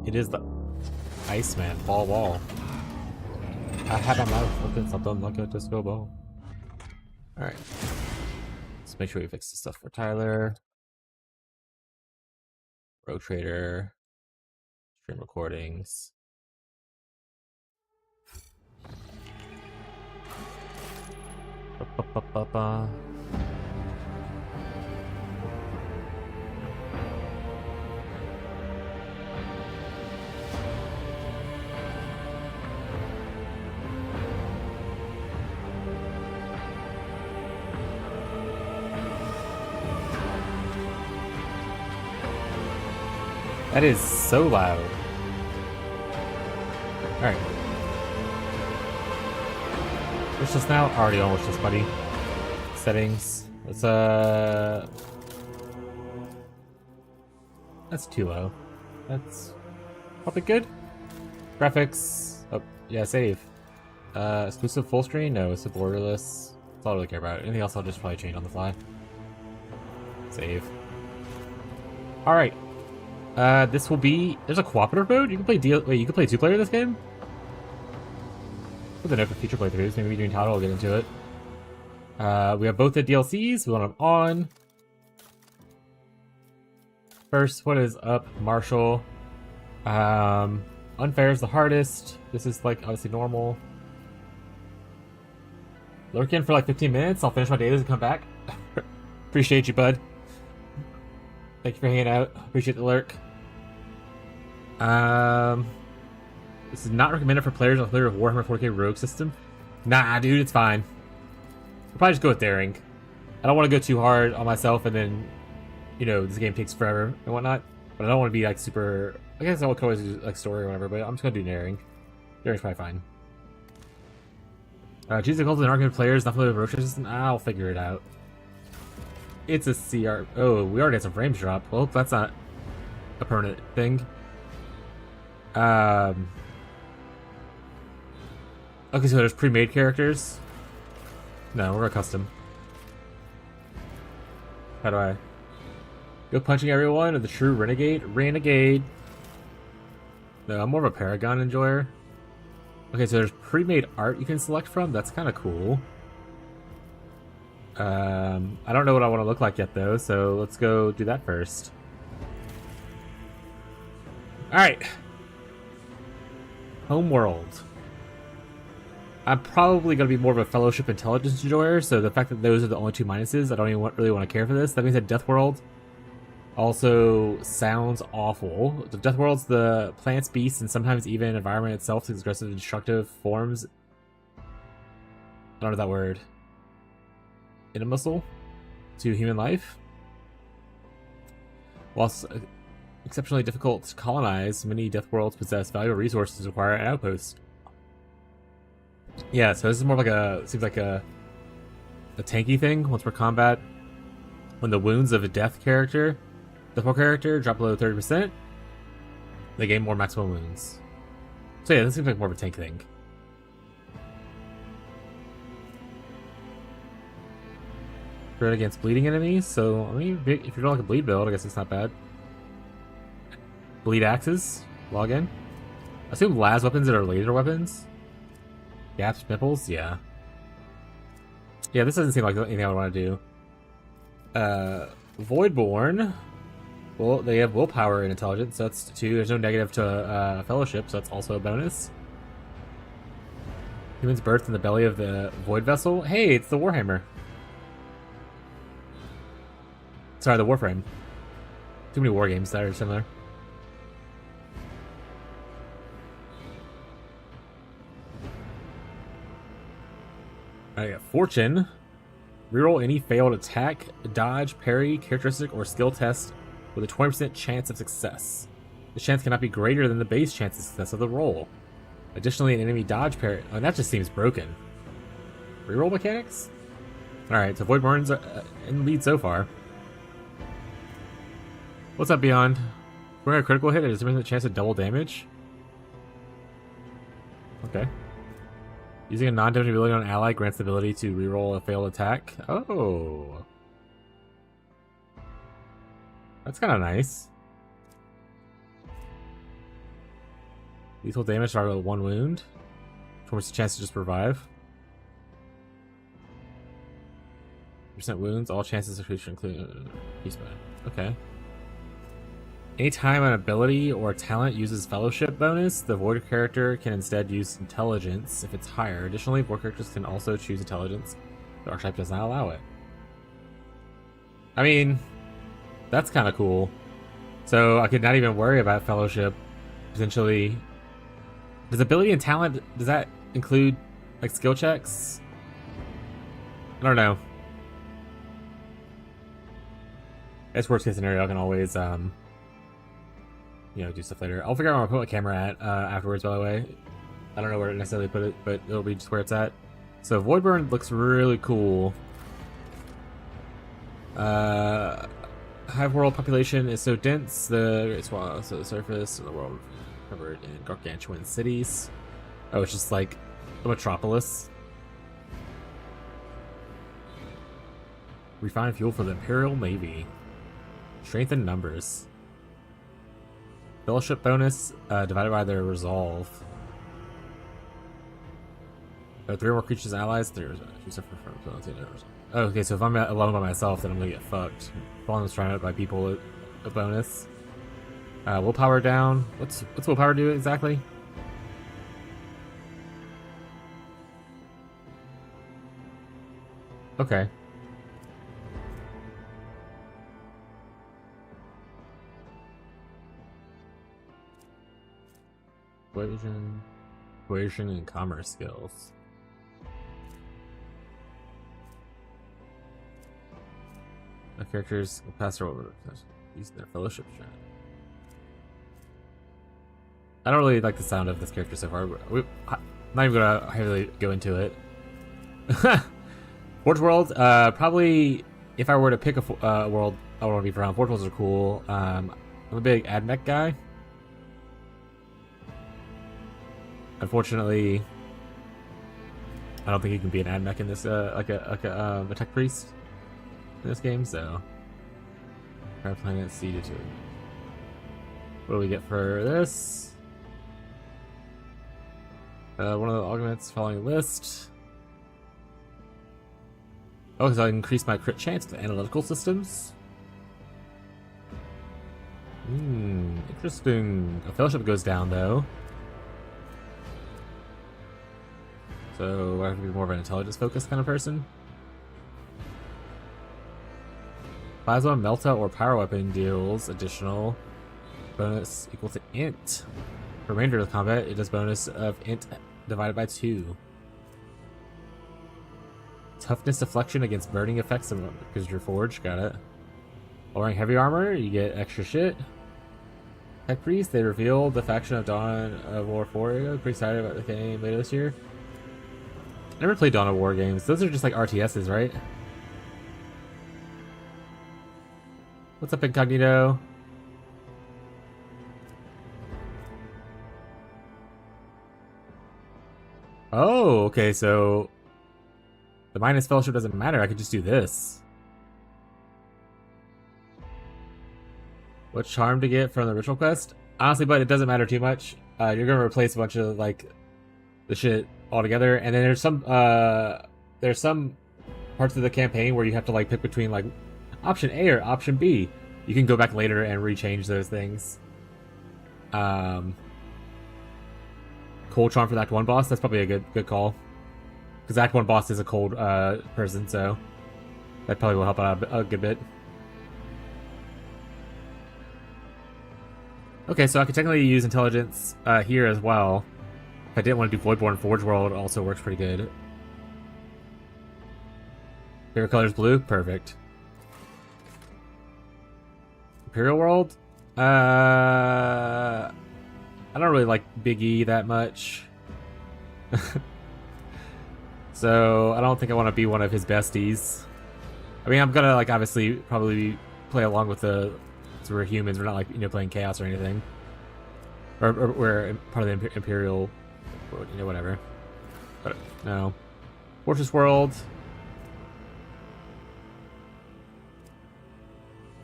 It is the Iceman, ball wall. I had a mouth looking something like a disco ball. Alright. Let's make sure we fix the stuff for Tyler. Rogue Trader. Stream recordings. Ba-ba-ba-ba-ba. That is so loud. Alright. Wish list now? Already on wish list, buddy. Settings. Let's that's too low. That's probably good. Graphics. Oh, yeah, save. Exclusive full screen? No, it's a borderless. That's all I really care about. Anything else I'll just probably change on the fly. Save. Alright. This will be... There's a cooperative mode? You can play Wait, you can play 2-player this game? With a note for future playthroughs. Maybe doing title, we'll get into it. We have both the DLCs. We want them on. First, what is up, Marshall? Unfair is the hardest. This is, like, obviously normal. Lurk in for, like, 15 minutes. I'll finish my dailies and come back. Appreciate you, bud. Thank you for hanging out. Appreciate the lurk. This is not recommended for players unfamiliar with Warhammer 40k Rogue system. Nah, dude, it's fine. I'll probably just go with daring. I don't want to go too hard on myself and then, you know, this game takes forever and whatnot. But I don't want to be like super... I guess I could always do like story or whatever, but I'm just going to do daring. Daring's probably fine. Choose the cult and argument players not familiar with Rogue system. I'll figure it out. It's a CR... Oh, we already had some frames drop. Well, that's not a permanent thing. Okay, so there's pre-made characters. No, we're a custom. How do I... Go punching everyone or the true renegade? Renegade. No, I'm more of a Paragon enjoyer. Okay, so there's pre-made art you can select from. That's kind of cool. I don't know what I want to look like yet, though, so let's go do that first. Alright. Homeworld. I'm probably going to be more of a Fellowship Intelligence enjoyer, so the fact that those are the only two minuses, I don't even really want to care for this. That means that Death World also sounds awful. The Death World's the plants, beasts, and sometimes even environment itself takes aggressive and destructive forms. I don't know that word. Inimical to human life. Whilst exceptionally difficult to colonize, many Death Worlds possess valuable resources and require an outpost. Yeah, so this is more like a... Seems like a tanky thing. Once per combat, when the wounds of a Death character, Death World character, drop below 30%, they gain more maximum wounds. So yeah, this seems like more of a tank thing. Threat against bleeding enemies, so I mean, if you're doing like a bleed build, I guess it's not bad. Bleed axes, log in. I assume las weapons that are laser weapons. Gaps, nipples, yeah. Yeah, this doesn't seem like anything I would want to do. Voidborn. Well, they have willpower and intelligence, so that's 2. There's no negative to fellowship, so that's also a bonus. Human's birth in the belly of the void vessel. Hey, it's the Warhammer. Sorry, the Warframe. Too many war games that are similar. I got Fortune. Reroll any failed attack, dodge, parry, characteristic, or skill test with a 20% chance of success. The chance cannot be greater than the base chance of success of the roll. Additionally, an enemy dodge parry... Oh, that just seems broken. Reroll mechanics? Alright, so Voidborn's in the lead so far. What's up, Beyond? We're a critical hit, there's a chance of double damage. Okay. Using a non-damage ability on an ally grants the ability to reroll a failed attack. Oh. That's kind of nice. Lethal damage started with 1 wound. 20% chance to just revive. % wounds, all chances of creature including peace bone. Okay. Anytime an ability or talent uses fellowship bonus, the void character can instead use intelligence if it's higher. Additionally, void characters can also choose intelligence. The archetype does not allow it. I mean, that's kind of cool. So I could not even worry about fellowship. Potentially, does ability and talent, does that include like skill checks? I don't know. It's worst case scenario. I can always you know, do stuff later. I'll figure out where I put my camera at afterwards, by the way. I don't know where to necessarily put it, but it'll be just where it's at. So Voidburn looks really cool. Hive world population is so dense, the great swallow, so the surface of the world covered in gargantuan cities. Oh, it's just like a metropolis. Refined fuel for the Imperial Navy. Strength in numbers. Fellowship bonus divided by their resolve. Oh, 3 or more creatures and allies. Oh, okay, so if I'm alone by myself, then I'm gonna get fucked. If I'm surrounded by people, a bonus. Willpower down. What's willpower do exactly? Okay. Coercion and commerce skills. The characters will pass their over using their fellowship strand. I don't really like the sound of this character so far. I'm not even gonna heavily go into it. Forge World, probably if I were to pick a world I want to be from, Forge Worlds are cool. I'm a big AdMech guy. Unfortunately, I don't think you can be an AdMech in this, like a tech priest in this game, so. Our planet seeded to it. What do we get for this? One of the augments following list. Oh, because I increased my crit chance with analytical systems. Interesting. A fellowship goes down though. So I have to be more of an intelligence focused kind of person. Plasma, Melta, or Power Weapon deals additional bonus equal to Int. For remainder of the combat, it does bonus of Int divided by 2. Toughness deflection against burning effects because you're forged, got it. While wearing heavy armor, you get extra shit. Tech Priest, they revealed the faction of Dawn of War 4. Pretty excited about the game later this year. I never played Dawn of War games. Those are just like RTSs, right? What's up, Incognito? Oh, okay, so the minus fellowship doesn't matter. I could just do this. What charm to get from the ritual quest? Honestly, but it doesn't matter too much. You're gonna replace a bunch of like the shit altogether, and then there's some parts of the campaign where you have to like pick between like option A or option B. You can go back later and rechange those things. Cold charm for the Act 1 boss. That's probably a good call. Because Act 1 boss is a cold person, so that probably will help out a good bit. Okay, so I could technically use intelligence here as well. If I didn't want to do Voidborn, Forge World also works pretty good. Favorite color is blue? Perfect. Imperial World? I don't really like Big E that much. So I don't think I want to be one of his besties. I mean, I'm gonna like obviously probably play along with the, so we're humans, we're not like, you know, playing Chaos or anything. Or we're part of the Imperial, you know, whatever. But no. Fortress World.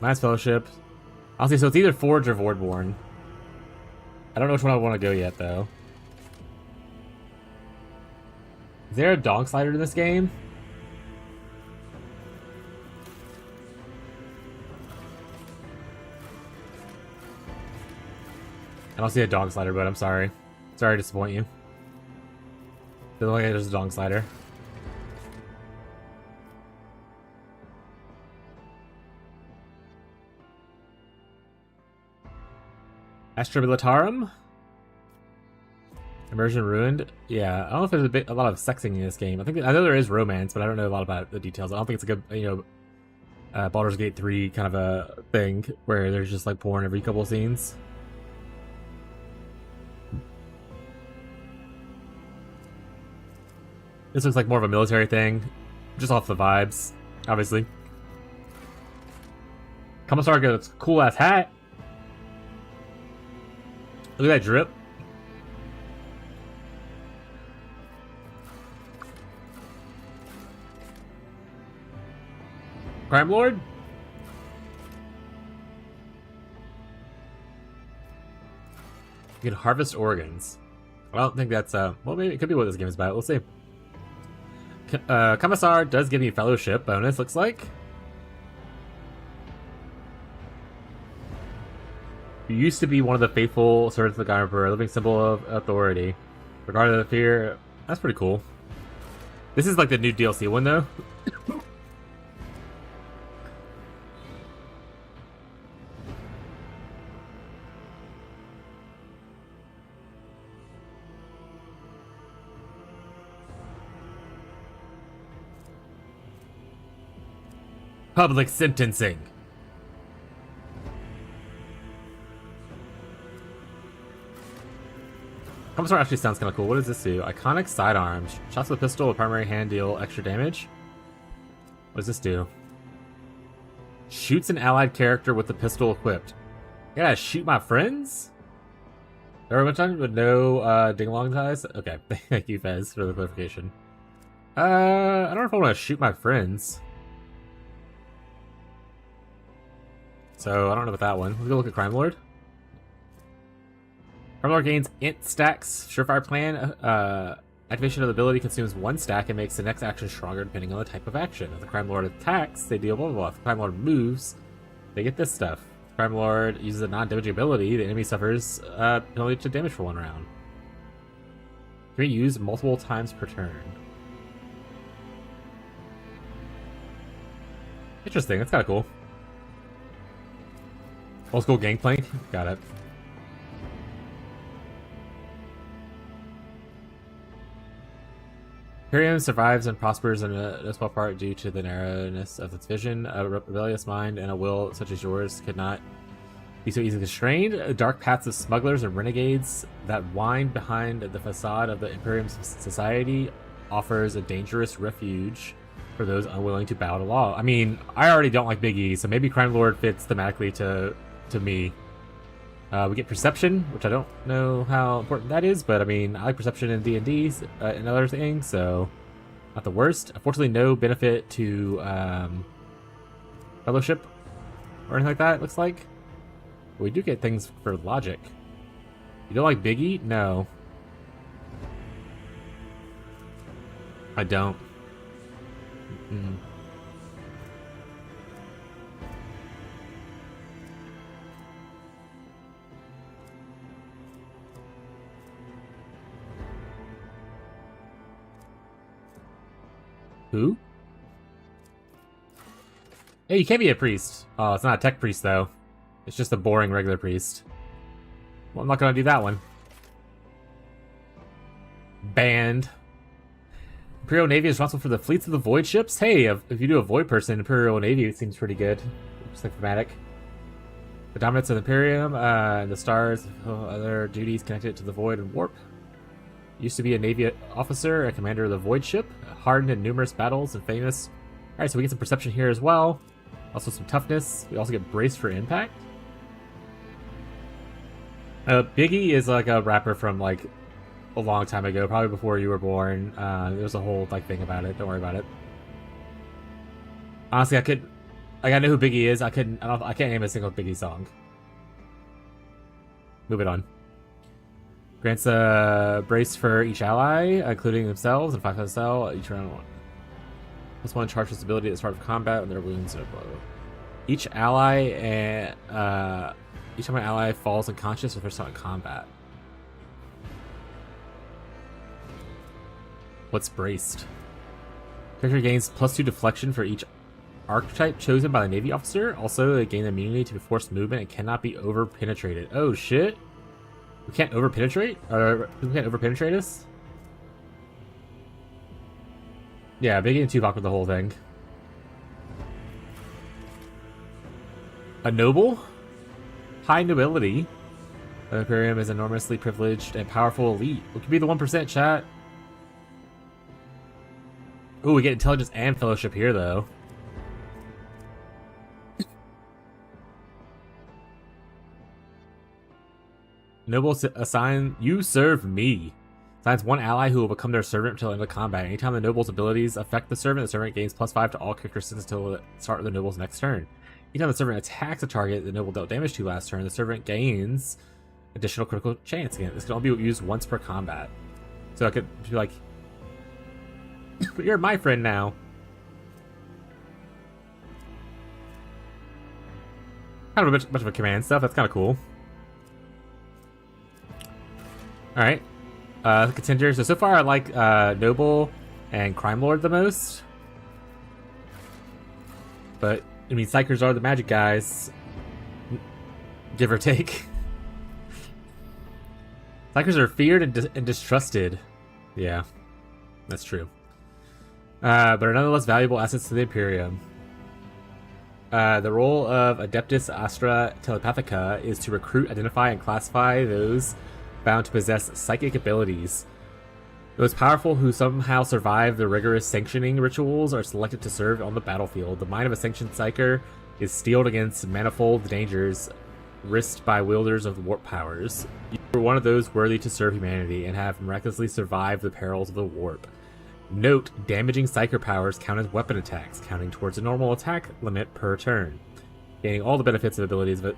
Mass Fellowship. Honestly, so it's either Forge or Voidborn. I don't know which one I want to go yet, though. Is there a dog slider in this game? I don't see a dog slider, but I'm sorry. Sorry to disappoint you. Doesn't look like there's a dog slider. Astrabilitarum? Immersion ruined? Yeah, I don't know if there's a lot of sexing in this game. I know there is romance, but I don't know a lot about the details. I don't think it's like a Baldur's Gate 3 kind of a thing where there's just like porn every couple of scenes. This looks like more of a military thing, just off the vibes, obviously. Commissar gets a cool ass hat. Look at that drip. Crime Lord? You can harvest organs. I don't think that's, well, maybe it could be what this game is about. We'll see. Commissar does give me fellowship bonus, looks like. You used to be one of the faithful servants of the God Emperor, a living symbol of authority. Regardless of fear, that's pretty cool. This is like the new DLC one, though. Public sentencing. Commissar actually sounds kind of cool. What does this do? Iconic sidearms. Shots with a pistol with primary hand deal extra damage. What does this do? Shoots an allied character with the pistol equipped. I gotta shoot my friends? Very much time with no ding-along ties? Okay, thank you, Fez, for the clarification. I don't know if I want to shoot my friends. So, I don't know about that one. Let's go look at Crime Lord. Crime Lord gains int stacks. Surefire plan. Activation of the ability consumes 1 stack and makes the next action stronger depending on the type of action. If the Crime Lord attacks, they deal blah blah blah. If the Crime Lord moves, they get this stuff. If the Crime Lord uses a non-damaging ability, the enemy suffers penalty to damage for 1 round. Can be used multiple times per turn. Interesting, that's kind of cool. Old school gangplank? Got it. Imperium survives and prospers in a small part due to the narrowness of its vision. A rebellious mind and a will such as yours could not be so easily constrained. Dark paths of smugglers and renegades that wind behind the facade of the Imperium's society offers a dangerous refuge for those unwilling to bow to law. I mean, I already don't like Big E, so maybe Crime Lord fits thematically to me. We get perception, which I don't know how important that is, but I mean, I like perception in D&D and other things, so not the worst. Unfortunately, no benefit to fellowship or anything like that, it looks like. But we do get things for logic. You don't like Biggie? No. I don't. Mm-mm. Who? Hey, you can't be a priest. Oh, it's not a tech priest, though. It's just a boring regular priest. Well, I'm not gonna do that one. Banned. Imperial Navy is responsible for the fleets of the void ships? Hey, if you do a void person, Imperial Navy seems pretty good. Just like thematic. The dominance of the Imperium and the stars, other duties connected to the void and warp. Used to be a Navy officer, a commander of the void ship, hardened in numerous battles and famous. Alright, so we get some perception here as well. Also some toughness. We also get brace for impact. Biggie is like a rapper from like a long time ago, probably before you were born. There was a whole like thing about it. Don't worry about it. Honestly, I know who Biggie is. I can't name a single Biggie song. Moving on. Grants a brace for each ally, including themselves, and 5 cell each round. +1 charge this ability at the start of combat when their wounds are blow. Each ally and each time an ally falls unconscious or first time in combat. What's braced? Character gains +2 deflection for each archetype chosen by the Navy officer. Also, they gain immunity to forced movement and cannot be over-penetrated. Oh shit! We can't over-penetrate? Or we can't over-penetrate us? Yeah, Biggie and Tupac with the whole thing. A noble? High nobility. The Imperium is enormously privileged and powerful elite. What could be the 1%, chat? Ooh, we get intelligence and fellowship here, though. Noble assign you serve me. Assigns one ally who will become their servant until the end of combat. Anytime the noble's abilities affect the servant gains +5 to all character stats until the start of the noble's next turn. Anytime the servant attacks a target the noble dealt damage to last turn, the servant gains additional critical chance again. This can only be used once per combat. So I could be like, but you're my friend now. Kind of a bunch of a command stuff. That's kind of cool. All right, contenders. So far, I like Noble and Crime Lord the most. But I mean, Psychers are the magic guys, give or take. Psychers are feared and distrusted. Yeah, that's true. But are nonetheless valuable assets to the Imperium. The role of Adeptus Astra Telepathica is to recruit, identify, and classify those bound to possess psychic abilities. Those powerful who somehow survive the rigorous sanctioning rituals are selected to serve on the battlefield. The mind of a sanctioned psyker is steeled against manifold dangers risked by wielders of warp powers. You are one of those worthy to serve humanity and have miraculously survived the perils of the warp. Note, damaging psyker powers count as weapon attacks, counting towards a normal attack limit per turn. Gaining all the benefits of abilities, but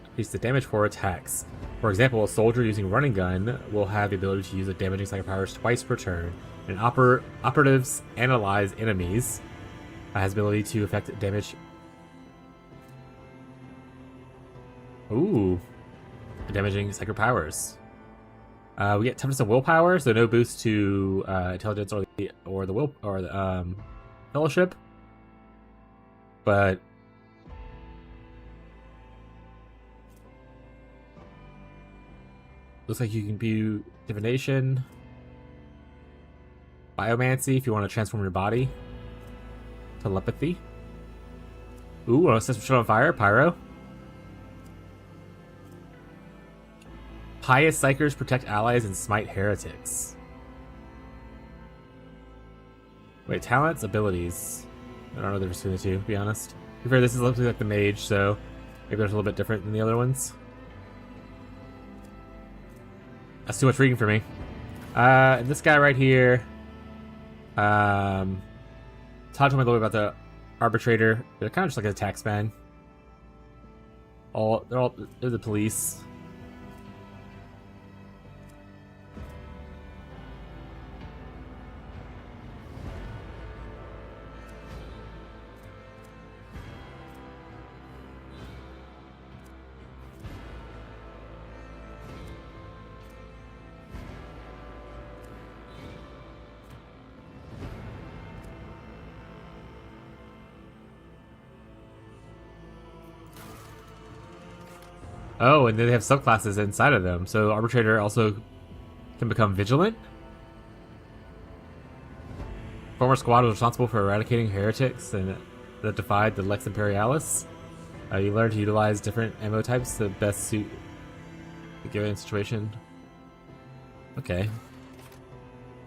increase the damage for attacks. For example, a soldier using running gun will have the ability to use the damaging psyker powers twice per turn. And operatives analyze enemies has the ability to affect damage. Ooh, the damaging psyker powers. We get toughness and willpower, so no boost to intelligence or the will or the fellowship, but looks like you can do divination, biomancy if you want to transform your body, telepathy. Ooh, want to set some shit on fire, pyro. Pious Psychers protect allies and smite heretics. Wait, talents, abilities. I don't know the difference between the two, to be honest. To be fair, this is looking like the mage, so maybe there's a little bit different than the other ones. That's too much reading for me. And this guy right here. Todd told me a little bit about the arbitrator. They're kind of just like a tax man. They're the police. Oh, and then they have subclasses inside of them. So Arbitrator also can become Vigilant. Former squad was responsible for eradicating heretics and that defied the Lex Imperialis. You learn to utilize different ammo types to best suit the given situation. Okay.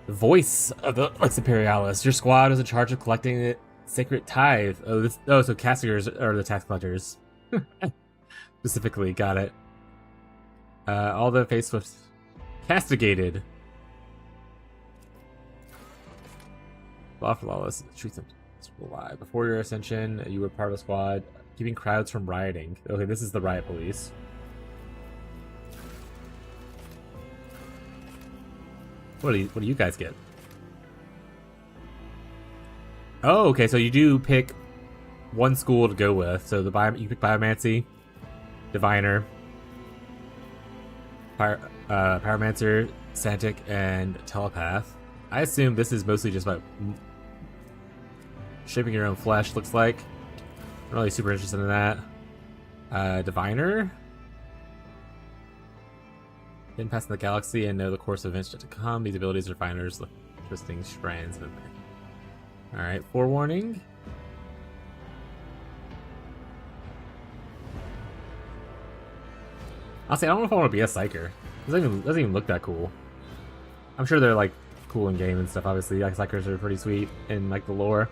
The voice of the Lex Imperialis. Your squad is in charge of collecting the sacred tithe. So castigers are the tax collectors. Specifically, got it. All the facelifts castigated. Law for lawless, truth and lie. Before your ascension, you were part of a squad keeping crowds from rioting. Okay, this is the riot police. What do you guys get? Oh, okay. So you do pick one school to go with. So you pick Biomancy, Diviner, Pyromancer, Santic, and Telepath. I assume this is mostly just about shaping your own flesh, looks like. I'm really super interested in that. Diviner. Didn't pass in the galaxy and know the course of events yet to come. These abilities are Diviners, interesting strands. Alright, forewarning. Honestly, I don't know if I want to be a Psyker. It doesn't even look that cool. I'm sure they're like cool in game and stuff, obviously. Like, Psykers are pretty sweet in like the lore.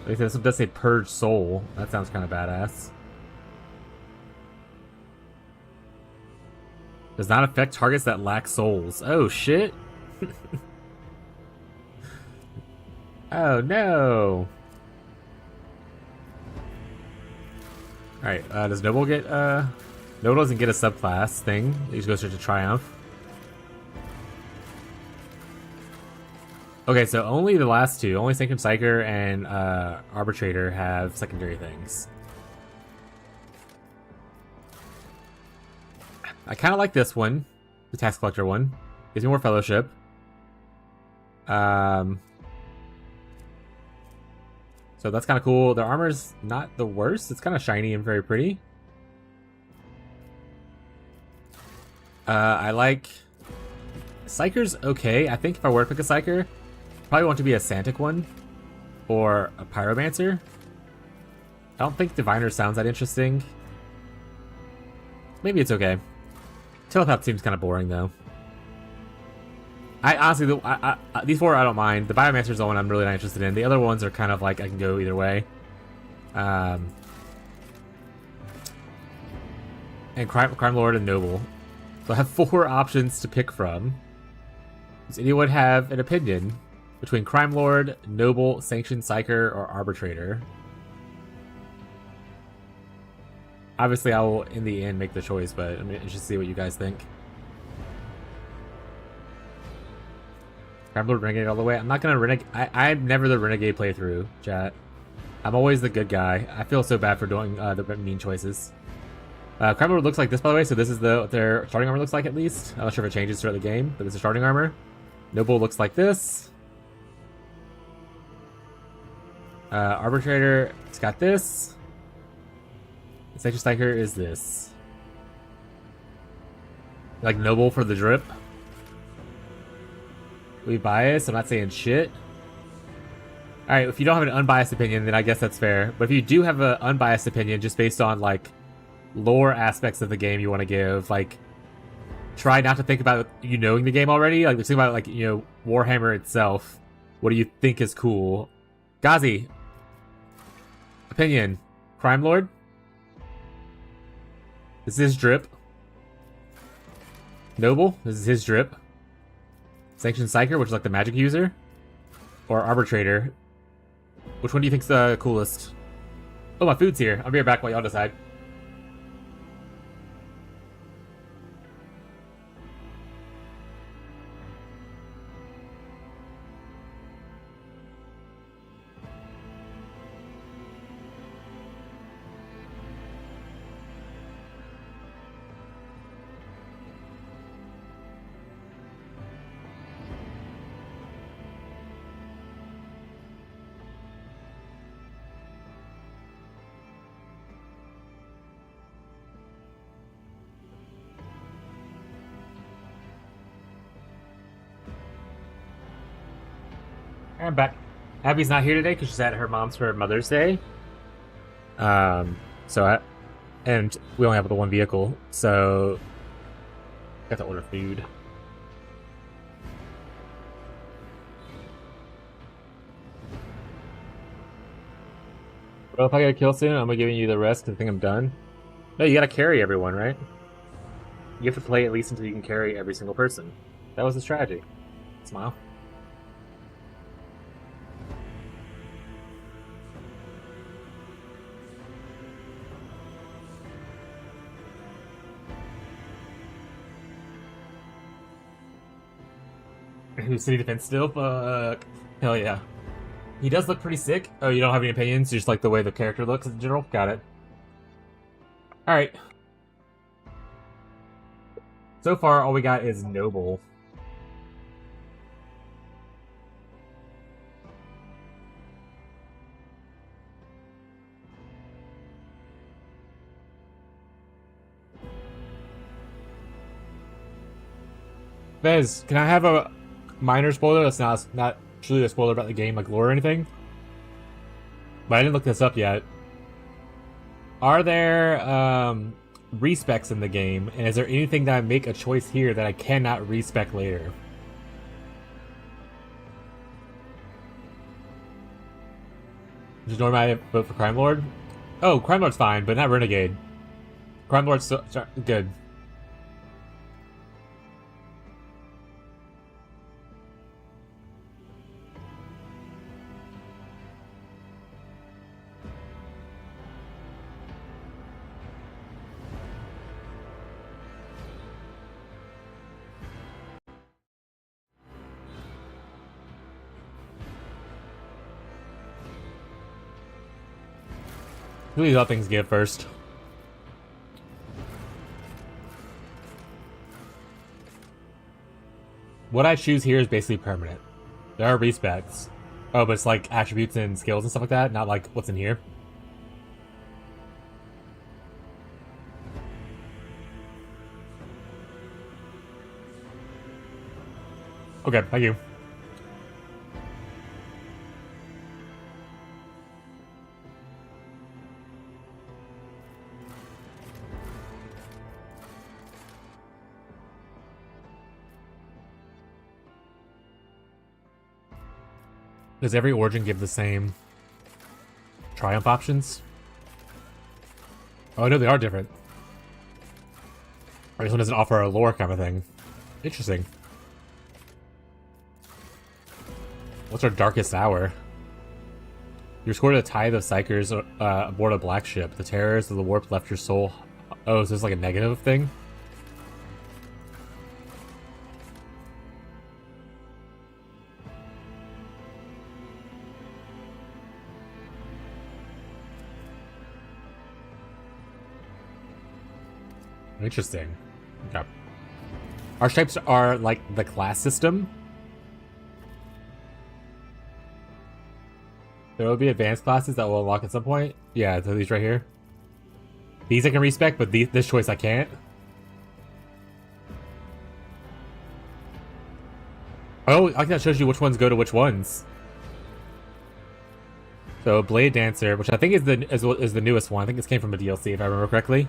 Like, this does say Purge Soul. That sounds kind of badass. Does not affect targets that lack souls. Oh shit! Oh no! Alright, does Noble get, Noble doesn't get a subclass thing. He just goes straight to Triumph. Okay, so only the last two, only Sanctum Psyker and Arbitrator have secondary things. I kind of like this one, the Tax Collector one. Gives me more Fellowship. So that's kind of cool. Their armor's not the worst. It's kind of shiny and very pretty. I like... Psyker's okay. I think if I were to pick a Psyker, probably want to be a Santic one. Or a Pyromancer. I don't think Diviner sounds that interesting. Maybe it's okay. Telepath seems kind of boring, though. I honestly, these four I don't mind. The Biomancer's the one I'm really not interested in. The other ones are kind of like I can go either way. And Crime Lord and Noble. So I have 4 options to pick from. Does anyone have an opinion between Crime Lord, Noble, Sanctioned Psyker, or Arbitrator? Obviously, I will, in the end, make the choice, but I'm interested to see what you guys think. Crime Lord Renegade all the way. I'm not gonna renegade. I'm never the Renegade playthrough, chat. I'm always the good guy. I feel so bad for doing the mean choices. Crime Lord looks like this, by the way, so this is what their starting armor looks like, at least. I'm not sure if it changes throughout the game, but this is starting armor. Noble looks like this. Arbitrator, it's got this. Sanctum Psyker is this. Like Noble for the drip. We biased? I'm not saying shit. Alright, if you don't have an unbiased opinion, then I guess that's fair. But if you do have an unbiased opinion just based on, like, lore aspects of the game you want to give, like, try not to think about you knowing the game already. Like, think about, like, you know, Warhammer itself. What do you think is cool? Ghazi. Opinion. Crime Lord? This is his drip. Noble, this is his drip. Sanctioned Psyker, which is like the magic user. Or Arbitrator. Which one do you think's the coolest? Oh, my food's here. I'll be right back while y'all decide. I'm back. Abby's not here today because she's at her mom's for Mother's Day. And we only have the one vehicle, so got to order food. Well, if I get a kill soon, I'm gonna give you the rest because I think I'm done. No, you gotta carry everyone, right? You have to play at least until you can carry every single person. That was the strategy. Smile. Who's city defense still? Fuck. Hell yeah. He does look pretty sick. Oh, you don't have any opinions? You just like the way the character looks in general? Got it. Alright. So far, all we got is Noble. Vez, can I have a minor spoiler that's not truly a spoiler about the game, like lore or anything? But I didn't look this up yet. Are there respecs in the game, and is there anything that I make a choice here that I cannot respec later? Just normally I vote for Crime Lord? Oh, Crime Lord's fine, but not Renegade. Crime Lord's so good. Who these other things give first? What I choose here is basically permanent. There are respecs. Oh, but it's like attributes and skills and stuff like that, not like what's in here. Okay, thank you. Does every origin give the same triumph options? Oh, no, they are different. Or this one doesn't offer a lore kind of thing. Interesting. What's our darkest hour? You scored a tithe of psychers aboard a black ship. The terrors of the warp left your soul. Oh, is this like a negative thing? Interesting. Okay. Archetypes are like the class system. There will be advanced classes that will unlock at some point. Yeah, so these right here. These I can respec, but this choice I can't. Oh, I think that shows you which ones go to which ones. So Blade Dancer, which I think is the newest one. I think this came from a DLC if I remember correctly.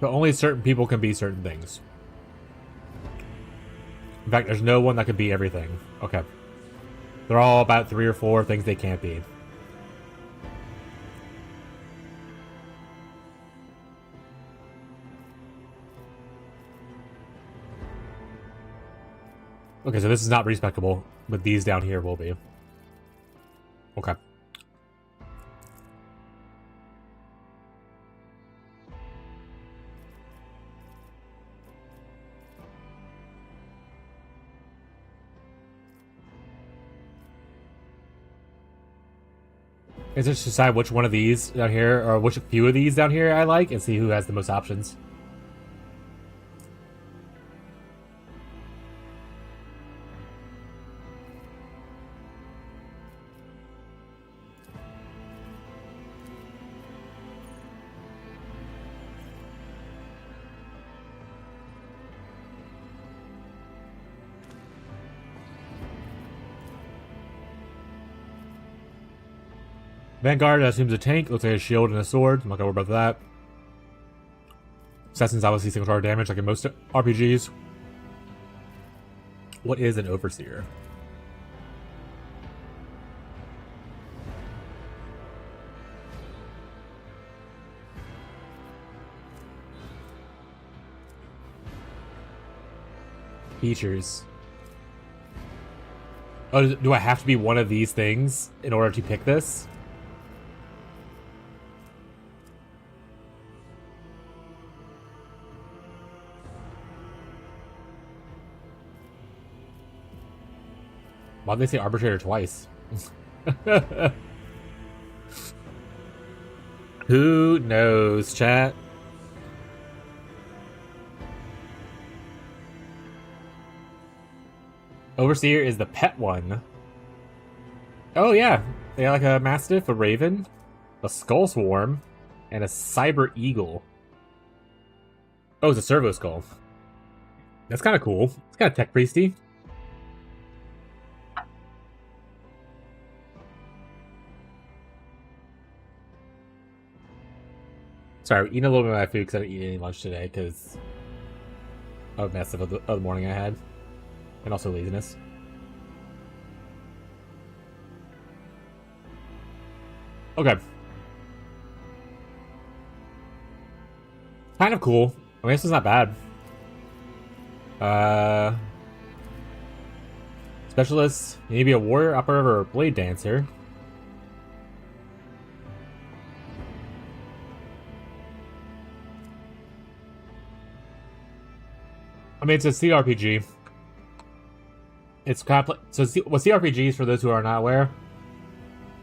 But only certain people can be certain things. In fact, there's no one that can be everything. Okay. They're all about 3 or 4 things they can't be. Okay, so this is not respectable, but these down here will be. Okay. Is just decide which one of these down here, or which few of these down here I like, and see who has the most options. Vanguard assumes a tank, looks like a shield and a sword. I'm not gonna worry about that. Assassin's obviously single target damage, like in most RPGs. What is an Overseer? Features. Oh, do I have to be one of these things in order to pick this? Why'd they say arbitrator twice? Who knows, chat? Overseer is the pet one. Oh yeah, they got like a mastiff, a raven, a skull swarm, and a cyber eagle. Oh, it's a servo skull. That's kind of cool. It's kind of tech priesty. Sorry, I'm eating a little bit of my food because I didn't eat any lunch today because of mess of the morning I had. And also laziness. Okay. Kind of cool. I mean, this is not bad. Specialist. You need to be a warrior, operative, or a blade dancer. I mean, it's a CRPG. It's kind of so. What CRPGs, for those who are not aware,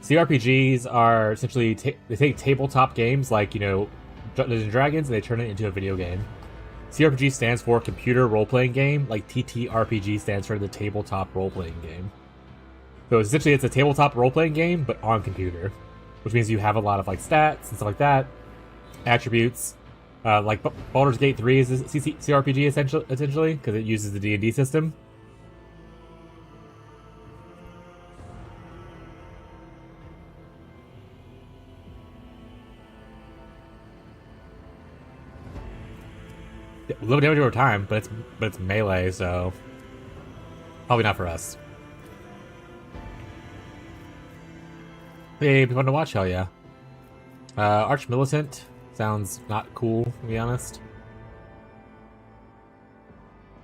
CRPGs are essentially they take tabletop games like Dungeons and Dragons and they turn it into a video game. CRPG stands for computer role-playing game, like TTRPG stands for the tabletop role-playing game. So essentially, it's a tabletop role-playing game, but on computer, which means you have a lot of like stats and stuff like that, attributes. Like Baldur's Gate 3 is a CRPG essentially because it uses the D&D system. Low damage over time, but it's melee, so probably not for us. Hey, fun to watch, hell yeah. Arch Militant sounds not cool, to be honest.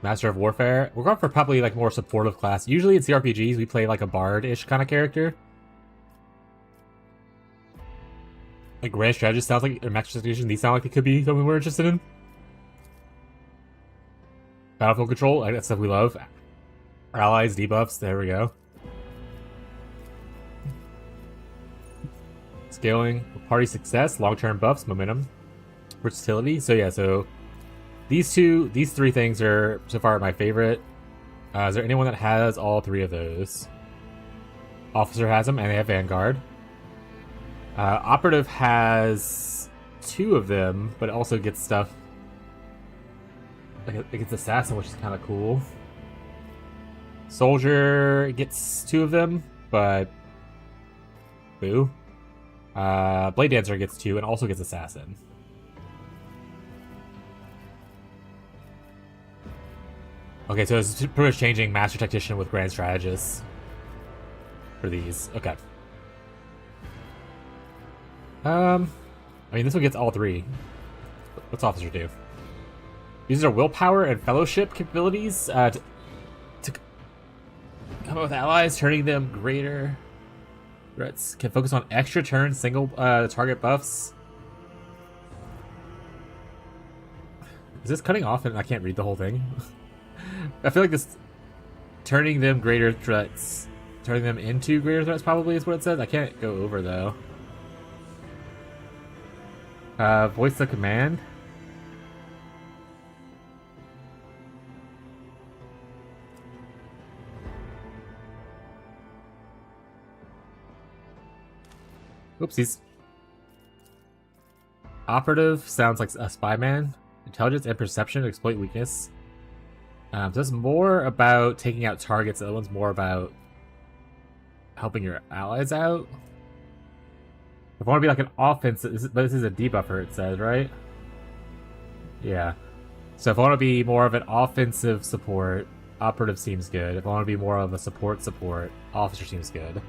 Master of Warfare. We're going for probably like more supportive class. Usually in CRPGs, we play like a bard-ish kind of character. Like Grand Strategist sounds like, or Master Strategist, these sound like they could be something we're interested in. Battlefield control, like that stuff we love. Allies, debuffs, there we go. Scaling, party success, long-term buffs, momentum, versatility. So yeah, so these three things are so far my favorite. Is there anyone that has all three of those? Officer has them, and they have Vanguard. Operative has two of them, but it also gets stuff. It gets Assassin, which is kind of cool. Soldier gets two of them, but boo. Blade Dancer gets two and also gets Assassin. Okay, so it's pretty much changing Master Tactician with Grand Strategist for these. Okay. I mean, this one gets all three. What's Officer do? Uses our willpower and fellowship capabilities to come up with allies, turning them greater threats. Can focus on extra turn single target buffs. Is this cutting off and I can't read the whole thing? I feel like this turning them greater threats, turning them into greater threats probably is what it says. I can't go over though. Voice the command. Oopsies. Operative sounds like a spy man. Intelligence and perception exploit weakness. So it's more about taking out targets. The other one's more about helping your allies out. If I want to be like an offensive, but this is a debuffer, it says, right? Yeah. So if I want to be more of an offensive support, operative seems good. If I want to be more of a support, officer seems good.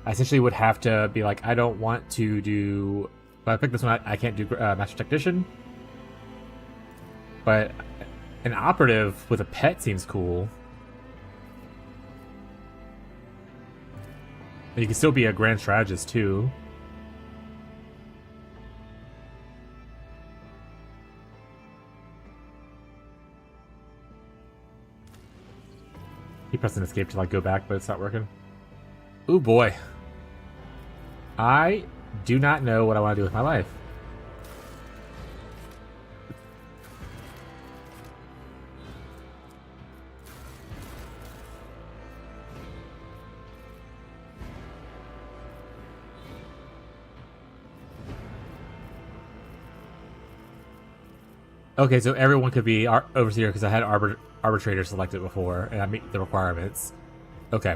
I essentially would have to be like, I don't want to do. If I pick this one, I can't do Master Tactician. But An operative with a pet seems cool. And you can still be a grand strategist too. Keep pressing escape to like go back, but it's not working. Ooh boy. I do not know what I want to do with my life. Okay, so everyone could be overseer because I had arbitrator selected before, and I meet the requirements. Okay.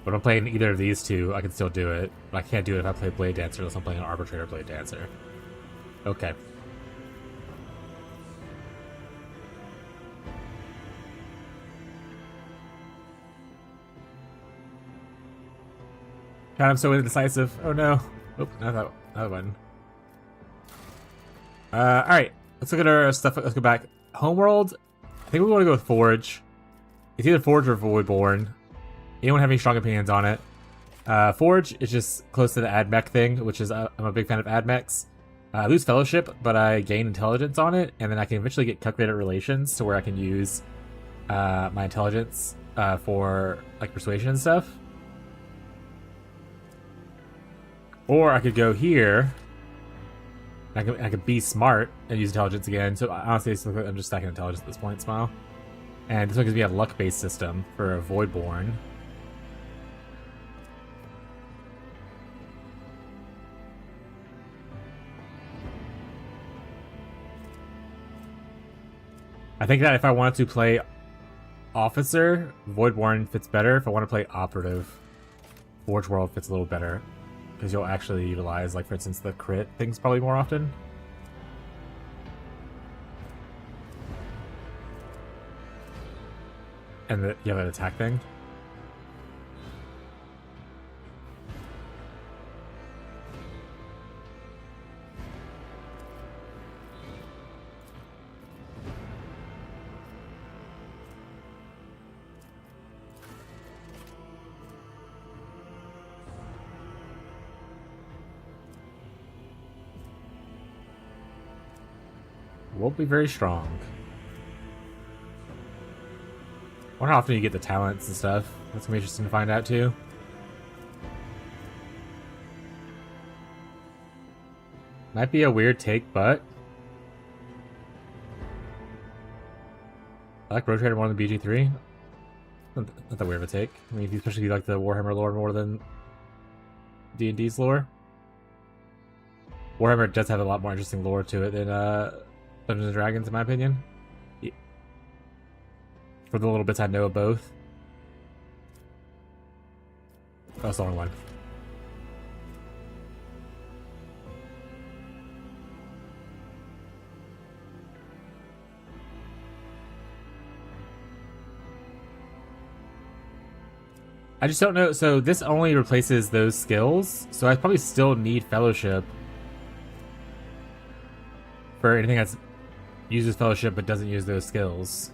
But I'm playing either of these two, I can still do it. But I can't do it if I play Blade Dancer unless I'm playing an arbitrator Blade Dancer. Okay. God, I'm so indecisive. Oh no. Oh, not that one. Alright. Let's look at our stuff. Let's go back. Homeworld. I think we want to go with Forge. It's either Forge or Voidborn. Anyone have any strong opinions on it? Forge is just close to the AdMech thing, which is I'm a big fan of AdMechs. I lose Fellowship, but I gain Intelligence on it, and then I can eventually get calculated relations to where I can use my Intelligence for like Persuasion and stuff. Or I could go here. I could be smart and use Intelligence again. So honestly, I'm just stacking Intelligence at this point, Smile. And this one gives me a luck-based system for a Voidborn. I think that if I wanted to play Officer, Voidborn fits better. If I want to play Operative, Forge World fits a little better. Because you'll actually utilize, like, for instance, the crit things probably more often. And you have an attack thing. Won't be very strong. I wonder how often you get the talents and stuff. That's gonna be interesting to find out too. Might be a weird take, but I like Road Trader more than BG3. Not that weird of a take. I mean, especially if you like the Warhammer lore more than D&D's lore. Warhammer does have a lot more interesting lore to it than Dungeons & Dragons, in my opinion. Yeah. For the little bits I know of both. Oh, that's the wrong one. I just don't know. So this only replaces those skills. So I probably still need Fellowship for anything that uses Fellowship but doesn't use those skills.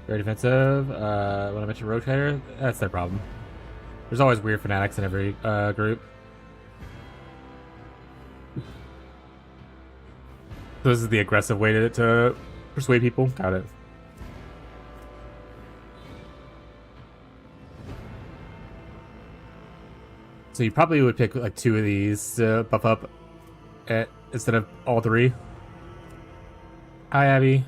Very defensive. When I mentioned Road Trader, that's their problem. There's always weird fanatics in every group. So this is the aggressive way to persuade people. Got it. So you probably would pick like 2 of these to buff up instead of all 3. Hi, Abby.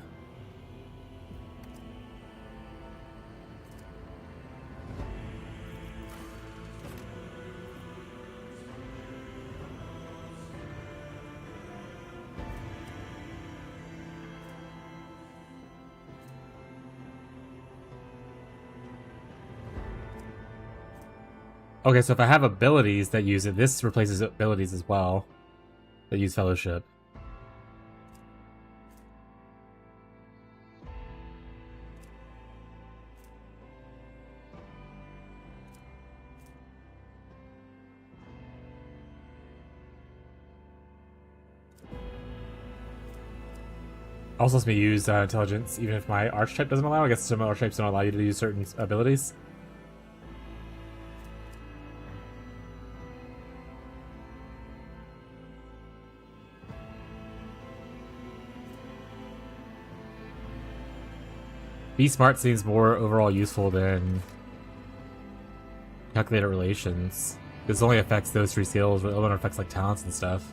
Okay, so if I have abilities that use it, this replaces abilities as well that use Fellowship. Also lets me use intelligence even if my archetype doesn't allow. I guess some archetypes don't allow you to use certain abilities. Be smart seems more overall useful than calculated relations. This only affects those 3 skills, but it only affects like talents and stuff.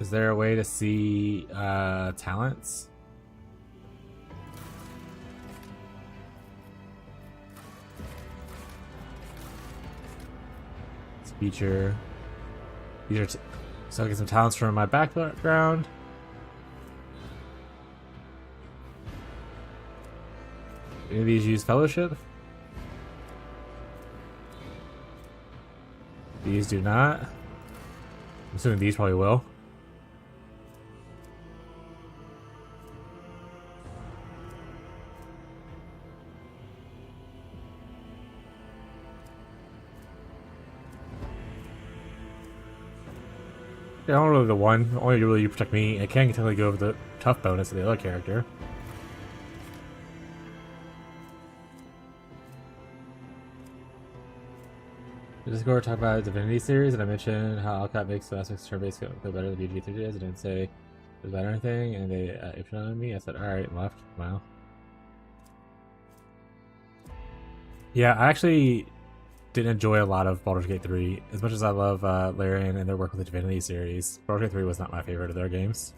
Is there a way to see talents? This feature. These are so I get some talents from my background. Any of these use fellowship? These do not. I'm assuming these probably will. Yeah, I'm really the one. Only really you protect me. I can technically go over the tough bonus of the other character. Discord talk about Divinity series, and I mentioned how Alcat makes the aspects turn-based go better than BG3 does. I didn't say it was better or anything, and they aped on me. I said, alright, and left. Wow. Yeah, I actually didn't enjoy a lot of Baldur's Gate 3. As much as I love Larian and their work with the Divinity series, Baldur's Gate 3 was not my favorite of their games.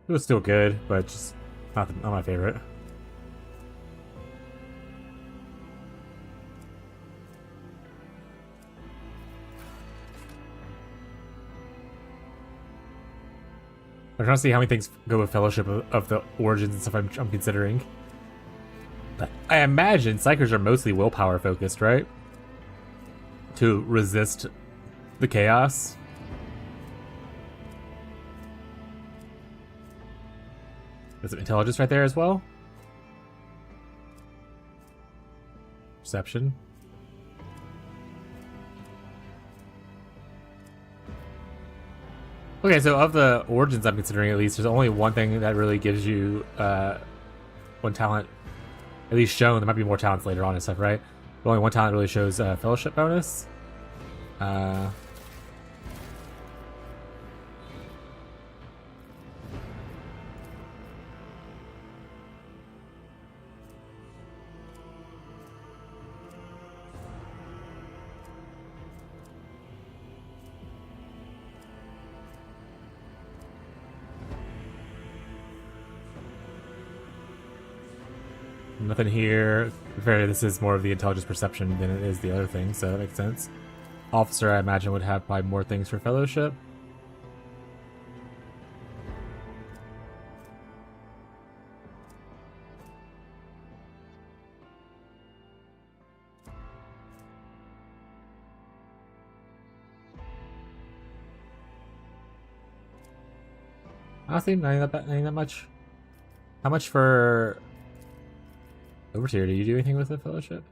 It was still good, but just not my favorite. I'm trying to see how many things go with Fellowship of the origins and stuff I'm considering. But I imagine Psychers are mostly willpower focused, right? To resist the chaos. There's some intelligence right there as well. Perception. Okay, so of the origins I'm considering, at least, there's only one thing that really gives you one talent, at least shown. There might be more talents later on and stuff, right? But only one talent really shows fellowship bonus. Nothing here. This is more of the intelligence perception than it is the other thing, so that makes sense. Officer, I imagine, would have probably more things for fellowship. Honestly, not that much. How much for Overseer? Do you do anything with the fellowship?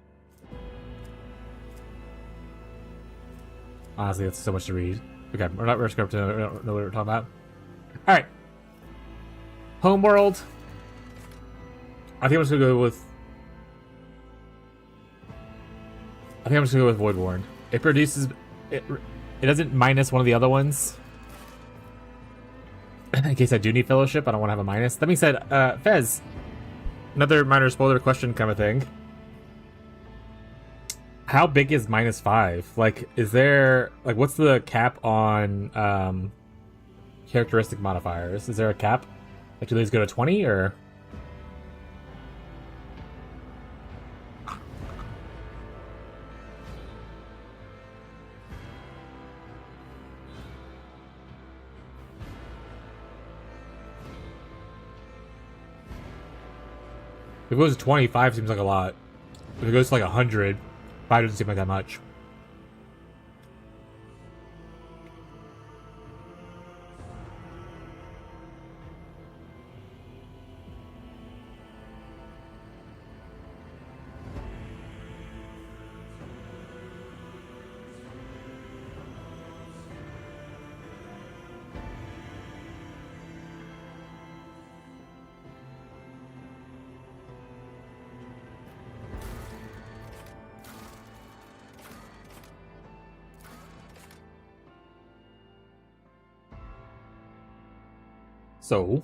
Honestly, that's so much to read. Okay, we're just going to know what we're talking about. Alright. Homeworld. I think I'm just going to go with... I think I'm just going to go with Voidborn. It produces... It doesn't minus one of the other ones. In case I do need fellowship, I don't want to have a minus. That being said, Fez, another minor spoiler question kind of thing. How big is -5? Like, is there like what's the cap on characteristic modifiers? Is there a cap? Like, do these go to 20 or? If it goes to 25, seems like a lot. If it goes to like 100, 5 doesn't seem like that much. So,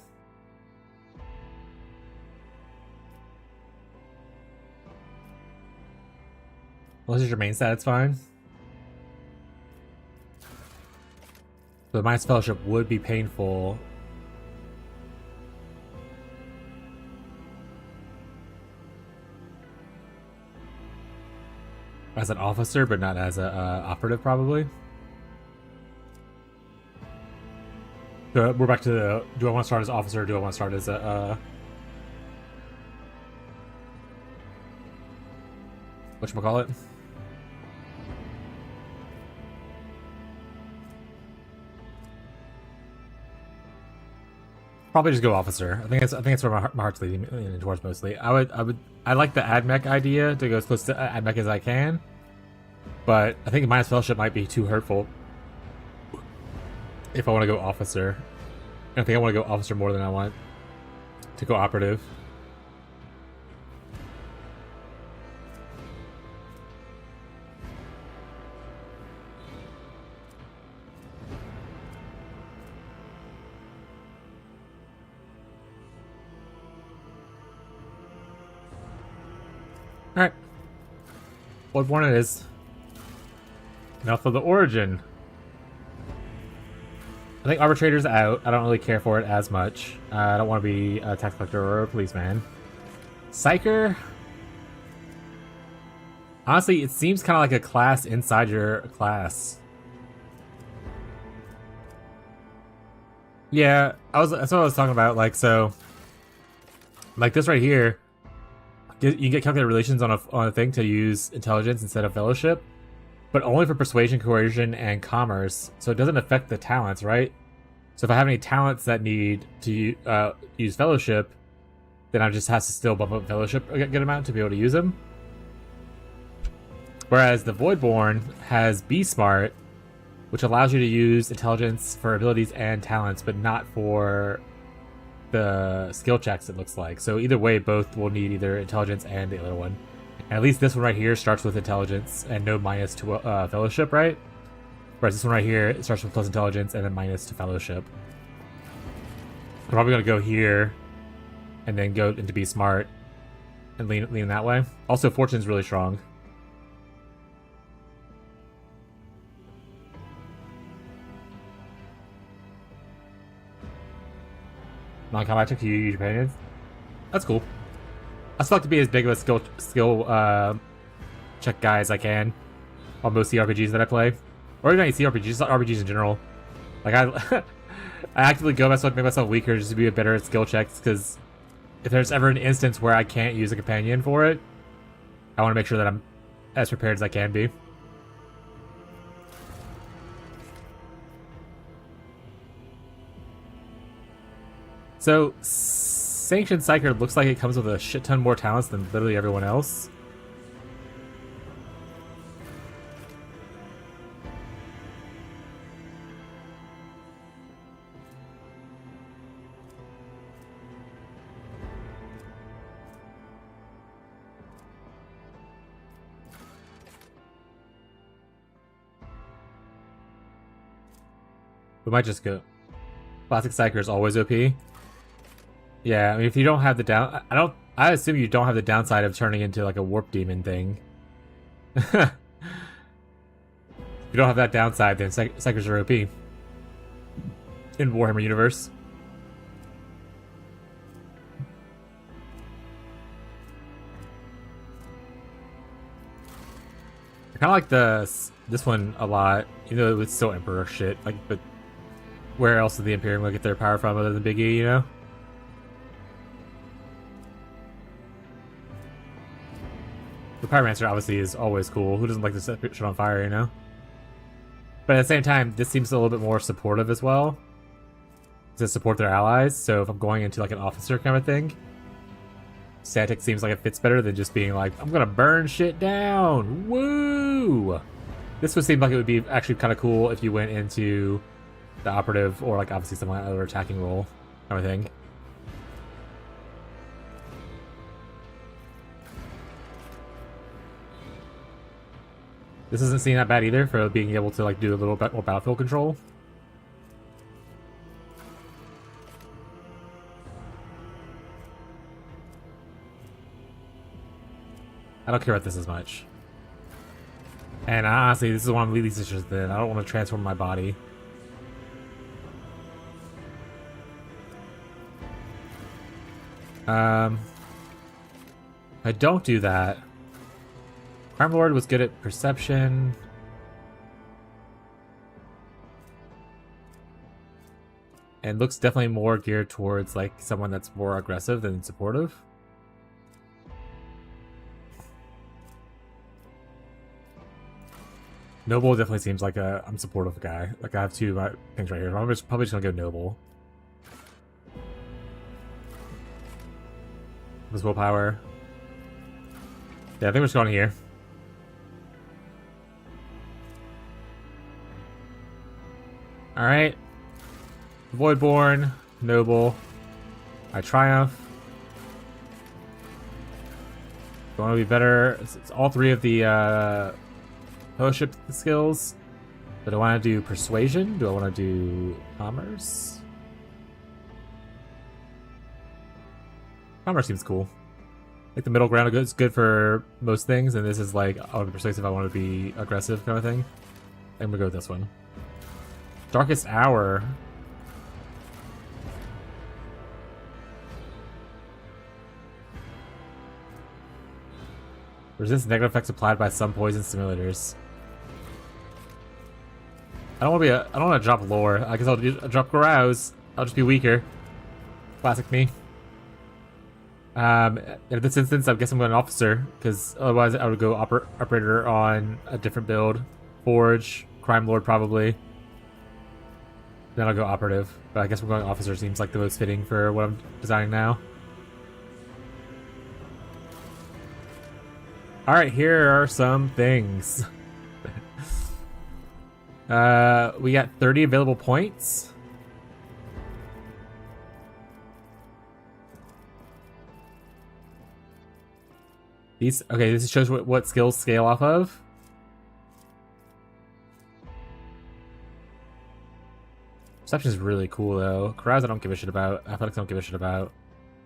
unless it's your main stat, it's fine. The minus fellowship would be painful. As an officer, but not as a operative, probably. So we're back to the, do I want to start as officer or do I want to start as a whatchamacallit? Probably just go officer. I think it's where my heart's leading towards mostly. I like the AdMech idea to go as close to AdMech as I can, but I think minus fellowship might be too hurtful if I want to go officer. I think I want to go officer more than I want to go operative. Alright. Bloodborne it is. Now for the origin. I think Arbitrator's out. I don't really care for it as much. I don't want to be a tax collector or a policeman. Psyker. Honestly, it seems kind of like a class inside your class. Yeah, that's what I was talking about. Like, so, like this right here, you get calculated relations on a thing to use intelligence instead of fellowship, but only for persuasion, coercion, and commerce. So it doesn't affect the talents, right? So if I have any talents that need to use fellowship, then I just has to still bump up fellowship a good amount to be able to use them. Whereas the Voidborn has Be Smart, which allows you to use intelligence for abilities and talents, but not for the skill checks, it looks like. So either way, both will need either intelligence and the other one. And at least this one right here starts with intelligence and no minus to fellowship, right? Whereas this one right here, it starts with plus intelligence and then minus to fellowship. I'm probably going to go here and then go into Be Smart and lean that way. Also, Fortune's really strong. Non-combat check, you use your companions. That's cool. I still like to be as big of a skill check guy as I can on most CRPGs that I play. Or even not CRPGs, just RPGs in general. Like, I actively make myself weaker just to be better at skill checks, because if there's ever an instance where I can't use a companion for it, I want to make sure that I'm as prepared as I can be. So, Sanctioned Psyker looks like it comes with a shit ton more talents than literally everyone else. We might just go. Classic Psyker is always OP. Yeah, I mean, if you don't have the I assume you don't have the downside of turning into like a warp demon thing. If you don't have that downside, then Psykers are OP. In Warhammer universe. I kind of like this one a lot, even though it's still Emperor shit. Like, but where else did the Imperium get their power from other than Big E, you know? The Pyromancer obviously is always cool. Who doesn't like to set shit on fire, you know? But at the same time, this seems a little bit more supportive as well. To support their allies, so if I'm going into like an officer kind of thing, Static seems like it fits better than just being like, I'm gonna burn shit down! Woo! This would seem like it would be actually kind of cool if you went into the operative, or like obviously some other attacking role kind of thing. This isn't seeming that bad either for being able to like do a little bit more battlefield control. don't care about this as much. And honestly, this is one of the least issues that I don't want to transform my body. I don't do that. Crime Lord was good at perception. And looks definitely more geared towards like someone that's more aggressive than supportive. Noble definitely seems like I'm supportive guy. Like I have two things right here. I'm probably just gonna go Noble. This willpower. Yeah, I think we're just going here. Alright. Voidborn, Noble. I Triumph. Do I want to be better? It's all three of the fellowship skills. But do I want to do Persuasion? Do I want to do Commerce? Commerce seems cool. Like the middle ground is good for most things, and this is like, I want to be persuasive, I want to be aggressive kind of thing. I'm gonna go with this one. Darkest Hour. Resist negative effects applied by some poison simulators. I don't want to drop lore. I guess I'll drop carouse. I'll just be weaker. Classic me. In this instance, I guess I'm going officer, because otherwise I would go operator on a different build. Forge, crime lord probably. Then I'll go operative. But I guess we're going officer seems like the most fitting for what I'm designing now. Alright, here are some things. We got 30 available points. Okay, this shows what skills scale off of. Perception is really cool though. Carouse I don't give a shit about. Athletics I don't give a shit about.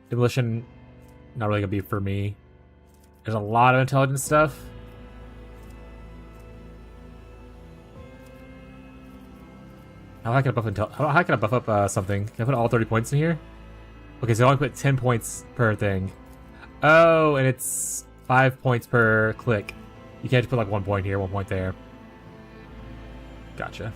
Demolition, not really gonna be for me. There's a lot of intelligence stuff. How can I buff up something? Can I put all 30 points in here? Okay, so I only put 10 points per thing. Oh, and it's 5 points per click. You can't just put like 1 point here, 1 point there. Gotcha.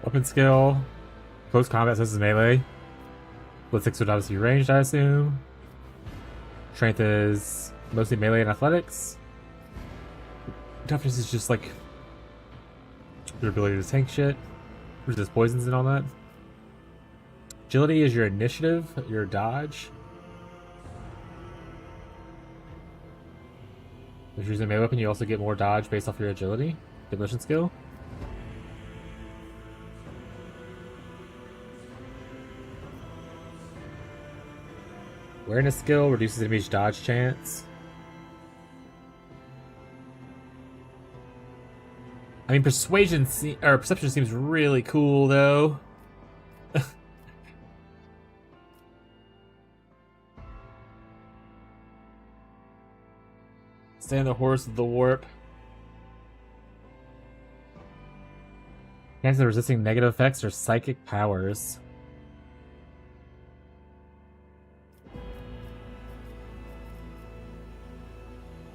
Weapon skill. Close combat says melee. Ballistics would obviously be ranged, I assume. Strength is mostly melee and athletics. Toughness is just like your ability to tank shit. Resist poisons and all that. Agility is your initiative, your dodge. If you're using a melee weapon, you also get more dodge based off your agility. Demolition skill. Awareness skill reduces enemy's dodge chance. I mean, perception seems really cool though. Stay on the horse of the warp. Chances of resisting negative effects or psychic powers.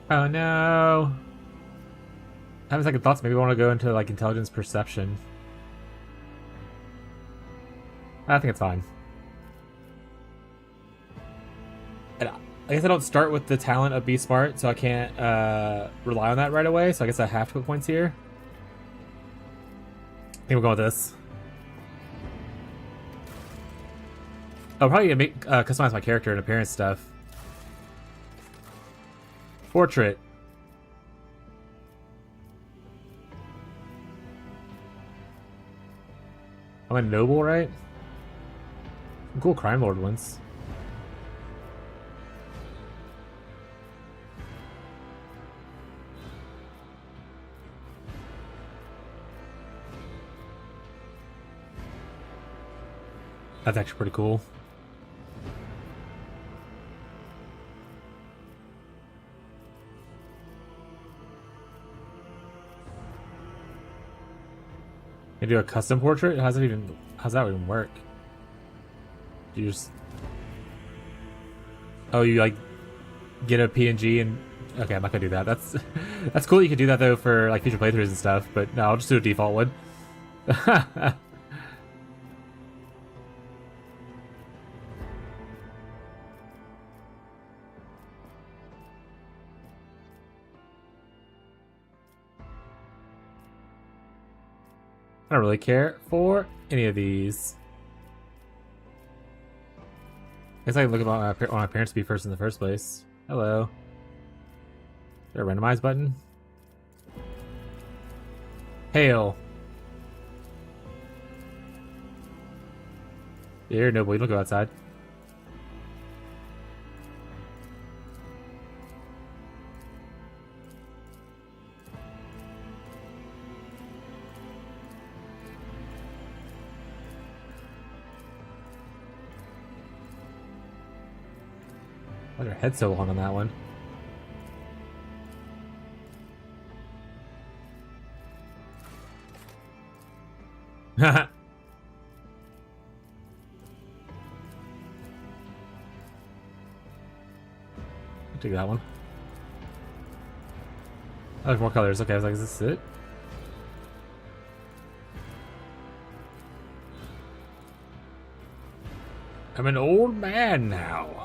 Oh no. I have second thoughts. Maybe I want to go into like intelligence perception. I think it's fine. And I guess I don't start with the talent of Be Smart, so I can't rely on that right away. So I guess I have to put points here. I think we'll go with this. I'll probably customize my character and appearance stuff. Portrait. I'm a noble, right? Some cool crime lord ones. That's actually pretty cool. You do a custom portrait? How's that even work? You just... Oh, you like get a PNG and... Okay, I'm not gonna do that. That's cool. You can do that though for like future playthroughs and stuff. But no, I'll just do a default one. I don't really care for any of these. I guess I can look at what my parents be first in the first place. Hello. Is there a randomize button? Hail. You're noble, you don't go outside. Why is her head so long on that one? Haha. I'll take that one. Oh, there's more colors. Okay, I was like, is this it? I'm an old man now.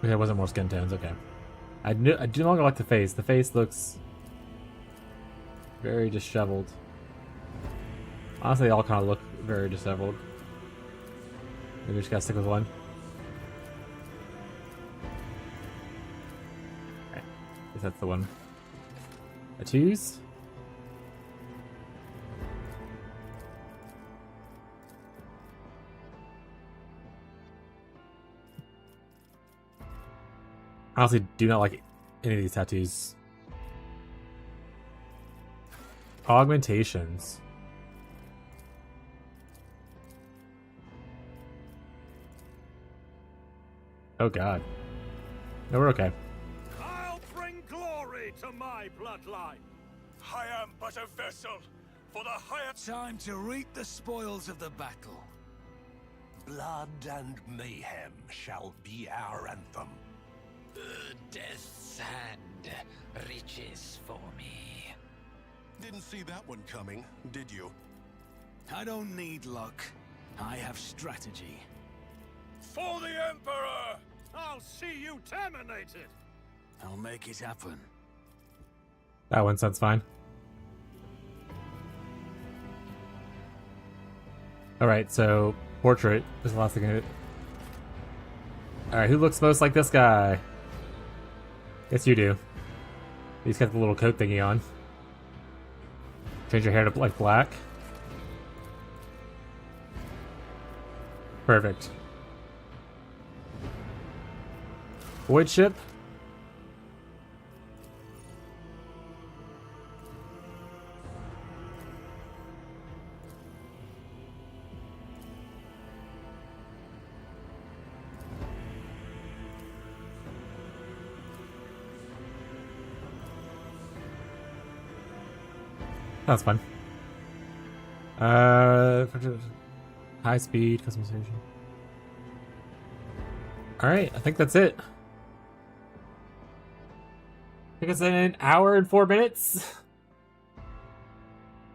Okay, it wasn't more skin tones. Okay, I do no longer like the face. The face looks very disheveled. Honestly, they all kind of look very disheveled. Maybe we just gotta stick with one. Alright, guess that's the one. Tattoos? I honestly do not like any of these tattoos. Augmentations. Oh god. No, we're okay. I'll bring glory to my bloodline. I am but a vessel for the higher Time to reap the spoils of the battle. blood and mayhem shall be our anthem. Death's hand reaches for me. Didn't see that one coming, did you? I don't need luck. I have strategy. For the Emperor! I'll see you terminated! I'll make it happen. That one sounds fine. Alright, so portrait is the last thing I did. Alright, who looks most like this guy? Yes, you do. He's got the little coat thingy on. Change your hair to like black. Perfect. Void ship. That's fun. High speed customization. Alright, I think that's it. I think it's in an hour and 4 minutes.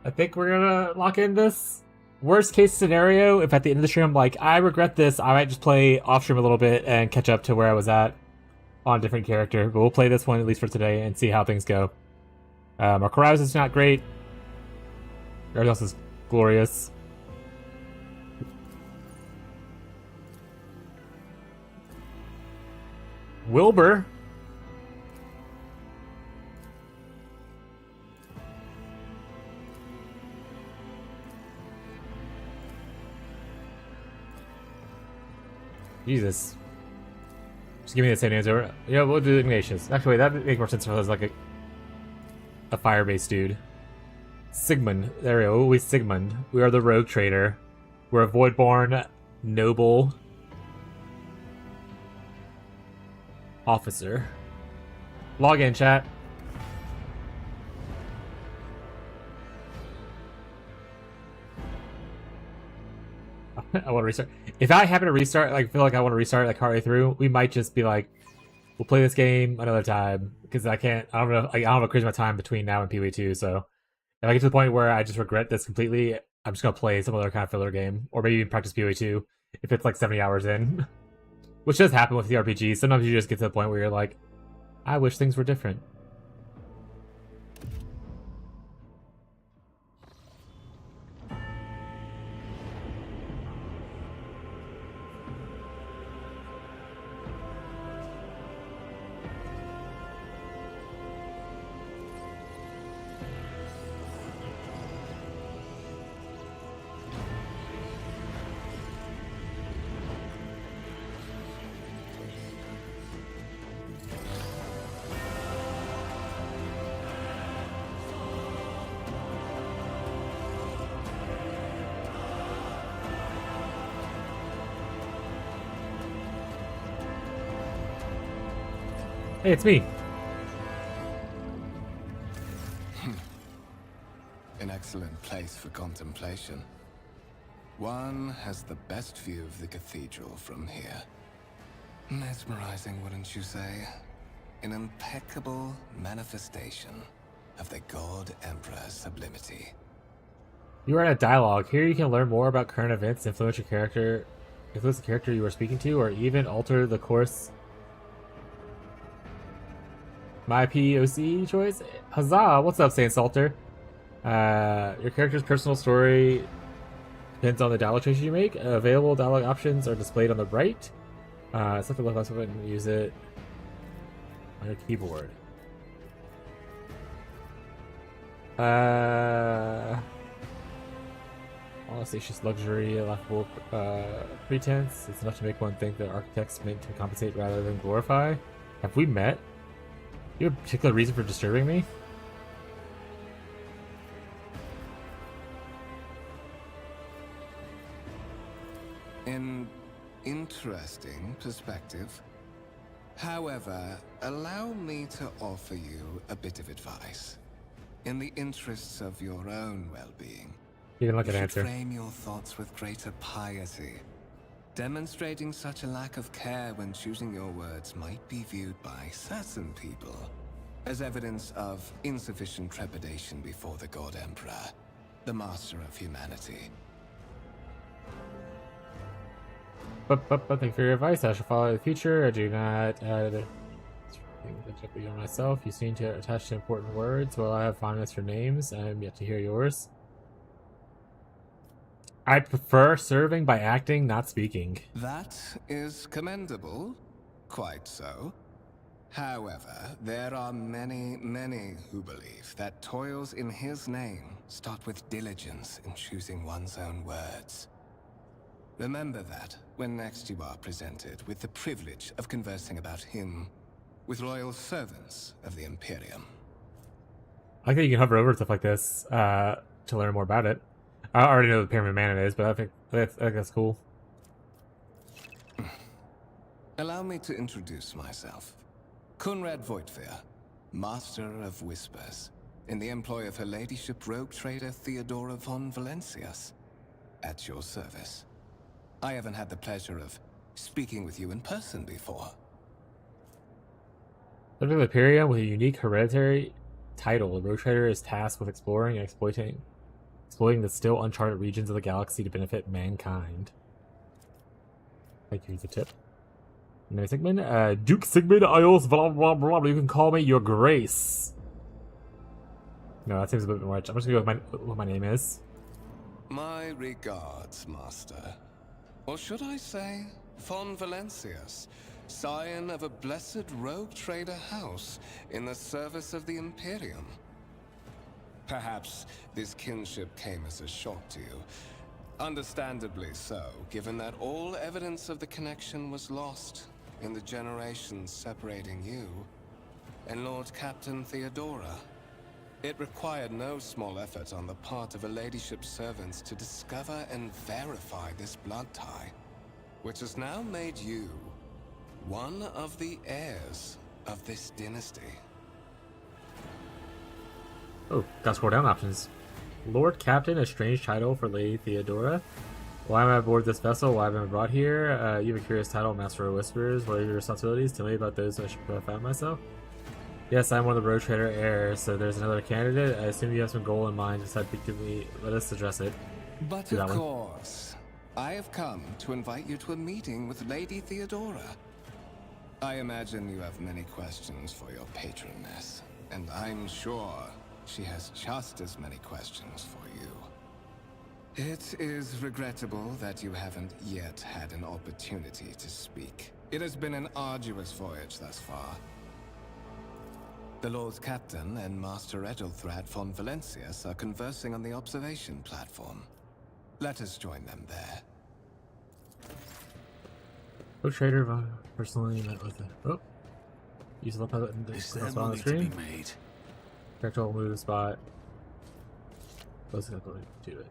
I think we're gonna lock in this. Worst case scenario, if at the end of the stream I'm like, I regret this, I might just play off stream a little bit and catch up to where I was at on a different character. But we'll play this one at least for today and see how things go. Our carouse is not great. Everything else is glorious. Wilbur. Jesus. Just give me the same answer. Yeah, we'll do Ignatius. Actually, wait, that makes more sense for us, like a fire-based dude. Sigmund. There we go. We Sigmund. We are the rogue trader. We're a voidborn noble officer. Log in, chat. I want to restart. If I happen to restart, like feel like I want to restart like partway through, we might just be like, we'll play this game another time because I don't know. I don't have a crazy amount of time between now and PW2. So if I get to the point where I just regret this completely, I'm just gonna play some other kind of filler game, or maybe even practice PW2 if it's like 70 hours in, which does happen with the RPG. Sometimes you just get to the point where you're like, I wish things were different. Hey, it's me. An excellent place for contemplation. One has the best view of the cathedral from here. Mesmerizing, wouldn't you say? An impeccable manifestation of the God Emperor's sublimity. You are in a dialogue. Here you can learn more about current events, influence the character you are speaking to, or even alter the course. My POC choice? Huzzah! What's up, Saint Salter? Your character's personal story depends on the dialogue choices you make. Available dialogue options are displayed on the right. Select the left mouse button and use it on your keyboard. Ostentatious luxury, laughable pretense. It's enough to make one think that architects meant to compensate rather than glorify. Have we met? You have a particular reason for disturbing me? An interesting perspective. However, allow me to offer you a bit of advice. In the interests of your own well-being, You didn't like you an should answer. frame your thoughts with greater piety. Demonstrating such a lack of care when choosing your words might be viewed by certain people as evidence of insufficient trepidation before the God Emperor, the master of humanity. But thank you for your advice. I shall follow the future. I do not on myself. You seem to attach to important words. Well, I have fondness for names. I am yet to hear yours. I prefer serving by acting, not speaking. That is commendable. Quite so. However, there are many, many who believe that toils in his name start with diligence in choosing one's own words. Remember that when next you are presented with the privilege of conversing about him with loyal servants of the Imperium. I like that you can hover over stuff like this to learn more about it. I already know what the Pyramid Man it is, but I think that's cool. Allow me to introduce myself. Conrad Voigtveer, Master of Whispers, in the employ of Her Ladyship Rogue Trader Theodora von Valencius. At your service. I haven't had the pleasure of speaking with you in person before. Living the Imperium with a unique hereditary title, the Rogue Trader is tasked with exploring and exploiting the still uncharted regions of the galaxy to benefit mankind. Thank you for the tip. Name Sigmund? Duke Sigmund Ios, blah blah blah. You can call me Your Grace. No, that seems a bit much. I'm just gonna go with what my name is. My regards, Master. Or should I say, von Valencius, scion of a blessed rogue trader house in the service of the Imperium. Perhaps this kinship came as a shock to you. Understandably so, given that all evidence of the connection was lost in the generations separating you and Lord Captain Theodora. It required no small effort on the part of her ladyship's servants to discover and verify this blood tie, which has now made you one of the heirs of this dynasty. Oh, got scroll down options. Lord Captain, a strange title for Lady Theodora. Why am I aboard this vessel? Why have I been brought here? You have a curious title, Master of Whispers. What are your responsibilities? Tell me about those I should find myself. Yes, I'm one of the Road Trader heirs, so there's another candidate. I assume you have some goal in mind. Decide to give me. Let us address it. But of course, I have come to invite you to a meeting with Lady Theodora. I imagine you have many questions for your patroness, and I'm sure she has just as many questions for you. It is regrettable that you haven't yet had an opportunity to speak. It has been an arduous voyage thus far. The Lord Captain and Master Edelthrad von Valencius are conversing on the observation platform. Let us join them there. Oh, Trader personally met with it. Oh, use the button to on the screen. Character will move the spot. Let's go do it.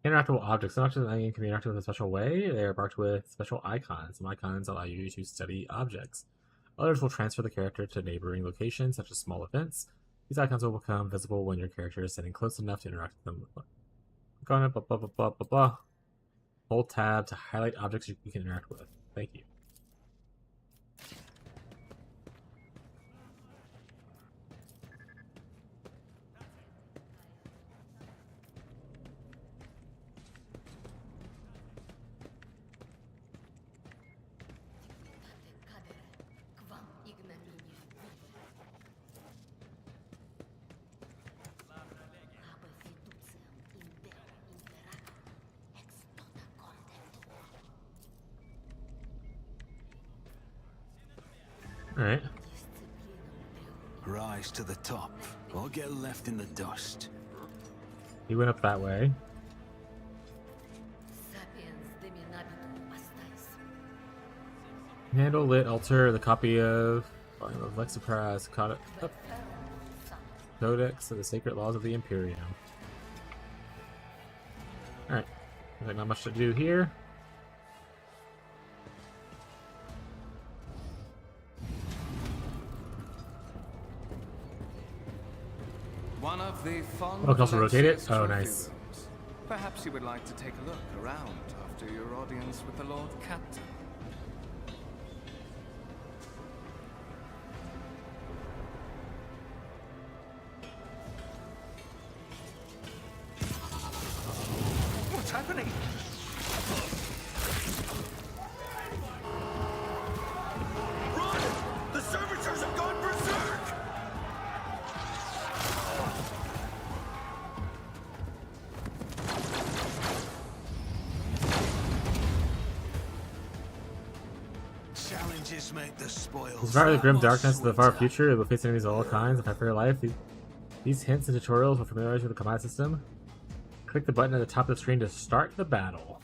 Interactable objects. Some objects in the game can be interacted with in a special way. They are marked with special icons. Some icons allow you to study objects. Others will transfer the character to neighboring locations, such as small events. These icons will become visible when your character is sitting close enough to interact with them. Click on it, blah, blah, blah, blah, blah, blah. Hold tab to highlight objects you can interact with. Thank you. Alright. Rise to the top, or get left in the dust. He went up that way. Handle, lit, alter the copy of Lexapras, Codex of the Sacred Laws of the Imperium. Alright. Like not much to do here. One of the fond Oh, can also rotate it? Oh, trophy nice. rooms. Perhaps you would like to take a look around after your audience with the Lord Captain. What's happening? Run! The servitors have gone berserk! Challenges make the spoils. Despite the grim that much darkness of the far sweeter. future, it will face enemies of all kinds and fight for your life. These hints and tutorials will familiarize you with the combat system. Click the button at the top of the screen to start the battle.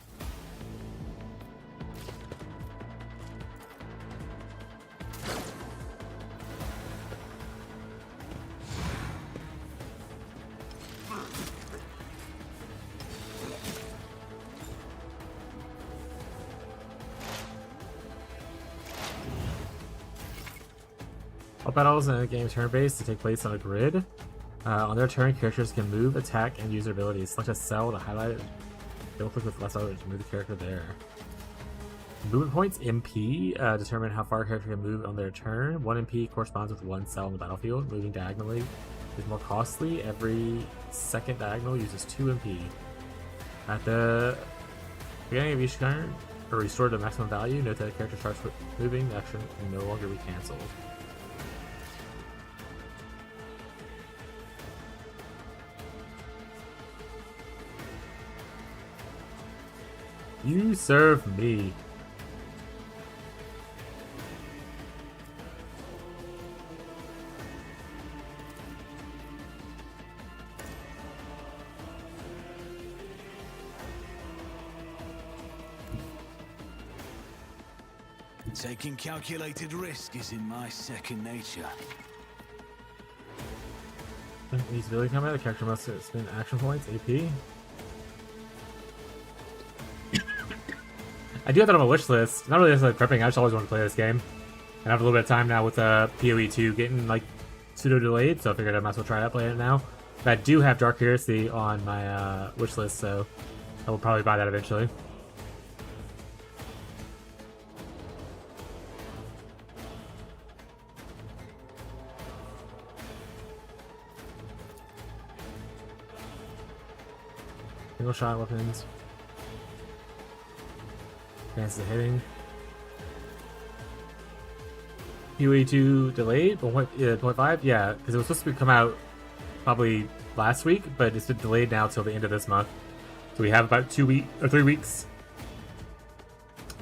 All battles in the game turn-based to take place on a grid. On their turn, characters can move, attack, and use their abilities. Select a cell to highlight it. Double click with left arrow to move the character there. Movement points, MP, determine how far a character can move on their turn. 1 MP corresponds with 1 cell in the battlefield. Moving diagonally is more costly. Every second diagonal uses 2 MP. At the beginning of each turn, or restored to maximum value, note that the character starts with moving. The action can no longer be cancelled. You serve me. Taking calculated risk is in my second nature. Needs ability combat. The character must spend action points. AP. I do have that on my wish list. Not really just like prepping. I just always want to play this game, and I have a little bit of time now with PoE 2 getting like pseudo delayed. So I figured I might as well try out playing it now. But I do have Dark Heresy on my wish list, so I will probably buy that eventually. Single shot weapons. Advances of hitting. PoE2 delayed? 0.5? Yeah, because it was supposed to come out probably last week, but it's been delayed now till the end of this month. So we have about 3 weeks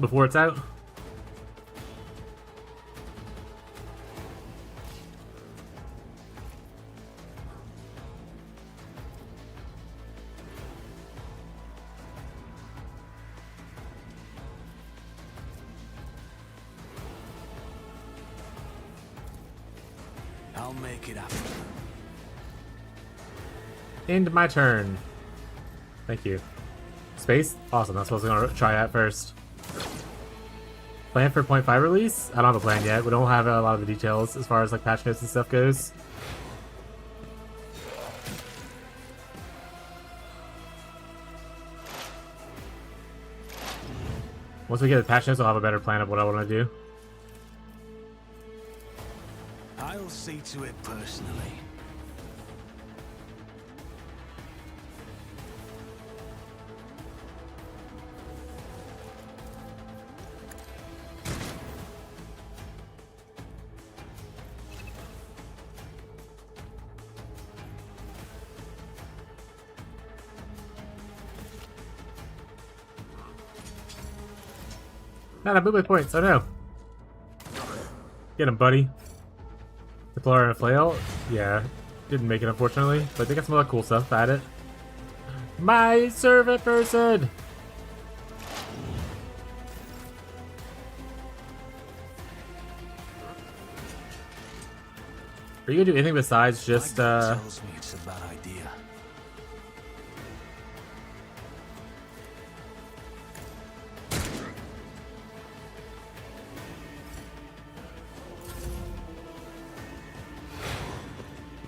before it's out. I'll make it happen. End my turn. Thank you. Space? Awesome, that's what I was going to try at first. Plan for 0.5 release? I don't have a plan yet. We don't have a lot of the details as far as like patch notes and stuff goes. Once we get the patch notes, I'll have a better plan of what I want to do. I'll see to it personally. Not a movement points, oh no. Get him, buddy. Deployer and a flail? Yeah. Didn't make it, unfortunately. But they got some other cool stuff at it. My servant person! Are you gonna do anything besides just, My gut tells me it's a bad idea.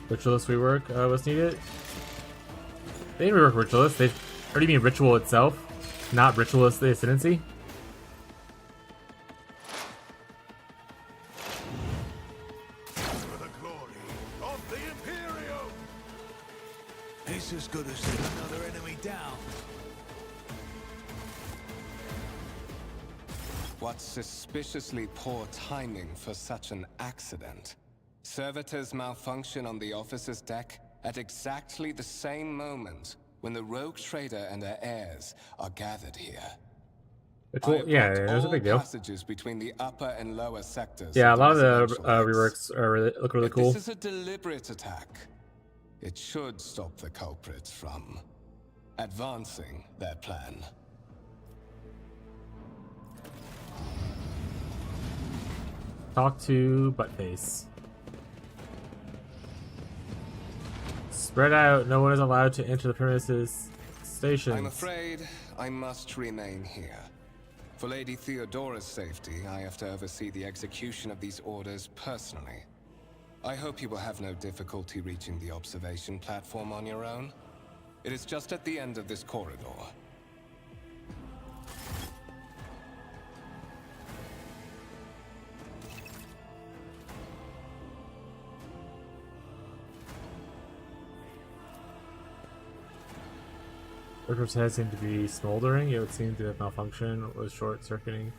Ritualist rework was needed? They didn't rework Ritualist. They already mean Ritual itself, not Ritualist the Ascendancy. For the glory of the Imperium! It's as good as another enemy down. What suspiciously poor timing for such an accident. Servitors malfunction on the officer's deck at exactly the same moment when the rogue trader and her heirs are gathered here. Ritual, yeah, it was a big deal. Passages between the upper and lower sectors. Yeah, a lot of the residential heights. reworks are look really If cool. this is a deliberate attack, it should stop the culprits from advancing their plan. Talk to Buttface. Spread out. No one is allowed to enter the premises. Stations. I'm afraid I must remain here. For Lady Theodora's safety, I have to oversee the execution of these orders personally. I hope you will have no difficulty reaching the observation platform on your own. It is just at the end of this corridor. Worker's head seemed to be smoldering. It would seem to have malfunction or was short-circuiting.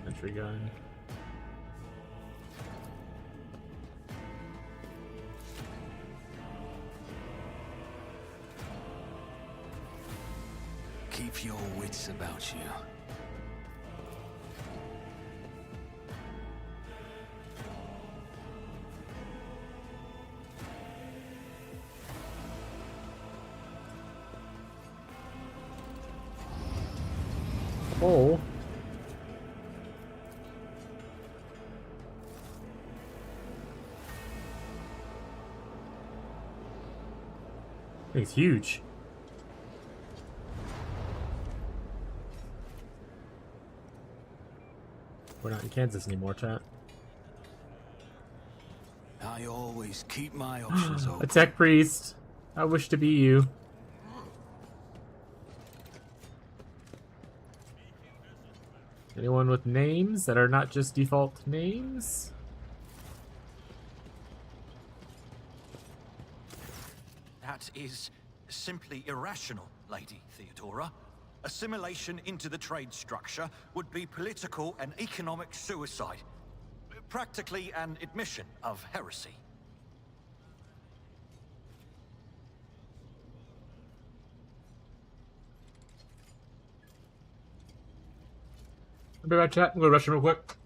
Entry gun. Keep your wits about you. Oh. It's huge. We're not in Kansas anymore, chat. I always keep my options open. Attack priest. I wish to be you. Anyone with names that are not just default names? That is simply irrational, Lady Theodora. Assimilation into the trade structure would be political and economic suicide. Practically an admission of heresy. I'll be right chat. I'm gonna rush him real quick.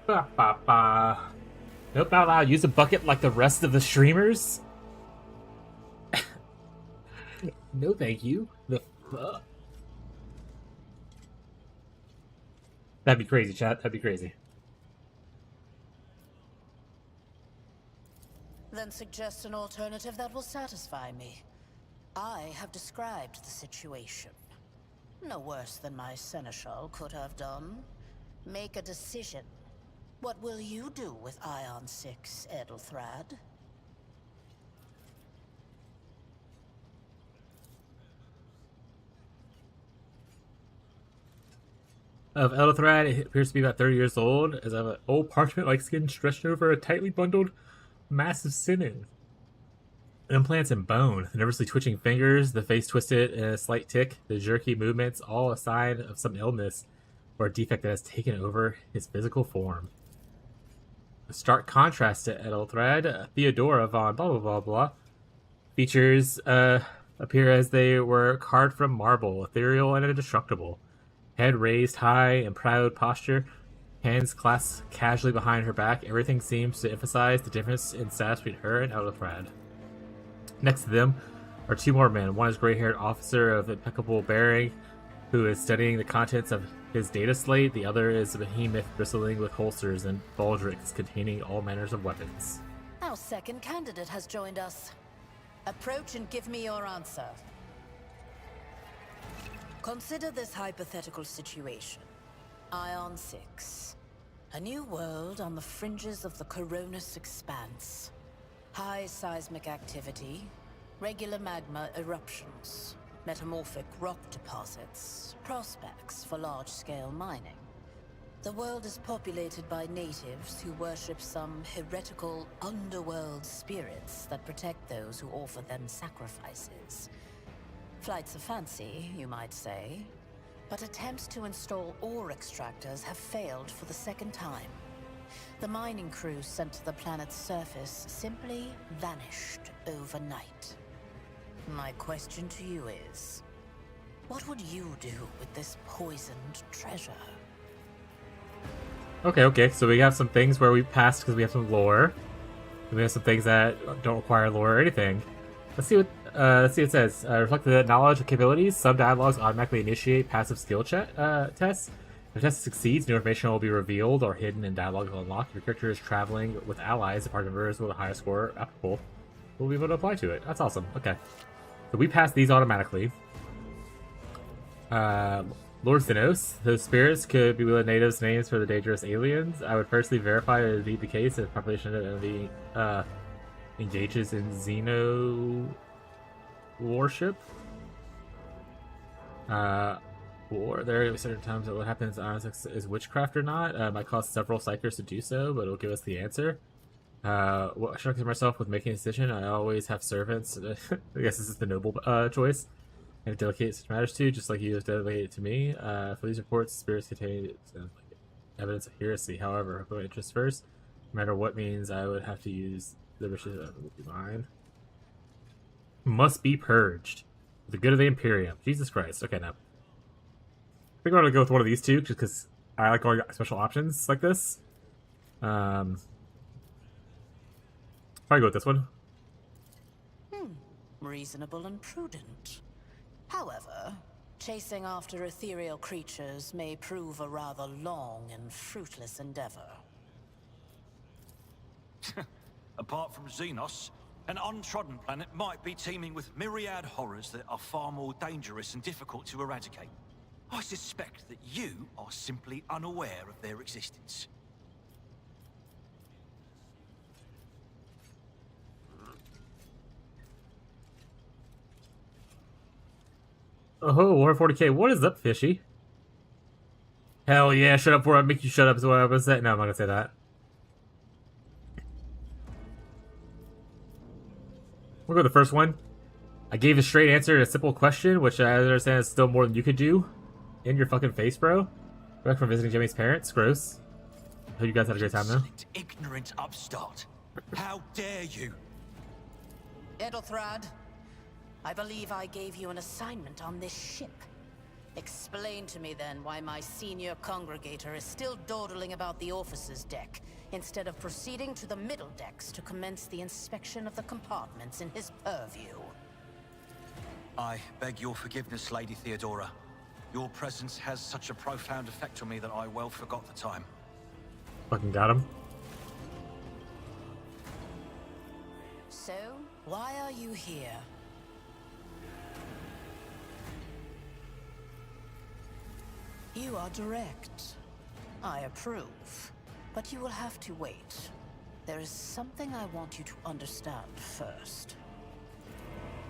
Ba, ba, ba. Nope, not allowed. Use a bucket like the rest of the streamers. No, thank you. The fuck? That'd be crazy, chat. That'd be crazy. Then suggest an alternative that will satisfy me. I have described the situation. No worse than my seneschal could have done. Make a decision. What will you do with Ion 6, Edelthrad? Of Edelthrad, it appears to be about 30 years old, as I have an old parchment-like skin stretched over a tightly bundled massive sinew. Implants and bone, the nervously twitching fingers, the face twisted in a slight tick, the jerky movements, all a sign of some illness or a defect that has taken over his physical form. A stark contrast to Edelthrad, Theodora von blah blah blah blah. Features appear as they were carved from marble, ethereal and indestructible. Head raised high in proud posture, hands clasped casually behind her back, everything seems to emphasize the difference in status between her and Edelthrad. Next to them are two more men. One is gray-haired officer of impeccable bearing, who is studying the contents of his data slate. The other is a behemoth bristling with holsters and baldricks containing all manners of weapons. Our second candidate has joined us. Approach and give me your answer. Consider this hypothetical situation. Ion 6. A new world on the fringes of the Coronis expanse. High seismic activity, regular magma eruptions, metamorphic rock deposits, prospects for large-scale mining. The world is populated by natives who worship some heretical underworld spirits that protect those who offer them sacrifices. Flights of fancy, you might say, but attempts to install ore extractors have failed for the second time. The mining crews sent to the planet's surface simply vanished overnight. My question to you is, what would you do with this poisoned treasure? Okay, so we have some things where we passed because we have some lore. And we have some things that don't require lore or anything. Let's see what it says. Reflect the knowledge and capabilities. Some dialogues automatically initiate passive skill tests. If the test succeeds, new information will be revealed or hidden in dialogue will unlock. If your character is traveling with allies, the party members with a higher score applicable will be able to apply to it. That's awesome. Okay. So we passed these automatically. Lord Zenos, those spirits could be the natives' names for the dangerous aliens. I would personally verify it would be the case if the population of the engages in Xeno worship. Or there are certain times that what happens is witchcraft or not. Might cost several psychers to do so, but it'll give us the answer. What should I consider myself with making a decision? I always have servants. I guess this is the noble choice. And delegate such matters to, just like you have delegated to me. For these reports, spirits contain evidence of heresy. However, my interest first. No matter what means, I would have to use the riches that would be mine. Must be purged. For the good of the Imperium. Jesus Christ. Okay, now. I think I'm going to go with one of these two, just because I like going special options like this. Probably go with this one. Reasonable and prudent. However, chasing after ethereal creatures may prove a rather long and fruitless endeavor. Apart from Xenos, an untrodden planet might be teeming with myriad horrors that are far more dangerous and difficult to eradicate. I suspect that you are simply unaware of their existence. Oh, War 40k. What is up, Fishy? Hell yeah, shut up before I make you shut up is what I was saying. No, I'm not gonna say that. We'll go with the first one. I gave a straight answer to a simple question, which I understand is still more than you could do. In your fucking face, bro. Back from visiting Jimmy's parents. Gross. Hope you guys had a great time, though. Ignorant upstart. How dare you? Edelthrad, I believe I gave you an assignment on this ship. Explain to me then why my senior congregator is still dawdling about the officer's deck, instead of proceeding to the middle decks to commence the inspection of the compartments in his purview. I beg your forgiveness, Lady Theodora. Your presence has such a profound effect on me that I well forgot the time. Fucking got him. So, why are you here? You are direct. I approve. But you will have to wait. There is something I want you to understand first.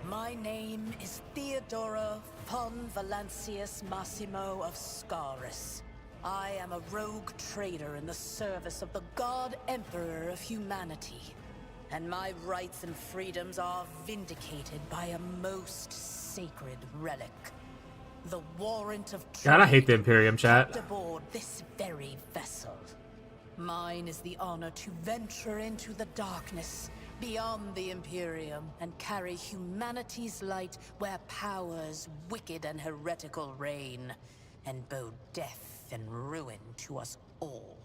My name is Theodora von Valancius Massimo of Scaris. I am a rogue trader in the service of the God Emperor of humanity. And my rights and freedoms are vindicated by a most sacred relic. The warrant of trade. God, I hate the Imperium chat. Kept aboard this very vessel. Mine is the honor to venture into the darkness beyond the Imperium and carry humanity's light where powers wicked and heretical reign, and bow death and ruin to us all.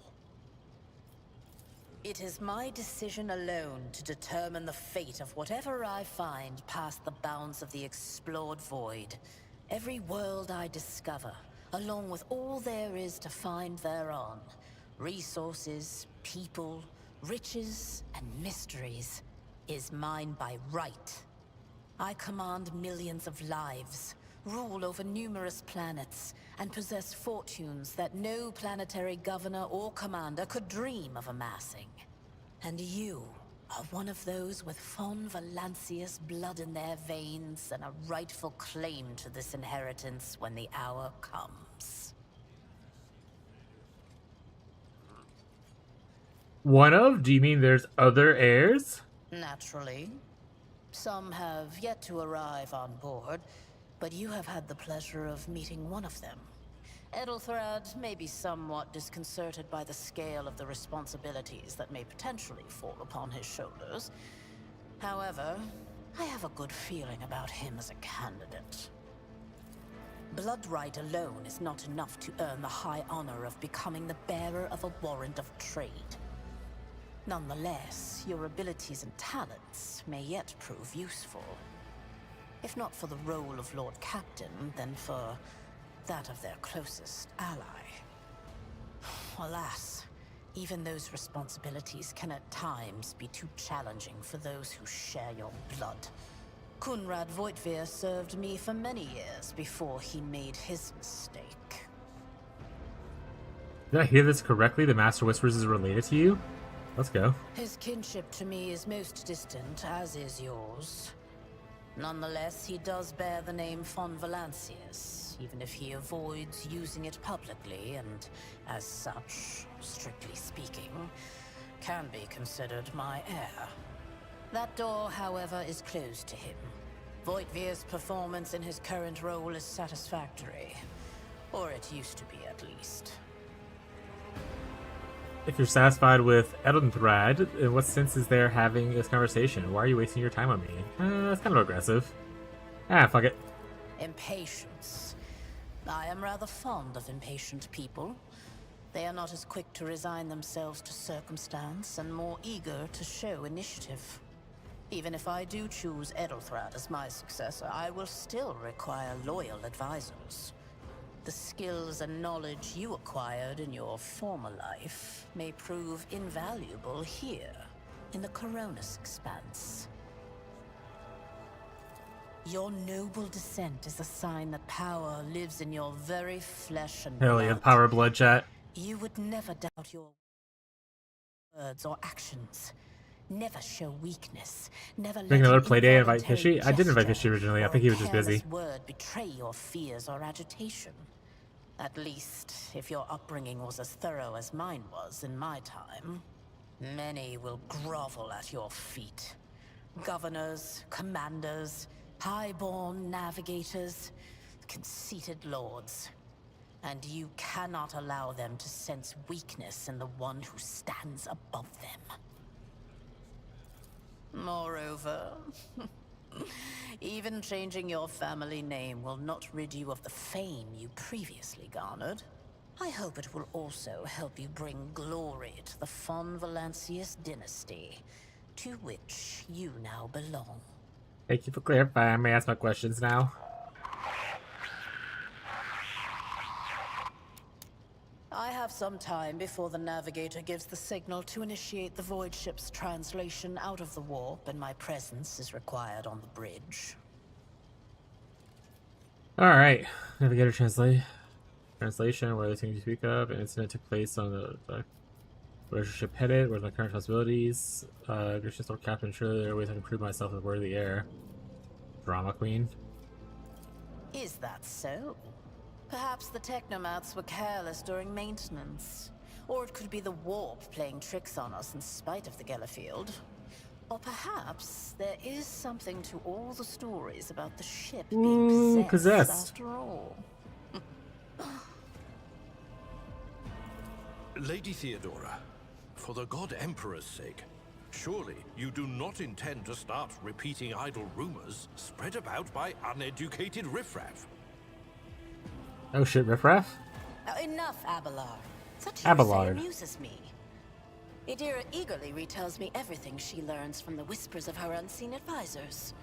It is my decision alone to determine the fate of whatever I find past the bounds of the explored void. Every world I discover, along with all there is to find thereon, resources, people, riches, and mysteries, is mine by right. I command millions of lives, rule over numerous planets, and possess fortunes that no planetary governor or commander could dream of amassing. And you are one of those with von Valancius blood in their veins and a rightful claim to this inheritance when the hour comes. One of? Do you mean there's other heirs? Naturally. Some have yet to arrive on board, but you have had the pleasure of meeting one of them. Edelthrad may be somewhat disconcerted by the scale of the responsibilities that may potentially fall upon his shoulders. However, I have a good feeling about him as a candidate. Blood right alone is not enough to earn the high honor of becoming the bearer of a warrant of trade. Nonetheless, your abilities and talents may yet prove useful. If not for the role of Lord Captain, then for that of their closest ally. Alas, even those responsibilities can at times be too challenging for those who share your blood. Kunrad Voitvir served me for many years before he made his mistake. Did I hear this correctly? The Master Whispers is related to you? Let's go. His kinship to me is most distant, as is yours. Nonetheless, he does bear the name von Valancius, even if he avoids using it publicly, and as such, strictly speaking, can be considered my heir. That door, however, is closed to him. Voitvir's performance in his current role is satisfactory. Or it used to be, at least. If you're satisfied with Edelthrad, in what sense is there having this conversation? Why are you wasting your time on me? That's kind of aggressive. Fuck it. Impatience. I am rather fond of impatient people. They are not as quick to resign themselves to circumstance and more eager to show initiative. Even if I do choose Edelthrad as my successor, I will still require loyal advisors. The skills and knowledge you acquired in your former life may prove invaluable here, in the Coronis Expanse. Your noble descent is a sign that power lives in your very flesh and Hell blood. yeah, power blood chat. You would never doubt your words or actions. Never show weakness. Never let another an playday invite involuntary Fishy? I did invite gesture Fishy originally. I or think he a was just busy. careless word betray your fears or agitation. At least, if your upbringing was as thorough as mine was in my time, many will grovel at your feet. Governors, commanders, highborn navigators, conceited lords. And you cannot allow them to sense weakness in the one who stands above them. Moreover, Even changing your family name will not rid you of the fame you previously garnered. I hope it will also help you bring glory to the Von Valancius dynasty, to which you now belong. Thank you for clarifying. I may ask my questions now. I have some time before the Navigator gives the signal to initiate the Void Ship's translation out of the warp, and my presence is required on the bridge. Alright. Navigator translation, where the thing you speak of, an incident took place on the where's your ship headed, where's my current responsibilities, gracious Lord Captain, surely there are ways I can prove myself as worthy heir. Drama queen. Is that so? Perhaps the Technomats were careless during maintenance. Or it could be the warp playing tricks on us in spite of the Gellerfield. Or perhaps there is something to all the stories about the ship being possessed after all. Lady Theodora, for the God Emperor's sake, surely you do not intend to start repeating idle rumors spread about by uneducated riffraff. Oh shit, riffraff? Now enough, Abelard. Such Abelard amuses me. Idira eagerly retells me everything she learns from the whispers of her unseen advisors.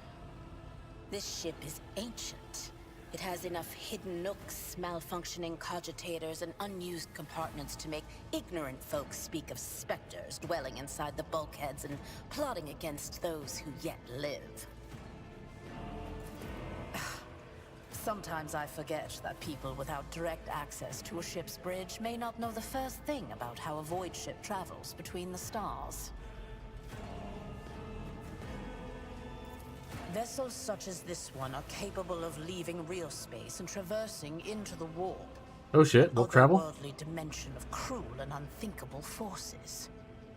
This ship is ancient. It has enough hidden nooks, malfunctioning cogitators, and unused compartments to make ignorant folks speak of specters dwelling inside the bulkheads and plotting against those who yet live. Sometimes I forget that people without direct access to a ship's bridge may not know the first thing about how a void ship travels between the stars. Vessels such as this one are capable of leaving real space and traversing into the warp. Oh shit, warp travel? Otherworldly dimension of cruel and unthinkable forces.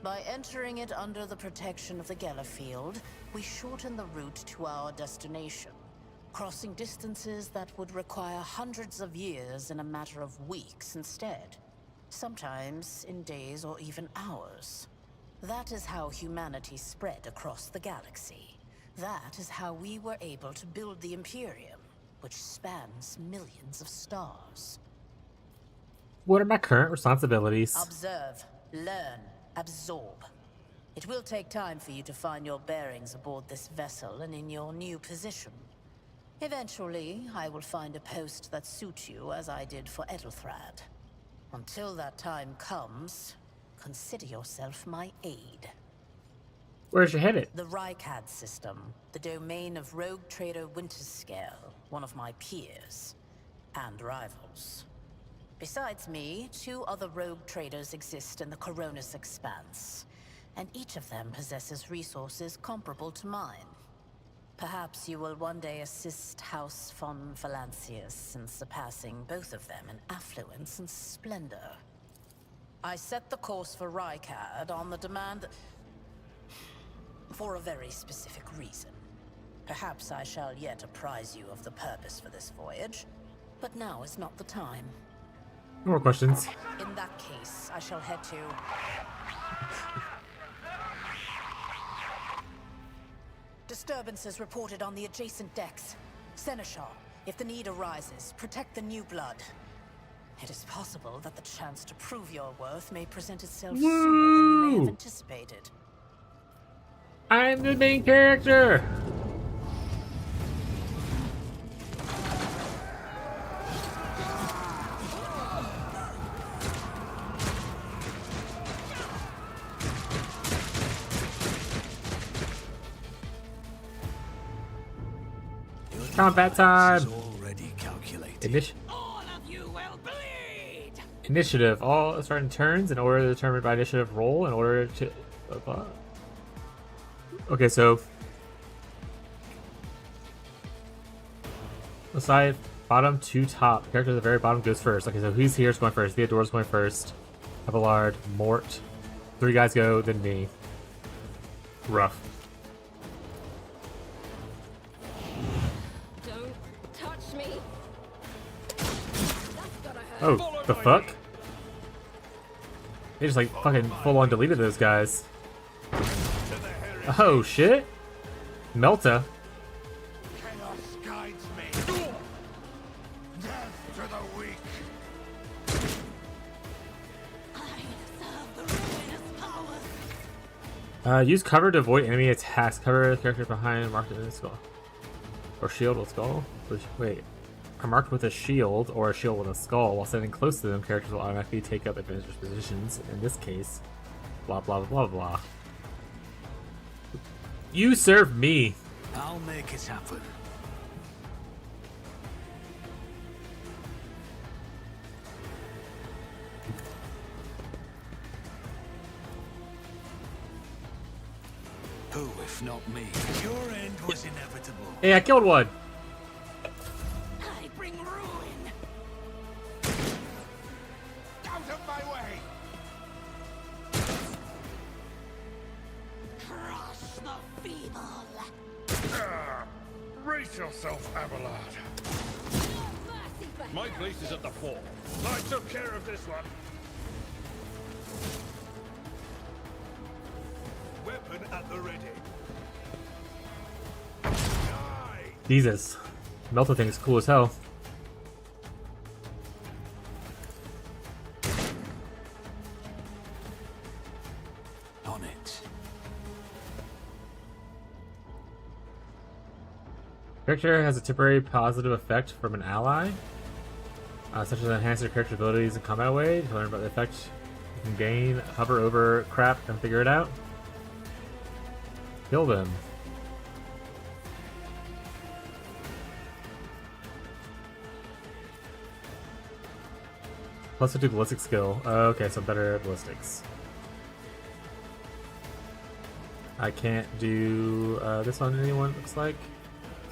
By entering it under the protection of the Gellerfield, we shorten the route to our destination, crossing distances that would require hundreds of years in a matter of weeks instead. Sometimes in days or even hours. That is how humanity spread across the galaxy. That is how we were able to build the Imperium, which spans millions of stars. What are my current responsibilities? Observe, learn, absorb. It will take time for you to find your bearings aboard this vessel and in your new position. Eventually, I will find a post that suits you as I did for Edelthrad. Until that time comes, consider yourself my aide. Where's you headed? The Rykad system, the domain of rogue trader Winterscale, one of my peers, and rivals. Besides me, 2 other rogue traders exist in the Coronis Expanse, and each of them possesses resources comparable to mine. Perhaps you will one day assist House Von Valancius in surpassing both of them in affluence and splendor. I set the course for Rykad on the demand for a very specific reason. Perhaps I shall yet apprise you of the purpose for this voyage, but now is not the time. No more questions. In that case, I shall head to... Disturbances reported on the adjacent decks. Seneschal, if the need arises, protect the new blood. It is possible that the chance to prove your worth may present itself sooner than you may have anticipated. I'm the main character! Combat time! Already calculated. All of you will bleed! Initiative. All starting turns in order determined by initiative roll in order to... Okay, so... Aside, bottom to top. The character at the very bottom goes first. Okay, so who's here is going first. Theodora's going first. Abelard, Mort. 3 guys go, then me. Rough. Don't touch me. Oh, the fuck? They just like fucking full on deleted those guys. Oh shit! Melta. Use cover to avoid enemy attacks. Cover the character behind marked in the skull. Or shield with skull. Wait. Are marked with a shield or a shield with a skull. While standing close to them, characters will automatically take up advantageous positions. In this case, blah blah blah blah. You serve me. I'll make it happen. Who, if not me? Your end was inevitable. Hey, I killed one. I bring ruin. Out of my way! Crush the feeble. Brace yourself, Abelard. My place is at the fort. I took care of this one. Weapon at the ready. Die! Jesus. Melta thing's cool as hell. On it. Character has a temporary positive effect from an ally, such as enhance your character's abilities in combat way. To learn about the effect, you can gain, hover over crap, and figure it out. Kill them. Plus 50 ballistic skill. Okay, so better at ballistics. I can't do this on anyone, it looks like.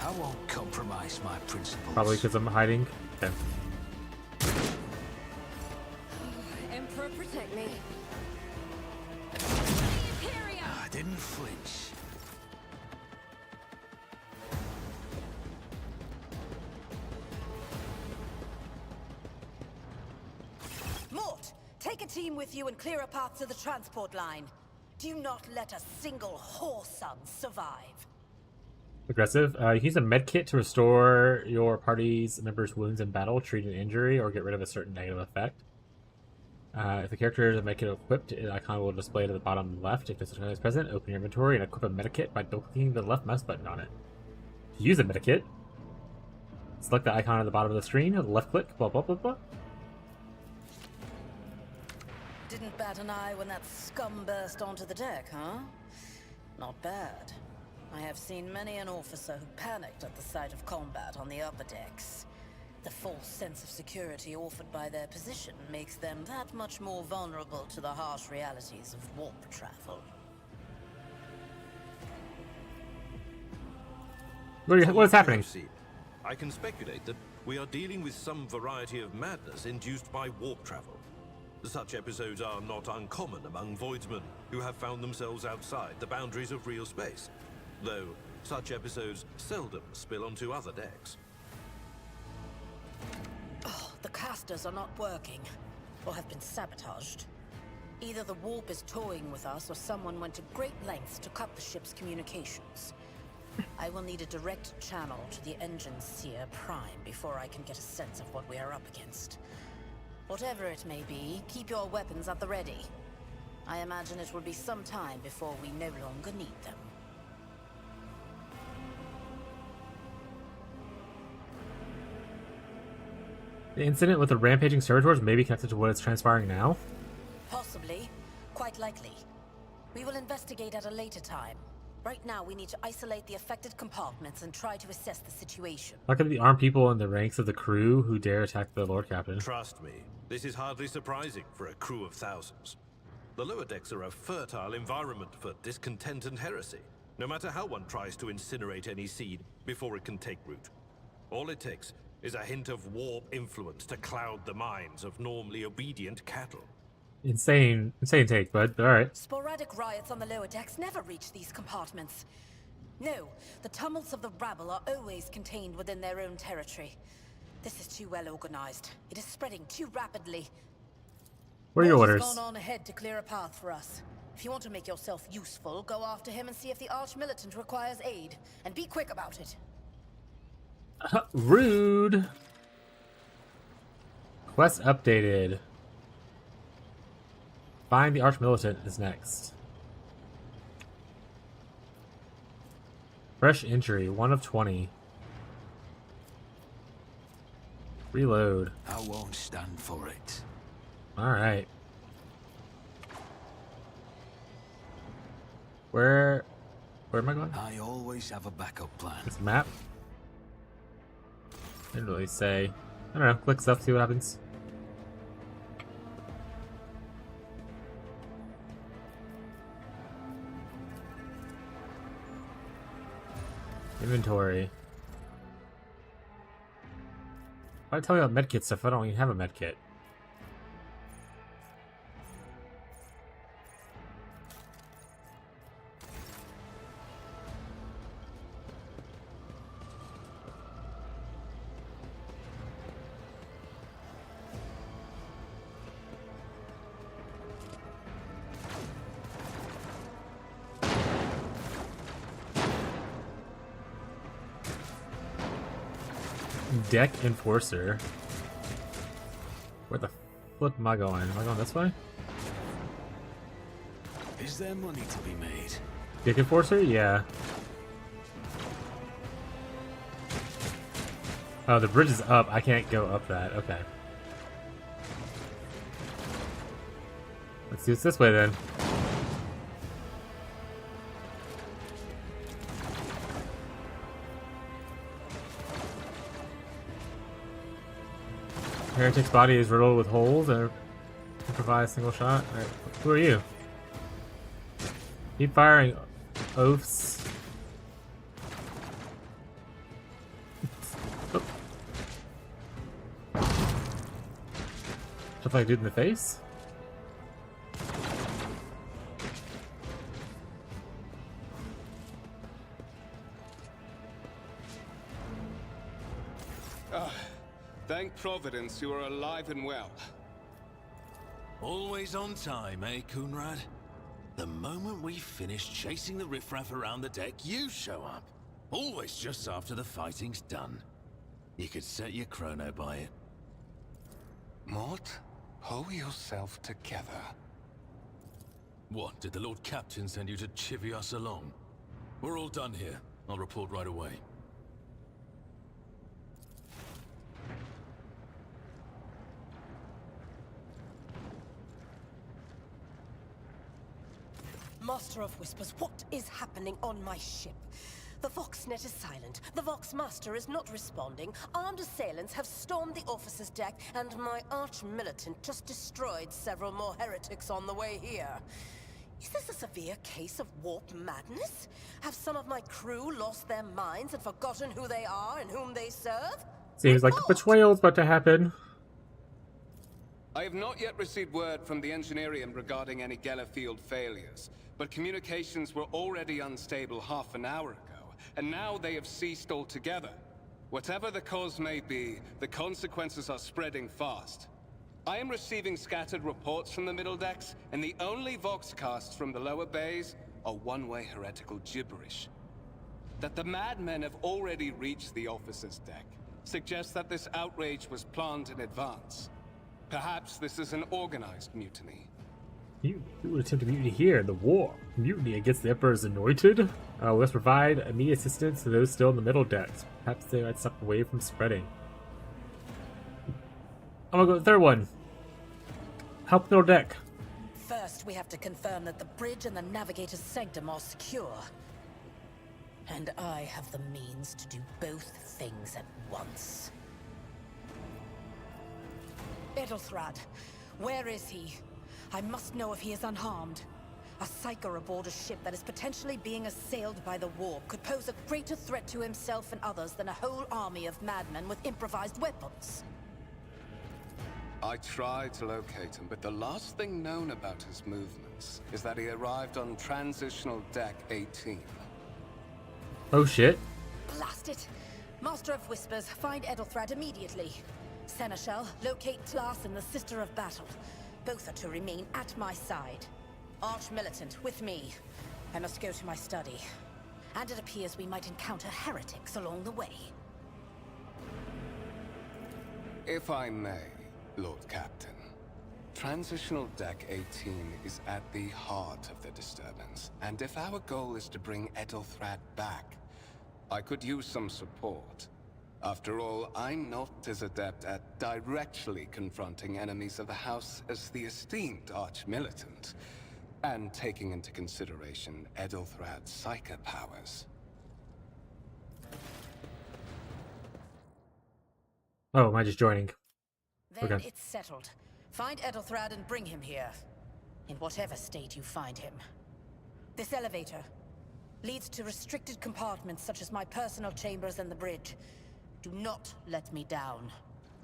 I won't compromise my principles. Probably because I'm hiding. Okay. Emperor, protect me. I didn't flinch. Mort, take a team with you and clear a path to the transport line. Do not let a single whoreson survive. Aggressive. You can use a med kit to restore your party's members' wounds in battle, treat an injury, or get rid of a certain negative effect. If the character is a medkit equipped, an icon will display to the bottom left. If this icon is present, open your inventory and equip a medikit by double-clicking the left mouse button on it. To use a medikit, select the icon at the bottom of the screen, left click, blah blah blah blah. Didn't bat an eye when that scum burst onto the deck, huh? Not bad. I have seen many an officer who panicked at the sight of combat on the upper decks. The false sense of security offered by their position makes them that much more vulnerable to the harsh realities of warp travel. What is happening? I can speculate that we are dealing with some variety of madness induced by warp travel. Such episodes are not uncommon among voidsmen who have found themselves outside the boundaries of real space, though such episodes seldom spill onto other decks. Oh, the casters are not working, or have been sabotaged. Either the warp is toying with us, or someone went to great lengths to cut the ship's communications. I will need a direct channel to the engine seer Prime before I can get a sense of what we are up against. Whatever it may be, keep your weapons at the ready. I imagine it will be some time before we no longer need them. The incident with the rampaging servitors may be connected to what is transpiring now. Possibly. Quite likely. We will investigate at a later time. Right now, we need to isolate the affected compartments and try to assess the situation. How could the armed people in the ranks of the crew who dare attack the Lord Captain? Trust me, this is hardly surprising for a crew of thousands. The lower decks are a fertile environment for discontent and heresy, no matter how one tries to incinerate any seed before it can take root. All it takes is a hint of warp influence to cloud the minds of normally obedient cattle. Insane take, but alright. Sporadic riots on the lower decks never reach these compartments. No, the tumults of the rabble are always contained within their own territory. This is too well organized. It is spreading too rapidly. What are your Mort orders? has gone on ahead to clear a path for us. If you want to make yourself useful, go after him and see if the arch-militant requires aid. And be quick about it. Rude. Quest updated. Find the Arch-Militant is next. Fresh injury, 1 of 20. Reload. I won't stand for it. Alright. Where am I going? I always have a backup plan. This map? Didn't really say. I don't know, click stuff, see what happens. Inventory. Why tell me about medkit stuff if I don't even have a medkit? Deck Enforcer. Where the flip am I going? Am I going this way? Is there money to be made? Deck Enforcer? Yeah. Oh, the bridge is up. I can't go up that. Okay. Let's do it this way then. Heretic's body is riddled with holes and improvise single shot. Alright, who are you? Keep firing oaths. Oh. Stuff like dude in the face? Thank Providence you are alive and well. Always on time, eh, Coonrad? The moment we finish chasing the riffraff around the deck, you show up. Always just after the fighting's done. You could set your chrono by it. Mort, pull yourself together. What, did the Lord Captain send you to chivvy us along? We're all done here. I'll report right away. Master of Whispers, what is happening on my ship? The Voxnet is silent. The Voxmaster is not responding. Armed assailants have stormed the officer's deck, and my arch-militant just destroyed several more heretics on the way here. Is this a severe case of warp madness? Have some of my crew lost their minds and forgotten who they are and whom they serve? Seems like a betrayal's about to happen. I have not yet received word from the Engineerium regarding any Gellerfield failures, but communications were already unstable half an hour ago, and now they have ceased altogether. Whatever the cause may be, the consequences are spreading fast. I am receiving scattered reports from the middle decks, and the only voxcasts from the lower bays are one-way heretical gibberish. That the madmen have already reached the officer's deck suggests that this outrage was planned in advance. Perhaps this is an organized mutiny. You would attempt a mutiny here, the war. Mutiny against the Emperor's anointed? We must provide immediate assistance to those still in the middle decks. Perhaps they might stop the wave from spreading. I'm gonna go with the third one. Help middle deck. First, we have to confirm that the bridge and the navigator's sanctum are secure. And I have the means to do both things at once. Edelthrad, where is he? I must know if he is unharmed. A psyker aboard a ship that is potentially being assailed by the warp could pose a greater threat to himself and others than a whole army of madmen with improvised weapons. I tried to locate him, but the last thing known about his movements is that he arrived on transitional deck 18. Oh shit. Blast it! Master of Whispers, find Edelthrad immediately. Seneschal, locate Tlas and the Sister of Battle. Both are to remain at my side. Arch-Militant, with me. I must go to my study. And it appears we might encounter heretics along the way. If I may, Lord Captain. Transitional Deck 18 is at the heart of the disturbance, and if our goal is to bring Ethelthrat back, I could use some support. After all, I'm not as adept at directly confronting enemies of the House as the esteemed Arch-Militant, and taking into consideration Ethelthrat's psychic powers. Oh, am I just joining? Then Okay. it's settled. Find Ethelthrad and bring him here. In whatever state you find him. This elevator leads to restricted compartments such as my personal chambers and the bridge. Do not let me down.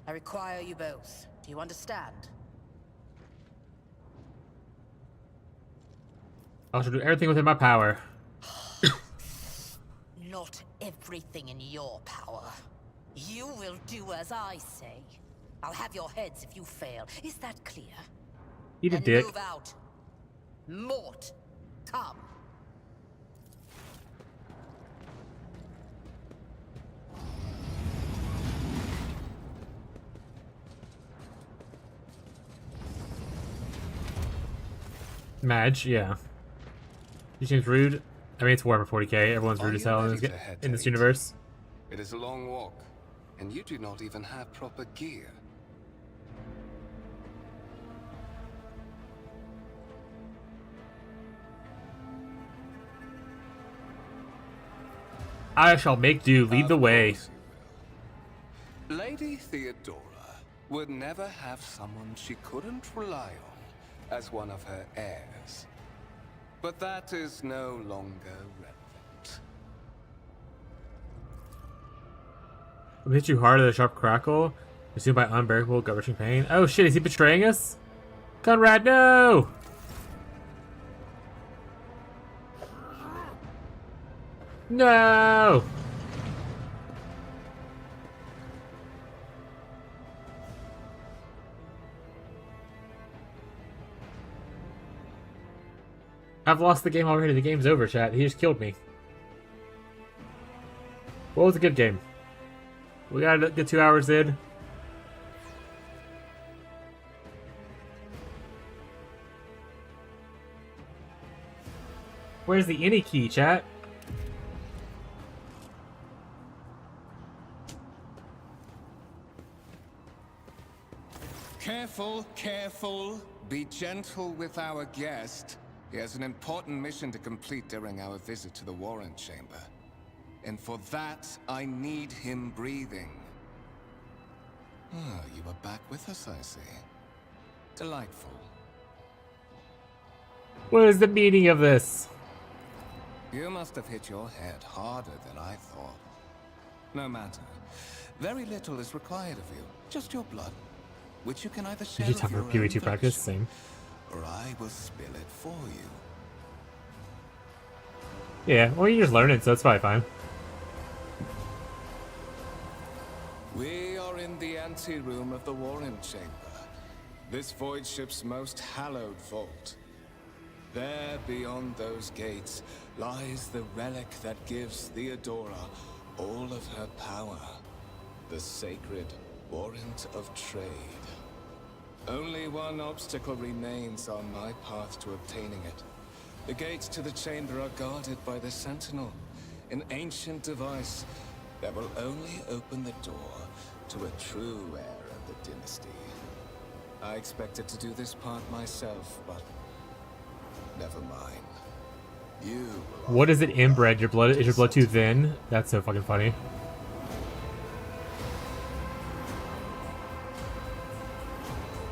I require you both. Do you understand? I shall do everything within my power. Not everything in your power. You will do as I say. I'll have your heads if you fail. Is that clear? Eat a And dick. move out. Mort, come. Madge, yeah. She seems rude. I mean, it's Warhammer 40k. Everyone's Are rude as you hell ready to in head this to universe. It is a long walk, and you do not even have proper gear. I shall make do. Lead the Of way. course you will. Lady Theodora would never have someone she couldn't rely on as one of her heirs. But that is no longer relevant. I'll hit you hard with a sharp crackle. Consumed by unbearable gut-wrenching pain. Oh shit, is he betraying us? Conrad, no! No! I've lost the game already. The game's over, chat. He just killed me. What was a good game? We gotta get 2 hours in. Where's the any key, chat? Careful, careful. Be gentle with our guest. He has an important mission to complete during our visit to the Warrant Chamber. And for that, I need him breathing. Ah, you are back with us, I see. Delightful. What is the meaning of this? You must have hit your head harder than I thought. No matter. Very little is required of you. Just your blood, which you can either share Did you of time for your own PvT practice? volition, Same. or I will spill it for you. Yeah, well, you just learn it, so it's probably fine. We are in the anteroom of the Warrant Chamber. This void ship's most hallowed vault. There, beyond those gates, lies the relic that gives Theodora all of her power. The sacred Warrant of Trade. Only one obstacle remains on my path to obtaining it. The gates to the chamber are guarded by the Sentinel, an ancient device that will only open the door to a true heir of the dynasty. I expected to do this part myself, but never mind. You will What is it, inbred? Your blood is your blood too thin? That's so fucking funny.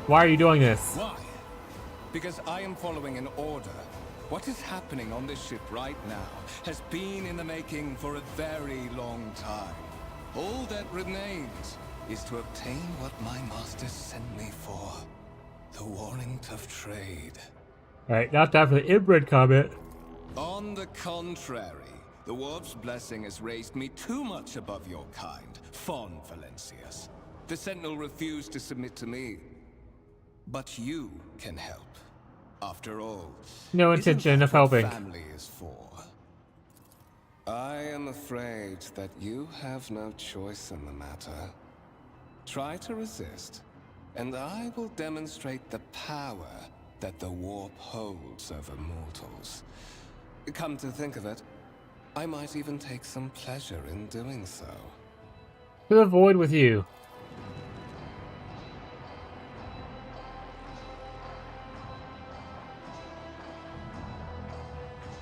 Why are you doing this? Why? Because I am following an order. What is happening on this ship right now has been in the making for a very long time. All that remains is to obtain what my masters sent me for. The Warrant of Trade. Alright, now time for the inbred comment. On the contrary, the Dwarf's blessing has raised me too much above your kind, Fon Valencius. The Sentinel refused to submit to me. But you can help. After all, No isn't intention that of what helping. family is for? I am afraid that you have no choice in the matter. Try to resist, and I will demonstrate the power that the warp holds over mortals. Come to think of it, I might even take some pleasure in doing so. To the void with you.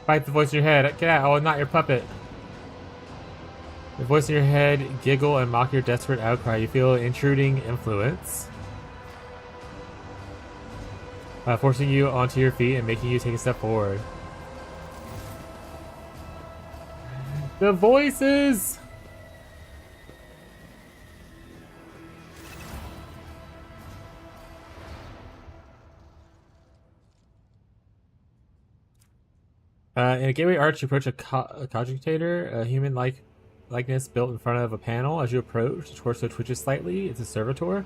Fight the voice in your head. Get out. Oh, not your puppet. The voice in your head giggle and mock your desperate outcry. You feel intruding influence, forcing you onto your feet and making you take a step forward. The voices! In a gateway arch, you approach a cogitator, a human-like likeness built in front of a panel. As you approach, the torso twitches slightly. It's a servitor, an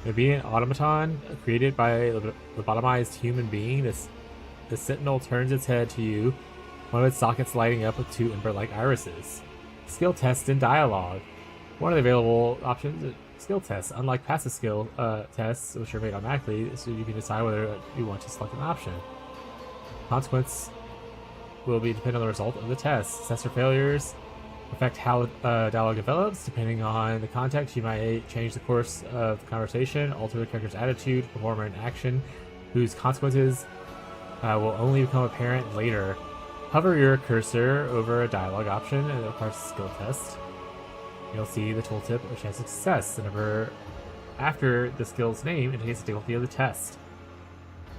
obedient automaton created by a lobotomized human being. The sentinel turns its head to you, one of its sockets lighting up with two ember-like irises. Skill test and dialogue. One of the available options is skill tests. Unlike passive skill tests, which are made automatically, so you can decide whether you want to select an option. Consequence will be dependent on the result of the test. Success or failures affect how dialogue develops. Depending on the context, you might change the course of the conversation, alter the character's attitude, perform an action whose consequences will only become apparent later. Hover your cursor over a dialogue option and it requires a skill test. You'll see the tooltip of chance of success. The number after the skill's name indicates the difficulty of the test.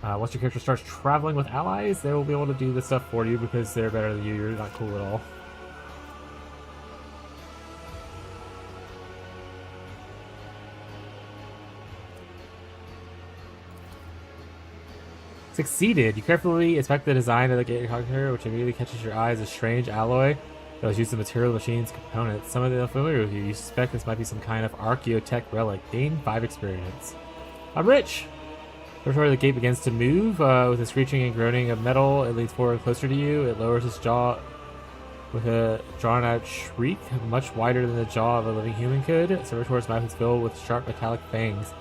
Once your character starts traveling with allies, they will be able to do this stuff for you because they're better than you. You're not cool at all. Succeeded! You carefully inspect the design of the gateway cogitator, which immediately catches your eye as a strange alloy that was used in material machine's components. Some of them are familiar with you. You suspect this might be some kind of archaeotech relic. Gain 5 experience. I'm rich! Before the gate begins to move, with a screeching and groaning of metal, it leans forward closer to you. It lowers its jaw with a drawn-out shriek, much wider than the jaw of a living human could. Servitor's mouth is filled with sharp metallic fangs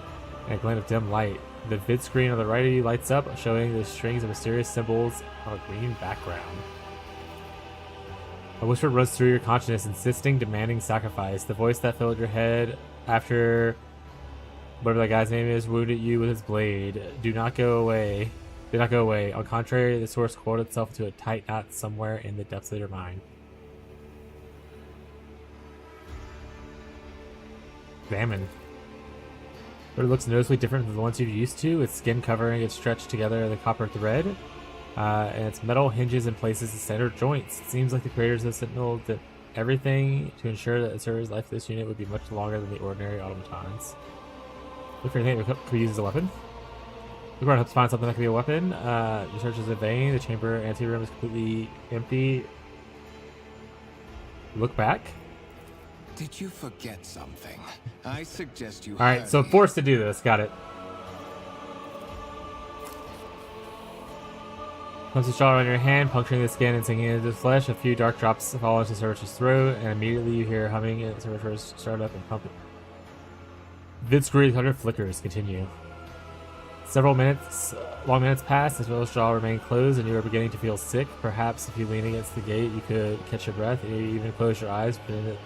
and a glint of dim light. The vid screen on the right of you lights up, showing the strings of mysterious symbols on a green background. A whisper runs through your consciousness, insisting, demanding sacrifice. The voice that filled your head after whatever that guy's name is wounded you with his blade. Do not go away. Do not go away. On contrary, the source coiled itself into a tight knot somewhere in the depths of your mind. Examine. But it looks noticeably different than the ones you're used to. Its skin covering is stretched together in a copper thread, and its metal hinges in places in standard joints. It seems like the creators of the Sentinel did everything to ensure that the server's life for this unit would be much longer than the ordinary automatons. Look for anything that could be used as a weapon. Look around to find something that could be a weapon. Your search is in vain. The chamber anteroom is completely empty. Look back. Did you forget something? I suggest you. Alright, so forced to do this. Got it. Comes a shot on your hand, puncturing the skin and sinking into the flesh. A few dark drops fall into Servitor's throat, and immediately you hear humming and Servitor's start up and pump it. Vid screen thunder flickers. Continue. Several long minutes pass as Will's jaw remained closed and you are beginning to feel sick. Perhaps if you lean against the gate, you could catch your breath. You even close your eyes, pretending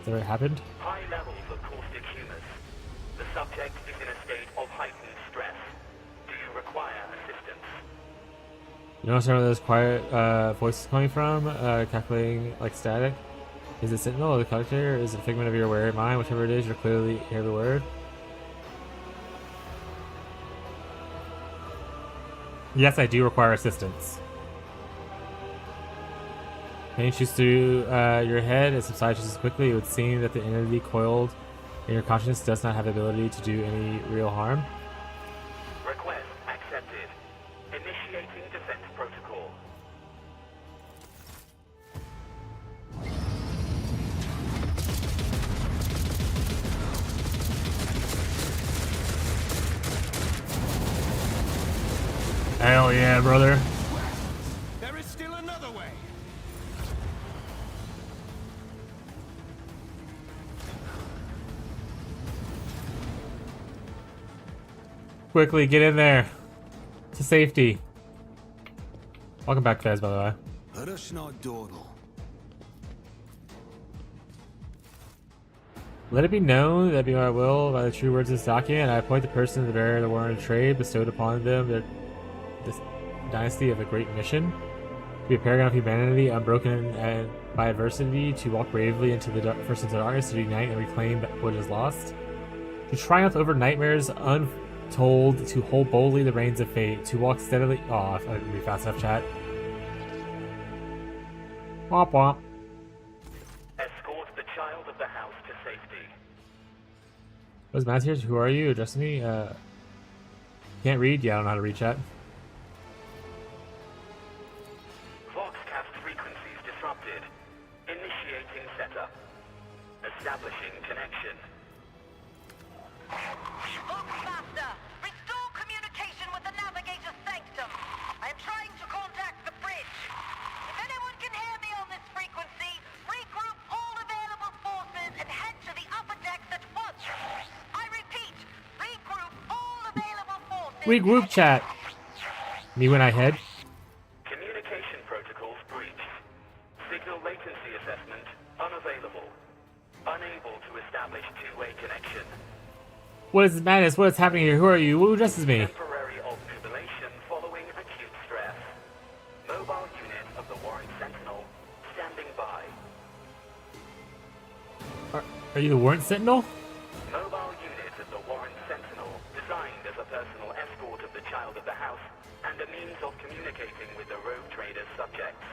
that it happened. High levels of caustic humus. The subject is in a state of heightened stress. Do you require assistance? You notice where those quiet voices coming from, calculating like static. Is it Sentinel or the Cogitator? Is it a figment of your wary mind? Whichever it is, you're clearly hear the word. Yes, I do require assistance. Pain shoots through your head. It subsides just as quickly. It would seem that the entity coiled in your consciousness does not have the ability to do any real harm. Request accepted. Initiating defense protocol. Hell yeah, brother. There is still another way. Quickly, get in there. To safety. Welcome back, Fez, by the way. Let it be known that be my will by the true words of this document, I appoint the person to bear the warrant of trade bestowed upon them this dynasty of a great mission. To be a paragon of humanity, unbroken and by adversity, to walk bravely into the first into darkness, to unite and reclaim what is lost. To triumph over nightmares untold, to hold boldly the reins of fate, to walk steadily. Oh, I didn't read fast enough, chat. Womp womp. Escort the child of the house to safety. What's Matt here? Who are you? Addressing me? Can't read? Yeah, I don't know how to read chat. Voxcast frequencies disrupted. Initiating setup. Establishing connection. Voxmaster, restore communication with the navigator's sanctum. I am trying to contact the bridge. If anyone can hear me on this frequency, regroup all available forces and head to the upper decks at once. I repeat, regroup all available forces. Regroup chat. Me when I head. Communication protocols breached. Signal latency assessment unavailable. Unable to establish two-way connection. What is this madness? What is happening here? Who are you? Who addresses me? Temporary obnubilation following acute stress. Mobile unit of the Warren Sentinel standing by. Are you the Warrant Sentinel? Mobile unit of the Warren Sentinel, designed as a personal escort of the child of the house and a means of communicating with the rogue trader's subjects.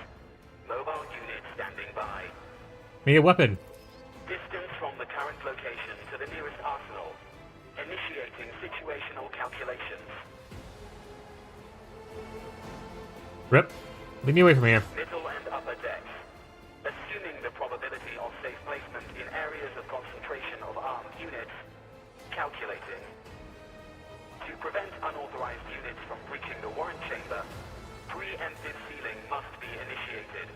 Mobile unit standing by. Need a weapon. Distance from the current location to the nearest arsenal. Initiating situational calculations. Rip. Leave me away from here. Middle and upper decks. Assuming the probability of safe placement in areas of concentration of armed units. Calculating. To prevent unauthorized units from breaching the warrant chamber, preemptive sealing must be initiated.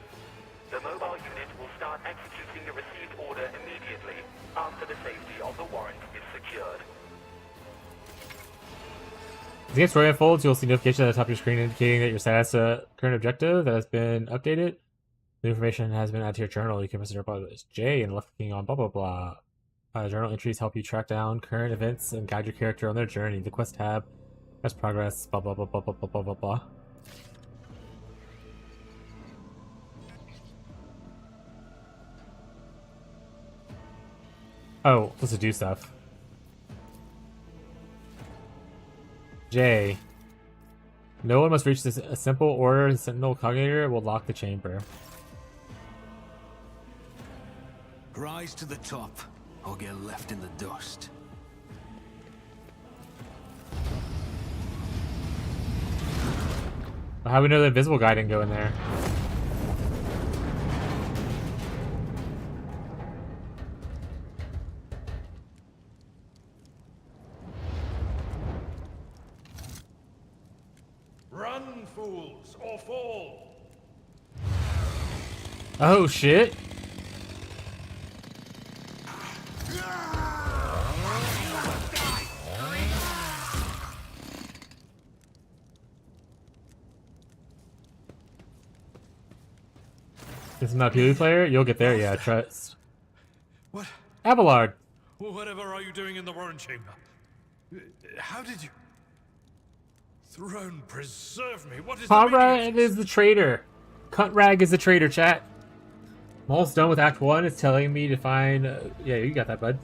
The mobile unit will start executing the received order immediately after the safety of the warrant is secured. As the game story unfolds, you'll see notification at the top of your screen indicating that your status current objective that has been updated. The information has been added to your journal. You can message your J and left clicking on blah blah blah. Journal entries help you track down current events and guide your character on their journey. The quest tab has progress. Blah blah blah blah blah blah blah blah blah. Oh, let's do stuff. J. No one must reach this. A simple order. The Sentinel Cognitor will lock the chamber. Rise to the top, or get left in the dust. How do we know the invisible guy didn't go in there? Run, fools, or fall! Oh shit! This is not a PvP player? You'll get there, yeah, trust. What? Abelard! Whatever are you doing in the Warren Chamber? How did you... Throne preserve me, what is the meaning of Conrad this? is the traitor. Cuntrag is the traitor, chat. I'm almost done with Act 1. It's telling me to find... yeah, you got that, bud.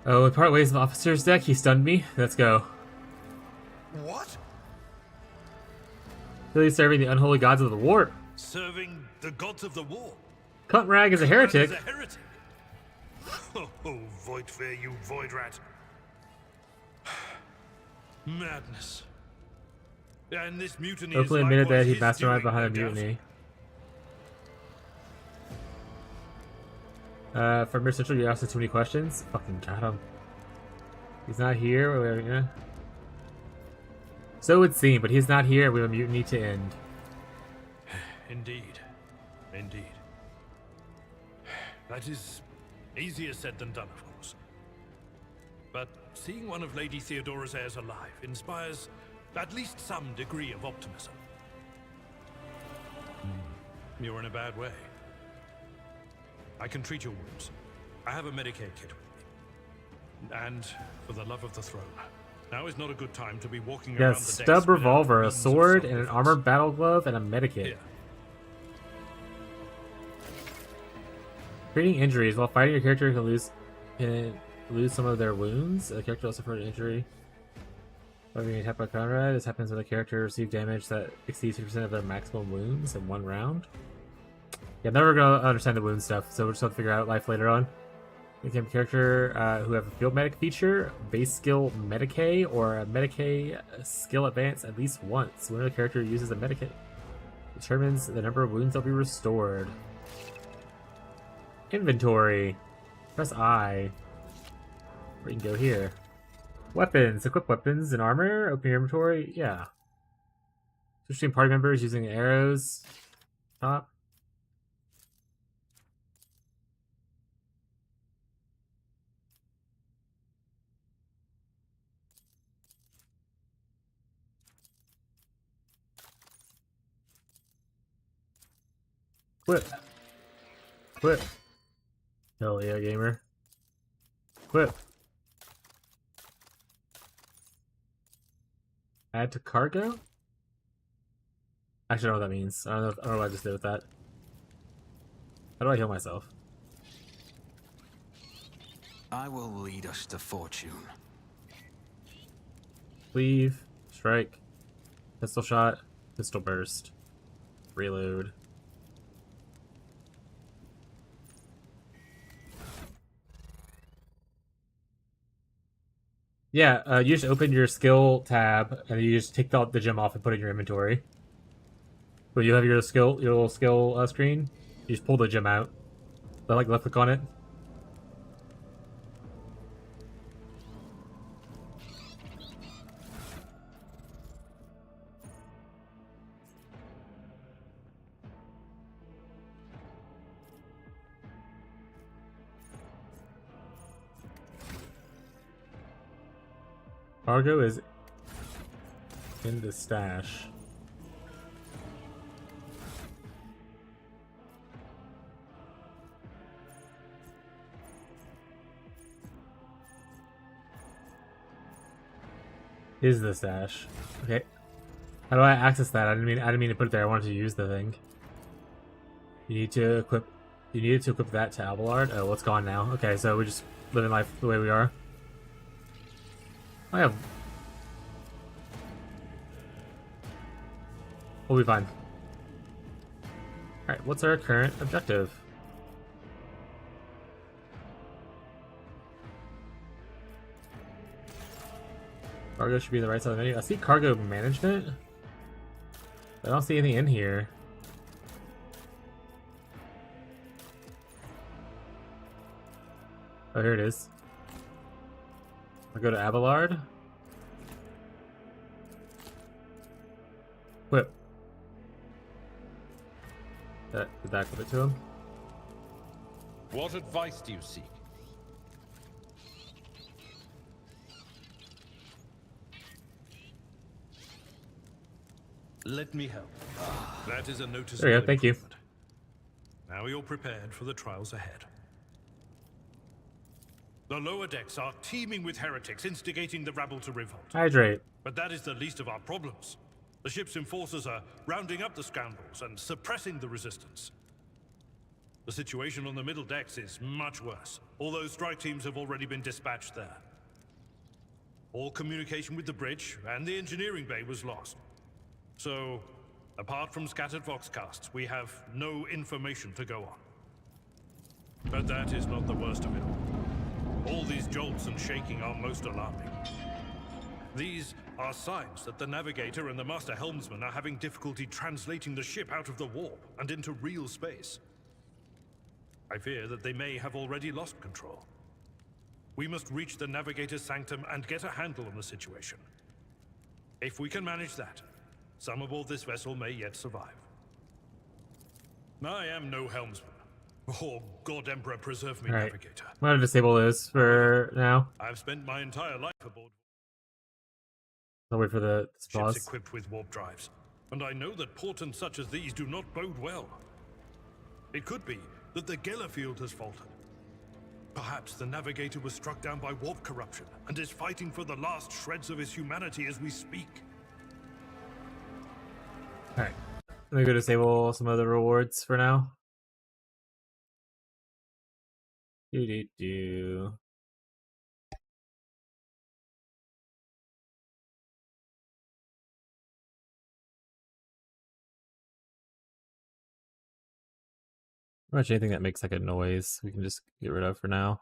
Oh, we part ways with Officer's deck. He stunned me. Let's go. What? Really serving the unholy gods of the war. Serving the gods of the war? Cuntrag is a heretic. Is a heretic? Oh, Voidfear, you void rat. Madness. And this mutiny Openly is admitted that he likewise his masterminded doing, behind the no doubt. mutiny. From your central, you asked us too many questions. Fucking got him. He's not here. Yeah. So it would seem, but he's not here. We have a mutiny to end. Indeed. Indeed. That is easier said than done, of course. but seeing one of Lady Theodora's heirs alive inspires at least some degree of optimism. You're in a bad way. I can treat your wounds. I have a Medicaid kit with me. And for the love of the throne, now is not a good time to be walking Yeah, around the decks stub without revolver, a means of sword, and an self-defense. armored battle glove, and a medikit. Here. Treating injuries. While fighting, your character can lose some of their wounds. The character also suffered an injury by being attacked by Conrad. This happens when the character receives damage that exceeds 50% of their maximum wounds in one round. Yeah, I'm never gonna understand the wound stuff, so we'll just have to figure out life later on. Become a character who have a field medic feature, base skill Medicaid, or a Medicaid skill advance at least once. When the character uses a Medicaid, determines the number of wounds that will be restored. Inventory. Press I. Or you can go here. Weapons. Equip weapons and armor. Open your inventory. Yeah. Switch between party members using arrows. Top. Quit. Quit. Hell yeah, gamer. Quit. Add to cargo? I don't know what that means. I don't know what I just did with that. How do I heal myself? I will lead us to fortune. Cleave. Strike. Pistol shot. Pistol burst. Reload. Yeah, you just open your skill tab and you just take the gem off and put it in your inventory. When you have your little skill screen, you just pull the gem out. Like left click on it. Cargo is in the stash. Is the stash. Okay. How do I access that? I didn't mean to put it there. I wanted to use the thing. You needed to equip that to Abelard. Oh, what's gone now? Okay, so we're just living life the way we are. I have. We'll be fine. Alright, what's our current objective? Cargo should be on the right side of the menu. I see cargo management. I don't see anything in here. Oh, here it is. I'll go to Abelard. Whip. Did that give it to him? What advice do you seek? Let me help. That is a noticeable There you go, thank you. improvement. Now you're prepared for the trials ahead. The lower decks are teeming with heretics instigating the rabble to revolt. Hydrate. But that is the least of our problems. The ship's enforcers are rounding up the scoundrels and suppressing the resistance. The situation on the middle decks is much worse, although strike teams have already been dispatched there. All communication with the bridge and the engineering bay was lost. So, apart from scattered voxcasts, we have no information to go on. But that is not the worst of it all. All these jolts and shaking are most alarming. These are signs that the navigator and the master helmsman are having difficulty translating the ship out of the warp and into real space. I fear that they may have already lost control. We must reach the navigator's sanctum and get a handle on the situation. If we can manage that, some aboard this vessel may yet survive. I am no helmsman, Oh, God Emperor preserve me, All right. Navigator. I'm gonna disable this for now. I've spent my entire life aboard I'll wait for the ships pause. equipped with warp drives, and I know that portents such as these do not bode well. It could be that the Gellerfield has faltered. Perhaps the Navigator was struck down by warp corruption and is fighting for the last shreds of his humanity as we speak. Alright. Let me go disable some of the rewards for now. Do. Pretty much anything that makes like a noise, we can just get rid of for now.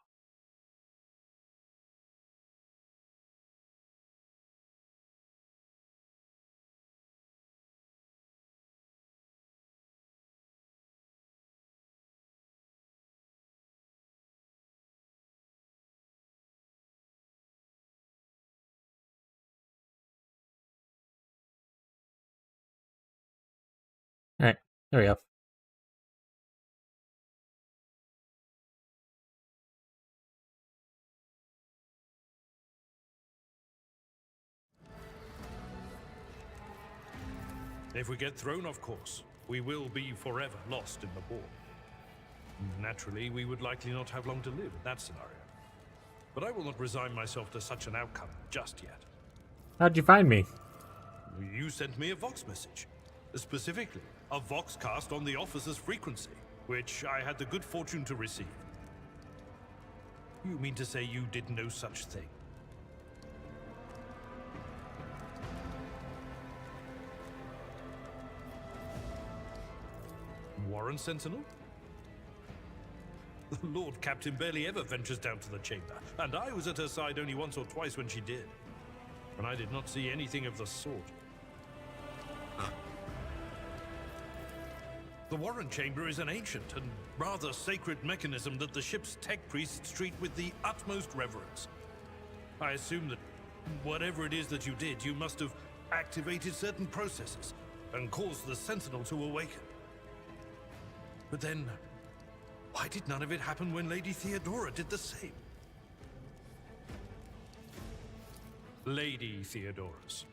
Alright, there we go. If we get thrown off course, we will be forever lost in the war. Naturally, we would likely not have long to live in that scenario. But I will not resign myself to such an outcome just yet. How'd you find me? You sent me a Vox message. Specifically, a Vox cast on the officer's frequency, which I had the good fortune to receive. You mean to say you did no such thing? Warren Sentinel? The Lord Captain barely ever ventures down to the chamber, and I was at her side only once or twice when she did. And I did not see anything of the sort. The Warren Chamber is an ancient and rather sacred mechanism that the ship's tech priests treat with the utmost reverence. I assume that whatever it is that you did, you must have activated certain processes and caused the Sentinel to awaken. But then, why did none of it happen when Lady Theodora did the same? Lady Theodora's.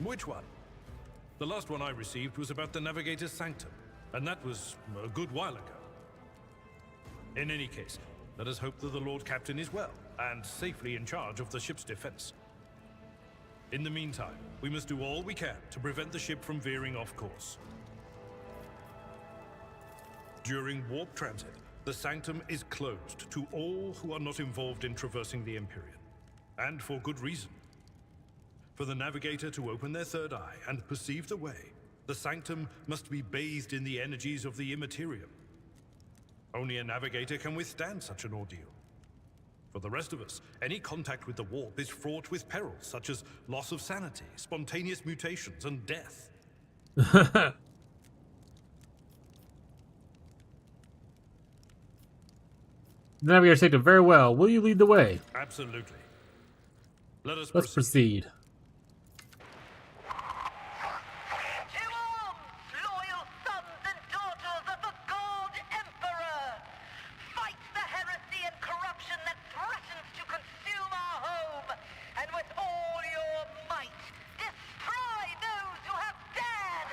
Which one? The last one I received was about the Navigator's Sanctum, and that was a good while ago. In any case, let us hope that the Lord Captain is well, and safely in charge of the ship's defense. In the meantime, we must do all we can to prevent the ship from veering off course. During warp transit, the Sanctum is closed to all who are not involved in traversing the Empyrean. And for good reason. For the Navigator to open their third eye and perceive the way, the Sanctum must be bathed in the energies of the Immaterium. Only a Navigator can withstand such an ordeal. For the rest of us, any contact with the warp is fraught with perils such as loss of sanity, spontaneous mutations, and death. The Navigator Sanctum, very well. Will you lead the way? Absolutely. Let's proceed. To arms, loyal sons and daughters of the God Emperor! Fight the heresy and corruption that threatens to consume our home, and with all your might, destroy those who have dared!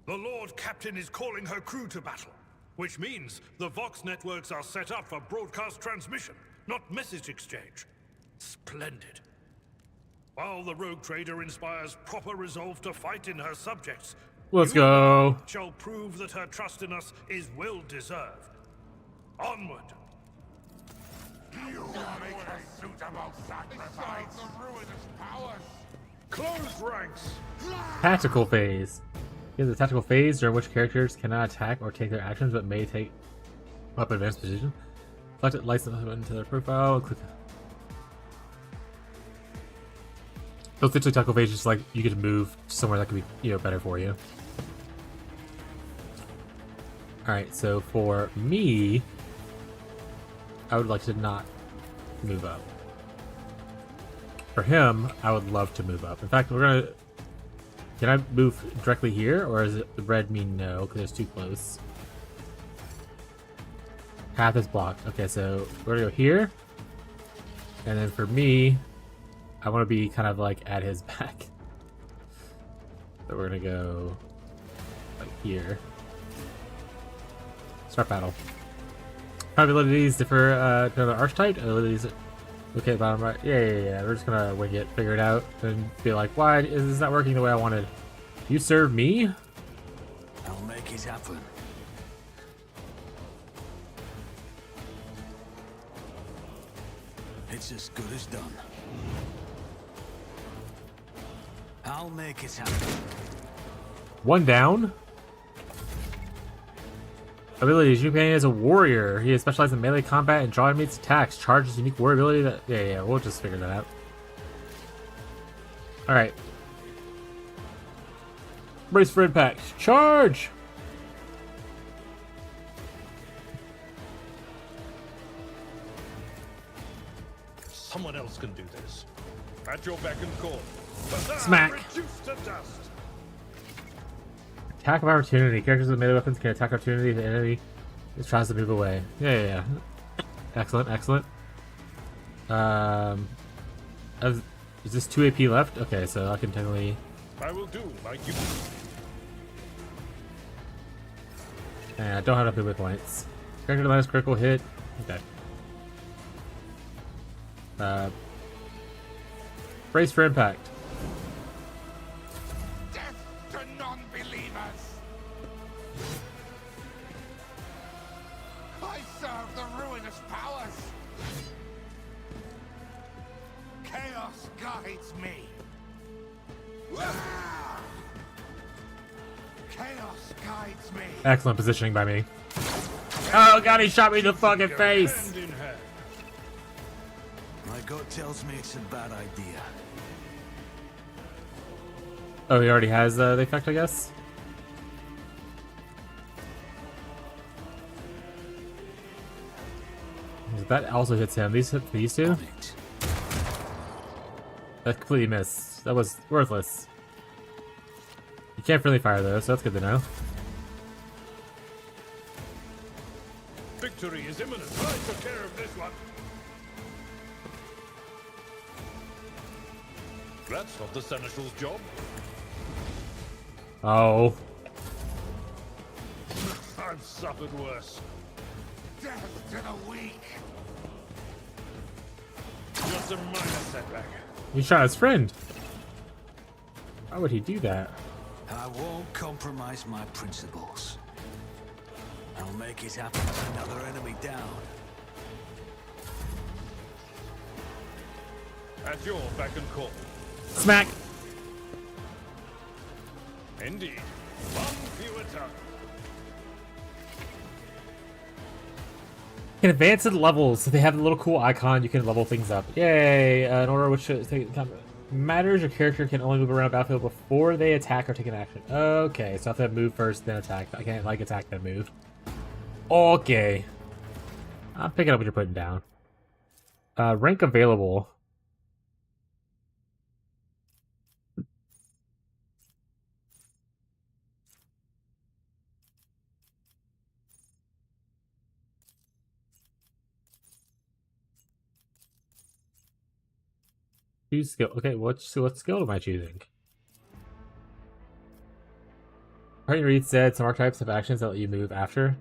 The Lord Captain is calling her crew to battle, which means the Vox networks are set up for broadcast transmission, not message exchange. Splendid. While the rogue trader inspires proper resolve to fight in her subjects, Let's go. Shall prove that her trust in us is well deserved. Onward. You make a suitable sacrifice. The ruinous powers. Close ranks. Tactical phase. In the tactical phase, during which characters cannot attack or take their actions, but may take up advanced position. Select it, license into their profile. Click. So essentially, tactical phase is just like you get to move somewhere that could be, better for you. All right, so for me, I would like to not move up. For him, I would love to move up. In fact, we're gonna Can I move directly here, or does the red mean no, because it's too close? Path is blocked. Okay, so we're gonna go here. And then for me, I want to be kind of like at his back. So we're gonna go like here. Start battle. Abilities differ to the archetype. Abilities. Okay, bottom right. Yeah. We're just gonna wing it, figure it out, and be like, why is this not working the way I wanted? You serve me? I'll make it happen. It's as good as done. I'll make it happen. One down. Abilities. Your companion is a warrior. He is specialized in melee combat and draw enemies attacks. Charges unique warrior ability that... Yeah, we'll just figure that out. Alright. Brace for impact. Charge! Someone else can do this. At your beck and call. Smack. Reduced to dust. Attack of opportunity. Characters with melee weapons can attack opportunity if the enemy tries to move away. Yeah. Excellent. Is this 2 AP left? Okay, so I can technically... I will do like you. And I don't have enough movement points. Character minus critical hit. Okay. Brace for impact. Death to non-believers! I serve the ruinous powers! Chaos guides me! Chaos guides me! Excellent positioning by me. Oh god, he shot me in the fucking face! Hand in hand. My gut tells me it's a bad idea. Oh, he already has the effect, I guess? That also hits him. These hit these two? That completely missed. That was worthless. You can't friendly fire though, so that's good to know. Victory is imminent. I took care of this one. That's not the Seneschal's job. Oh. I've suffered worse. Death to the weak! Just a minor setback. He shot his friend. Why would he do that? I won't compromise my principles. I'll make it happen. Another enemy down. At your beck and call. Smack! Indeed. One fewer tongue. You can advance in levels. So they have a little cool icon. You can level things up. Yay! In order which matters, your character can only move around the battlefield before they attack or take an action. Okay, so I have to move first, then attack. I can't like attack then move. Okay. I'm picking up what you're putting down. Rank available. Choose skill. Okay, what skill am I choosing? Partner Reed said some archetypes have actions that let you move after.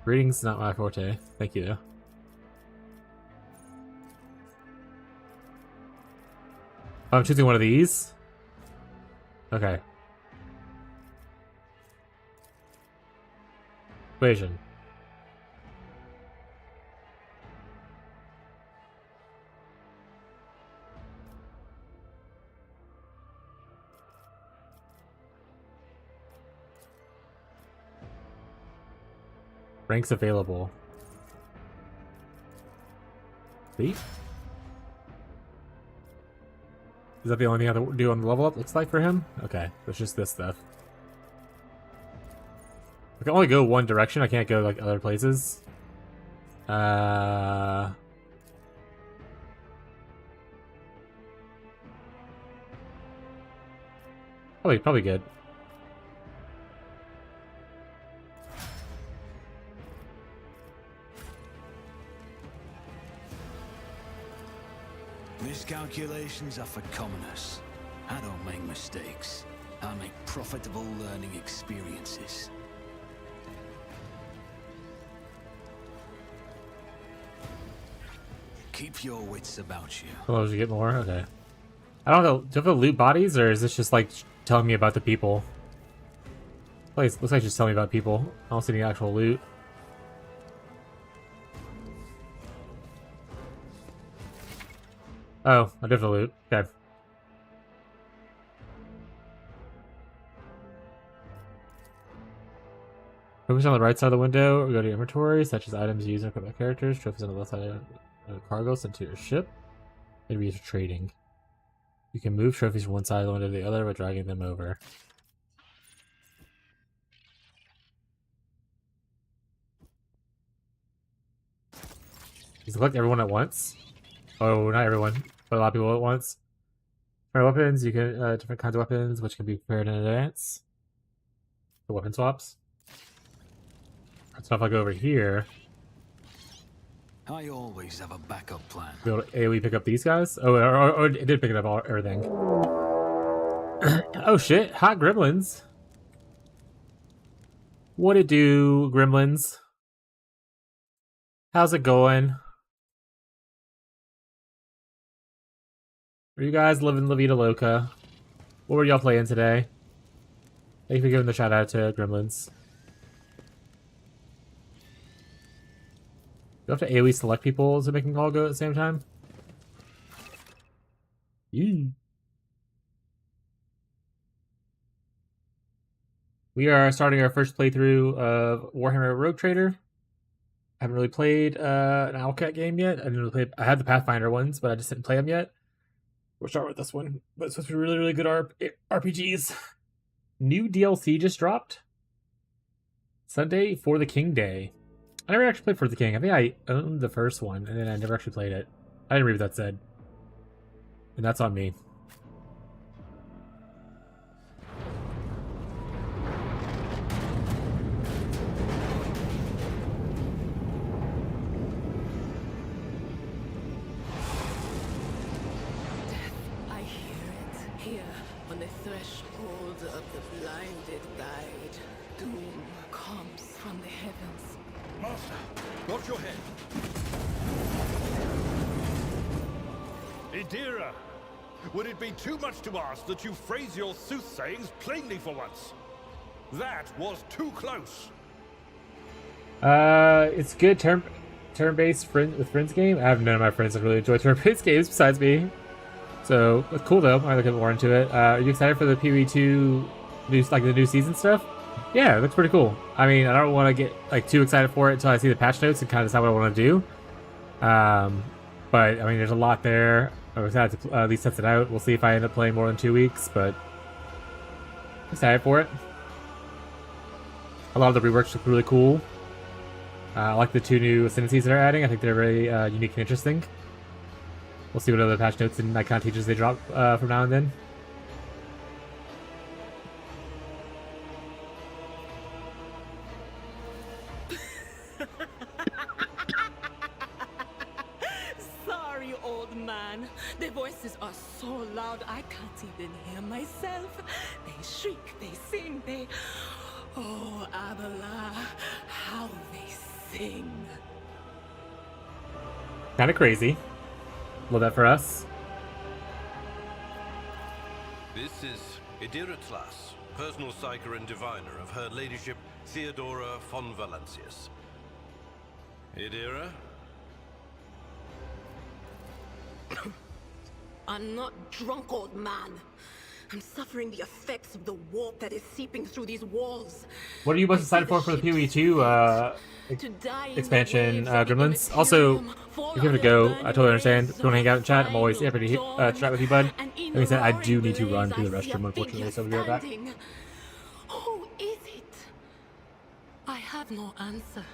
Reading's not my forte. Thank you, though. I'm choosing one of these. Okay. Equation. Ranks available. See? Is that the only thing I have to do on the level up looks like for him? Okay, it's just this stuff. I can only go one direction, I can't go like other places. Probably good. Miscalculations are for commoners. I don't make mistakes. I make profitable learning experiences. Keep your wits about you. Oh, did you get more? Okay. I don't know. Do you have to loot bodies, or is this just like telling me about the people? Place looks like it's just telling me about people. I don't see any actual loot. Oh, I do have to loot. Okay. Focus on the right side of the window, or go to your inventory, such as items used and equipped by characters. Trophies on the left side of the cargo sent to your ship. Maybe used for trading. You can move trophies from one side of the window to the other by dragging them over. You select everyone at once. Oh, not everyone, but a lot of people at once. For weapons, you can different kinds of weapons, which can be prepared in advance. The weapon swaps. So if I go over here, I always have a backup plan. be able to AoE pick up these guys. Oh, or it did pick it up everything. Oh shit! Hot gremlins. What it do, gremlins? How's it going? Are you guys living La Vida Loca? What were y'all playing today? Thank you for giving the shout out to gremlins. Do you have to AoE select people to make them all go at the same time? We are starting our first playthrough of Warhammer Rogue Trader. I haven't really played an Owlcat game yet. I had the Pathfinder ones, but I just didn't play them yet. We'll start with this one. But it's supposed to be really, really good RPGs. New DLC just dropped. Sunday for the King Day. I never actually played For the King. I think I owned the first one, and then I never actually played it. I didn't read what that said. And that's on me. I hear it here on the threshold of the blinded guide. Doom comes from the heavens. Master, watch your head. Idira, would it be too much to ask that you phrase your soothsayings plainly for once? That was too close. It's good turn-based with friends game. I have none of my friends that really enjoy turn-based games besides me. So it's cool though. I look more into it. Are you excited for the PvE2 the new season stuff? Yeah, it looks pretty cool. I mean, I don't want to get too excited for it until I see the patch notes and kind of decide what I want to do. But I mean, there's a lot there. I'm excited to at least test it out. We'll see if I end up playing more than 2 weeks, but I'm excited for it. A lot of the reworks look really cool. I like the 2 new ascendancies they're adding. I think they're very unique and interesting. We'll see what other patch notes and kind of teachers they drop from now and then. Sorry, old man. Their voices are so loud I can't even hear myself. They shriek, they sing, they... Oh, Abala, how they sing. Kind of crazy. Love that for us. This is Idira Tlas, personal psyker and diviner of Her Ladyship Theodora von Valancius. Idira? I'm not drunk, old man. I'm suffering the effects of the warp that is seeping through these walls. What are you most excited for the PoE2 expansion, Gremlins? Also, if you have to go, I totally understand. If you want to hang out and chat, I'm always happy to chat with you, bud. Like I said, I do need to run to the restroom, unfortunately, so we'll be right back. Who is it? I have no answer.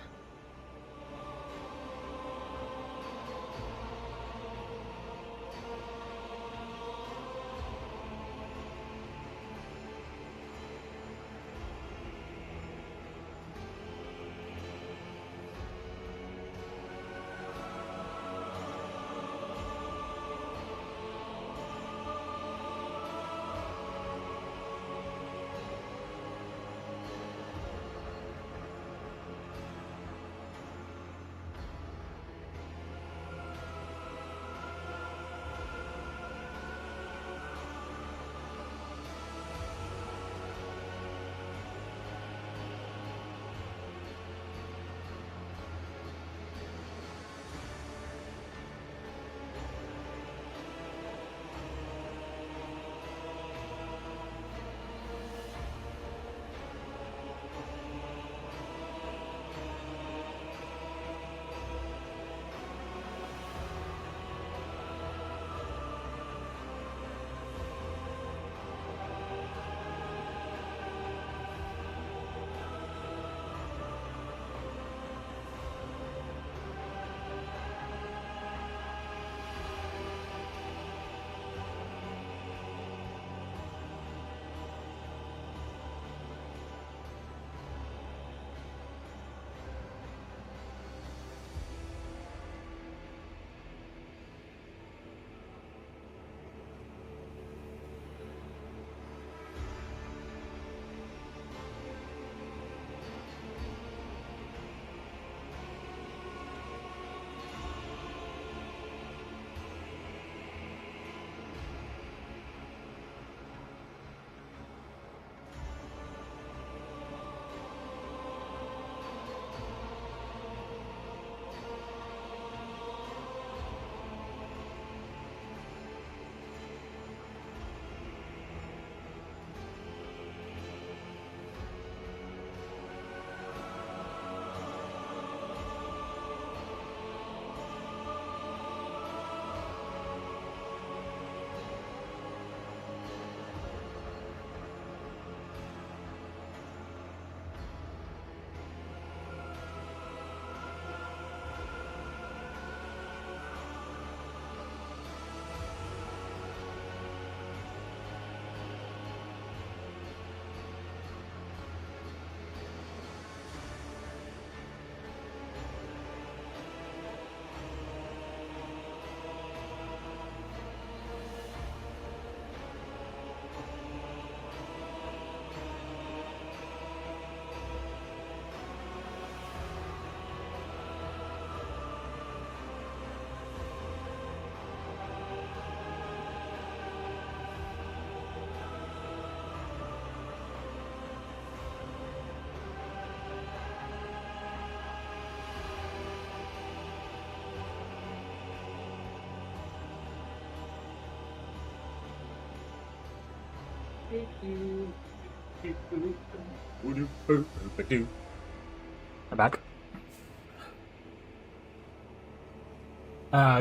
I'm back.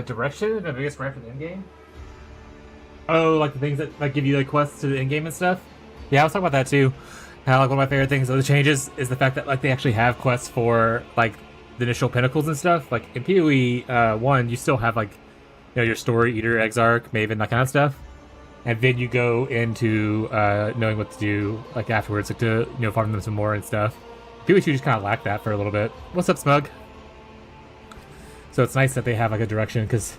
Direction, the biggest gripe for the end game. Oh, like the things that like give you like quests to the end game and stuff. Yeah, I was talking about that too. How like one of my favorite things of the changes is the fact that like they actually have quests for like the initial pinnacles and stuff. Like in PoE 1, you still have like your story, Eater, Exarch, Maven, that kind of stuff, and then you go into knowing what to do like afterwards, like to farm them some more and stuff. PoE 2 just kind of lacked that for a little bit. What's up, Smug? So it's nice that they have like a direction because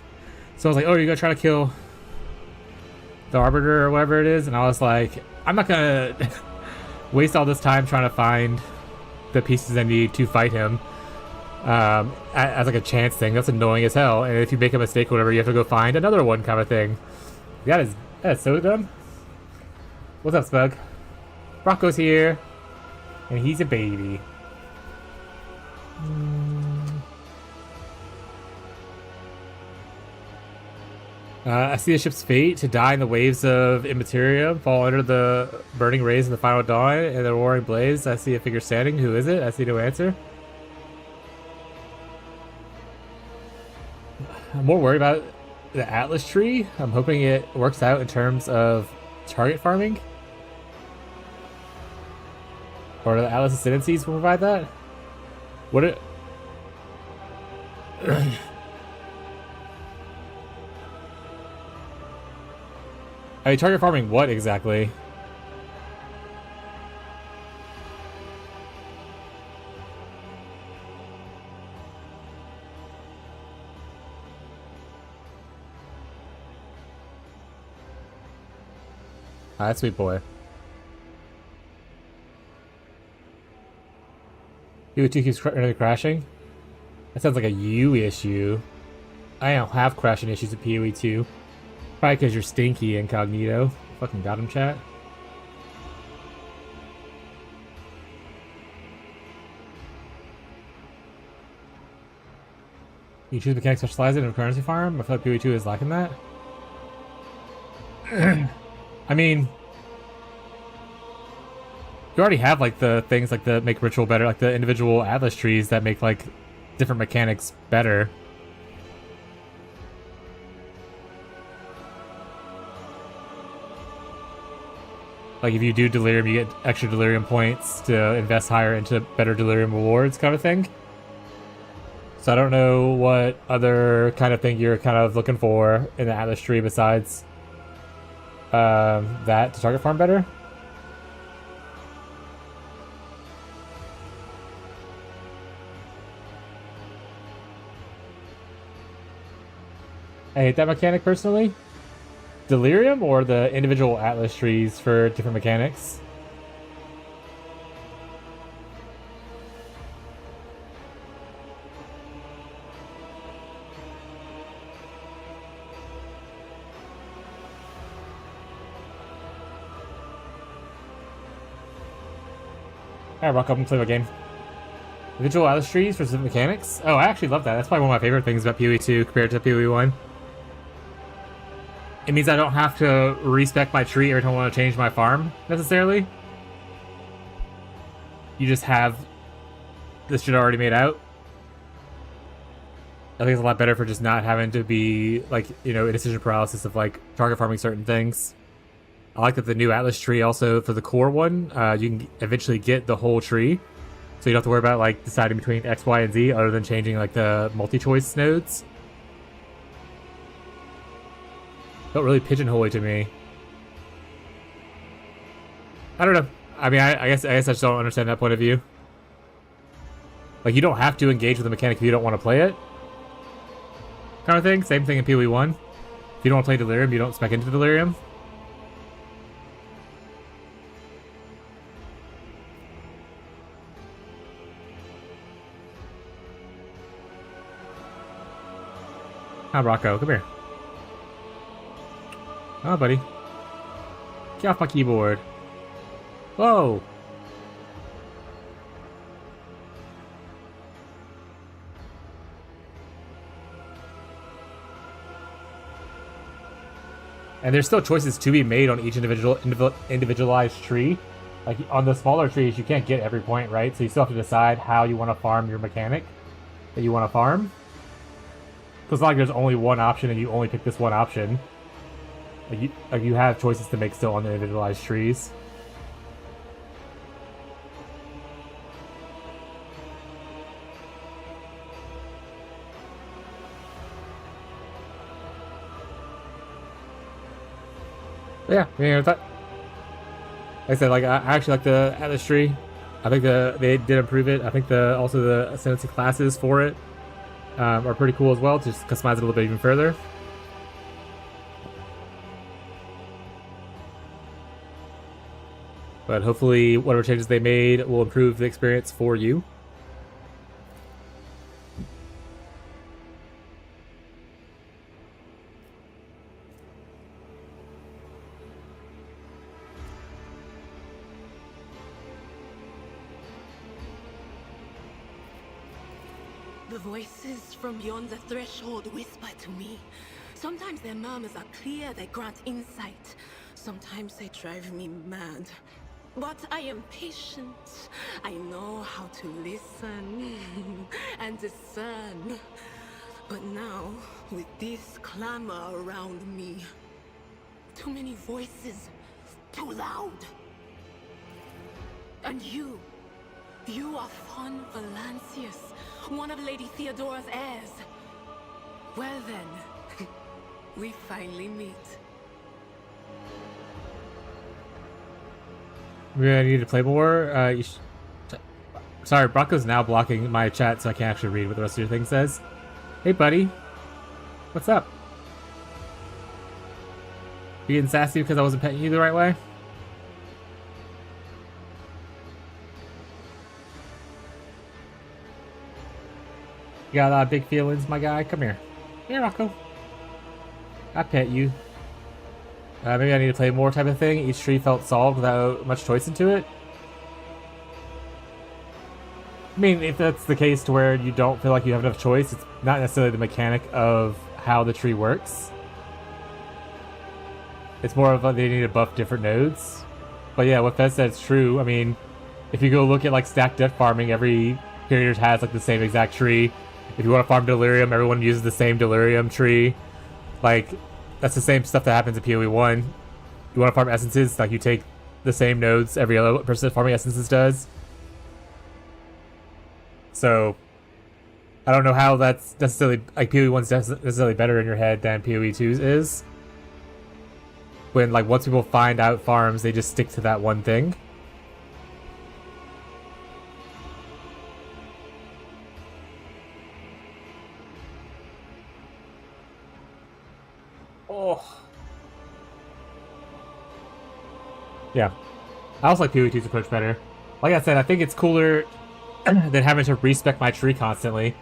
someone's like, "Oh, you're gonna try to kill the Arbiter or whatever it is," and I was like, "I'm not gonna waste all this time trying to find the pieces I need to fight him as like a chance thing. That's annoying as hell. And if you make a mistake or whatever, you have to go find another one, kind of thing. That is so dumb." What's up, Smug? Rocco's here, and he's a baby. I see the ship's fate to die in the waves of Immaterium, fall under the burning rays of the final dawn and the roaring blaze. I see a figure standing. Who is it? I see no answer. I'm more worried about the Atlas tree. I'm hoping it works out in terms of target farming. Or the Atlas Ascendancies will provide that? What it... Are you target farming what exactly? Ah, that's sweet boy. You two keeps crashing? That sounds like a you issue. I don't have crashing issues with PoE 2. Probably because you're stinky, Incognito. Fucking got him, chat. You choose mechanics specialize in a currency farm? I feel like PoE 2 is lacking that. I mean, you already have like the things like that make ritual better, like the individual Atlas trees that make like different mechanics better. Like if you do Delirium, you get extra Delirium points to invest higher into better Delirium rewards, kind of thing. So I don't know what other kind of thing you're kind of looking for in the Atlas tree besides that to target farm better. I hate that mechanic personally. Delirium or the individual Atlas trees for different mechanics? Alright, rock up and play my game. Individual Atlas trees for different mechanics? Oh, I actually love that. That's probably one of my favorite things about PoE 2 compared to PoE 1. It means I don't have to respec my tree every time I want to change my farm, necessarily. You just have this shit already made out. I think it's a lot better for just not having to be, like, a decision paralysis of, like, target farming certain things. I like that the new Atlas tree also, for the core one, you can eventually get the whole tree. So you don't have to worry about, like, deciding between X, Y, and Z, other than changing, like, the multi-choice nodes. Felt really pigeonholey to me. I don't know. I mean, I guess I just don't understand that point of view. Like, you don't have to engage with the mechanic if you don't want to play it. Kind of thing. Same thing in PoE 1. If you don't want to play Delirium, you don't spec into Delirium. Hi, Rocco. Come here. Oh, buddy. Get off my keyboard. Whoa! And there's still choices to be made on each individualized tree. Like on the smaller trees, you can't get every point, right? So you still have to decide how you want to farm your mechanic that you want to farm. So it's not like there's only one option and you only pick this one option. Like you have choices to make still on the individualized trees. But yeah, I thought, like I said, like I actually like the Atlas tree. I think they did improve it. I think also the ascendancy classes for it are pretty cool as well. To just customize it a little bit even further. But hopefully, whatever changes they made will improve the experience for you. The voices from beyond the threshold whisper to me. Sometimes their murmurs are clear, they grant insight. Sometimes they drive me mad. But I am patient. I know how to listen and discern. But now, with this clamor around me, too many voices, too loud. And you are Fon Valancius, one of Lady Theodora's heirs. Well then, we finally meet. I need to play more. Sorry, Bronco's now blocking my chat, so I can't actually read what the rest of your thing says. Hey, buddy. What's up? You getting sassy because I wasn't petting you the right way? You got a lot of big feelings, my guy. Come here. Here, Rocco. I pet you. Maybe I need to play more type of thing. Each tree felt solved without much choice into it. I mean, if that's the case to where you don't feel like you have enough choice, it's not necessarily the mechanic of how the tree works. It's more of they need to buff different nodes. But yeah, what Fez said is true. I mean, if you go look at like stacked death farming, every period has like the same exact tree. If you want to farm Delirium, everyone uses the same Delirium tree. Like, that's the same stuff that happens in PoE 1. You want to farm essences, like you take the same nodes every other person farming essences does. So, I don't know how that's necessarily, like PoE 1's necessarily better in your head than PoE 2's is. When, like, once people find out farms, they just stick to that one thing. Oh. Yeah. I also like PoE 2's approach better. Like I said, I think it's cooler than having to respec my tree constantly.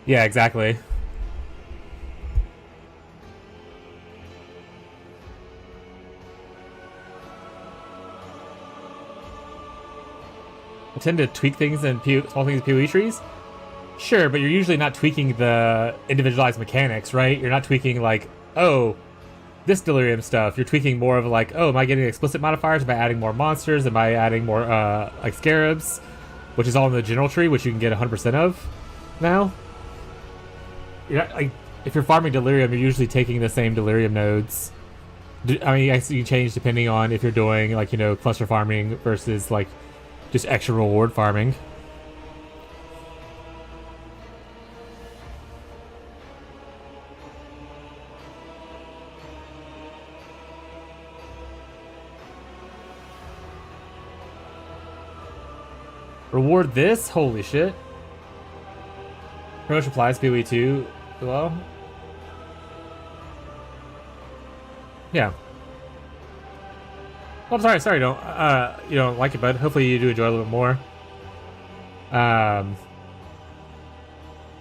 Yeah, exactly. I tend to tweak things in small things in PoE trees. Sure, but you're usually not tweaking the individualized mechanics, right? You're not tweaking like, oh, this Delirium stuff. You're tweaking more of like, oh, am I getting explicit modifiers? Am I adding more monsters? Am I adding more like scarabs? Which is all in the general tree, which you can get 100% of now. You're not, like, if you're farming Delirium, you're usually taking the same Delirium nodes. I mean, I guess you can change depending on if you're doing like, you know, cluster farming versus like just extra reward farming. Reward this? Holy shit. Pretty much applies PoE 2 as well. Yeah. Oh, I'm sorry, you don't like it, bud. Hopefully you do enjoy a little bit more. Like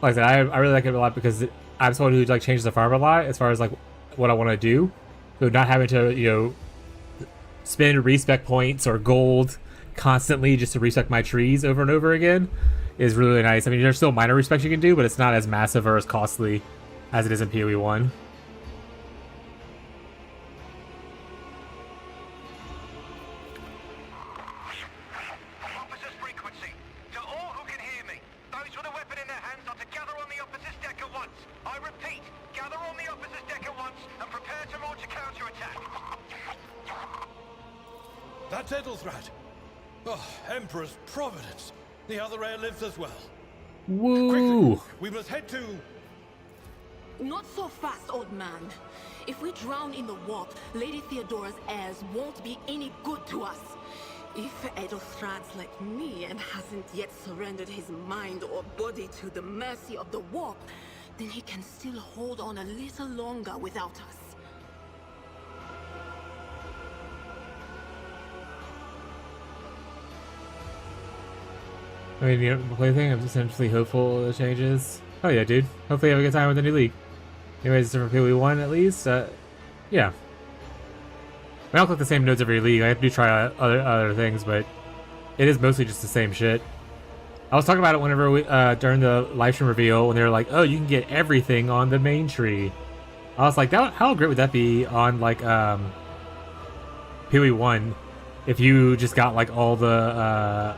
I said, I really like it a lot because I'm someone who like changes the farm a lot as far as like what I want to do. So not having to, you know, spend respec points or gold constantly just to respec my trees over and over again is really nice. I mean, there's still minor respecs you can do, but it's not as massive or as costly as it is in PoE 1. repeat, gather on the officer's deck at once and prepare to launch a counterattack. That's Edelthrad. Oh, Emperor's Providence. The other heir lives as well. Woo! Quickly, we must head to... Not so fast, old man. If we drown in the warp, Lady Theodora's heirs won't be any good to us. If Edelthrad's like me and hasn't yet surrendered his mind or body to the mercy of the warp, then he can still hold on a little longer without us. I mean, you know, the plaything, I'm essentially hopeful the changes. Oh yeah, dude. Hopefully you have a good time with the new league. Anyways, it's for PoE1 at least. Yeah. I don't click the same nodes every league. I have to try other things, but it is mostly just the same shit. I was talking about it whenever we during the live stream reveal when they were like, "Oh, you can get everything on the main tree." I was like, how great would that be on like PoE1 if you just got like all the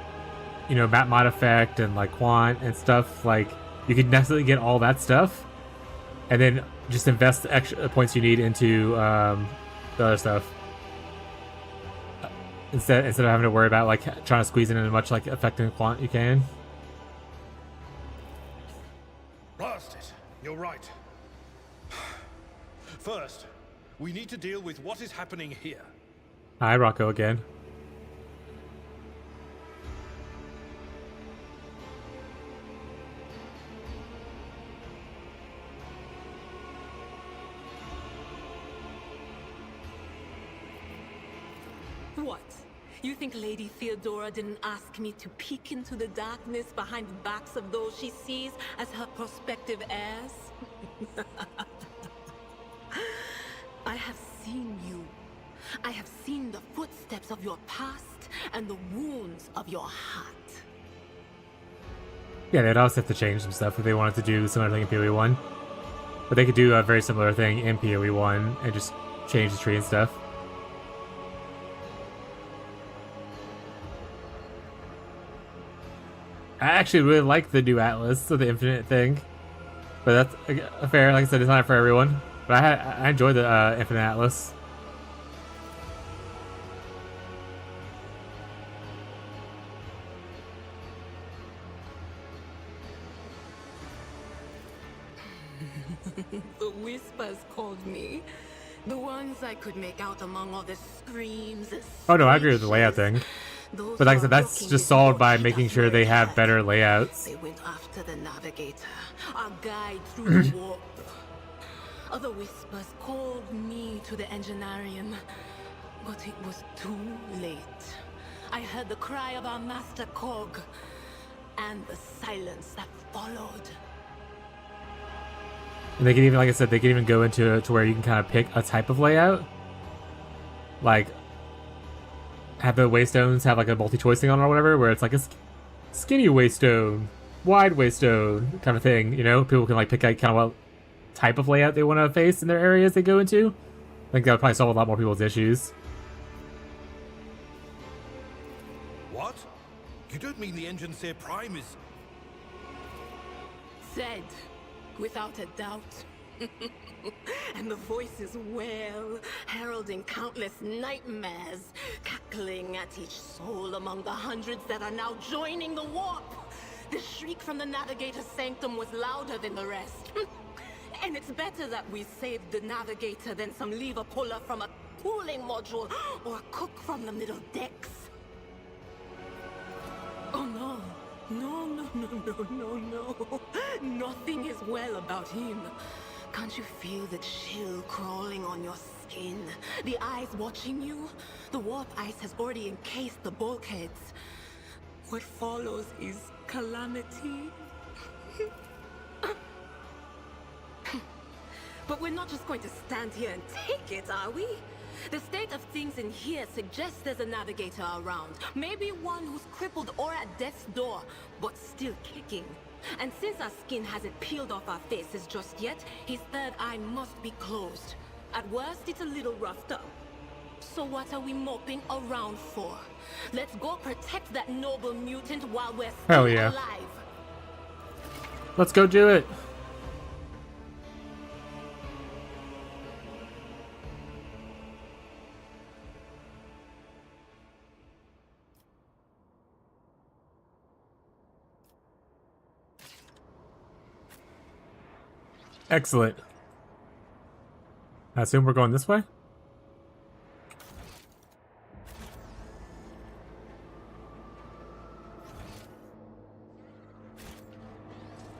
you know, map mod effect and like quant and stuff. Like you could necessarily get all that stuff, and then just invest the extra points you need into the other stuff. Instead of having to worry about like trying to squeeze in as much like effect and quant you can. Blast it. You're right. First, we need to deal with what is happening here. Hi, Rocco again. What? You think Lady Theodora didn't ask me to peek into the darkness behind the backs of those she sees as her prospective heirs? I have seen you. I have seen the footsteps of your past and the wounds of your heart. Yeah, they'd also have to change some stuff if they wanted to do similar thing in PoE1. But they could do a very similar thing in PoE1 and just change the tree and stuff. I actually really like the new Atlas, so the Infinite thing. But that's fair. Like I said, it's not for everyone. But I enjoy the Infinite Atlas. The whispers called me. The ones I could make out among all the screams. Oh no, I agree with the layout thing. But like I said, that's just solved by making sure they have better layouts. They went after the Navigator, our guide through the warp. Other whispers called me to the Engineerium, but it was too late. I heard the cry of our master Cog, and the silence that followed. And they can even, like I said, they can even go into to where you can kind of pick a type of layout. Like, have the waystones have like a multi-choice thing on it or whatever, where it's like a skinny waystone, wide waystone kind of thing, you know? People can like pick out kind of what type of layout they want to face in their areas they go into. I think that would probably solve a lot more people's issues. What? You don't mean the Enginseer Prime is... Said, without a doubt. And the voices wail, heralding countless nightmares, cackling at each soul among the hundreds that are now joining the warp. The shriek from the Navigator's sanctum was louder than the rest. And it's better that we saved the Navigator than some lever puller from a cooling module or a cook from the middle decks. Oh no. No. Nothing is well about him. Can't you feel the chill crawling on your skin? The eyes watching you? The warp ice has already encased the bulkheads. What follows is calamity. But we're not just going to stand here and take it, are we? The state of things in here suggests there's a Navigator around. Maybe one who's crippled or at death's door, but still kicking. And since our skin hasn't peeled off our faces just yet, his third eye must be closed. At worst, it's a little roughed up. So what are we moping around for? Let's go protect that noble mutant while we're still Hell yeah. alive. Let's go do it. Excellent. I assume we're going this way?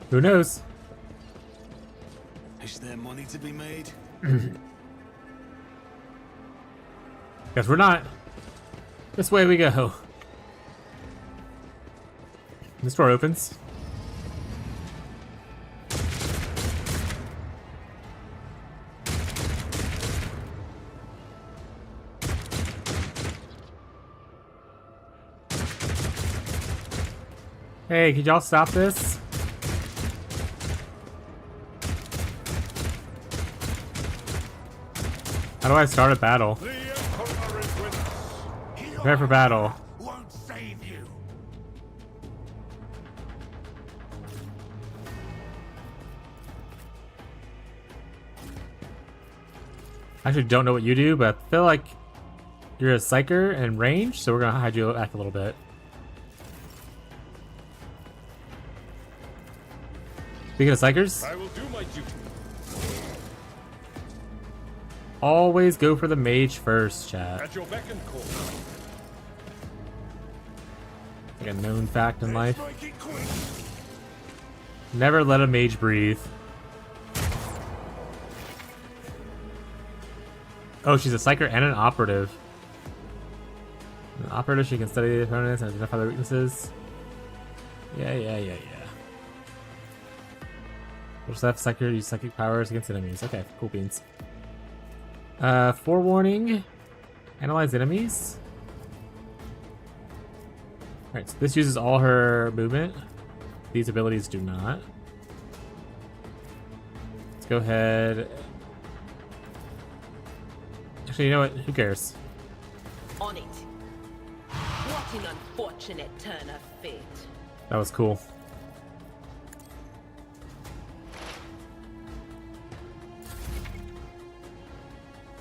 Who knows? Is there money to be made? Guess we're not. This way we go. This door opens. Hey, could y'all stop this? How do I start a battle? Prepare for battle. Won't save you. I actually don't know what you do, but I feel like you're a psyker and range, so we're gonna hide you back a little bit. Speaking of psychers, I will do my duty. always go for the mage first, chat. At your beck and call. Like a known fact in life. Never let a mage breathe. Oh, she's a psyker and an operative. An operative, she can study the opponents and identify their weaknesses. Yeah. We'll just have psyker use psychic powers against enemies. Okay, cool beans. Forewarning. Analyze enemies. Alright, so this uses all her movement. These abilities do not. Let's go ahead. Actually, you know what? Who cares? On it. What an unfortunate turn of fate. That was cool.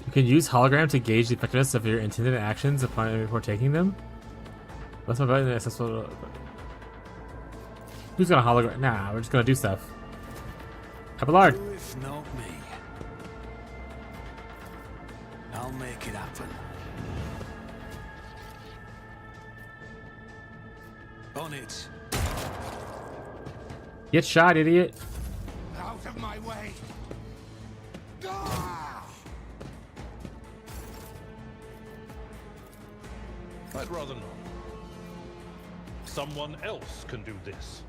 You can use hologram to gauge the effectiveness of your intended actions upon before taking them. What's my button? Who's gonna hologram? Nah, we're just gonna do stuff. Abelard. If not me, I'll make it happen. On it. Get shot, idiot. Out of my way. Ah! I'd rather not. Someone else can do this.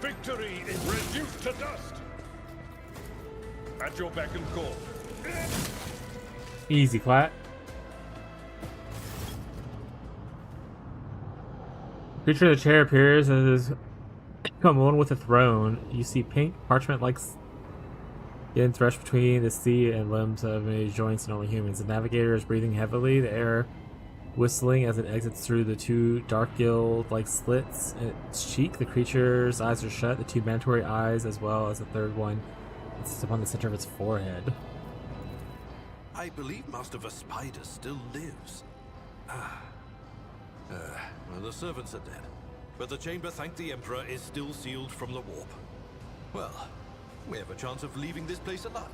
Victory is reduced to dust. At your beck and call. Easy, Clat. Creature in the chair appears as come one with a throne. You see pink parchment-like skin thrust between the sea and limbs of many joints and only humans. The navigator is breathing heavily, the air whistling as it exits through the two dark gill-like slits in its cheek. The creature's eyes are shut, the two mandatory eyes, as well as the third one, sits upon the center of its forehead. I believe Master Vespider still lives. Well, the servants are dead, but the chamber, thank the Emperor, is still sealed from the warp. Well, we have a chance of leaving this place alive.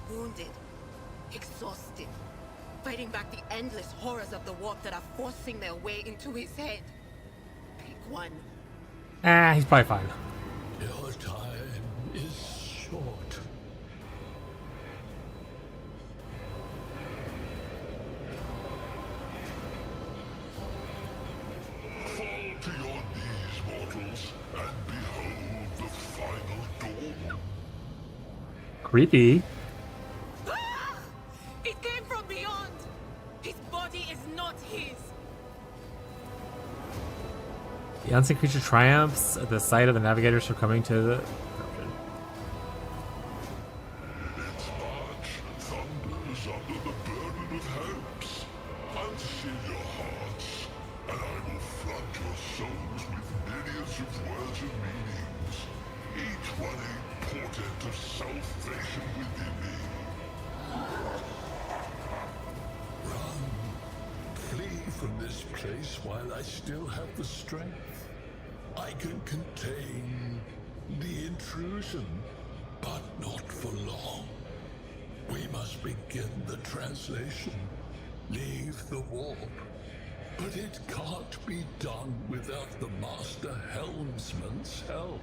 Wounded, exhausted, fighting back the endless horrors of the warp that are forcing their way into his head. Pick one. Ah, he's probably fine. Your time is short. Fall to your knees, mortals, and behold the final dawn. Creepy. Ah! It came from beyond. His body is not his. The unseen creature triumphs at the sight of the navigators succumbing to the corruption. Its march thunders under the burden of hopes. Unseal your hearts, and I will flood your souls salvation within me. Run. Flee from this place while I still have the strength. I can contain the intrusion, but not for long. We must begin the translation. Leave the warp. But it can't be done without the Master Helmsman's help.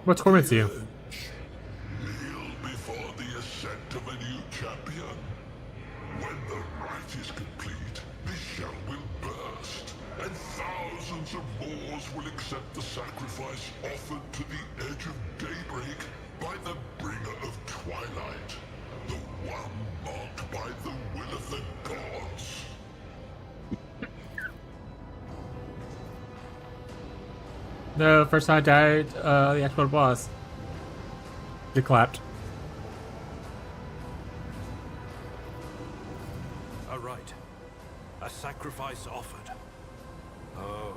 What torments you? Kneel before the ascent of a new champion. When the rite is complete, this shell will burst, and thousands of Moors will accept the sacrifice offered to the edge of daybreak by the bringer of twilight, the one marked by the will of the gods. No, first time I died, the actual boss. Get clapped. A rite. A sacrifice offered. Oh.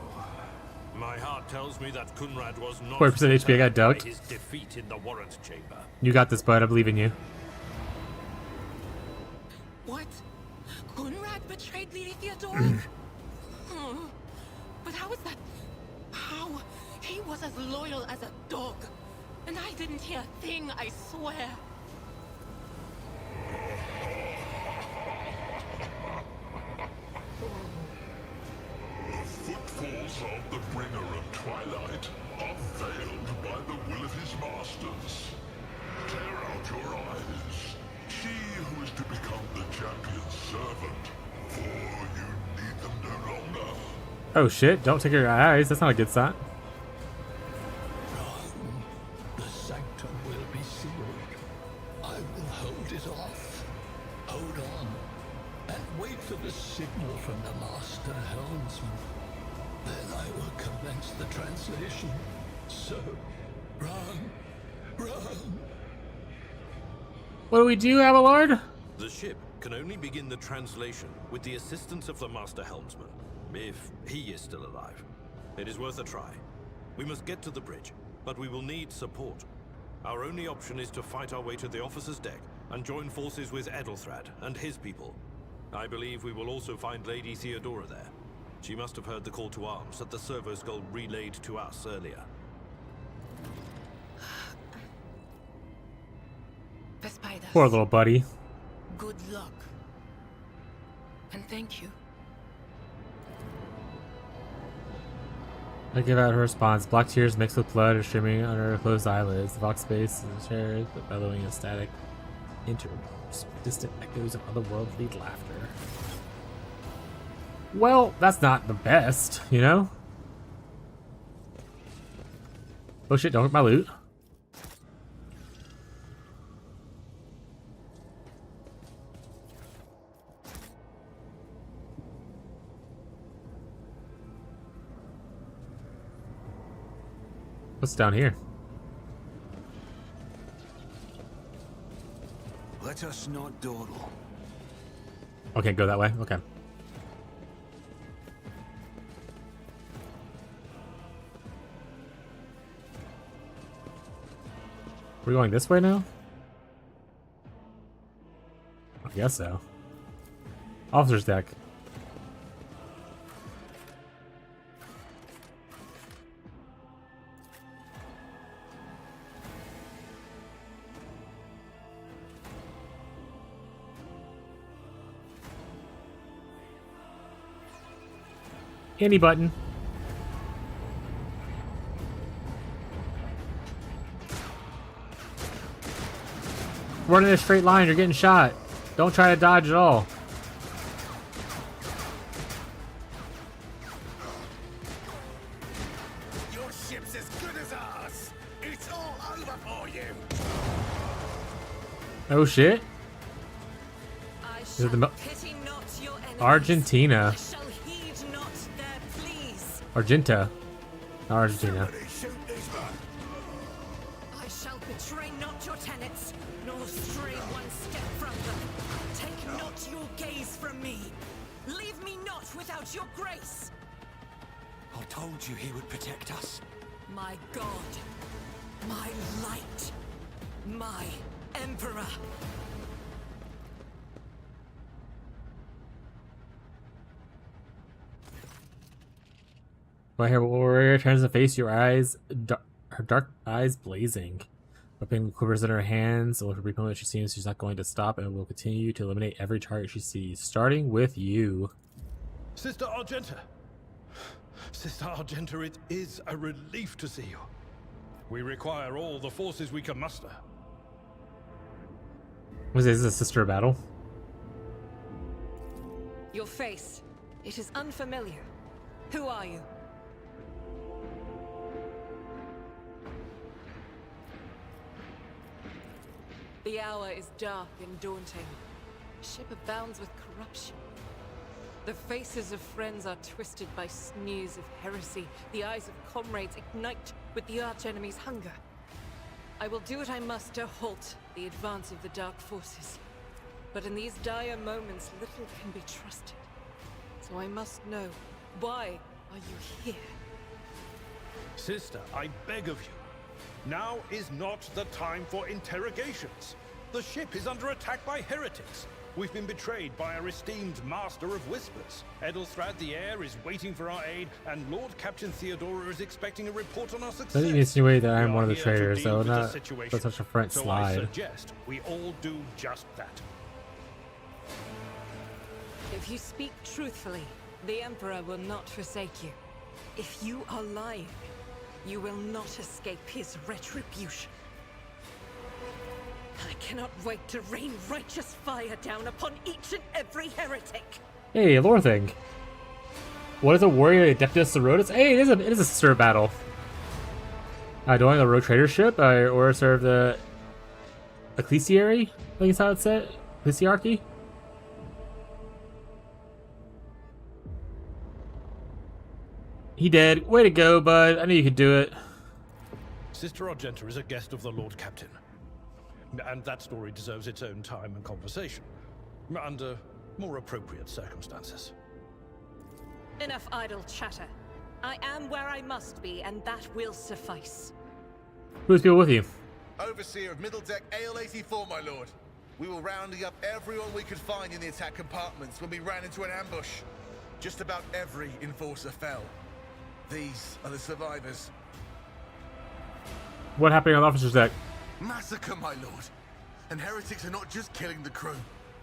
My heart tells me that Kunrad was not 40% HP, I got by dunked. his defeat in the warrant chamber. You got this, bud. I believe in you. What? Kunrad betrayed Lady Theodora? But how is that? How? He was as loyal as a dog. And I didn't hear a thing, I swear. The footfalls of the bringer of twilight are veiled by the will of his masters. Tear out your eyes. She who is to become the champion's servant, for you need them no longer. Oh shit, don't take your eyes. That's not a good sign. The sanctum will be sealed. I will hold it off. Hold on. And wait for the signal from the Master Helmsman. Then I will commence the translation. So, run. Run. What do we do, Abelard? The ship can only begin the translation with the assistance of the Master Helmsman, if he is still alive. It is worth a try. We must get to the bridge, but we will need support. Our only option is to fight our way to the officer's deck and join forces with Edelthrad and his people. I believe we will also find Lady Theodora there. She must have heard the call to arms that the servo skull relayed to us earlier. The spiders. Poor little buddy. Good luck. And thank you. I give out her response. Black tears mixed with blood are streaming under her closed eyelids. The vox space is shared, the bellowing of static. Distant echoes of otherworldly laughter. Well, that's not the best, you know? Oh shit, don't hit my loot. What's down here? Let us not dawdle. Okay, go that way. Okay. We're going this way now? I guess so. Officer's deck. Any button. Run in a straight line, you're getting shot. Don't try to dodge at all. Your ship's as good as ours. It's all over for you. Oh shit. I Is it shall the pity not your enemies. Argentina. I shall heed not their pleas. Argenta. Not Argentina. I shall betray not your tenets, nor stray one step from them. Take not your gaze from me. Leave me not without your grace. I told you he would protect us. My god. My light. My emperor. My hair warrior turns to face your eyes, her dark eyes blazing. Weapon quivers in her hands, and with a brief moment she seems she's not going to stop and will continue to eliminate every target she sees, starting with you. Sister Argenta! Sister Argenta, it is a relief to see you. We require all the forces we can muster. Was this a sister battle? Your face. It is unfamiliar. Who are you? The hour is dark and daunting. Ship abounds with corruption. The faces of friends are twisted by sneers of heresy. The eyes of comrades ignite with the archenemy's hunger. I will do what I must to halt the advance of the dark forces. But in these dire moments, little can be trusted. So I must know, why are you here? Sister, I beg of you. Now is not the time for interrogations. The ship is under attack by heretics. We've been betrayed by our esteemed Master of Whispers. Edelstrad the Heir is waiting for our aid, and Lord Captain Theodora is expecting a report on our success. I think you insinuate that I'm one of the We are here to traitors, deal so with the not situation. let such a front So I slide. suggest we all do just that. If you speak truthfully, the Emperor will not forsake you. If you are lying, you will not escape his retribution. I cannot wait to rain righteous fire down upon each and every heretic. Hey, lore thing. What is a warrior Adeptus Serotus? Hey, it is a sister battle. Doing the road trader ship, or serve the Ecclesiary, I think is how it's said. Ecclesiarchy? He did. Way to go, bud. I knew you could do it. Sister Argenta is a guest of the Lord Captain. And that story deserves its own time and conversation. Under more appropriate circumstances. Enough idle chatter. I am where I must be, and that will suffice. Who's people with you? Overseer of Middle Deck AL-84, my lord. We were rounding up everyone we could find in the attack compartments when we ran into an ambush. Just about every enforcer fell. These are the survivors. What happened on the officer's deck? Massacre, my lord. And heretics are not just killing the crew.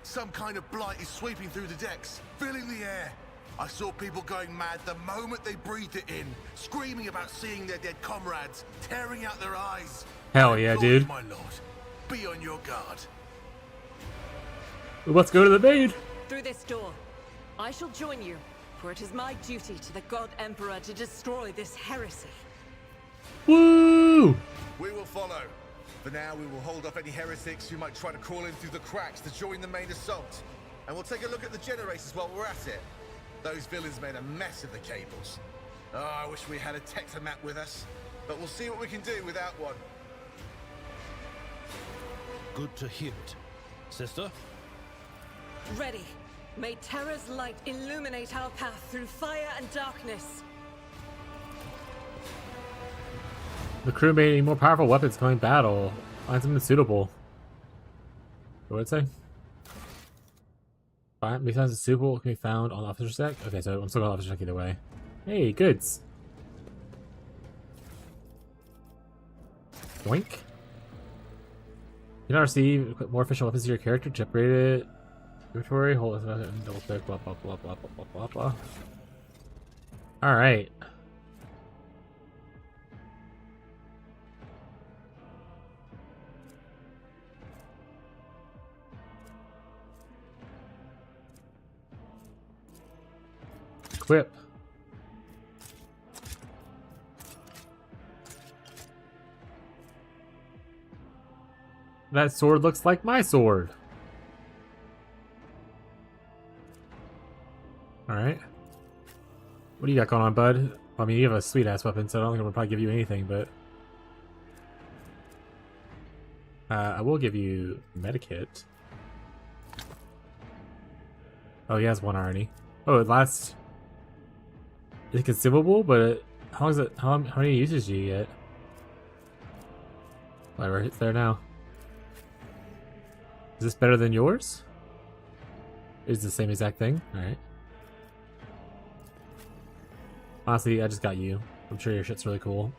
Some kind of blight is sweeping through the decks, filling the air. I saw people going mad the moment they breathed it in, screaming about seeing their dead comrades, tearing out their eyes. Hell yeah, dude. My lord, be on your guard. Let's go to the maid. Through this door. I shall join you, for it is my duty to the God Emperor to destroy this heresy. Woo! We will follow. For now, we will hold off any heretics who might try to crawl in through the cracks to join the main assault. And we'll take a look at the generators while we're at it. Those villains made a mess of the cables. Oh, I wish we had a Tectomat with us. But we'll see what we can do without one. Good to hear it. Sister? Ready. May Terra's light illuminate our path through fire and darkness. The crew may need more powerful weapons coming battle. Find something suitable. What did it say? Find besides suitable can be found on the officer's deck. Okay, so I'm still going to officer's deck either way. Hey, goods. Boink. You now receive more efficient weapons to your character to upgrade it. Inventory, hold it, and double click, blah blah blah blah blah blah blah. Alright. Equip. That sword looks like my sword. Alright. What do you got going on, bud? I mean, you have a sweet-ass weapon, so I don't think I'm gonna probably give you anything, but... I will give you medikit. Oh, he has one already. Oh, it lasts... It's consumable, but How is it? How many uses do you get? Whatever, it's there now. Is this better than yours? Is the same exact thing? Alright. Honestly, I just got you. I'm sure your shit's really cool.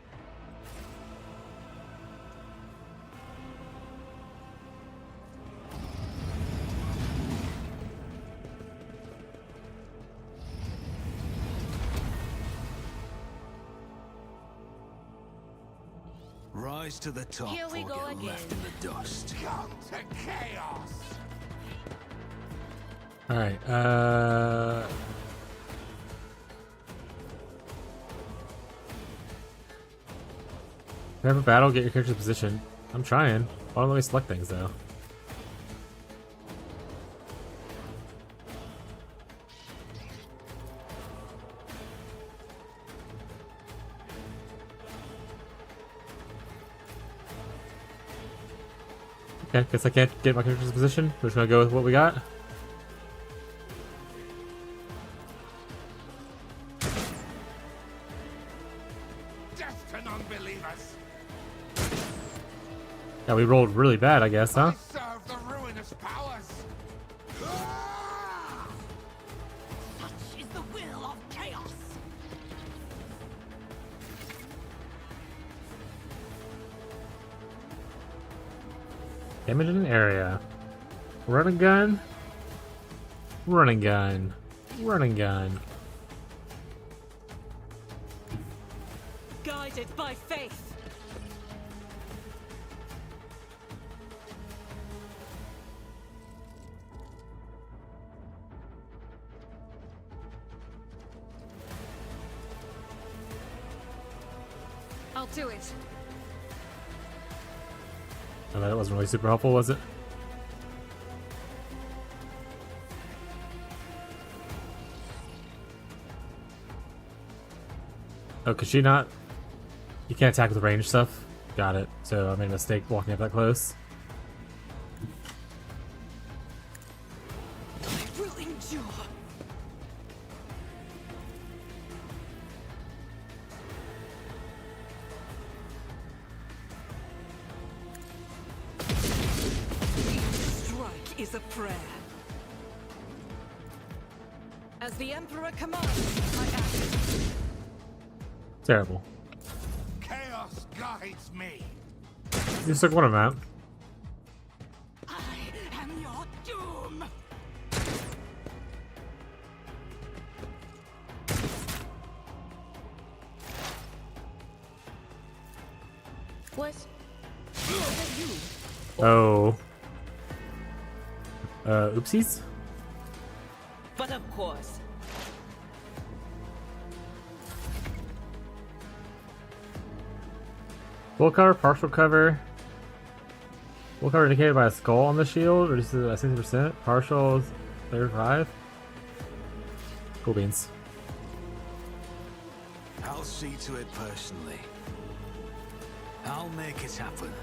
Rise to the top Here we or go get again. left in the dust. Come to chaos! Alright, Prepare for battle, get your character's position. I'm trying. Why don't let me select things though? Okay, guess I can't get my character's position. We're just gonna go with what we got. Death to non-believers! Yeah, we rolled really bad, I guess, huh? Serve the ruinous powers! Such is the will of chaos. Damage in an area. Running gun. Running gun. Running gun. Guided by faith. I'll do it. Oh, that wasn't really super helpful, was it? Oh, could she not? You can't attack with range stuff? Got it. So I made a mistake walking up that close. I will endure. Each strike is a prayer. As the Emperor commands, I act. Terrible. Chaos guides me! You just took one of them out. I am your doom. What? Oh. Oopsies? But of course. Full cover, partial cover. Full cover indicated by a skull on the shield, reduces by 60%. Partial is 35. Cool beans. I'll see to it personally. I'll make it happen.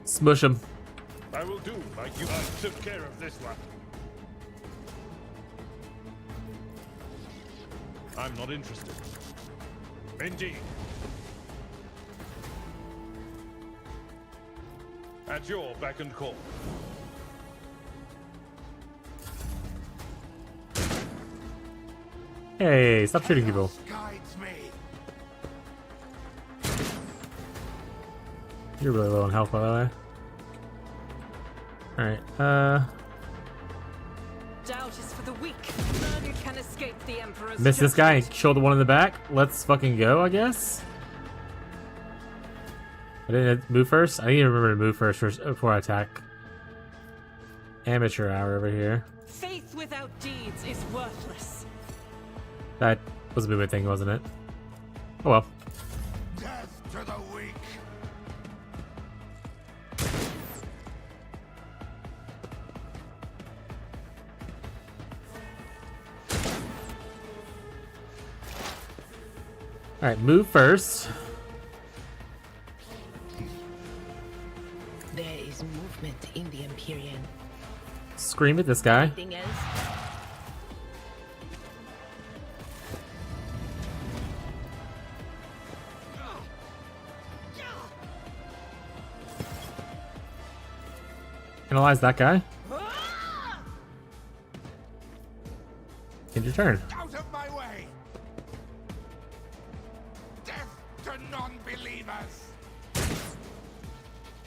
Smush him. I will do like you took care of this one. I'm not interested. Indeed. At your beck and call. Hey, stop shooting people. Guides me! You're really low on health, by the way. Alright, Doubt is for the weak. None who can escape the Emperor's miss this guy and judgment. kill the one in the back. Let's fucking go, I guess. I didn't move first. I need to remember to move first before I attack. Amateur hour over here. Faith without deeds is worthless. That was a movement thing, wasn't it? Oh well. Death to the weak! Alright, move first. placement in the Empyrean. Scream at this guy. Anything else? Analyze that guy. End your turn. Out of my way! Death to non-believers!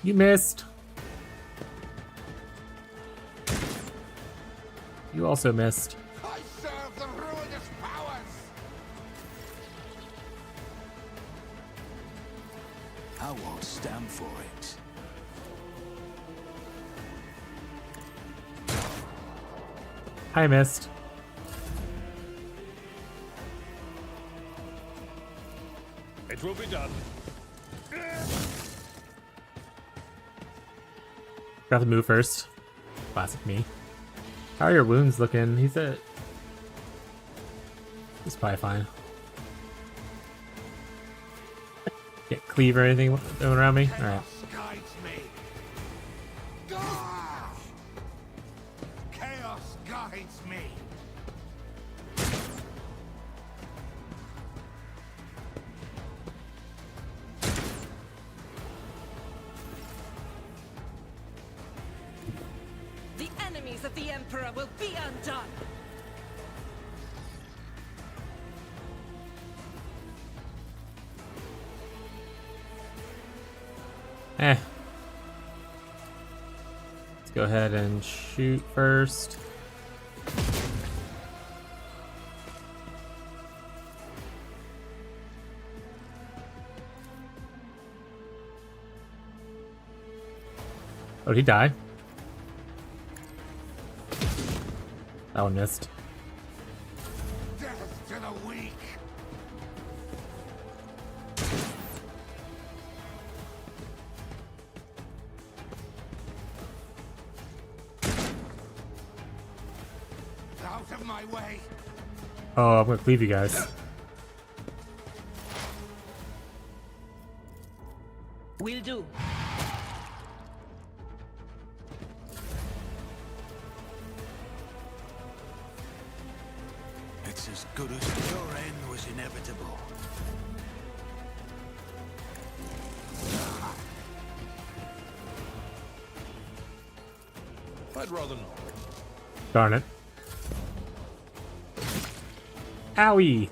You missed. You also missed. I serve the ruinous powers! I won't stand for it. I missed. It will be done. Got to move first. Classic me. How are your wounds looking? He's probably fine. Get cleave or anything around me? Alright. Guides me. Gah! Chaos guides me. The enemies of the Emperor will be undone! Let's go ahead and shoot first. Oh, did he die? That one missed. Death to the weak. Out of my way. Oh, I'm gonna cleave you guys. Will do. It's as good as your end was inevitable. I'd rather not. Darn it. Owie!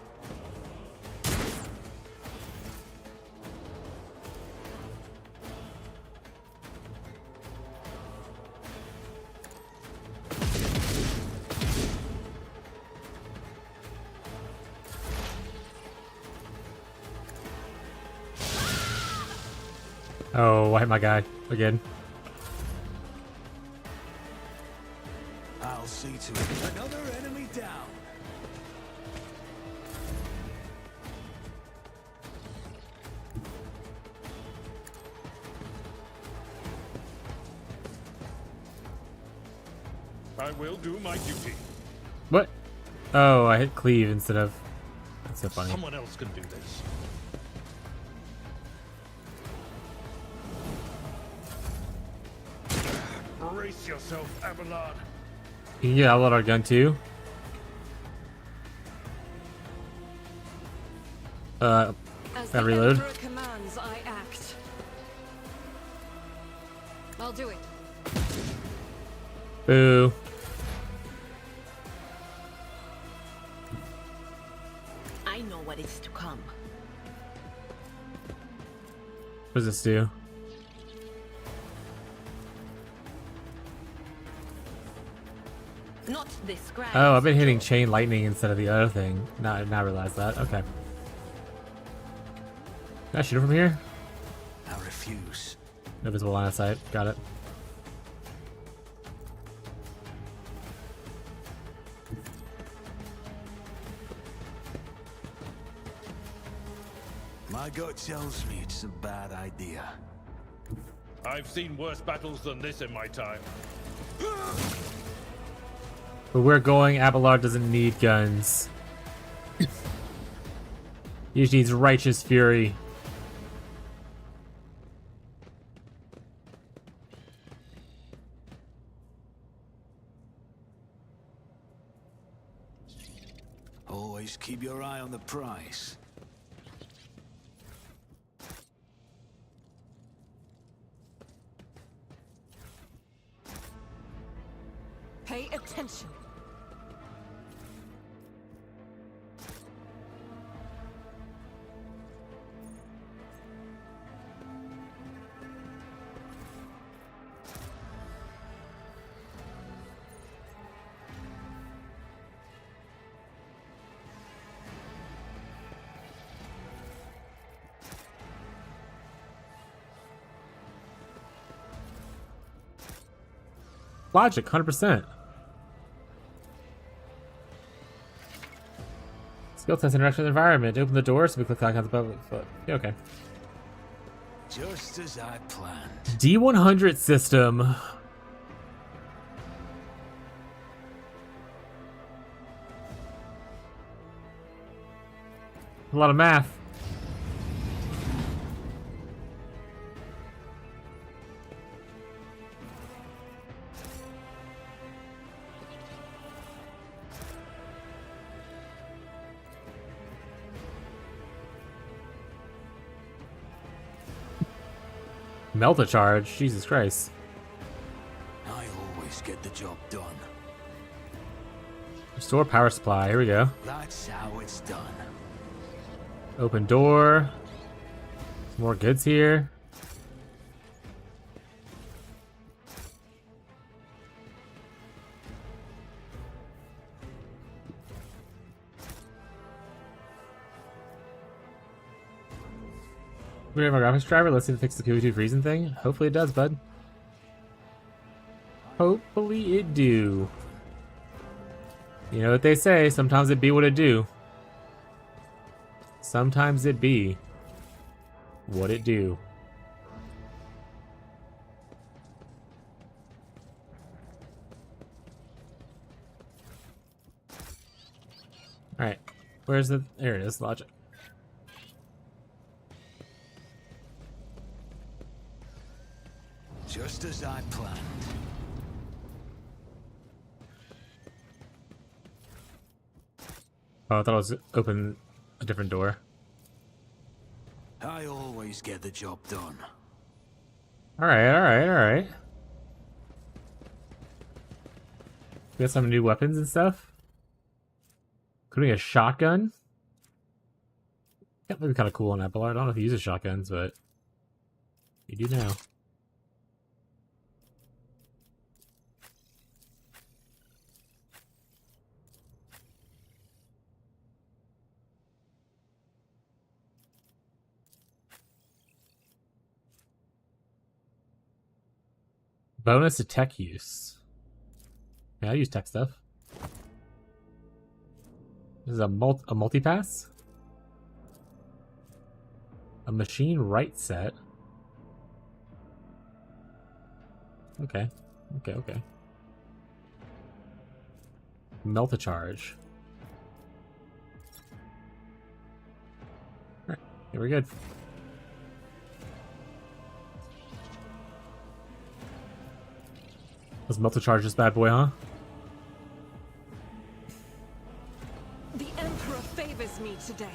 Oh, I hit my guy again. I'll see to it. Another enemy down. I will do my duty. What? Oh, I hit cleave instead of... That's so funny. Someone else can do this. Brace yourself, Abelard. You can get outlaw our gun too. As gotta the reload. Emperor commands, I act. I'll do it. Boo. I know what is to come. What does this do? Not this grand. Oh, I've been hitting chain lightning instead of the other thing. Now I realize that. Okay. Can I shoot it from here? I refuse. No visible line of sight. Got it. My gut tells me it's a bad idea. I've seen worse battles than this in my time. Where we're going, Abelard doesn't need guns. He just needs righteous fury. price. Pay attention. Logic, 100%. Skill test interaction with the environment. Open the door so we click icons above it. Yeah, okay. Just as I planned. D100 system. A lot of math. Melt a charge? Jesus Christ. I always get the job done. Restore power supply. Here we go. That's how it's done. Open door. Some more goods here. We have our graphics driver. Let's see if it fixes the POE2 freezing thing. Hopefully it does, bud. Hopefully it do. You know what they say, sometimes it be what it do. Sometimes it be what it do. Alright, where's the... There it is, logic. Just as I planned. Oh, I thought it was open a different door. I always get the job done. Alright. We got some new weapons and stuff. Including a shotgun. That would be kind of cool on that ballard. I don't know if he uses shotguns, but you do now. Bonus to tech use. Yeah, I use tech stuff. This is a multi-pass? A machine right set. Okay. Melt a charge. Alright, yeah, we're good. Let's melt a charge this bad boy, huh? The Emperor favors me today.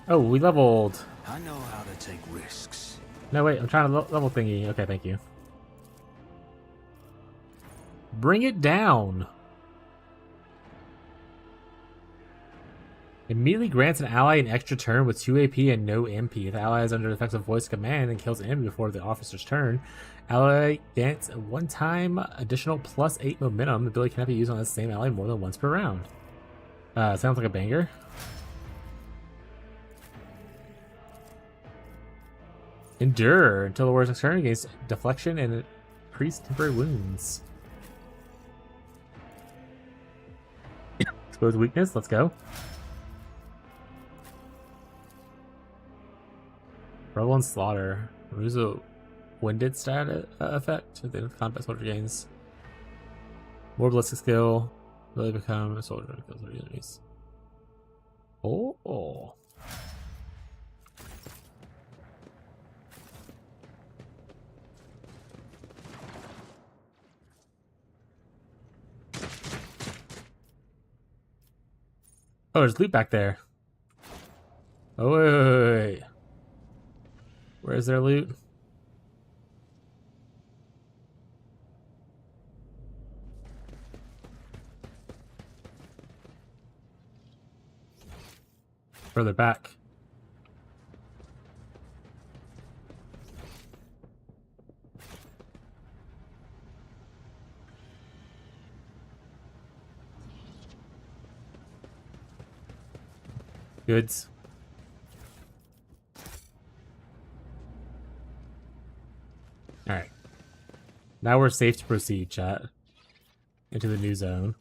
Oh, we leveled. I know how to take risks. No, wait, I'm trying to level thingy. Okay, thank you. Bring it down. Immediately grants an ally an extra turn with 2 AP and no MP. If the ally is under the effects of voice command and kills an enemy before the officer's turn, ally grants a one-time additional +8 momentum. The ability cannot be used on the same ally more than once per round. Sounds like a banger. Endure until the warrior's turn against deflection and increased temporary wounds. Expose weakness. Let's go. Revel and Slaughter. Removes a winded stat effect. The combat soldier gains more ballistic skill. Really become a soldier that kills their enemies. Oh. Oh, there's loot back there. Oh, wait. Where's their loot? Further back. Goods. Alright. Now we're safe to proceed, chat. Into the new zone.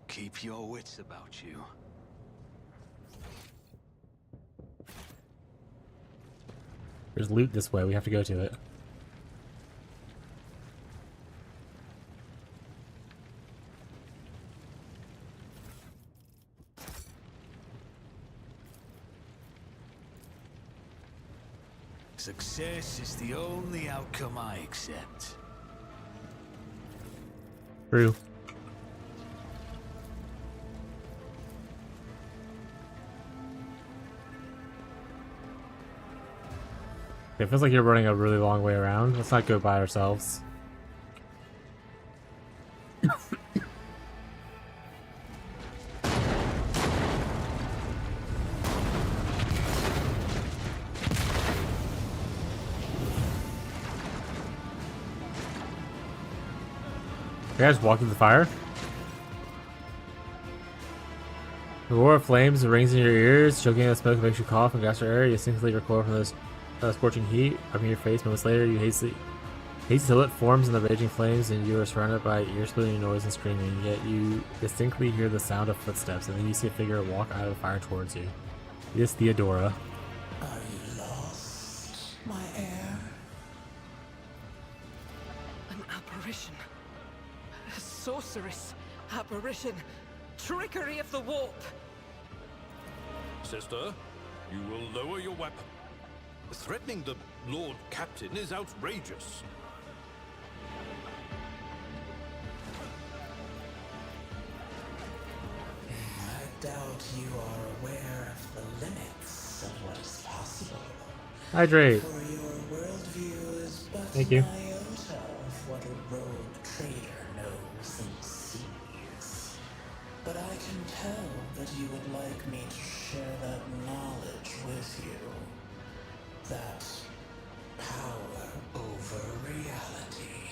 Keep your wits about you. There's loot this way. We have to go to it. Success is the only outcome I accept. True. It feels like you're running a really long way around. Let's not go by ourselves. You guys walk through the fire? The roar of flames rings in your ears, choking in the smoke makes you cough and gasp for air. You instinctively recoil from this scorching heat rubbing your face. Moments later, you hastily till it forms in the raging flames, and you are surrounded by ear-splitting noise and screaming. Yet you distinctly hear the sound of footsteps, and then you see a figure walk out of the fire towards you. It is Theodora. Are you lost, my heir? An apparition. A sorceress. Apparition. Trickery of the warp. Sister, you will lower your weapon. Threatening the Lord Captain is outrageous. I doubt you are aware of the limits of what is possible. Hydrate. For your worldview is but Thank you. an iota of what a rogue trader knows and sees. But I can tell that you would like me to share that knowledge with you. That power over reality.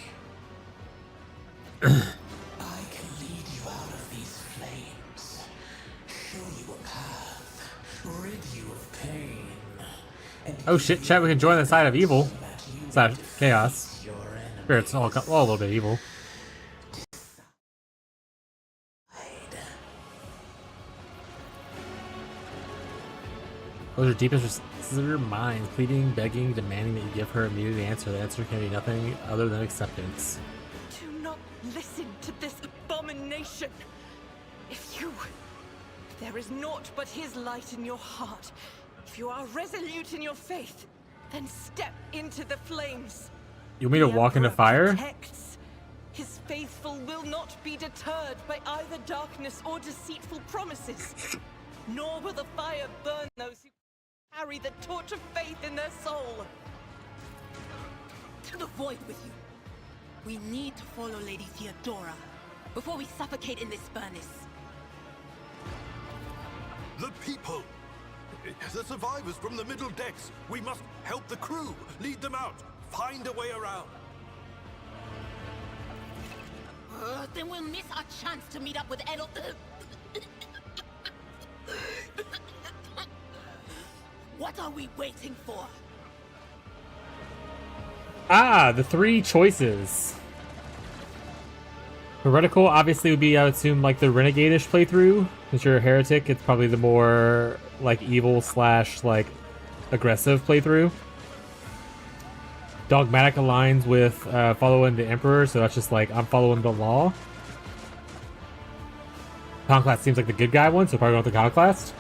I can lead you out of these flames, show you a path, rid you of pain. And Oh shit, chat, we can join the side of evil. Side of chaos. Spirit's all a little bit evil. Those are deepest recesses of your mind, pleading, begging, demanding that you give her immediate answer. The answer can be nothing other than acceptance. Do not listen to this abomination. If there is naught but his light in your heart. If you are resolute in your faith, then step into the flames. You want me to walk into fire? Protects. His faithful will not be deterred by either darkness or deceitful promises. Nor will the fire burn those who carry the torch of faith in their soul. To the void with you. We need to follow Lady Theodora before we suffocate in this furnace. The people! The survivors from the middle decks! We must help the crew! Lead them out! Find a way around! Then we'll miss our chance to meet up with Edel. What are we waiting for? Ah, the three choices. Heretical obviously would be, I would assume, like the renegade-ish playthrough. Since you're a heretic, it's probably the more like evil / like aggressive playthrough. Dogmatic aligns with following the Emperor, so that's just like I'm following the law. Conquest seems like the good guy one, so probably going with the Conquest.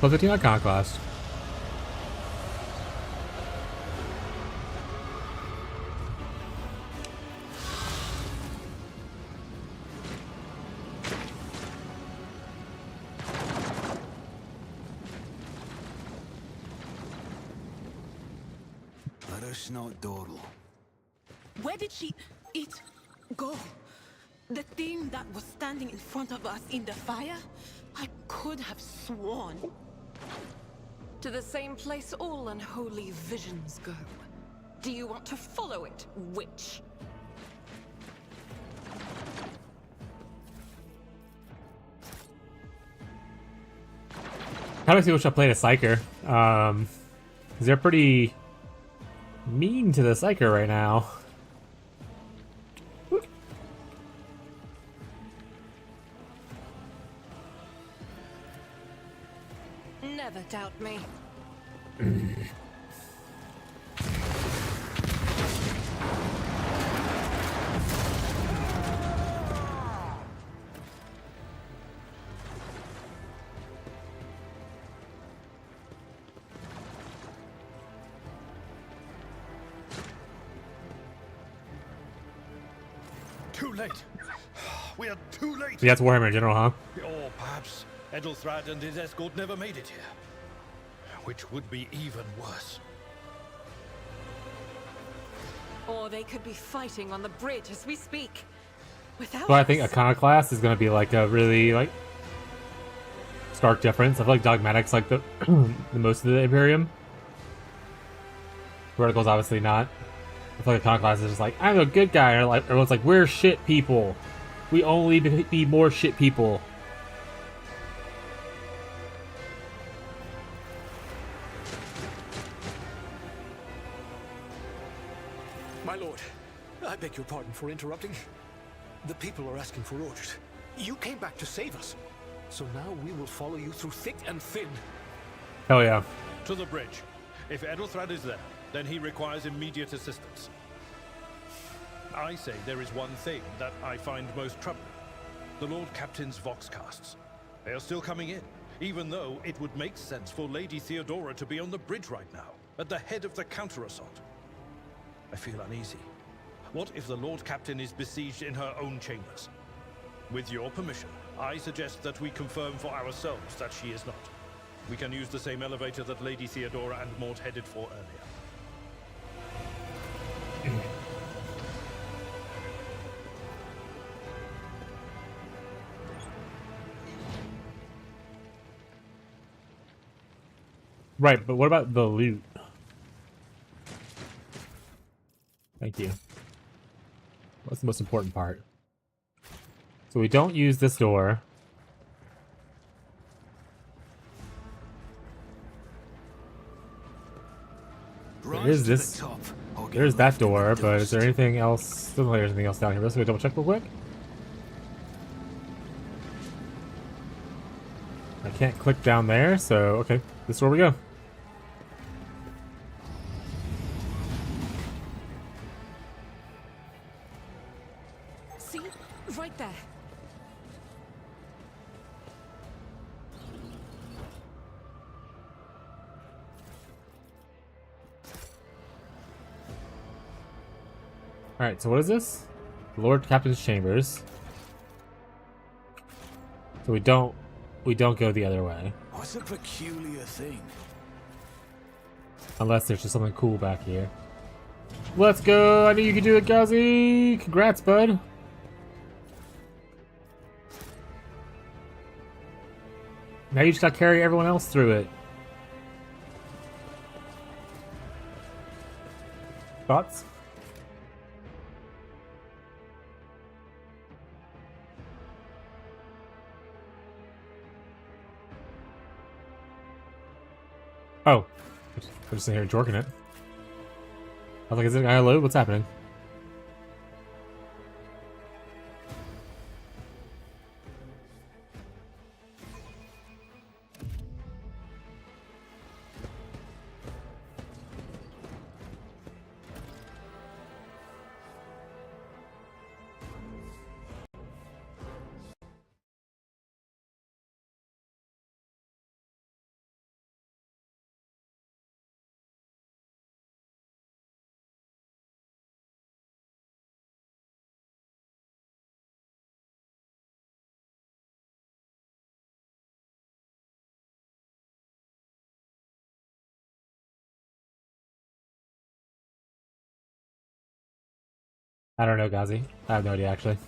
Plus 15 Iconoclast. Let us not dawdle. Where did it go? The thing that was standing in front of us in the fire? I could have sworn. To the same place all unholy visions go. Do you want to follow it, witch? How do I see which I played a Psyker? Because they're pretty mean to the Psyker right now. Never doubt me. Too late. We are too late. Yeah, it's Warhammer in general, huh? Or perhaps Edelthrad and his escort never made it here. Which would be even worse. Or they could be fighting on the bridge as we speak. Without But I think us. Iconoclast is going to be like a really like stark difference. I feel like Dogmatic's like the the most of the Imperium. Vertical's obviously not. I feel like Iconoclast is just like, I'm a good guy. Or like everyone's like, we're shit people. We only be more shit people. My lord, I beg your pardon for interrupting. The people are asking for orders. You came back to save us. So now we will follow you through thick and thin. Hell yeah. To the bridge. If Edelthrad is there, then he requires immediate assistance. I say there is one thing that I find most troubling. The Lord Captain's Voxcasts. They are still coming in, even though it would make sense for Lady Theodora to be on the bridge right now, at the head of the counter-assault. I feel uneasy. What if the Lord Captain is besieged in her own chambers? With your permission, I suggest that we confirm for ourselves that she is not. We can use the same elevator that Lady Theodora and Maud headed for earlier. Right, but what about the loot? Thank you. What's the most important part? So we don't use this door. There is this. There's that door, but is there anything else? Doesn't look like there's anything else down here. Let's go double check real quick. I can't click down there, so okay, this is where we go. See? Right there. Alright, so what is this? Lord Captain's Chambers. So we don't go the other way. What's a peculiar thing? Unless there's just something cool back here. Let's go! I knew you could do it, Gauzy! Congrats, bud! Now you just gotta carry everyone else through it. Thoughts? Oh. I'm just sitting here jorking it. I was like, is it gonna load? What's happening? I don't know, Gazi. I have no idea, actually.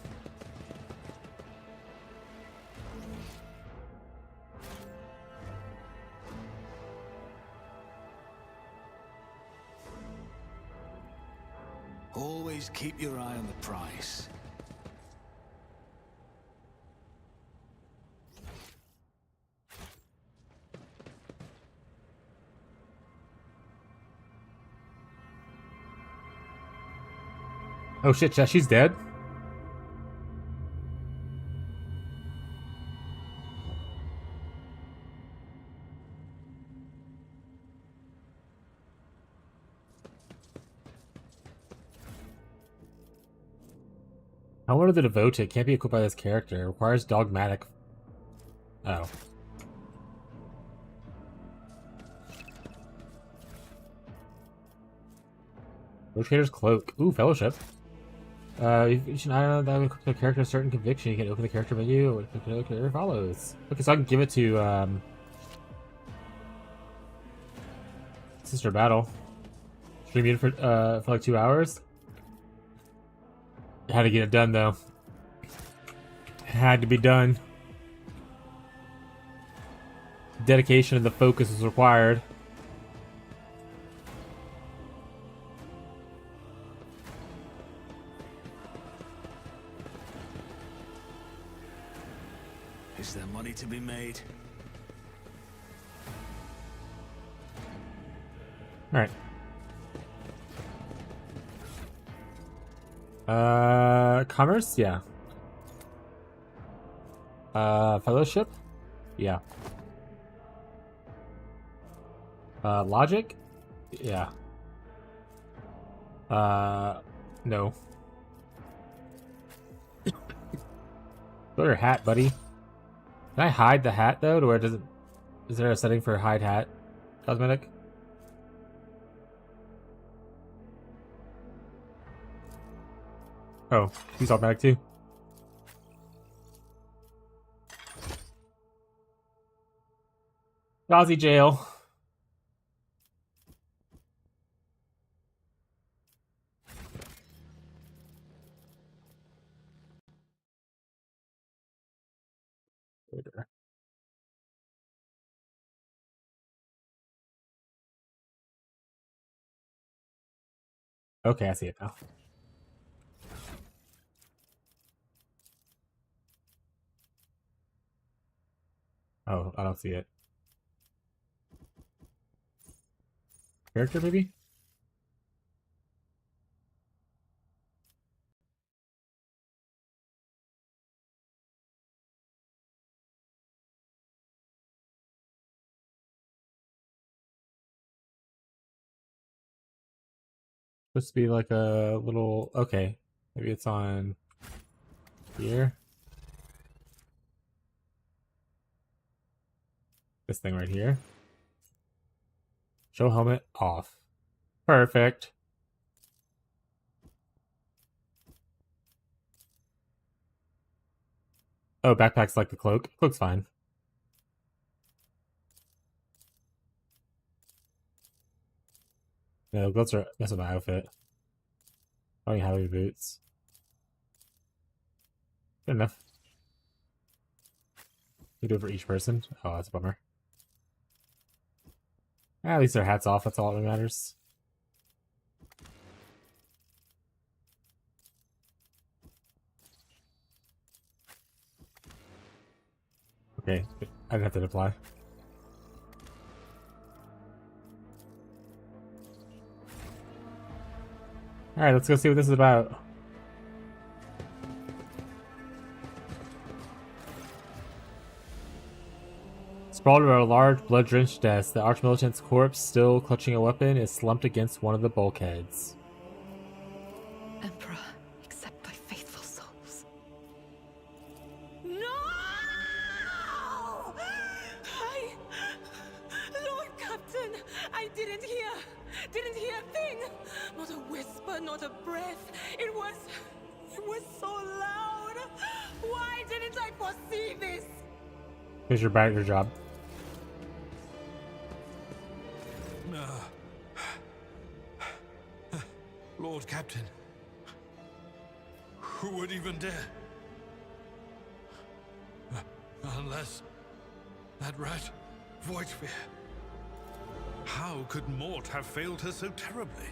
Always keep your eye on the prize. Oh shit, Jess, she's dead? I wanted the devoted. Can't be equipped by this character. It requires dogmatic. Oh. Rotator's cloak. Ooh, fellowship. You should not that would equip the character a certain conviction. You can open the character menu. What the character follows. Okay, so I can give it to Sister Battle. Stream it for like 2 hours. Had to get it done though. It had to be done. Dedication and the focus is required. Is there money to be made? Alright. Commerce? Yeah. Fellowship? Yeah. Logic? Yeah. No. Throw your hat, buddy. Can I hide the hat though, to where it doesn't? Is there a setting for hide hat cosmetic? Oh, he's automatic too. Nazi jail. Okay, I see it now. Oh, I don't see it. Character, maybe? Supposed to be like a little... Okay. Maybe it's on... here? This thing right here. Show helmet off. Perfect. Oh, backpack's like the cloak. Cloak's fine. No, gloves are... That's my outfit. I don't even have any boots. Good enough. You do it for each person? Oh, that's a bummer. At least their hat's off, that's all that matters. Okay, I didn't have to apply. Alright, let's go see what this is about. Sprawled over a large, blood-drenched desk, the Archmilitant's corpse, still clutching a weapon, is slumped against one of the bulkheads. Emperor, accept thy faithful souls. No! Lord Captain, I didn't hear a thing. Not a whisper, not a breath. It was so loud. Why didn't I foresee this? Because you're bad at your job. Lord Captain, Who would even dare? Unless that rat, Voidsphere. How could Mort have failed her so terribly?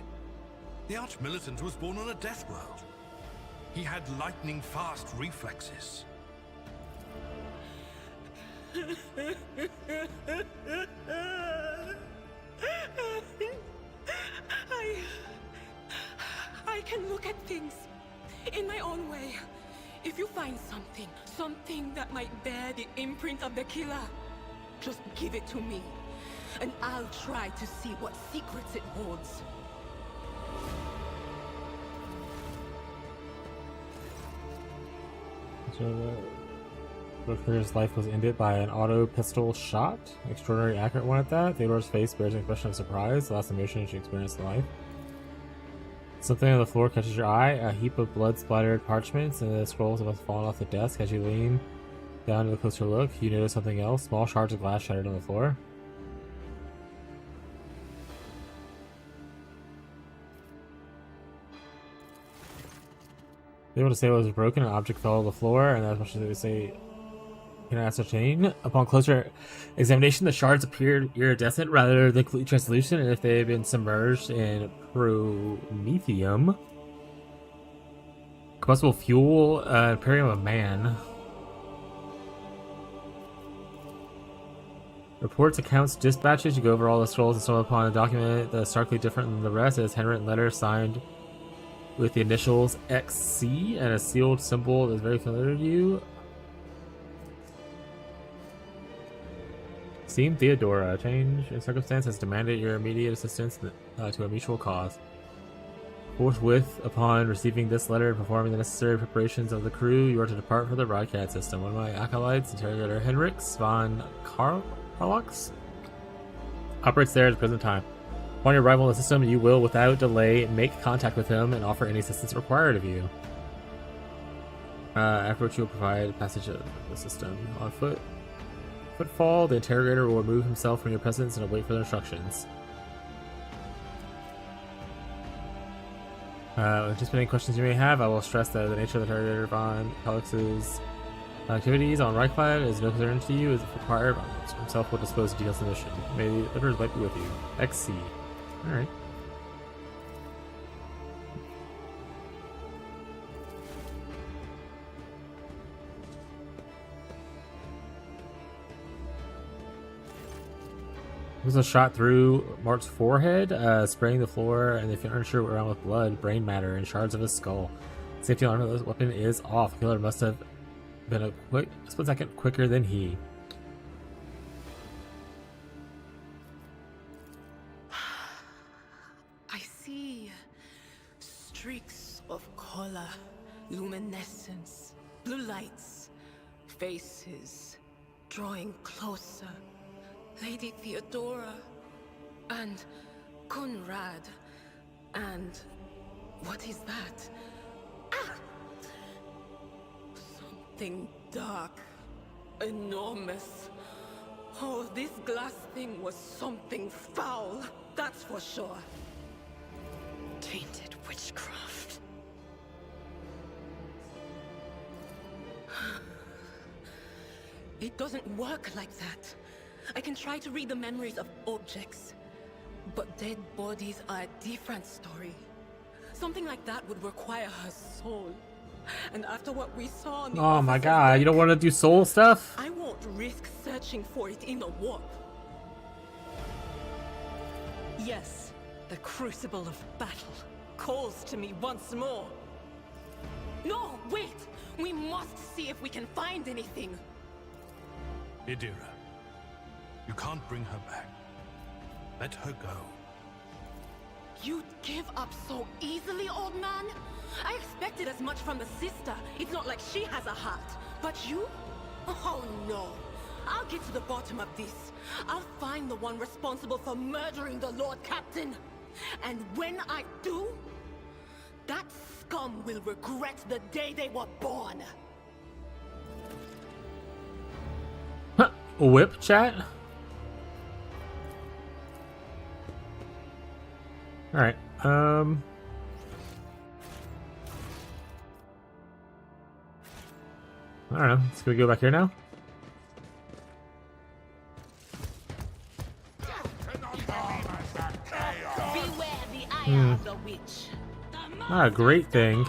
The Arch-Militant was born on a death world. He had lightning-fast reflexes. I can look at things in my own way. If you find something that might bear the imprint of the killer, just give it to me, and I'll try to see what secrets it holds. So, Clear's life was ended by an auto pistol shot. Extraordinary accurate one at that. Theodore's face bears an expression of surprise, the last emotion she experienced in life. Something on the floor catches your eye, a heap of blood-splattered parchments and the scrolls have fallen off the desk. As you lean down to a closer look, you notice something else. Small shards of glass shattered on the floor. Able to say what was broken, an object fell to the floor, and as much as they say can ascertain. Upon closer examination, the shards appeared iridescent rather than completely translucent, and if they had been submerged in promethium, combustible fuel, Imperium of Man. Reports, accounts, dispatches. You go over all the scrolls and stumble upon a document that is starkly different than the rest. It is handwritten letter signed with the initials XC and a sealed symbol that is very familiar to you. Esteemed Theodora, a change in circumstance has demanded your immediate assistance to a mutual cause. Forthwith, upon receiving this letter and performing the necessary preparations of the crew, you are to depart for the broadcast system. One of my acolytes, Interrogator Henriks von Karlux, operates there at the present time. Upon your arrival in the system, you will, without delay, make contact with him and offer any assistance required of you. After which you will provide passage of the system. On footfall, the interrogator will remove himself from your presence and await further instructions. Anticipating questions you may have, I will stress that the nature of the interrogator von Kalux's activities on Reichland is no concern to you, as if required. Himself will disclose the details of the mission. May the letters might be with you. XC. Alright. This was shot through Mart's forehead, spraying the floor and the furniture around with blood, brain matter, and shards of his skull. Safety alarm of this weapon is off. The killer must have been a split second quicker than he. I see streaks of color, luminescence, blue lights, faces drawing closer. Lady Theodora, and Conrad, and what is that? Ah! Something dark, enormous. Oh, this glass thing was something foul, that's for sure. Tainted witchcraft. It doesn't work like that. I can try to read the memories of objects, but dead bodies are a different story. Something like that would require her soul. And after what we saw on the Oh my god, you don't want to do soul stuff? I won't risk searching for it in the warp. Yes, the crucible of battle calls to me once more. No, wait! We must see if we can find anything. Idira, you can't bring her back. Let her go. You'd give up so easily, old man? I expected as much from the sister. It's not like she has a heart. But you? Oh no. I'll get to the bottom of this. I'll find the one responsible for murdering the Lord Captain. And when I do, that scum will regret the day they were born. Whip chat? Alright, I don't know. Let's go back here now. Not a great thing.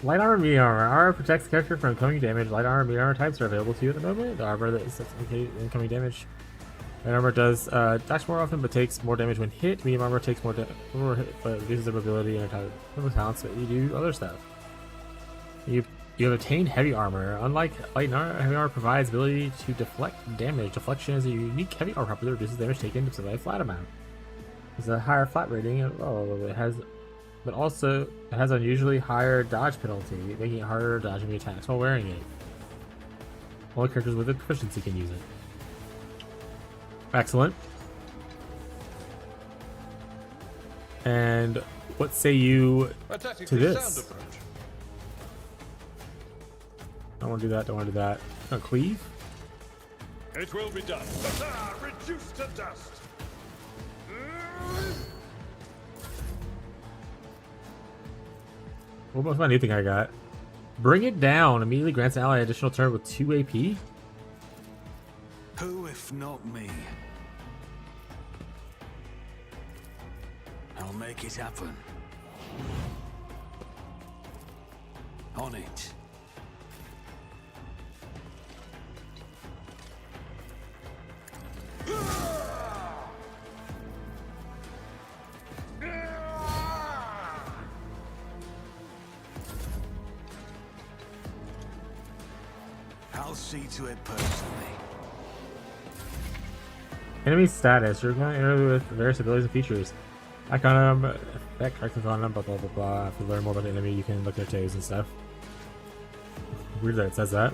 Light armor, medium armor. Armor protects the character from incoming damage. Light armor, medium armor types are available to you at the moment. The armor that is incoming damage. Light armor does dash more often, but takes more damage when hit. Medium armor takes more hit, but reduces their mobility and talents, but you do other stuff. You have obtained heavy armor. Unlike light armor, heavy armor provides ability to deflect damage. Deflection is a unique heavy armor property that reduces damage taken to a flat amount. It's a higher flat rating. It has. But also, it has unusually higher dodge penalty, making it harder to dodge enemy attacks while wearing it. Only characters with a proficiency can use it. Excellent. And what say you to this? Don't want to do that, don't want to do that. Cleave? It will be done. Reduced to dust. What's my new thing I got? Bring it down. Immediately grants an ally additional turn with 2 AP. Who if not me? I'll make it happen. On it. I'll see to it personally. Enemy status. You're going to enter with various abilities and features. Icon effect, corrective on them, blah blah blah blah. If you learn more about the enemy, you can look at their tags and stuff. Weird that it says that.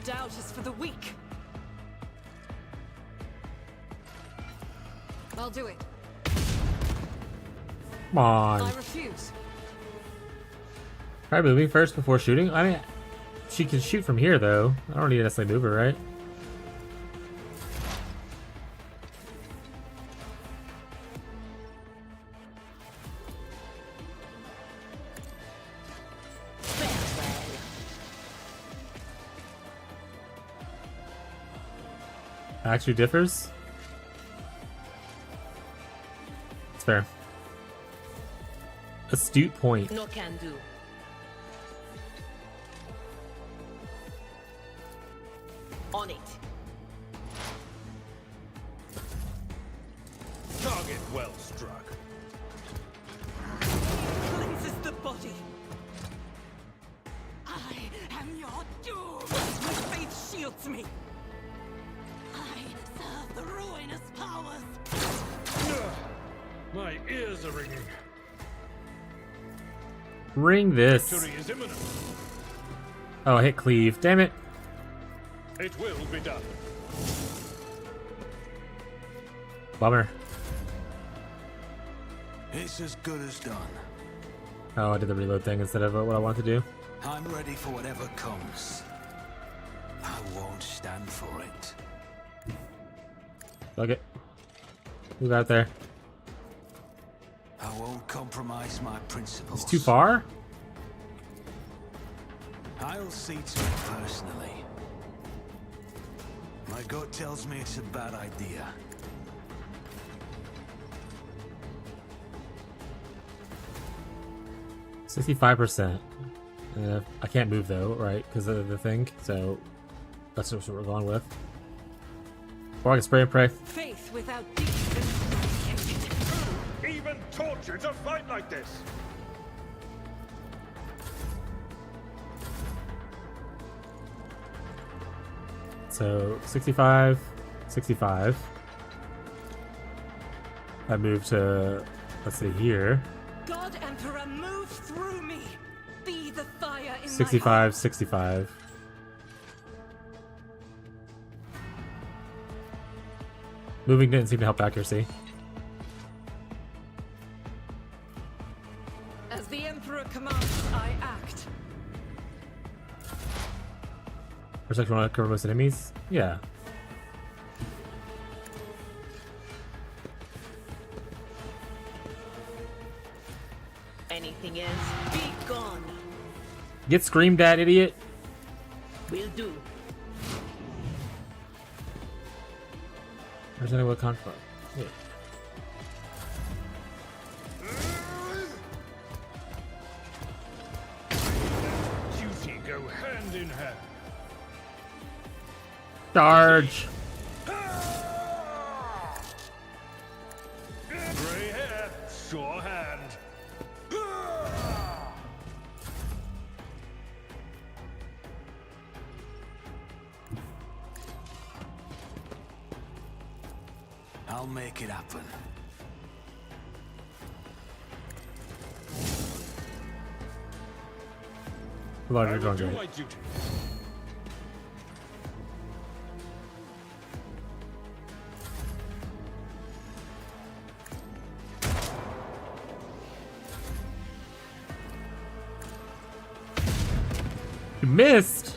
Doubt is for the weak. I'll do it. Come on. I refuse. Try moving first before shooting. I mean, she can shoot from here though. I don't need to necessarily move her, right? Actually differs. It's fair. Astute point. No can do. On it. Target well struck. Cleanses the body. I am your doom. My faith shields me. I serve the ruinous powers. My ears are ringing. Ring this. Victory is imminent. Oh, I hit cleave. Damn it. It will be done. Bummer. It's as good as done. Oh, I did the reload thing instead of what I wanted to do. I'm ready for whatever comes. I won't stand for it. Fuck it. Move out there. I won't compromise my principles. It's too far? I'll see to it personally. My gut tells me it's a bad idea. %65%. I can't move though, right? Because of the thing. So that's what we're going with. Or I can spray and pray. Faith without deeds. Even torture to fight like this. So 65, 65. I moved to Let's see here. God Emperor, move through me. Be the fire in 65, 65. Moving didn't seem to help accuracy. As the Emperor commands, I act. Perception want to cover most enemies? Yeah. Anything else, be gone. Get screamed at, idiot. Will do. Where's anyone come from? Yeah. Duty go hand in hand. Charge! Grey hair, sure hand. I'll make it happen. Come on, I you're will doing do great. my duty. You missed!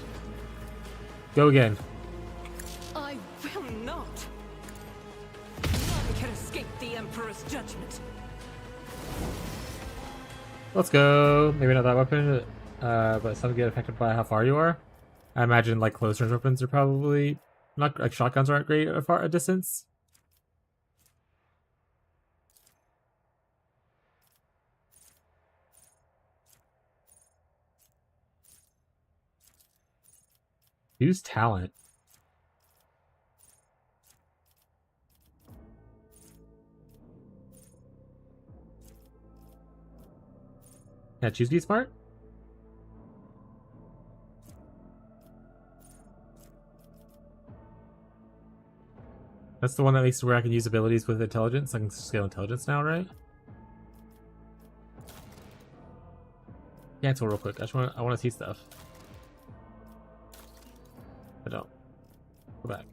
Go again. I will not. None can escape the Emperor's judgment. Let's go. Maybe not that weapon, but some get affected by how far you are. I imagine like close range weapons are probably not like shotguns aren't great at far a distance. Use talent. Yeah, choose be smart. That's the one that makes it where I can use abilities with intelligence. I can scale intelligence now, right? Cancel real quick. I want to see stuff. I don't. Go back.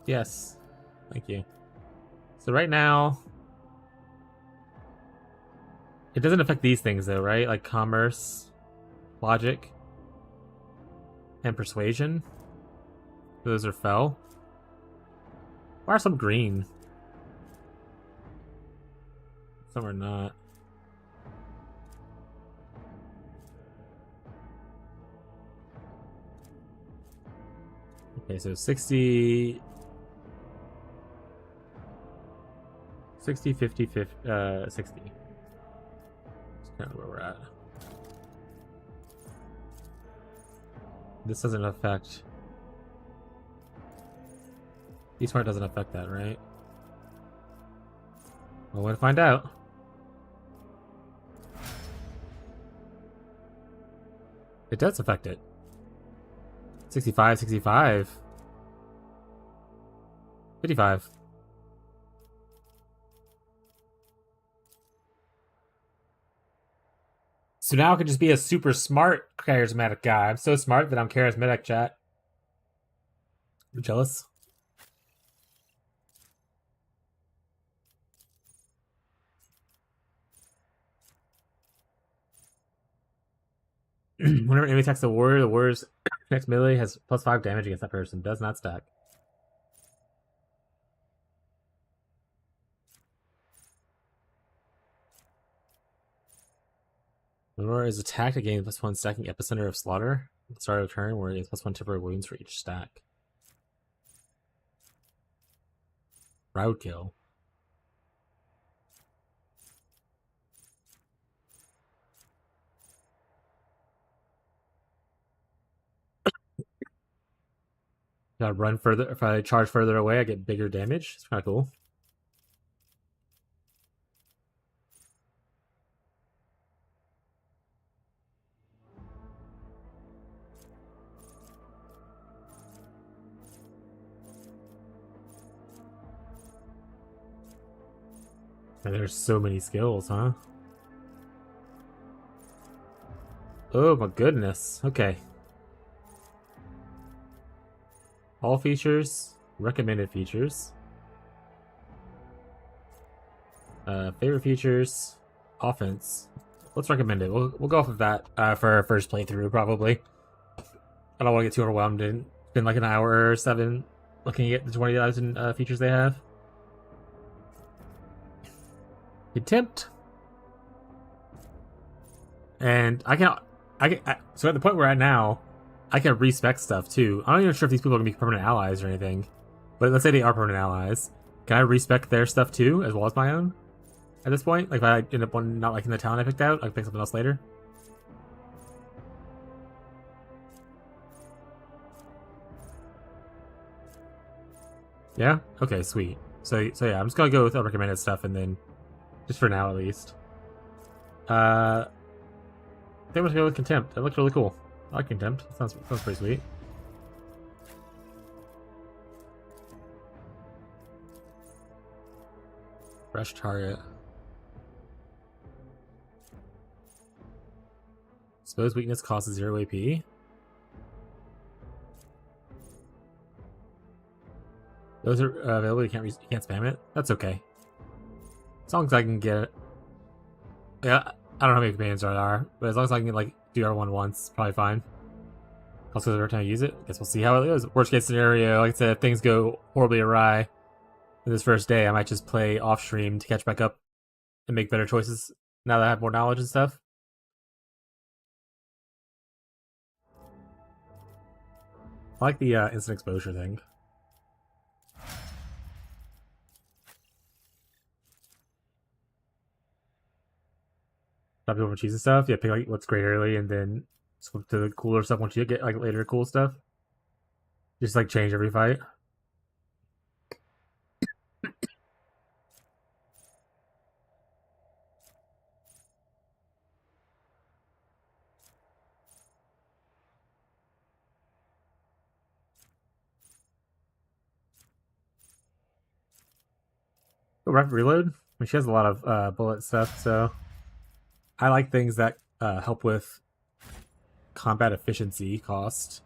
Yes. Thank you. So right now, it doesn't affect these things though, right? Like commerce, logic, and persuasion. Those are fell. Why are some green? Some are not. Okay, so 60, 50, 60. That's kind of where we're at. This doesn't affect... E-Smart doesn't affect that, right? Well, we'll find out. It does affect it. 65, 65. 55. So now I can just be a super smart charismatic guy. I'm so smart that I'm charismatic, chat. I'm jealous. Whenever enemy attacks the warrior's next melee has +5 damage against that person. Does not stack. The warrior is attacked again +1 stacking epicenter of slaughter. At the start of turn, where it gains +1 temporary wounds for each stack. Roadkill. If I run further, if I charge further away, I get bigger damage. It's kind of cool. And there's so many skills, huh? Oh my goodness. Okay. All features, recommended features. Favorite features, offense. Let's recommend it. We'll go off of that for our first playthrough, probably. I don't want to get too overwhelmed and spend like an hour or 7 looking at the 20,000 features they have. Contempt. And so at the point we're at now, I can respec stuff too. I'm not even sure if these people are gonna be permanent allies or anything, but let's say they are permanent allies. Can I respec their stuff too, as well as my own? At this point, like if I end up not liking the town I picked out, I can pick something else later. Yeah. Okay. Sweet. So yeah, I'm just gonna go with recommended stuff, and then just for now at least. I think I'm gonna go with Contempt. It looks really cool. I like Contempt. Sounds pretty sweet. Fresh target. Suppose weakness costs 0 AP. Those are available. You can't spam it. That's okay. As long as I can get it. Yeah, I don't know how many commands there are, but as long as I can like do everyone once, probably fine. Also, every time I use it, I guess we'll see how it goes. Worst case scenario, like I said, if things go horribly awry in this first day, I might just play off stream to catch back up and make better choices now that I have more knowledge and stuff. I like the instant exposure thing. Stop people from choosing stuff. Yeah, pick like what's great early, and then switch to the cooler stuff once you get like later cool stuff. Just like change every fight. Oh, rapid reload. I mean, she has a lot of bullet stuff, so I like things that help with combat efficiency cost.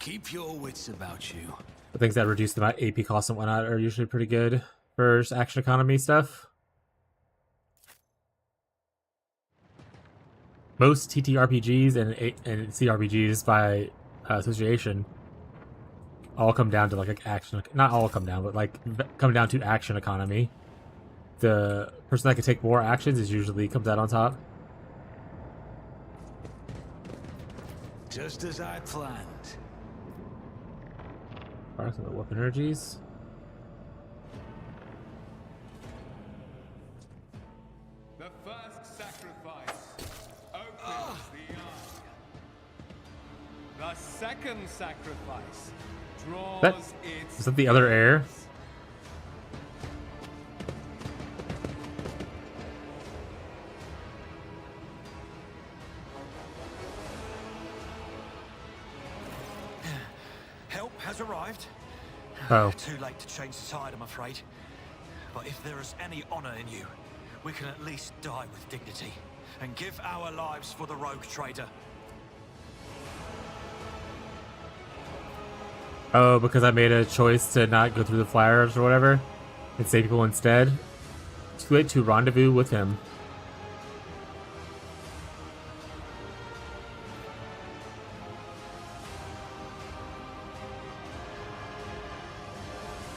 Keep your wits about you. The things that reduce the AP cost and whatnot are usually pretty good for action economy stuff. Most TTRPGs and CRPGs by association all come down to like action. Not all come down, but like come down to action economy. The person that can take more actions is usually comes out on top. Just as I planned. Alright, some of the weapon energies. The first sacrifice opens the eye. The second sacrifice draws its. Is that the other heir? Help has arrived. Oh. Too late to change the tide, I'm afraid. But if there is any honor in you, we can at least die with dignity and give our lives for the rogue trader. Oh, because I made a choice to not go through the flyers or whatever and save people instead. Too late to rendezvous with him.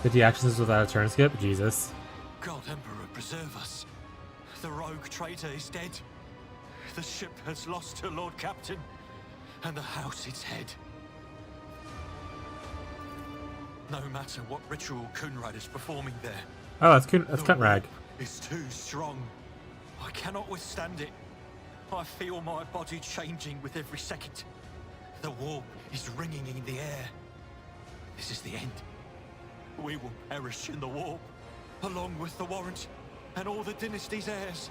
The actions without a turn skip? Jesus. God Emperor, preserve us. The rogue traitor is dead. The ship has lost her Lord Captain, and the house its head. No matter what ritual Kunrad is performing there. Oh, that's Kunrad. It's too strong. I cannot withstand it. I feel my body changing with every second. The warp is ringing in the air. This is the end. We will perish in the warp, along with the warrant. and all the dynasty's heirs.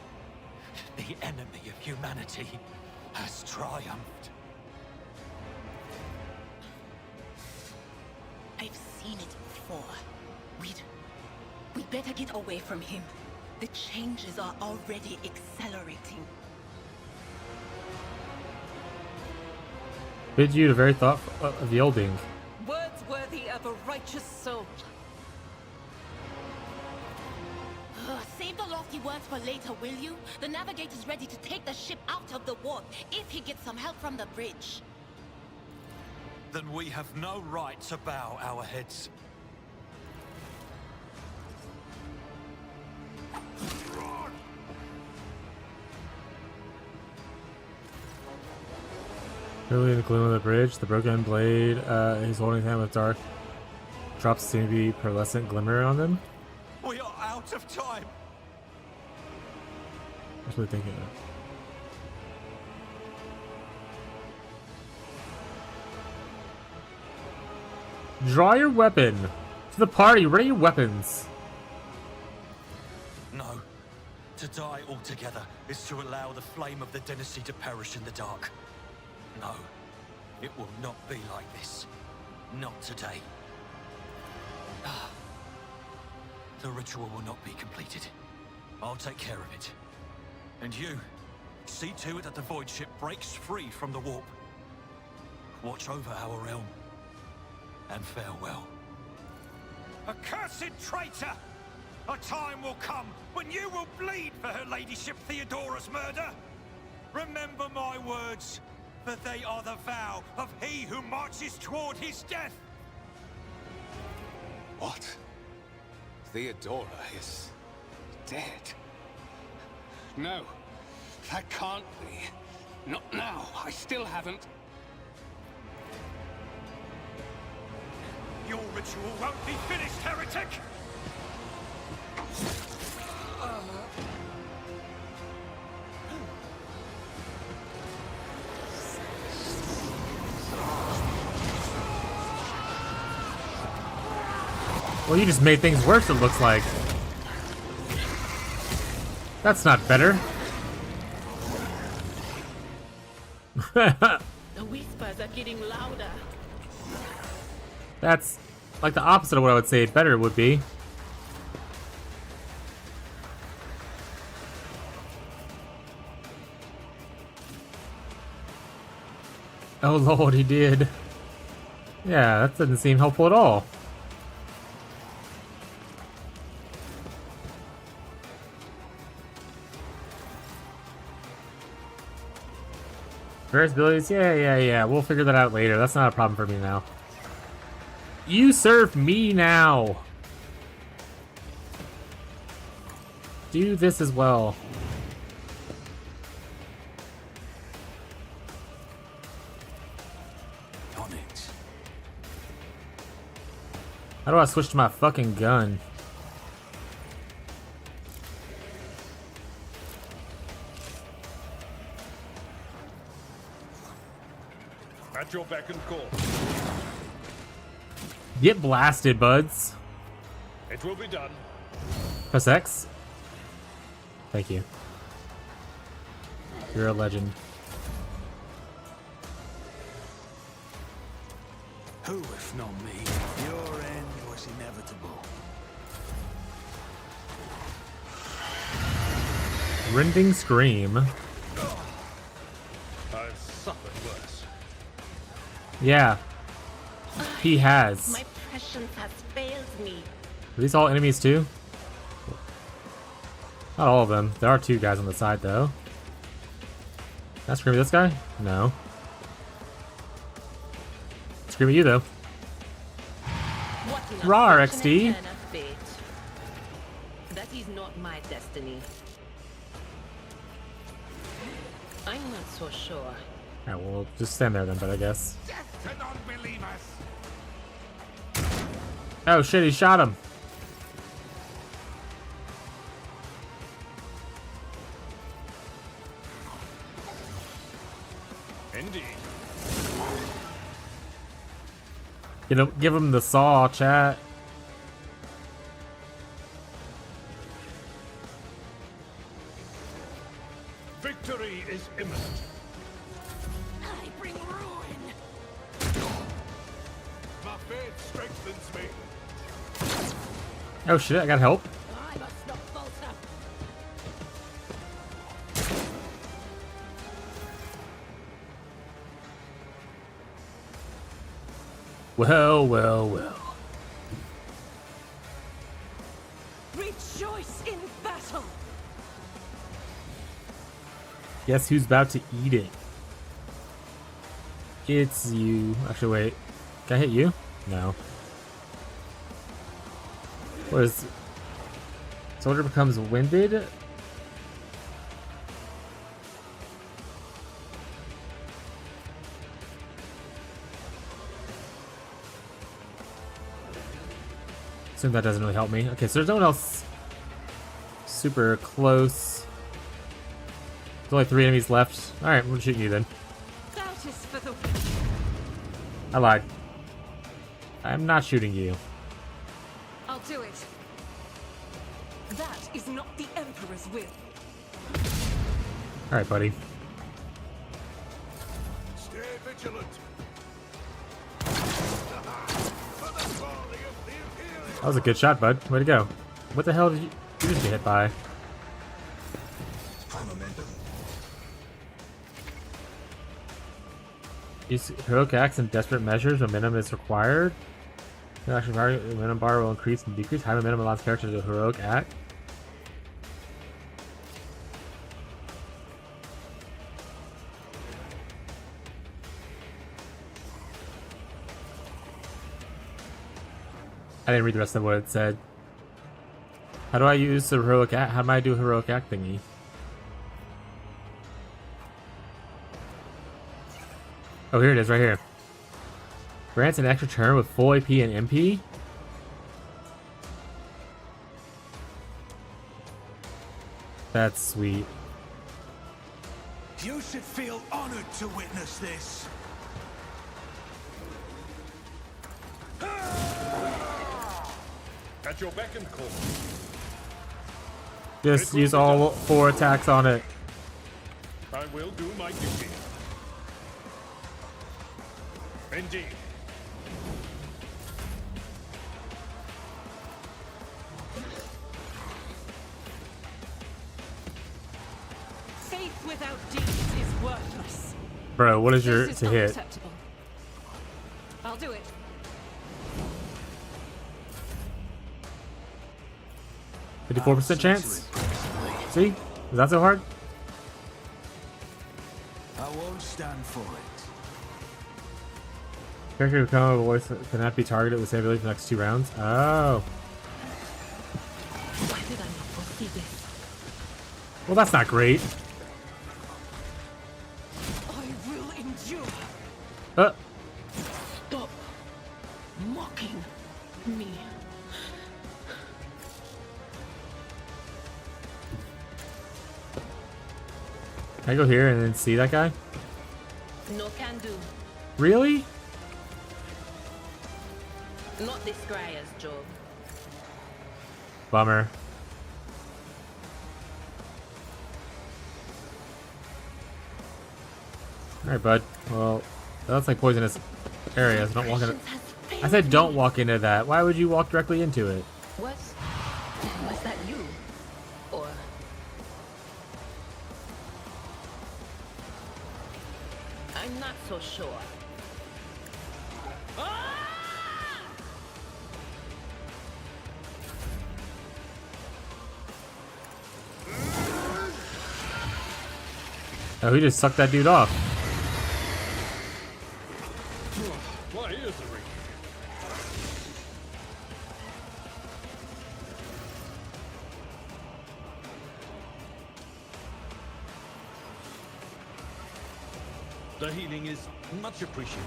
The enemy of humanity has triumphed. I've seen it before. We'd better get away from him. The changes are already accelerating. Bid you the very thought of yielding. Words worthy of a righteous soul. Save the lofty words for later, will you? The navigator's ready to take the ship out of the warp if he gets some help from the bridge. Then we have no right to bow our heads. Early in the gloom of the bridge, the broken blade he's holding his hand with dark drops seem to be pearlescent glimmer on them. We are out of time. I was really thinking of it. Draw your weapon. To the party, ready your weapons. No. To die altogether is to allow the flame of the dynasty to perish in the dark. No. It will not be like this. Not today. The ritual will not be completed. I'll take care of it. And you, see to it that the void ship breaks free from the warp. Watch over our realm. And farewell. Accursed traitor! A time will come when you will bleed for her ladyship Theodora's murder. Remember my words, for they are the vow of he who marches toward his death. What? Theodora is dead? No, that can't be. Not now. I still haven't. Your ritual won't be finished, heretic! Well, you just made things worse, it looks like. That's not better. The whispers are getting louder. That's like the opposite of what I would say better would be. Oh lord, he did. Yeah, that doesn't seem helpful at all. Various abilities? Yeah. We'll figure that out later. That's not a problem for me now. You serve me now. Do this as well. On it. How do I switch to my fucking gun? At your beck and call. Get blasted, buds. It will be done. Press X. Thank you. You're a legend. Who, if not me? Your end was inevitable. Rending scream. I've suffered worse. Yeah. He has. My prescience has failed me. Are these all enemies too? Not all of them. There are two guys on the side though. Can I scream at this guy? No. Scream at you though. Rawr, XD. That is not my destiny. I'm not so sure. Alright, well, we'll just stand there then, but I guess. Death to non-believers! Oh shit, he shot him. Indeed. Give him the saw, chat. Victory is imminent. I bring ruin. My faith strengthens me. Oh shit, I got help. I must not falter. Well, well, well. Rejoice in battle. Guess who's about to eat it? It's you. Actually, wait. Can I hit you? No. What is... Soldier becomes winded? Assume that doesn't really help me. Okay, so there's no one else super close. There's only 3 enemies left. Alright, we're shooting you then. That is for the... I lied. I'm not shooting you. I'll do it. That is not the Emperor's will. Alright, buddy. Stay vigilant. That was a good shot, bud. Way to go. What the hell did you just get hit by? Use heroic acts in desperate measures. Momentum is required. The action bar, momentum bar will increase and decrease. High momentum allows characters to do a heroic act. I didn't read the rest of what it said. How do I use the heroic act? How do I do a heroic act thingy? Oh, here it is, right here. Grants an extra turn with full AP and MP. That's sweet. You should feel honored to witness this. At your beck and call. Just use all 4 attacks on it. I will do my duty. Indeed. Faith without deeds is worthless. Bro, what is your This is to hit? unacceptable. I'll do it. 54% chance? See? Is that so hard? I won't stand for it. Character who become a voice cannot be targeted with the same ability for the next 2 rounds. Oh. Why did I not foresee this? Well, that's not great. I will endure. Stop mocking me. Can I go here and then see that guy? No can do. Really? Not this Scryer's job. Bummer. Alright, bud. Well, that's like poisonous areas. Don't walk into. I said don't walk into that. Why would you walk directly into it? Was that you? Or... I'm not so sure. Oh, he just sucked that dude off. My ears are ringing. The healing is much appreciated.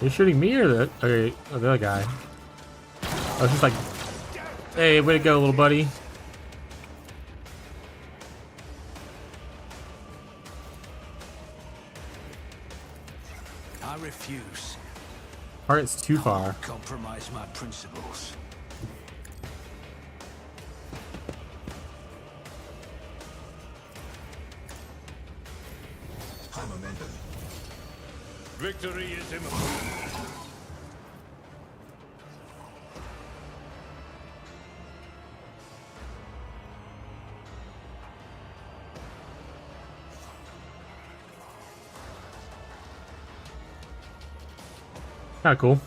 You're shooting me or the other guy? I was just like, hey, way to go, little buddy. I refuse. Target's too far. Compromise my principles. I'm a member. Victory is imminent. Kinda cool.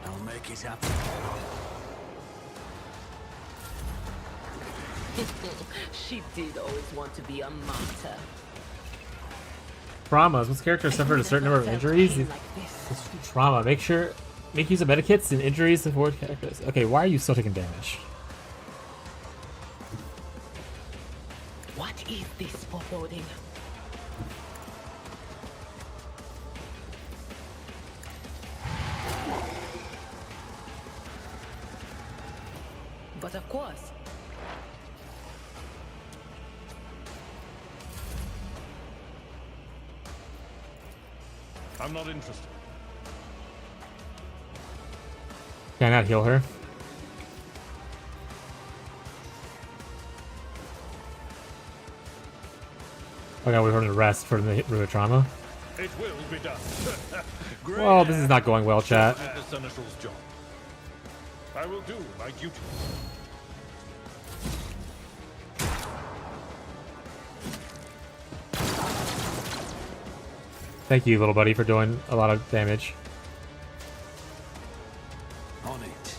I'll make it happen. She did always want to be a martyr. Traumas. Once character suffered a certain number of injuries, it's trauma. Make use of medikits and injuries to avoid characters. Okay, why are you still taking damage? What is this foreboding? But of course, I'm not interested. Can I not heal her? Okay, we're going to rest for the trauma. It will be done. Well, this is not going well, chat. The Seneschal's job. I will do my duty. Thank you, little buddy, for doing a lot of damage. On it.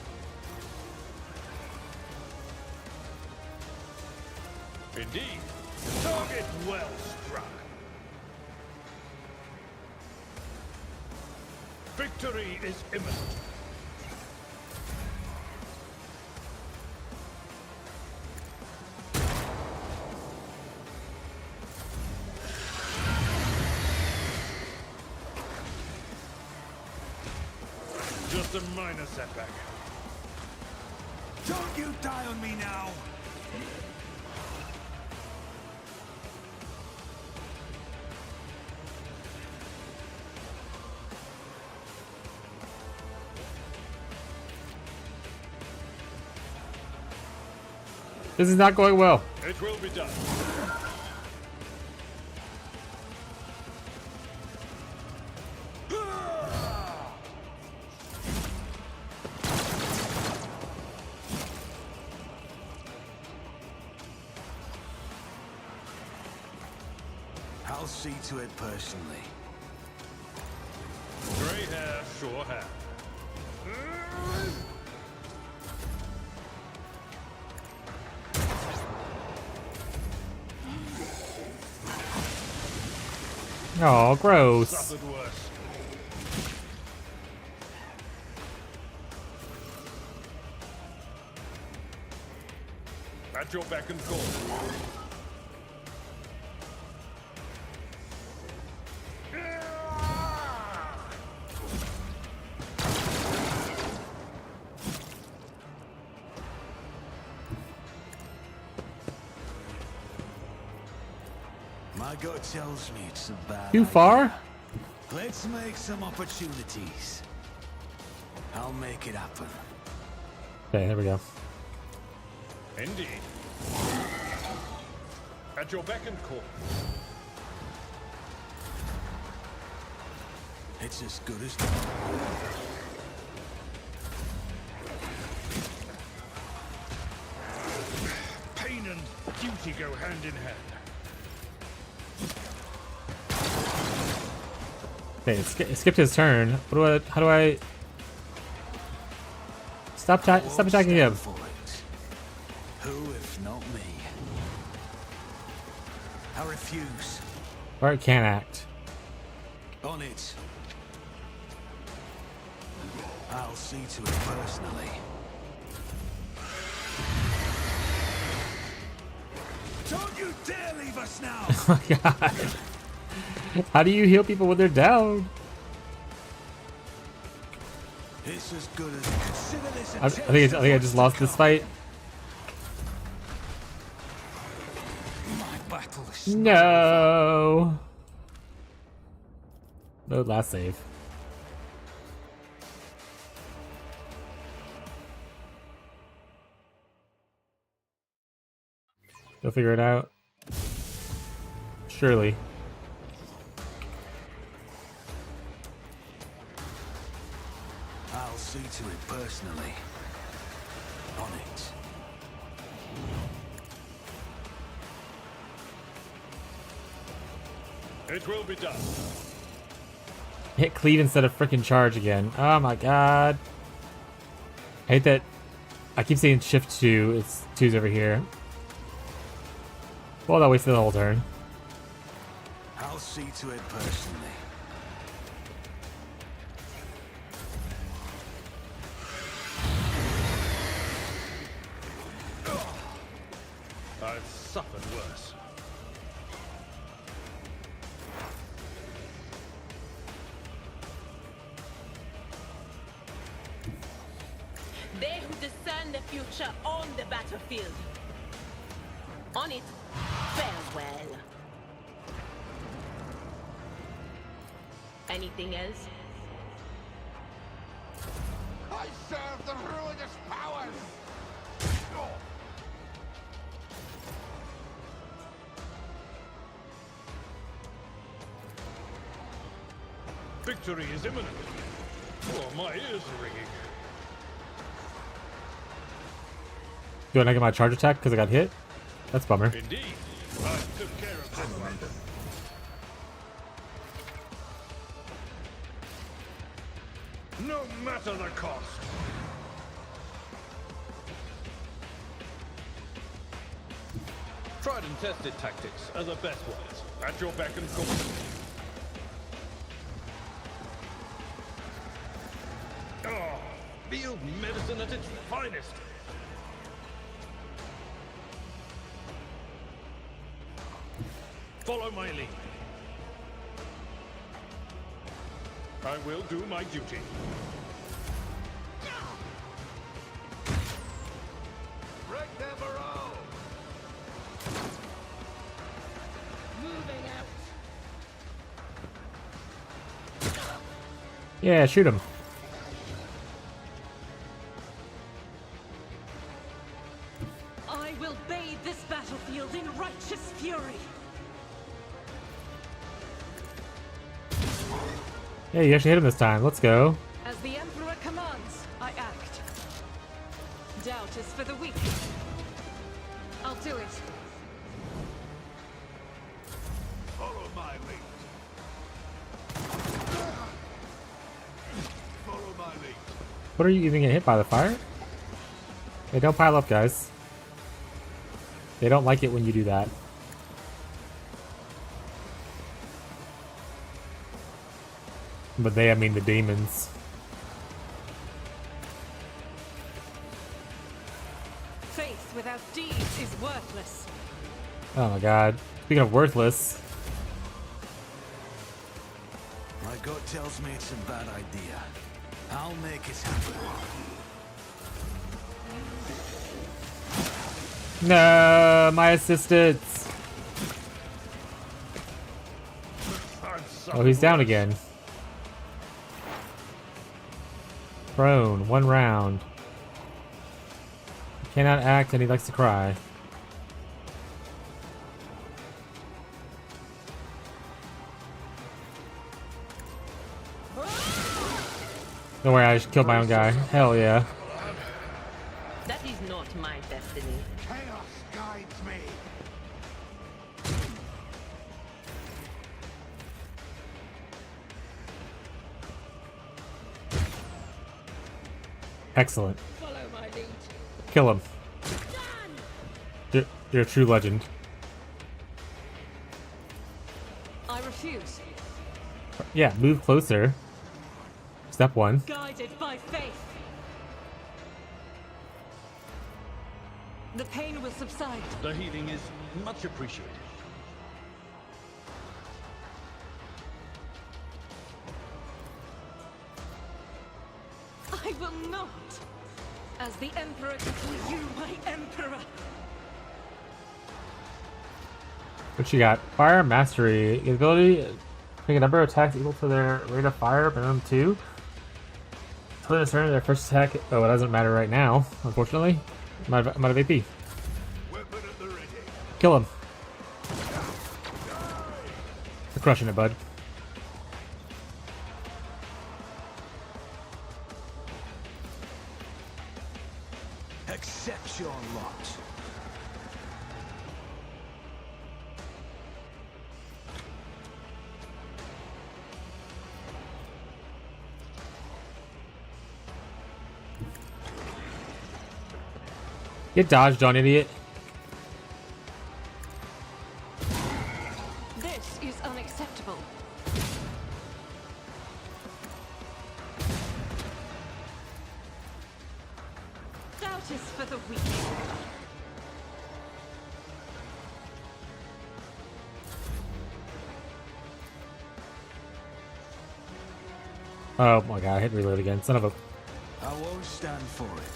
Indeed. Target well struck. Victory is imminent. Just a minor setback. Don't you die on me now! This is not going well. It will be done. I'll see to it personally. Grey hair, sure hair. Oh, gross. Suffered worse. At your beck and call. My gut tells me it's a bad Too far? idea. Let's make some opportunities. I'll make it happen. Okay, there we go. Indeed. At your beck and call. It's as good as Pain and duty go hand in hand. Okay, it skipped his turn. How do I stop attacking him? Who if not me? I refuse. Or it can't act. On it. I'll see to it personally. Don't you dare leave us now! Oh my god. How do you heal people when they're down? It's as good as consider this a I think I just lost this fight. My battle is No. Load last save. You'll figure it out. Surely. I'll see to it personally. On it. It will be done. Hit cleave instead of freaking charge again. Oh my god. I hate that. I keep saying shift 2. It's 2's over here. Well, that wasted the whole turn. I'll see to it personally. I've suffered worse. They who discern the future on the battlefield. On it, farewell. Anything else? I serve the ruinous powers! Victory is imminent. Oh, my ears are ringing. Do I not get my charge attack because I got hit? That's a bummer. Indeed. I took care of this one. No matter the cost. Tried and tested tactics are the best ones. At your beck and call. Oh, field medicine at its finest. Follow my lead. I will do my duty. Break them all! Moving out. Yeah, shoot him. I will bathe this battlefield in righteous fury. Yeah, you actually hit him this time. Let's go. As the Emperor commands, I act. Doubt is for the weak. I'll do it. Follow my lead. Follow my lead. What are you even getting hit by? The fire? Hey, don't pile up, guys. They don't like it when you do that. But they, I mean the demons. Faith without deeds is worthless. Oh my god. Speaking of worthless. My gut tells me it's a bad idea. I'll make it happen. No, my assistants. Oh, he's down again. Prone, 1 round. He cannot act and he likes to cry. Don't worry, I just killed my own guy. Hell yeah. That is not my destiny. Chaos guides me. Excellent. Follow my lead. Kill him. You're a true legend. I refuse. Yeah, move closer. Step 1. Guided by faith. The pain will subside. The healing is much appreciated. I will not. As the Emperor to call you my Emperor. What you got? Fire Mastery. The ability Make a number of attacks equal to their rate of fire, minimum 2. Until this turn, their first attack. Oh, it doesn't matter right now, unfortunately. I'm out of AP. Kill him. You're crushing it, bud. Accept your lot. Get dodged on, idiot. This is unacceptable. Doubt is for the weak. Oh my god, I hit reload again. Son of a... I won't stand for it.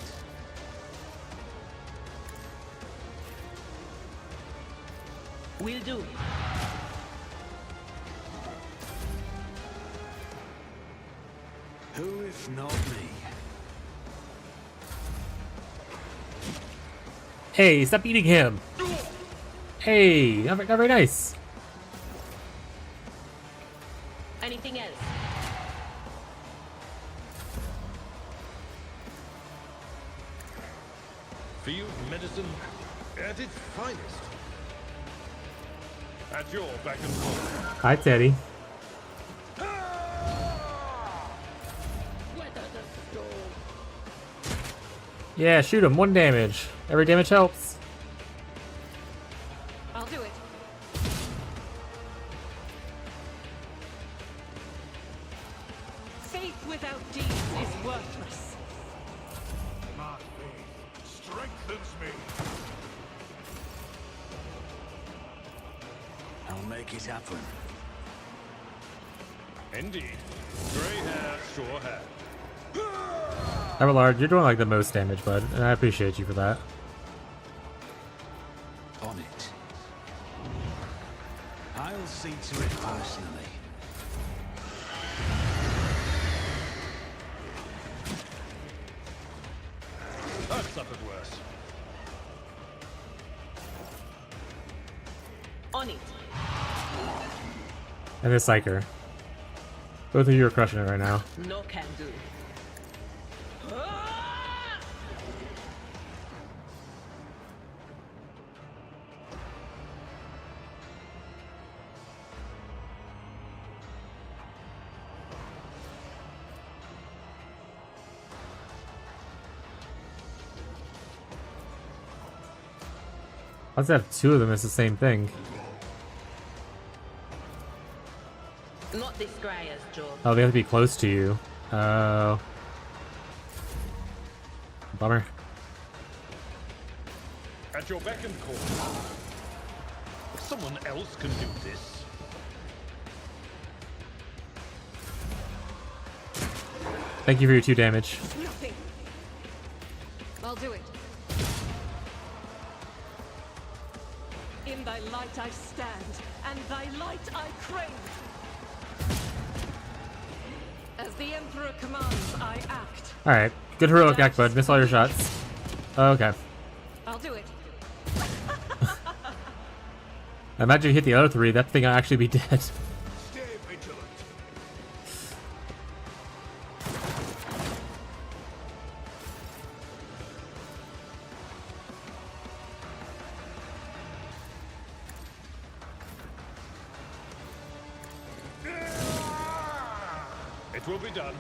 Will do. Who if not me? Hey, stop eating him! Hey, not very nice. Anything else? Field medicine at its finest. At your beck and call. Hi, Teddy. Yeah, shoot him. 1 damage. Every damage helps. I'll do it. Faith without deeds is worthless. My faith strengthens me. I'll make it happen. Indeed. Grey hair, sure hair. Everlard, you're doing like the most damage, bud, and I appreciate you for that. On it. I'll see to it personally. I've suffered worse. On it. And this Psyker. Both of you are crushing it right now. No can do. Let's have 2 of them. It's the same thing. Not this Greyer's job. Oh, they have to be close to you. Oh. Bummer. At your beck and call. Someone else can do this. Thank you for your 2 damage. Nothing. I'll do it. In thy light I stand, and thy light I crave. As the Emperor commands, I act. Alright. Good heroic act, bud. Miss all your shots. Okay. I'll do it. Imagine you hit the other 3, that thing will actually be dead. Stay vigilant. It will be done.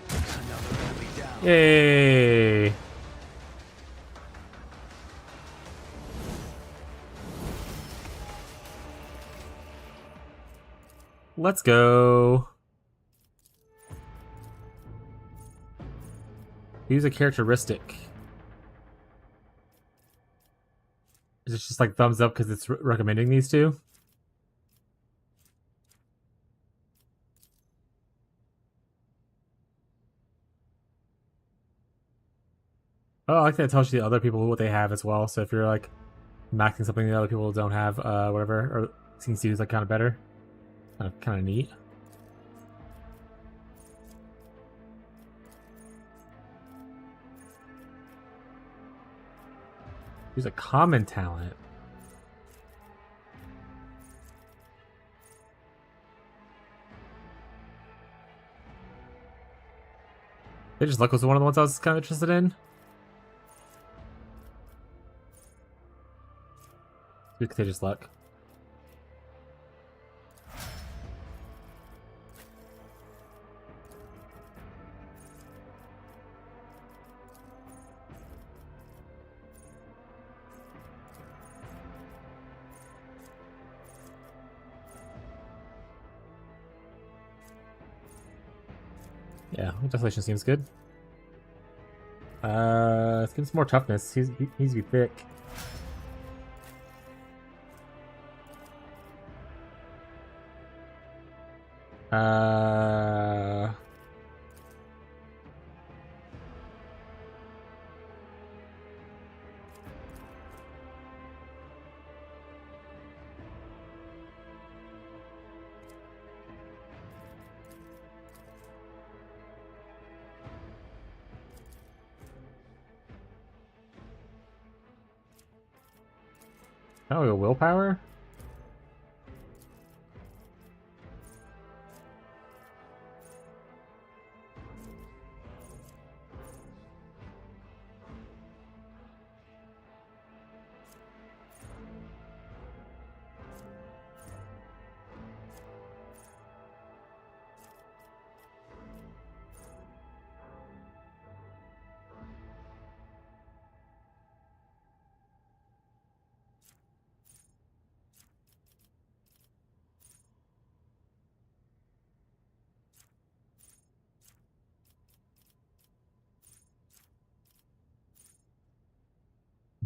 Another enemy down. Yay! Let's go. Use a characteristic. Is it just like thumbs up because it's recommending these 2? Oh, I like that it tells you the other people what they have as well. So if you're like maxing something that other people don't have, whatever, or seems to use like kind of better. Kind of neat. Use a common talent. Contagious Luck was one of the ones I was kind of interested in. Do Contagious Luck. Yeah, Desolation seems good. Let's give him some more toughness. He needs to be thick. Oh, a willpower?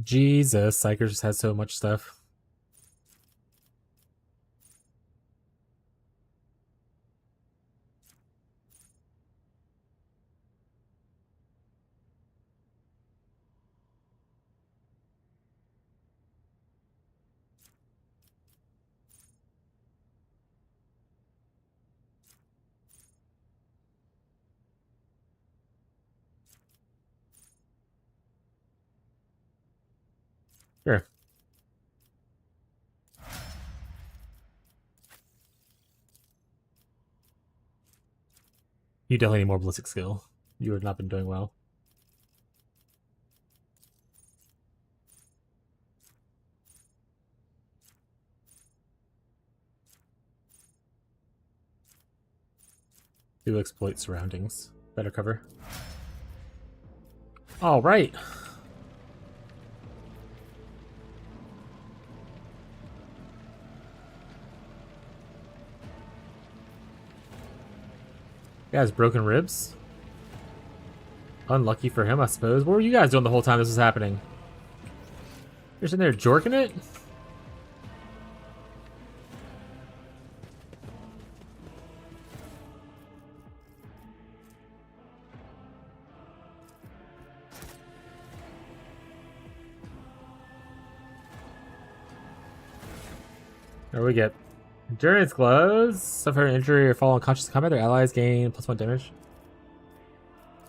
Jesus, Psyker just has so much stuff. Sure. You definitely need more ballistic skill. You have not been doing well. Do exploit surroundings. Better cover. All right. Guys, broken ribs. Unlucky for him, I suppose. What were you guys doing the whole time this was happening? You're sitting there jorking it? There we get endurance gloves. Suffer an injury or fall unconscious in combat. Their allies gain +1 damage.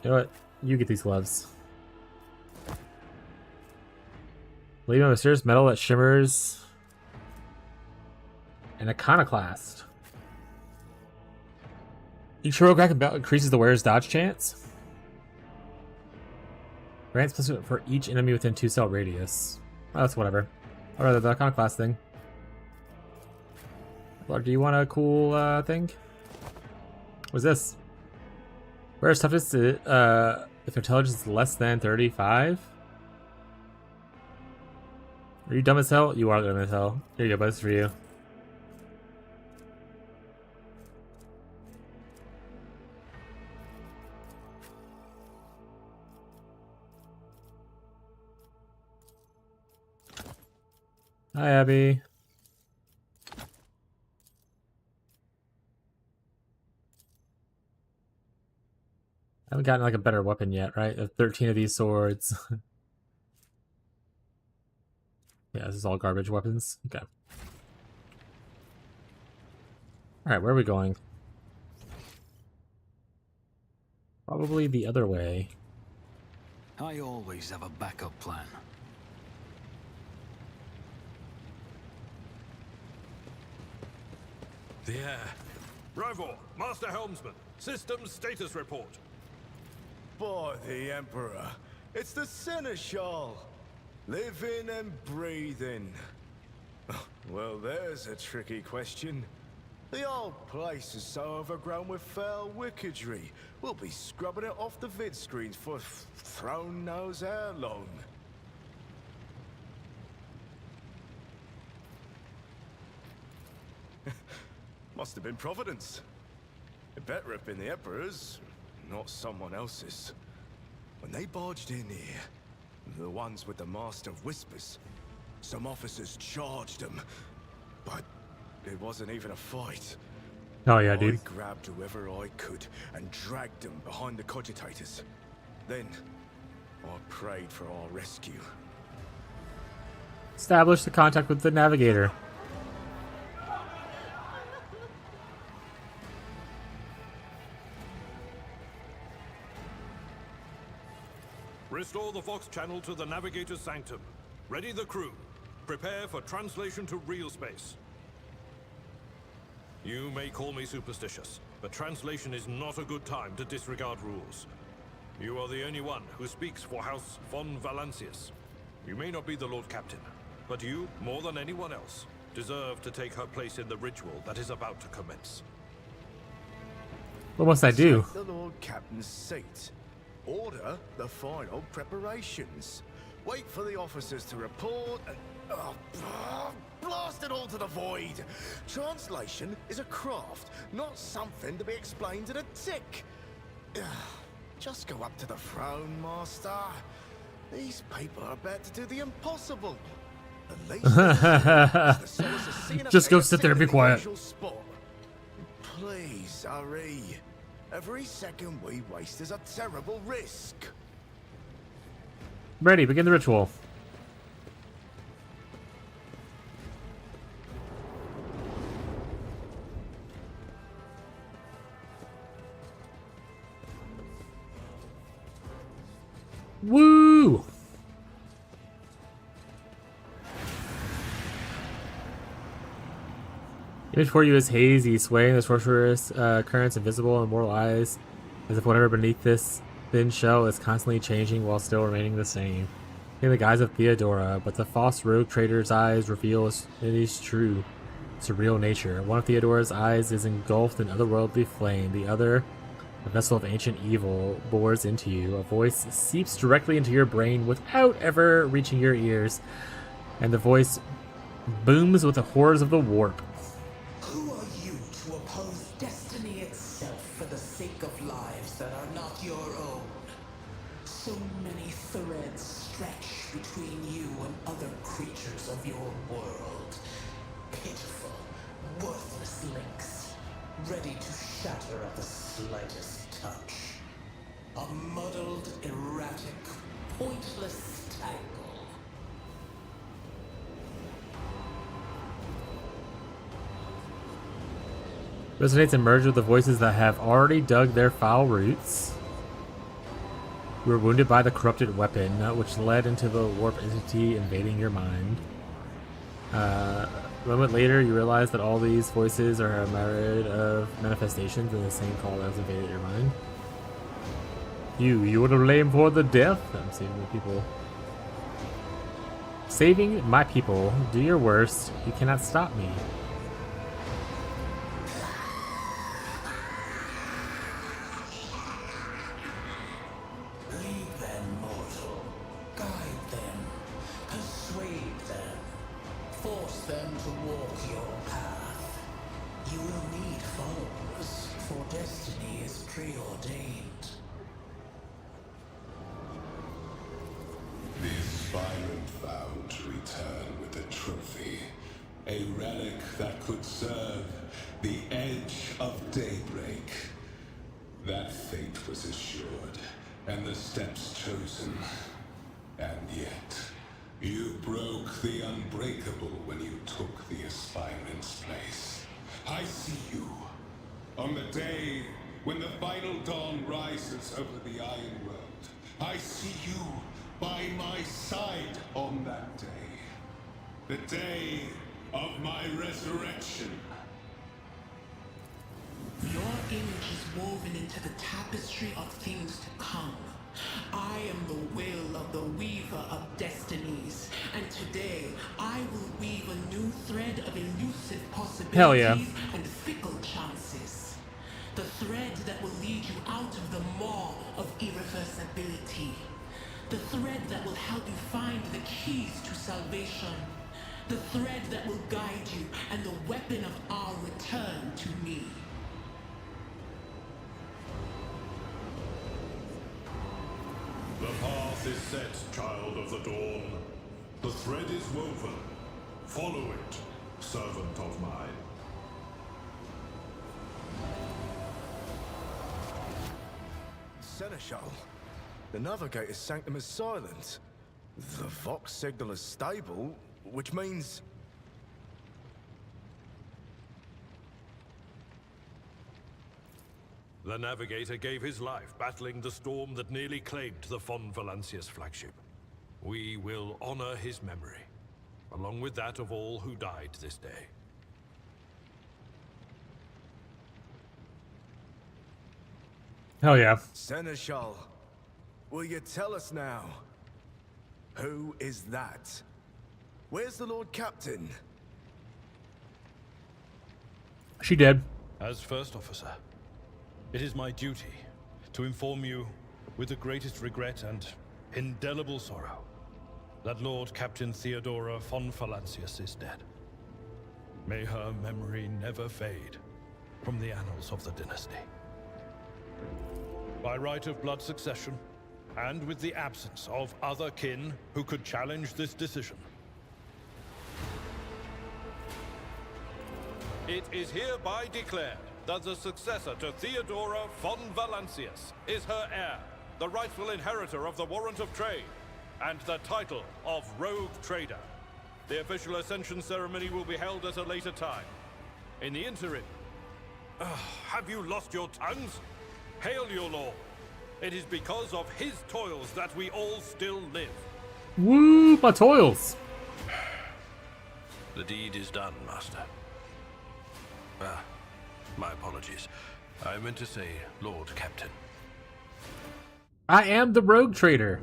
You know what? You get these gloves. Leave a mysterious metal that shimmers. An iconoclast. Each heroic attack about increases the wearer's dodge chance. Grants +1 for each enemy within 2-cell radius. Oh, that's whatever. I'd rather the iconoclast thing. Or do you want a cool thing? What's this? Wearer's toughness if intelligence is less than 35? Are you dumb as hell? You are dumb as hell. Here you go, bud. This is for you. Hi, Abby. I haven't gotten like a better weapon yet, right? 13 of these swords. Yeah, this is all garbage weapons. Okay. Alright, where are we going? Probably the other way. I always have a backup plan. The air. Rivor, Master Helmsman, systems status report. By the Emperor, it's the Seneschal. Living and breathing. Well, there's a tricky question. The old place is so overgrown with foul wickedry, we'll be scrubbing it off the vid screens for throne knows how long. Must have been Providence. It better have been the Emperor's, not someone else's. When they barged in here, the ones with the Master of Whispers, some officers charged them, but it wasn't even a fight. Oh yeah, dude. I grabbed whoever I could and dragged them behind the cogitators. Then, I prayed for our rescue. Establish the contact with the navigator. Restore the Vox channel to the Navigator's Sanctum. Ready the crew. Prepare for translation to real space. You may call me superstitious, but translation is not a good time to disregard rules. You are the only one who speaks for House von Valancius. You may not be the Lord Captain, but you, more than anyone else, deserve to take her place in the ritual that is about to commence. What must I do? Take the Lord Captain's seat. Order the final preparations. Wait for the officers to report and... blast it all to the void! Translation is a craft, not something to be explained in a tick. Just go up to the throne, Master. These people are about to do the impossible. At least just go sit there and be quiet. Please hurry. Every second we waste is a terrible risk. Ready, begin the ritual. Woo! Image before you is hazy, swaying the sorcerous currents, invisible and mortal eyes, as if whatever beneath this thin shell is constantly changing while still remaining the same. In the guise of Theodora, but the false rogue trader's eyes reveal it is true, surreal nature. One of Theodora's eyes is engulfed in otherworldly flame, the other, a vessel of ancient evil, bores into you. A voice seeps directly into your brain without ever reaching your ears, and the voice booms with the horrors of the warp. Who are you to oppose destiny itself for the sake of lives that are not your own? So many threads stretch between you and other creatures of your world. Pitiful, worthless links, ready to shatter at the slightest touch. A muddled, erratic, pointless tangle. Resonates and merge with the voices that have already dug their foul roots. You were wounded by the corrupted weapon, which led into the warp entity invading your mind. A moment later, you realize that all these voices are a myriad of manifestations in the same call that has invaded your mind. You were to blame for the death. I'm saving the people. Saving my people. Do your worst. You cannot stop me. A relic that could serve the edge of daybreak. That fate was assured, and the steps chosen. And yet, You broke the unbreakable when you took the aspirant's place. I see you. On the day when the final dawn rises over the Iron World, I see you by my side on that day. The day of my resurrection. Your image is woven into the tapestry of things to come. I am the will of the weaver of destinies, and today I will weave a new thread of elusive possibilities Hell yeah. and fickle chances. The thread that will lead you out of the maw of irreversibility. The thread that will help you find the keys to salvation. The thread that will guide you and the weapon of our return to me. The path is set, child of the dawn. The thread is woven. Follow it, servant of mine. Seneschal, the Navigator's sanctum is silent. The Vox signal is stable, which means... The Navigator gave his life battling the storm that nearly claimed the Von Valancius flagship. We will honor his memory, along with that of all who died this day. Hell yeah. Seneschal, will you tell us now? Who is that? Where's the Lord Captain? She did. As First Officer, it is my duty to inform you with the greatest regret and indelible sorrow that Lord Captain Theodora von Valancius is dead. May her memory never fade from the annals of the dynasty. By right of blood succession, and with the absence of other kin who could challenge this decision, it is hereby declared that the successor to Theodora von Valancius is her heir, the rightful inheritor of the Warrant of Trade, and the title of Rogue Trader. The official ascension ceremony will be held at a later time. In the interim... have you lost your tongues? Hail your lord. It is because of his toils that we all still live. Woo, my toils! The deed is done, Master. My apologies. I meant to say Lord Captain. I am the Rogue Trader.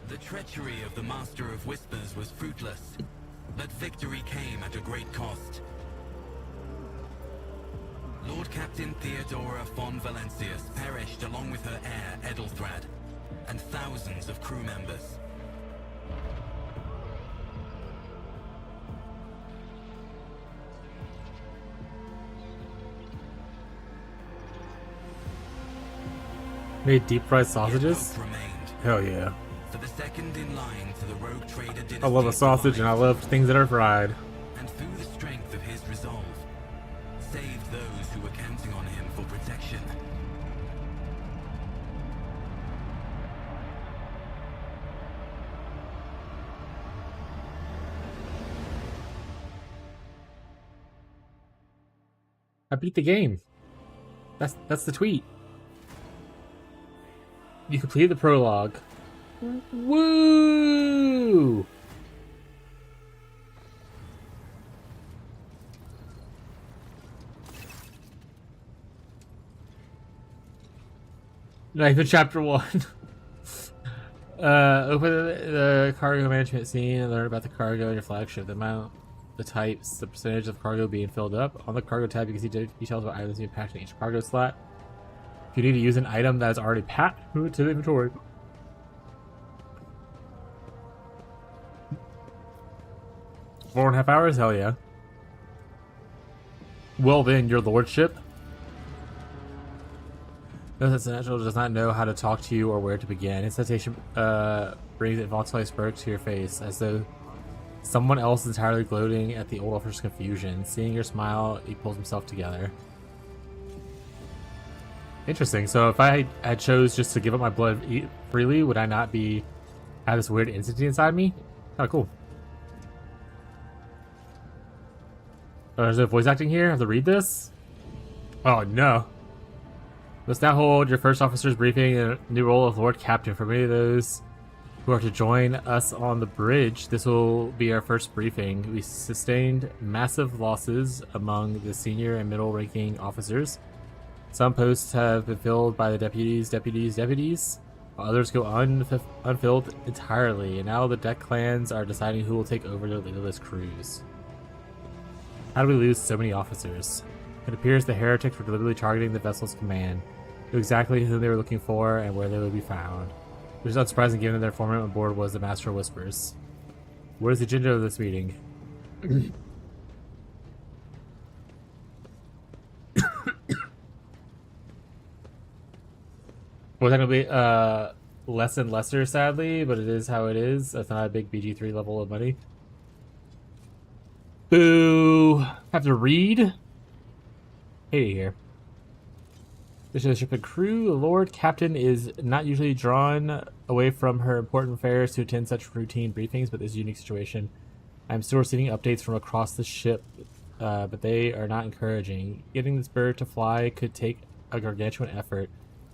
The treachery of the Master of Whispers was fruitless, but victory came at a great cost. Lord Captain Theodora von Valancius perished along with her heir, Edelthrad, and thousands of crew members. Made deep fried sausages? Hell yeah. For the second in line to the Rogue Trader dynasty. I love a sausage and I love things that are fried. And through the strength of his resolve, saved those who were counting on him for protection. I beat the game. That's the tweet. You completed the prologue. Woo! Not even chapter 1. Open the cargo management scene and learn about the cargo in your flagship. The amount, the types, the percentage of cargo being filled up. On the cargo tab, you can see details about items being packed in each cargo slot. If you need to use an item that is already packed, move it to the inventory. Four and a half hours? Hell yeah. Well then, your lordship. Notice that Seneschal does not know how to talk to you or where to begin. His hesitation brings a volatile smirk to your face, as though someone else is entirely gloating at the old officer's confusion. Seeing your smile, he pulls himself together. Interesting. So if I had chose just to give up my blood freely, would I not have this weird entity inside me? Oh, cool. Oh, there's no voice acting here? I have to read this? Oh, no. Let's now hold your first officer's briefing in a new role of Lord Captain. For many of those who are to join us on the bridge, this will be our first briefing. We sustained massive losses among the senior and middle-ranking officers. Some posts have been filled by the deputies, while others go unfilled entirely, and now the deck clans are deciding who will take over their leaderless crews. How do we lose so many officers? It appears the heretics were deliberately targeting the vessel's command, knew exactly who they were looking for and where they would be found. Which is unsurprising given that their informant on board was the Master of Whispers. What is the agenda of this meeting? Well, it's going to be less and lesser, sadly, but it is how it is. That's not a big BG3 level of money. Boo! Have to read? Hey here. This is the ship and crew. The Lord Captain is not usually drawn away from her important affairs to attend such routine briefings, but this is a unique situation. I'm still receiving updates from across the ship, but they are not encouraging. Getting this bird to fly could take a gargantuan effort,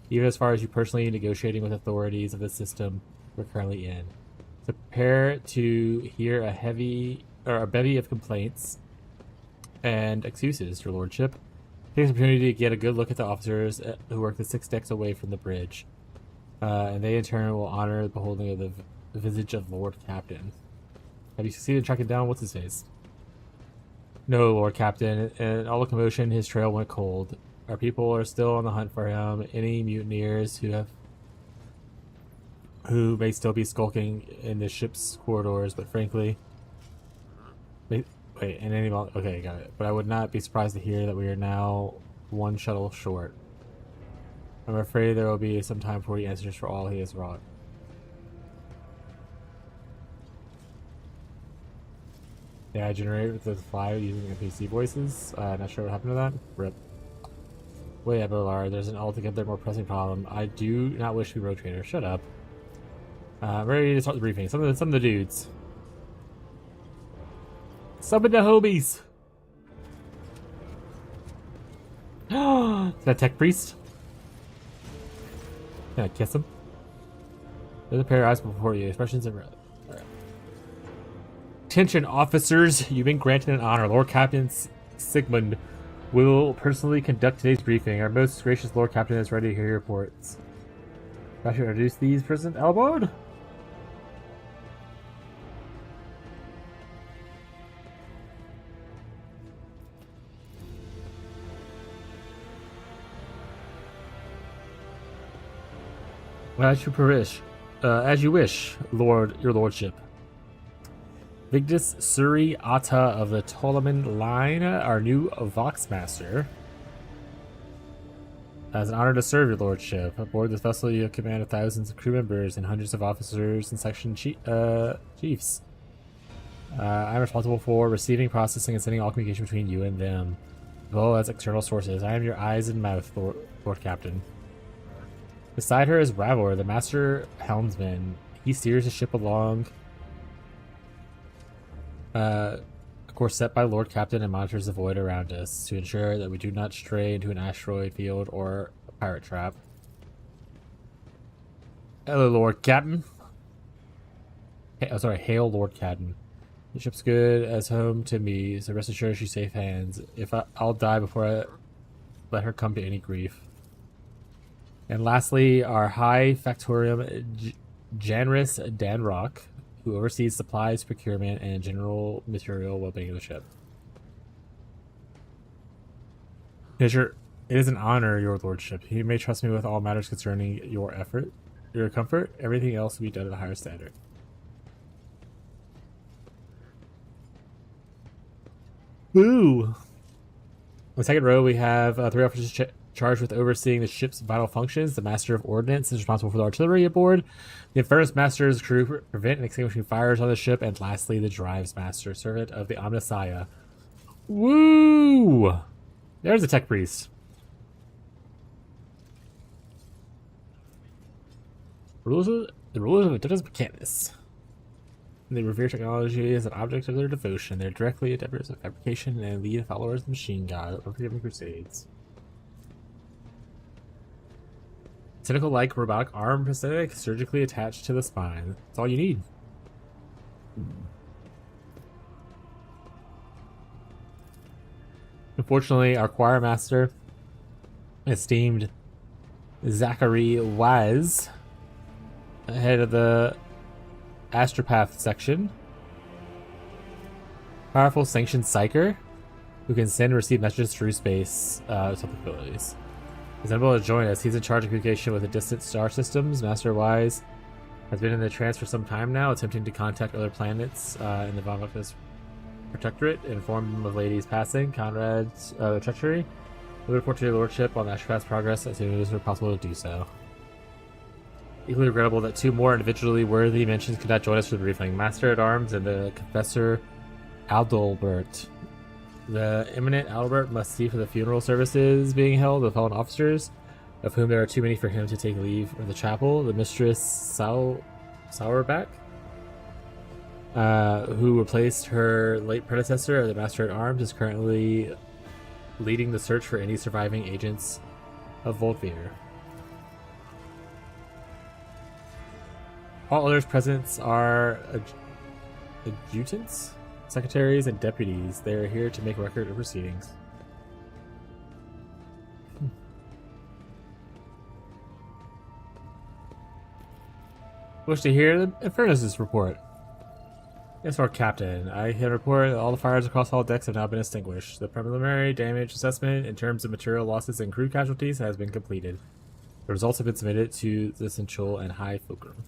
even as far as you personally negotiating with authorities of the system we're currently in. So prepare to hear a bevy of complaints and excuses, Your Lordship. Take this opportunity to get a good look at the officers who work the 6 decks away from the bridge, and they in turn will honor the beholding of the visage of Lord Captain. Have you succeeded in tracking down what's his face? No, Lord Captain. In all the commotion, his trail went cold. Our people are still on the hunt for him. Any mutineers who may still be skulking in the ship's corridors, but frankly, okay, got it. But I would not be surprised to hear that we are now one shuttle short. I'm afraid there will be some time before he answers for all he has wrought. Yeah, I generate with the flyer using NPC voices. Not sure what happened to that. RIP. Wait, Abelard, there's an altogether more pressing problem. I do not wish to be Road Trader. Shut up. I'm ready to start the briefing. Some of the dudes. Summon the homies! Is that Tech Priest? Can I kiss him? There's a pair of eyes before you. Expressions in red. Right. Attention, officers! You've been granted an honor. Lord Captain Sigmund will personally conduct today's briefing. Our most gracious Lord Captain is ready to hear your reports. I should introduce these present elbowed. As you wish, your lordship. Vigdis Suri Atta of the Ptoleman line, our new Voxmaster. As an honor to serve your lordship. Aboard this vessel you have command of thousands of crew members and hundreds of officers and section chiefs. I'm responsible for receiving, processing, and sending all communication between you and them, as well as external sources. I am your eyes and mouth, Lord Captain. Beside her is Ravor, the master helmsman. He steers the ship along a course set by Lord Captain and monitors the void around us to ensure that we do not stray into an asteroid field or a pirate trap. Hello, Lord Captain. Hail, Lord Captain. The ship's good as home to me, so rest assured she's safe hands. I'll die before I let her come to any grief. And lastly, our High Factorium Janris Danrock, who oversees supplies, procurement, and general material well-being of the ship. It is an honor, your lordship. You may trust me with all matters concerning your comfort. Everything else will be done at a higher standard. Woo! On the second row, we have 3 officers charged with overseeing the ship's vital functions. The Master of Ordnance is responsible for the artillery aboard. The Infernus Master's crew prevent and extinguishing fires on the ship. And lastly, the Drives Master, servant of the Omnissiah. Woo! There's a Tech Priest. The rulers of the Dunas Mechanus. They revere technology as an object of their devotion. They're directly adepts of fabrication and lead followers of the machine god over the crusades. Tentacle-like robotic arm prosthetic surgically attached to the spine. That's all you need. Unfortunately, our choir master, esteemed Zachary Wise, head of the Astropath section, powerful sanctioned psyker who can send and receive messages through space with abilities. He's unable to join us. He's in charge of communication with the distant star systems. Master Wise has been in the trance for some time now, attempting to contact other planets in the Von Vectis Protectorate and inform them of Lady's passing, Conrad's treachery. We report to your lordship on the Astropath's progress as soon as it's possible to do so. Equally regrettable that two more individually worthy mentions could not join us for the briefing. Master at Arms and the Confessor Adalbert. The eminent Albert must see for the funeral services being held with fallen officers, of whom there are too many for him to take leave of the chapel. The Mistress Sauerback, who replaced her late predecessor, the Master at Arms, is currently leading the search for any surviving agents of Voltveer. All others present are adjutants, secretaries, and deputies. They are here to make record of proceedings. Wish to hear the Infernus' report. Yes, our captain. I can report that all the fires across all decks have now been extinguished. The preliminary damage assessment in terms of material losses and crew casualties has been completed. The results have been submitted to the Central and High Fulcrum.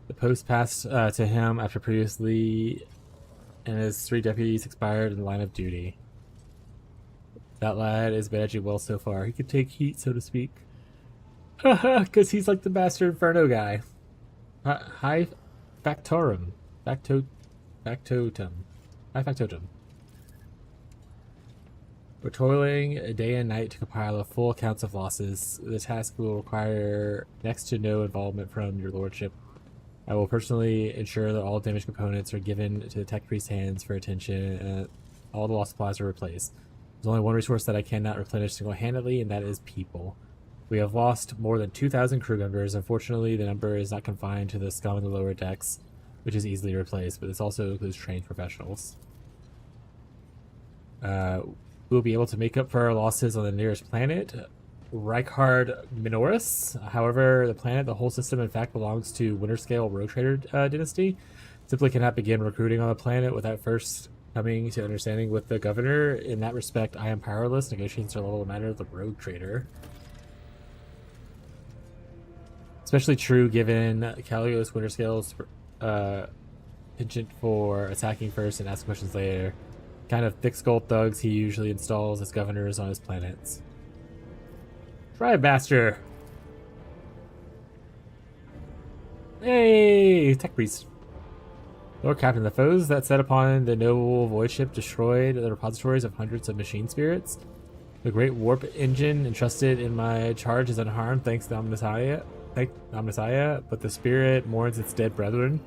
The post passed to him after previously and his 3 deputies expired in the line of duty. That lad is managing well so far. He could take heat, so to speak. Because he's like the Master Inferno guy. High Factotum. Factotum. High Factotum. We're toiling day and night to compile a full accounts of losses. The task will require next to no involvement from your lordship. I will personally ensure that all damaged components are given to the tech priest's hands for attention and all the lost supplies are replaced. There's only one resource that I cannot replenish single-handedly, and that is people. We have lost more than 2,000 crew members. Unfortunately, the number is not confined to the scum in the lower decks, which is easily replaced, but this also includes trained professionals. We'll be able to make up for our losses on the nearest planet, Reichard Minoris. However, the whole system in fact belongs to Winterscale Rogue Trader dynasty. Simply cannot begin recruiting on the planet without first coming to understanding with the governor. In that respect, I am powerless. Negotiations are level a matter of the Rogue Trader. Especially true given Calios Winterscale's penchant for attacking first and asking questions later. Kind of thick-skulled thugs he usually installs as governors on his planets. Tribe-master! Hey! Tech priest. Lord Captain, the foes that set upon the noble void ship destroyed the repositories of hundreds of machine spirits. The great warp engine entrusted in my charge is unharmed thanks to Omnissiah, but the spirit mourns its dead brethren.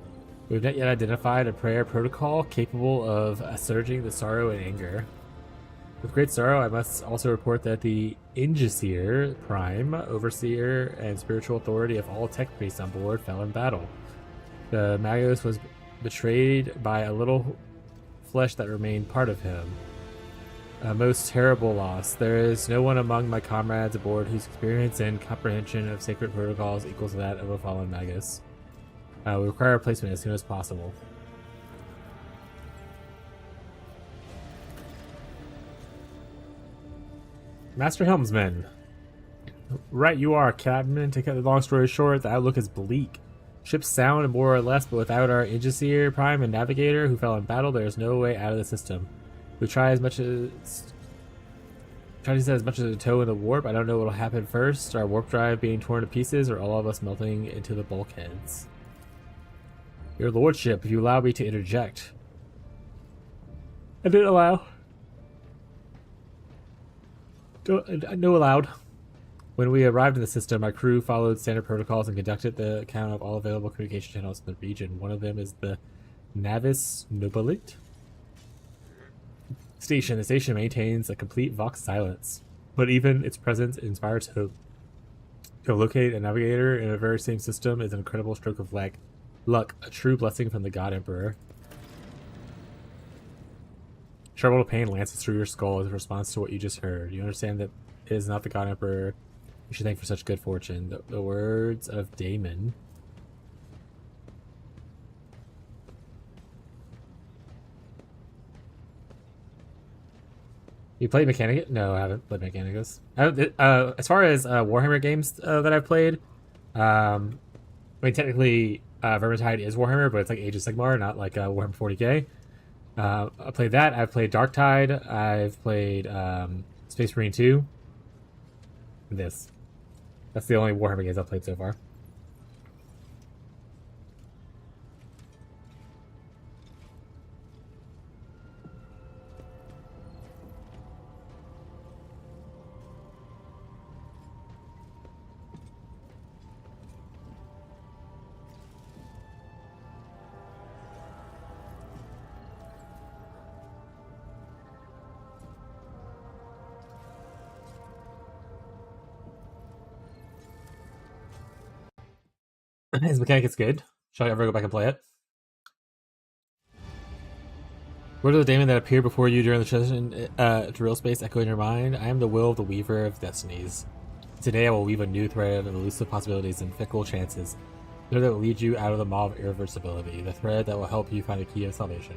We have not yet identified a prayer protocol capable of assuaging the sorrow and anger. With great sorrow, I must also report that the Ingeseer Prime, overseer and spiritual authority of all tech priests on board, fell in battle. The Magos was betrayed by a little flesh that remained part of him. A most terrible loss. There is no one among my comrades aboard whose experience and comprehension of sacred protocols equals that of a fallen Magus. We require a replacement as soon as possible. Master Helmsman. Right you are, Captain. To cut the long story short, the outlook is bleak. Ships sound more or less, but without our Ingeseer Prime and Navigator, who fell in battle, there is no way out of the system. We try to set as much as a toe in the warp. I don't know what'll happen first, our warp drive being torn to pieces, or all of us melting into the bulkheads. Your lordship, if you allow me to interject. I didn't allow. No allowed. When we arrived in the system, our crew followed standard protocols and conducted the count of all available communication channels in the region. One of them is the Navis Nobilit station. The station maintains a complete Vox silence, but even its presence inspires hope. To locate a navigator in a very same system is an incredible stroke of luck, a true blessing from the God Emperor. Sharp little pain lances through your skull as a response to what you just heard. You understand that it is not the God Emperor you should thank for such good fortune. The words of Damon. You played Mechanicus? No, I haven't played Mechanicus. As far as Warhammer games that I've played, I mean, technically, Vermintide is Warhammer, but it's like Age of Sigmar, not like Warhammer 40k. I played that. I've played Darktide. I've played Space Marine 2. This. That's the only Warhammer games I've played so far. His Mechanicus good. Shall I ever go back and play it? Word of the daemon that appeared before you during the transition to real space echo in your mind. I am the will of the weaver of destinies. Today I will weave a new thread of elusive possibilities and fickle chances. The thread that will lead you out of the maw of irreversibility. The thread that will help you find a key of salvation.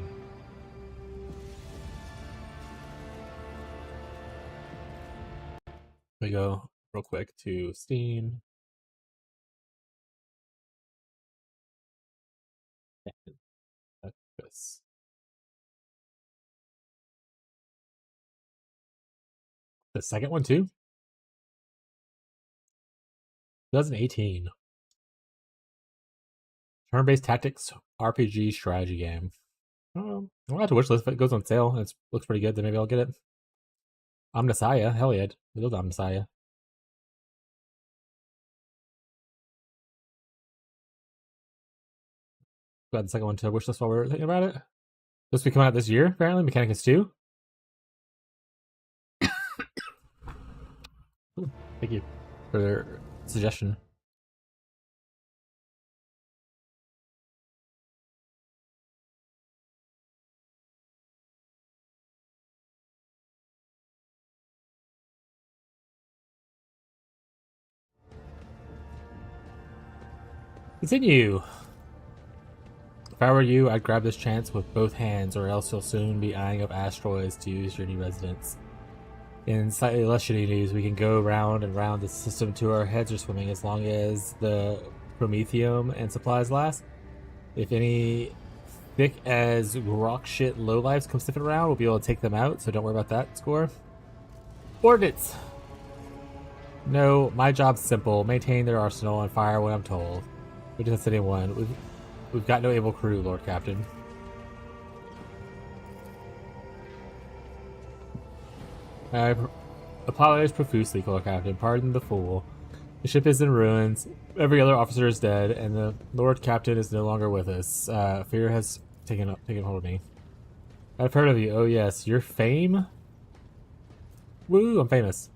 We go real quick to Steam. This. The second one too? 2018. Turn-based tactics RPG strategy game. I'll have to wish list if it goes on sale. It looks pretty good, then maybe I'll get it. Omnissiah. Hell yeah. It is Omnissiah. Go ahead the second one to wish list while we're thinking about it. This will be coming out this year, apparently. Mechanicus 2. Thank you for their suggestion. Continue. If I were you, I'd grab this chance with both hands, or else you'll soon be eyeing up asteroids to use your new residence. In slightly less shitty news, we can go round and round the system till our heads are swimming as long as the Prometheum and supplies last. If any thick as rock shit lowlifes come sniffing around, we'll be able to take them out, so don't worry about that score. Ordnance! No, my job's simple. Maintain their arsenal and fire when I'm told. We didn't send anyone. We've got no able crew, Lord Captain. I apologize profusely, Lord Captain. Pardon the fool. The ship is in ruins. Every other officer is dead, and the Lord Captain is no longer with us. Fear has taken hold of me. I've heard of you. Oh yes, your fame? Woo, I'm famous.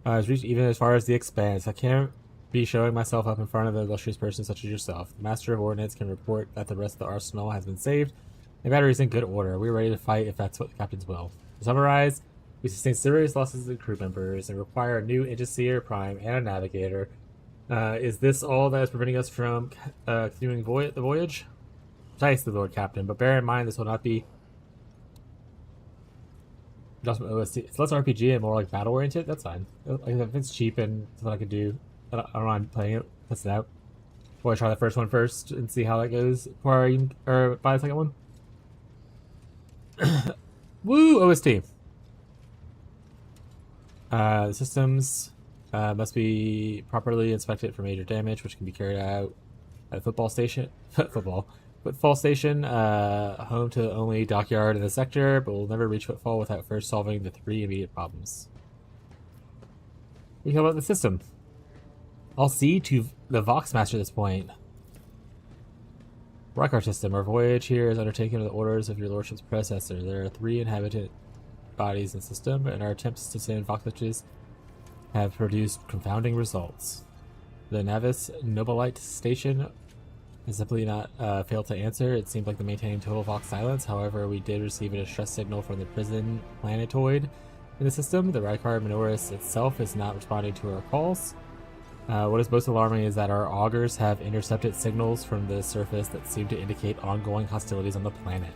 It's reached even as far as the Expanse. I can't be showing myself up in front of an illustrious person such as yourself. The Master of Ordnance can report that the rest of the arsenal has been saved. The battery is in good order. We're ready to fight if that's what the captain's will. To summarize, we sustain serious losses of crew members and require a new Interseer Prime and a Navigator. Is this all that is preventing us from continuing the voyage? Precisely, Lord Captain, but bear in mind this will not be adjustment OST. It's less RPG and more like battle oriented. That's fine. If it's cheap and something I could do, I don't mind playing it. Test it out. Or I try the first one first and see how that goes before I even, or buy the second one. Woo! OST. Systems must be properly inspected for major damage, which can be carried out at a football station. Footfall station, home to the only dockyard in the sector, but will never reach footfall without first solving the 3 immediate problems. We can about the system. I'll see to the Vox Master at this point. Rykar system. Our voyage here is undertaken with the orders of your lordship's predecessor. There are 3 inhabited bodies in the system, and our attempts to send Vox witches have produced confounding results. The Navis Nobilite station has simply not failed to answer. It seemed like they're maintaining total Vox silence. However, we did receive a distress signal from the prison planetoid in the system. The Rykar Minoris itself is not responding to our calls. What is most alarming is that our augurs have intercepted signals from the surface that seem to indicate ongoing hostilities on the planet.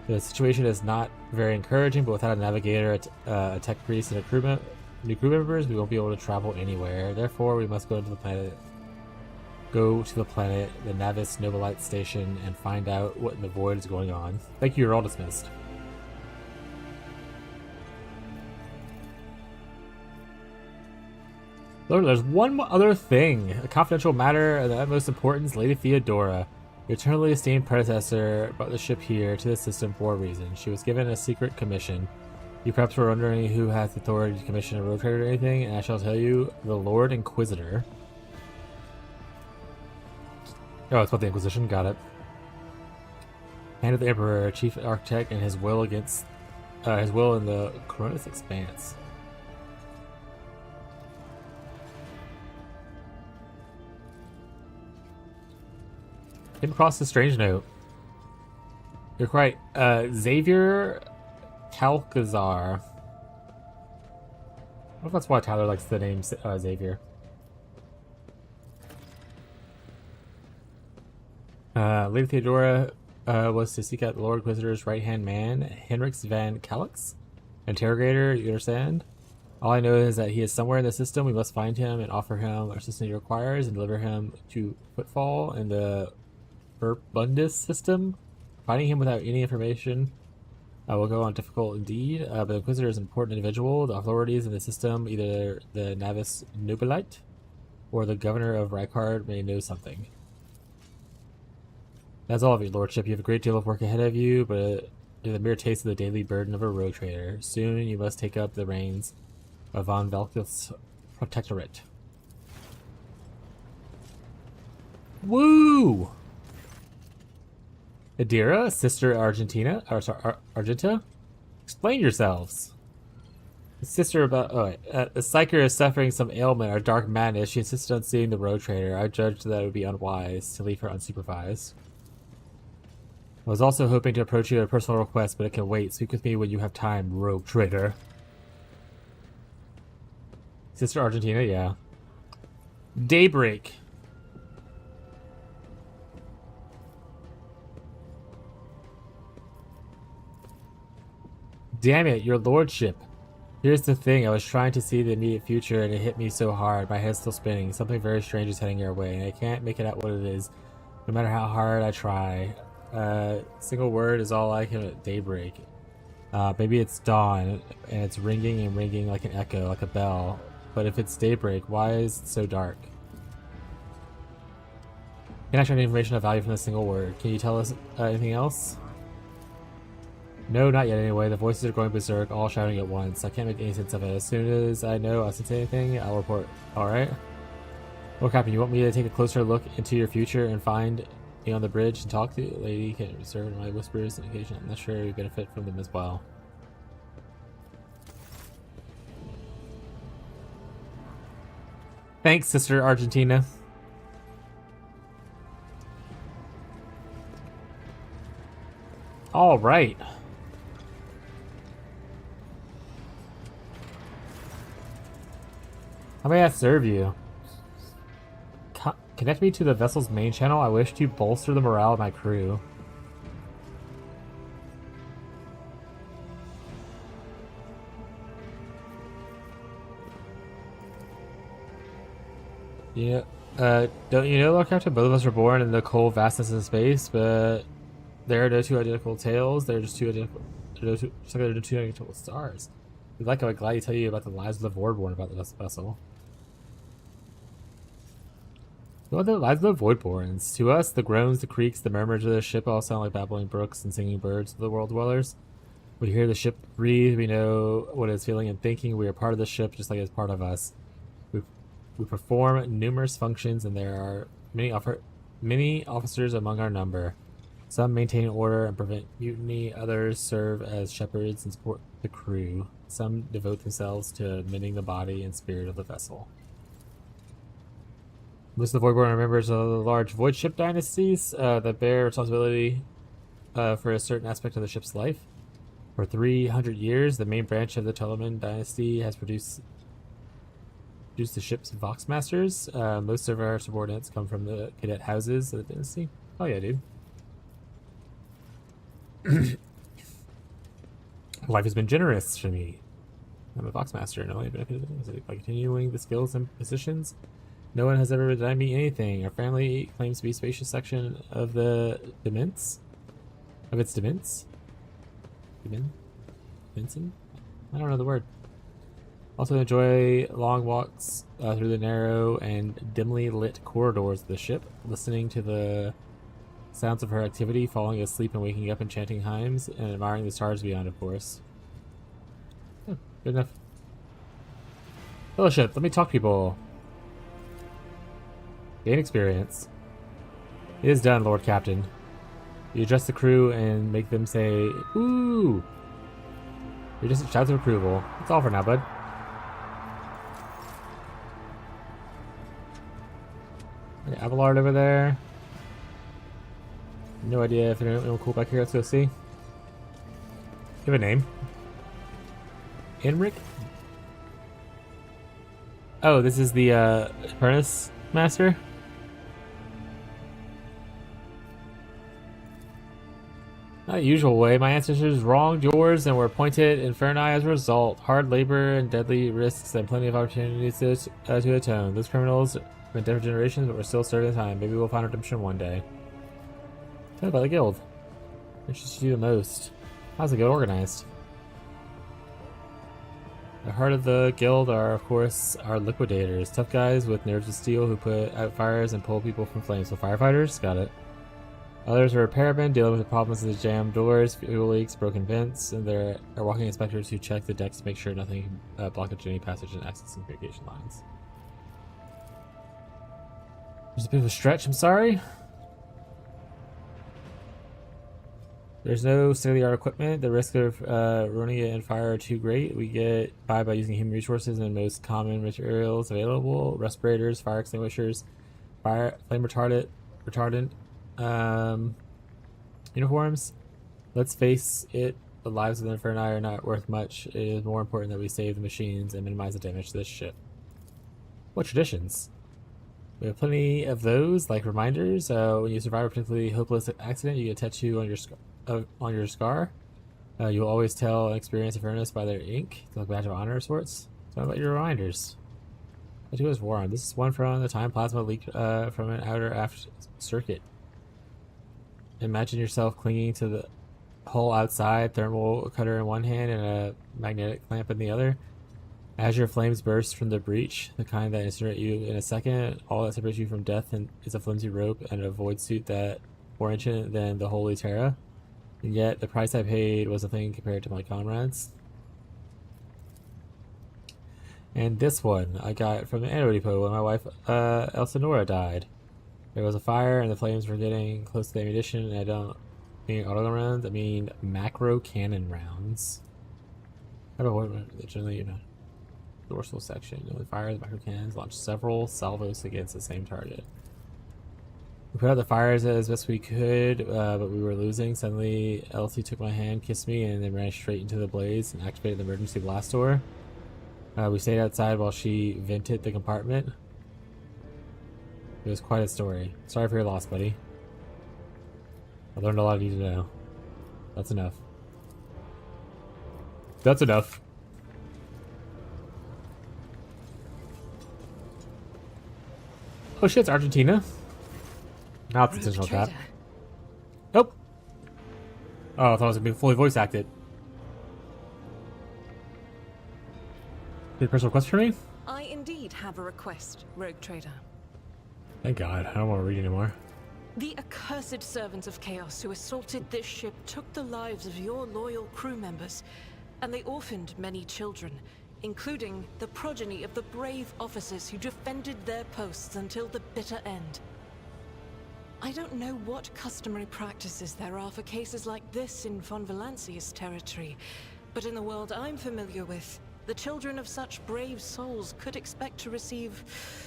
The situation is not very encouraging, but without a navigator, a tech priest, and new crew members, we won't be able to travel anywhere. Therefore, we must go to the planet, the Navis Nobilite station, and find out what in the void is going on. Thank you, you're all dismissed. Lord, there's one other thing. A confidential matter of the utmost importance. Lady Theodora, your eternally esteemed predecessor, brought the ship here to the system for a reason. She was given a secret commission. You perhaps were wondering who has the authority to commission a road trader or anything, and I shall tell you, the Lord Inquisitor. Oh, it's about the Inquisition. Got it. Hand of the Emperor, Chief Architect, and his will against his will in the Coronis Expanse. Came across a strange note. You're quite Xavier Calcazar. I don't know if that's why Tyler likes the name Xavier. Lady Theodora was to seek out the Lord Inquisitor's right-hand man, Henrix Van Calix. Interrogator, you understand? All I know is that he is somewhere in the system. We must find him and offer him our assistance he requires and deliver him to Footfall in the Burbundus system. Finding him without any information will go on difficult indeed, but the Inquisitor is an important individual. The authorities in the system, either the Navis Nobilite or the Governor of Rykard, may know something. That's all of your lordship. You have a great deal of work ahead of you, but it is a mere taste of the daily burden of a road trader. Soon you must take up the reins of Von Valkith's protectorate. Woo! Adira, Sister Argentina, Argenta, explain yourselves. The sister about the Psyker is suffering some ailment or dark madness. She insisted on seeing the road trader. I judged that it would be unwise to leave her unsupervised. I was also hoping to approach you at a personal request, but it can wait. Speak with me when you have time, rogue trader. Sister Argentina, yeah. Daybreak. Damn it, your lordship. Here's the thing, I was trying to see the immediate future and it hit me so hard. My head's still spinning. Something very strange is heading your way and I can't make it out what it is, no matter how hard I try. Single word is all I can at daybreak. Maybe it's dawn and it's ringing and ringing like an echo, like a bell. But if it's daybreak, why is it so dark? Can I share any information of value from a single word? Can you tell us anything else? No, not yet anyway. The voices are going berserk, all shouting at once. I can't make any sense of it. As soon as I know I'll sense anything, I'll report. Alright? Well, Captain, you want me to take a closer look into your future and find me on the bridge and talk to you? Lady, can discern my whispers on occasion. I'm not sure we benefit from them as well. Thanks, Sister Argentina. Alright. How may I serve you? Connect me to the vessel's main channel. I wish to bolster the morale of my crew. Yeah, don't you know, Lord Captain, both of us were born in the cold vastness of space, but there are no two identical tales. They're just two identical, just like there are two identical stars. If you'd like, I would gladly tell you about the lives of the Voidborn about this vessel. What are the lives of the Voidborns? To us, the groans, the creaks, the murmurs of the ship all sound like babbling brooks and singing birds of the world dwellers. We hear the ship breathe. We know what it's feeling and thinking. We are part of the ship, just like it's part of us. We perform numerous functions, and there are many officers among our number. Some maintain order and prevent mutiny. Others serve as shepherds and support the crew. Some devote themselves to mending the body and spirit of the vessel. Most of the Voidborn are members of the large void ship dynasties that bear responsibility for a certain aspect of the ship's life. For 300 years, the main branch of the Telemann dynasty has produced the ship's Vox Masters. Most of our subordinates come from the cadet houses of the dynasty. Oh yeah, dude. Life has been generous to me. I'm a Vox Master, and only benefited by continuing the skills and positions. No one has ever denied me anything. Our family claims to be a spacious section of the Dements. Of its Dements? Vincent? I don't know the word. Also enjoy long walks through the narrow and dimly lit corridors of the ship, listening to the sounds of her activity, falling asleep and waking up and chanting hymns, and admiring the stars beyond, of course. Oh, good enough. Fellowship, let me talk to people. Gain experience. It is done, Lord Captain. You address the crew and make them say, ooh! You're just shouts of approval. That's all for now, bud. Okay, Abelard over there. No idea if there's anyone cool back here. Let's go see. Give a name. Enric? Oh, this is the Apprentice Master? Not the usual way. My ancestors wronged yours and were appointed Inferni as a result. Hard labor and deadly risks and plenty of opportunities to atone. Those criminals have been dead for generations, but we're still serving time. Maybe we'll find redemption one day. Tell me about the guild. Interests you the most. How's the guild organized? The heart of the guild are, of course, our liquidators. Tough guys with nerves of steel who put out fires and pull people from flames. So firefighters? Got it. Others are repairmen dealing with the problems of the jammed doors, fuel leaks, broken vents, and there are walking inspectors who check the decks to make sure nothing can blockage any passage and access and communication lines. There's a bit of a stretch, I'm sorry. There's no state-of-the-art equipment. The risk of ruining it in fire are too great. We get by using human resources and most common materials available: respirators, fire extinguishers, flame retardant, uniforms. Let's face it, the lives of the Inferni are not worth much. It is more important that we save the machines and minimize the damage to this ship. What traditions? We have plenty of those, like reminders. When you survive a particularly hopeless accident, you get a tattoo on your scar. You'll always tell an experienced Infernus by their ink. It's like a badge of honor of sorts. Tell me about your reminders. Tattoo is warm. This is one from the time plasma leaked from an outer aft circuit. Imagine yourself clinging to the hull outside, thermal cutter in one hand and a magnetic clamp in the other. As your flames burst from the breach, the kind that incinerate you in a second, all that separates you from death is a flimsy rope and a void suit that more ancient than the Holy Terra. And yet, the price I paid was nothing compared to my comrades. And this one I got from the Anno Depot when my wife, Elsinora, died. There was a fire and the flames were getting close to the ammunition, and I don't mean autogun rounds, I mean macro cannon rounds. I don't know what generally, you know, dorsal section. The fire, the macro cannons launch several salvos against the same target. We put out the fires as best we could, but we were losing. Suddenly, Elsie took my hand, kissed me, and then ran straight into the blaze and activated the emergency blast door. We stayed outside while she vented the compartment. It was quite a story. Sorry for your loss, buddy. I learned a lot of you to know. That's enough. That's enough. Oh shit, it's Argentina. Now it's intentional trap. Nope. Oh, I thought it was going to be fully voice acted. Did a personal request for me? I indeed have a request, Rogue Trader. Thank God. I don't want to read anymore. The accursed servants of chaos who assaulted this ship took the lives of your loyal crew members, and they orphaned many children, including the progeny of the brave officers who defended their posts until the bitter end. I don't know what customary practices there are for cases like this in Von Valancius territory, but in the world I'm familiar with, the children of such brave souls could expect to receive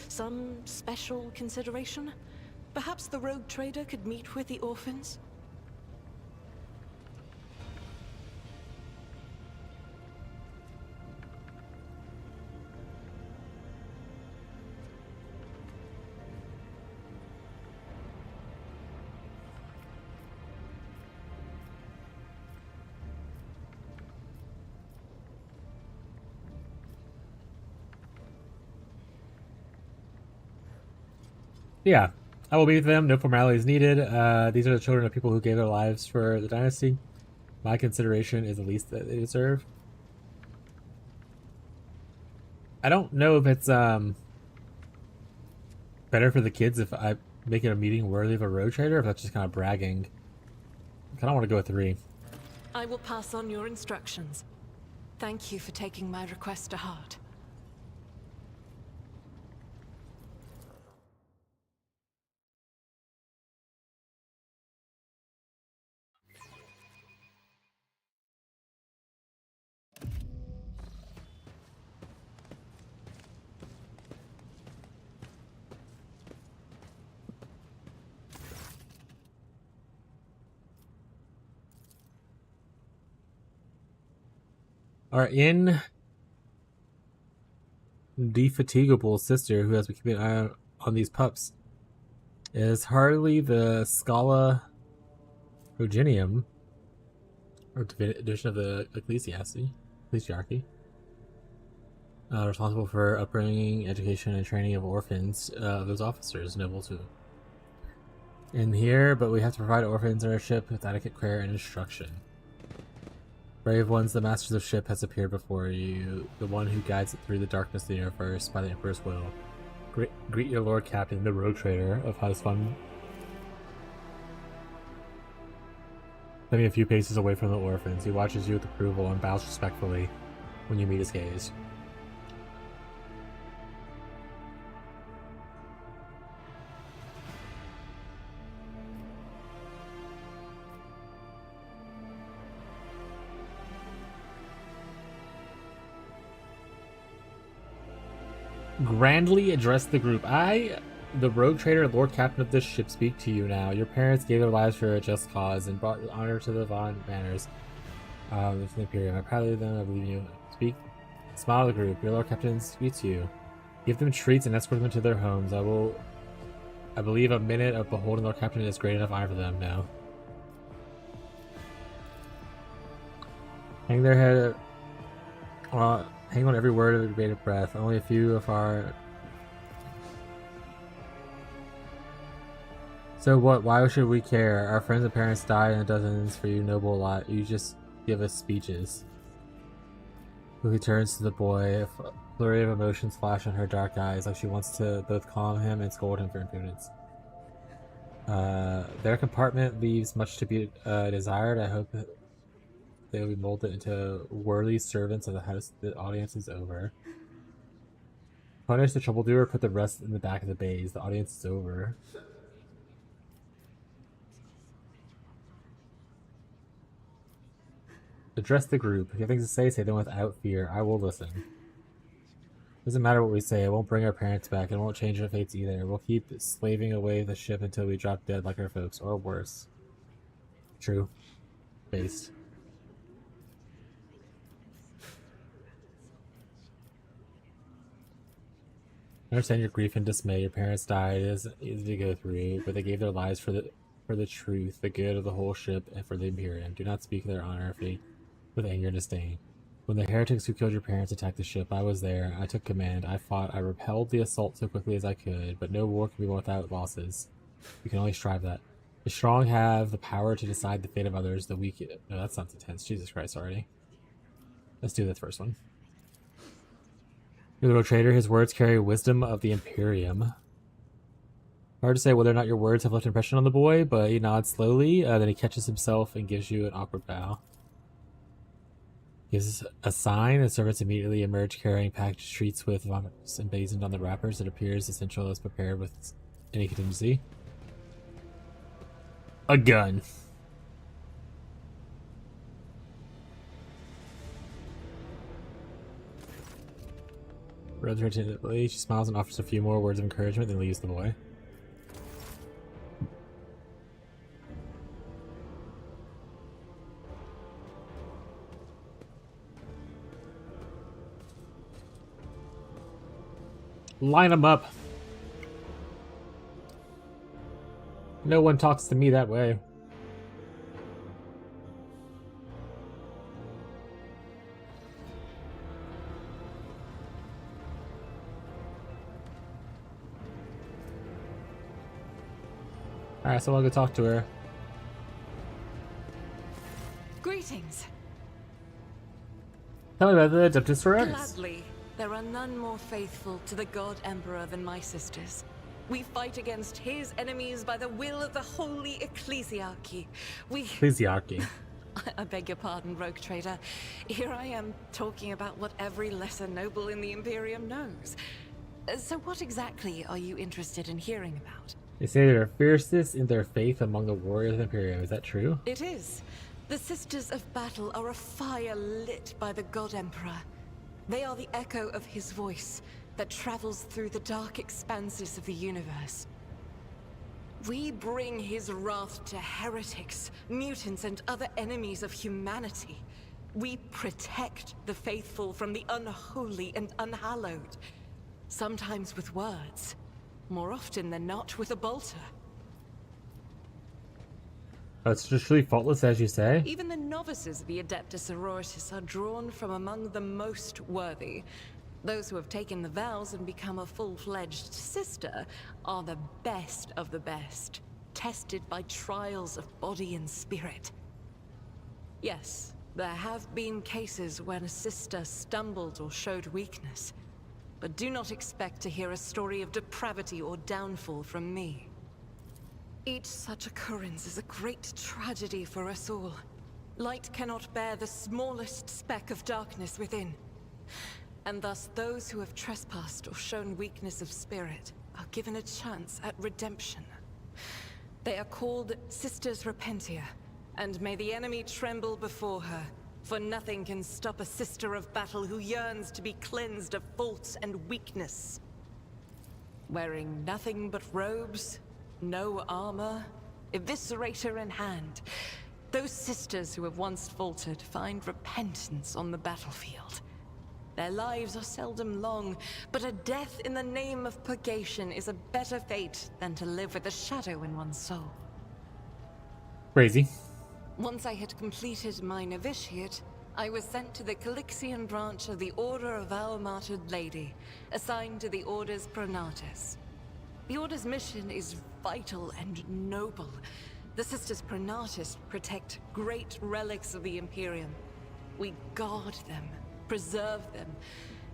some special consideration. Perhaps the rogue trader could meet with the orphans? Yeah, I will meet them. No formalities needed. These are the children of people who gave their lives for the dynasty. My consideration is the least that they deserve. I don't know if it's better for the kids if I make it a meeting worthy of a road trader, or if that's just kind of bragging. I kind of want to go with 3. I will pass on your instructions. Thank you for taking my request to heart. Our indefatigable sister, who has been keeping an eye on these pups, is hardly the Scala Progenium, or division of the ecclesiarchy, responsible for upbringing, education, and training of orphans of those officers, nobles who in here, but we have to provide orphans on our ship with adequate care and instruction. Brave ones, the masters of ship has appeared before you, the one who guides it through the darkness of the universe by the Emperor's will. Greet your Lord Captain, the rogue trader of Husfun. Standing a few paces away from the orphans, he watches you with approval and bows respectfully when you meet his gaze. Grandly address the group. I, the rogue trader and Lord Captain of this ship, speak to you now. Your parents gave their lives for a just cause and brought honor to the Von Manners. This Imperium. I proudly them. I believe you. Speak. Smile to the group. Your Lord Captain speaks to you. Give them treats and escort them to their homes. I believe a minute of beholding Lord Captain is great enough honor for them now. Hang their head. Hang on every word of the bated breath. Only a few of our... So what? Why should we care? Our friends and parents died in dozens for you, noble lot. You just give us speeches. He turns to the boy. A flurry of emotions flash in her dark eyes, like she wants to both calm him and scold him for impudence. Their compartment leaves much to be desired. I hope that they will be molded into worthy servants of the house. The audience is over. Punish the troubledoer, put the rest in the back of the bays. The audience is over. Address the group. If you have things to say them without fear. I will listen. Doesn't matter what we say. It won't bring our parents back. It won't change our fates either. We'll keep slaving away the ship until we drop dead like our folks, or worse. True. Based. I understand your grief and dismay. Your parents died. It is easy to go through, but they gave their lives for the truth, the good of the whole ship, and for the Imperium. Do not speak of their honor or fate with anger and disdain. When the heretics who killed your parents attacked the ship, I was there. I took command. I fought. I repelled the assault so quickly as I could, but no war can be won without losses. We can only strive that. The strong have the power to decide the fate of others. The weak... No, that sounds intense. Jesus Christ already. Let's do the first one. Your little trader, his words carry wisdom of the Imperium. Hard to say whether or not your words have left an impression on the boy, but he nods slowly, then he catches himself and gives you an awkward bow. Gives a sign, and servants immediately emerge carrying packaged treats with vomits emblazoned on the wrappers. It appears essential as prepared with any contingency. A gun. Rubs her attentively. She smiles and offers a few more words of encouragement, then leaves the boy. Line them up. No one talks to me that way. Alright, so I'll go talk to her. Greetings. Tell me about the Adeptus Sororitas. Gladly. There are none more faithful to the God Emperor than my sisters. We fight against his enemies by the will of the Holy Ecclesiarchy. Ecclesiarchy. I beg your pardon, rogue trader. Here I am talking about what every lesser noble in the Imperium knows. So what exactly are you interested in hearing about? They say they're fiercest in their faith among the warriors of the Imperium. Is that true? It is. The Sisters of Battle are a fire lit by the God Emperor. They are the echo of his voice that travels through the dark expanses of the universe. We bring his wrath to heretics, mutants, and other enemies of humanity. We protect the faithful from the unholy and unhallowed. Sometimes with words, more often than not with a bolter. It's just truly faultless, as you say. Even the novices of the Adeptus Sororitas are drawn from among the most worthy. Those who have taken the vows and become a full-fledged sister are the best of the best, tested by trials of body and spirit. Yes, there have been cases when a sister stumbled or showed weakness, but do not expect to hear a story of depravity or downfall from me. Each such occurrence is a great tragedy for us all. Light cannot bear the smallest speck of darkness within. And thus those who have trespassed or shown weakness of spirit are given a chance at redemption. They are called Sisters Repentia, and may the enemy tremble before her, for nothing can stop a sister of battle who yearns to be cleansed of faults and weakness. Wearing nothing but robes, no armor, eviscerator in hand, those sisters who have once faltered find repentance on the battlefield. Their lives are seldom long, but a death in the name of purgation is a better fate than to live with a shadow in one's soul. Crazy. Once I had completed my novitiate, I was sent to the Calixian branch of the Order of Our Martyred Lady, assigned to the Order's Pronatus. The Order's mission is vital and noble. The Sisters Pronatus protect great relics of the Imperium. We guard them, preserve them,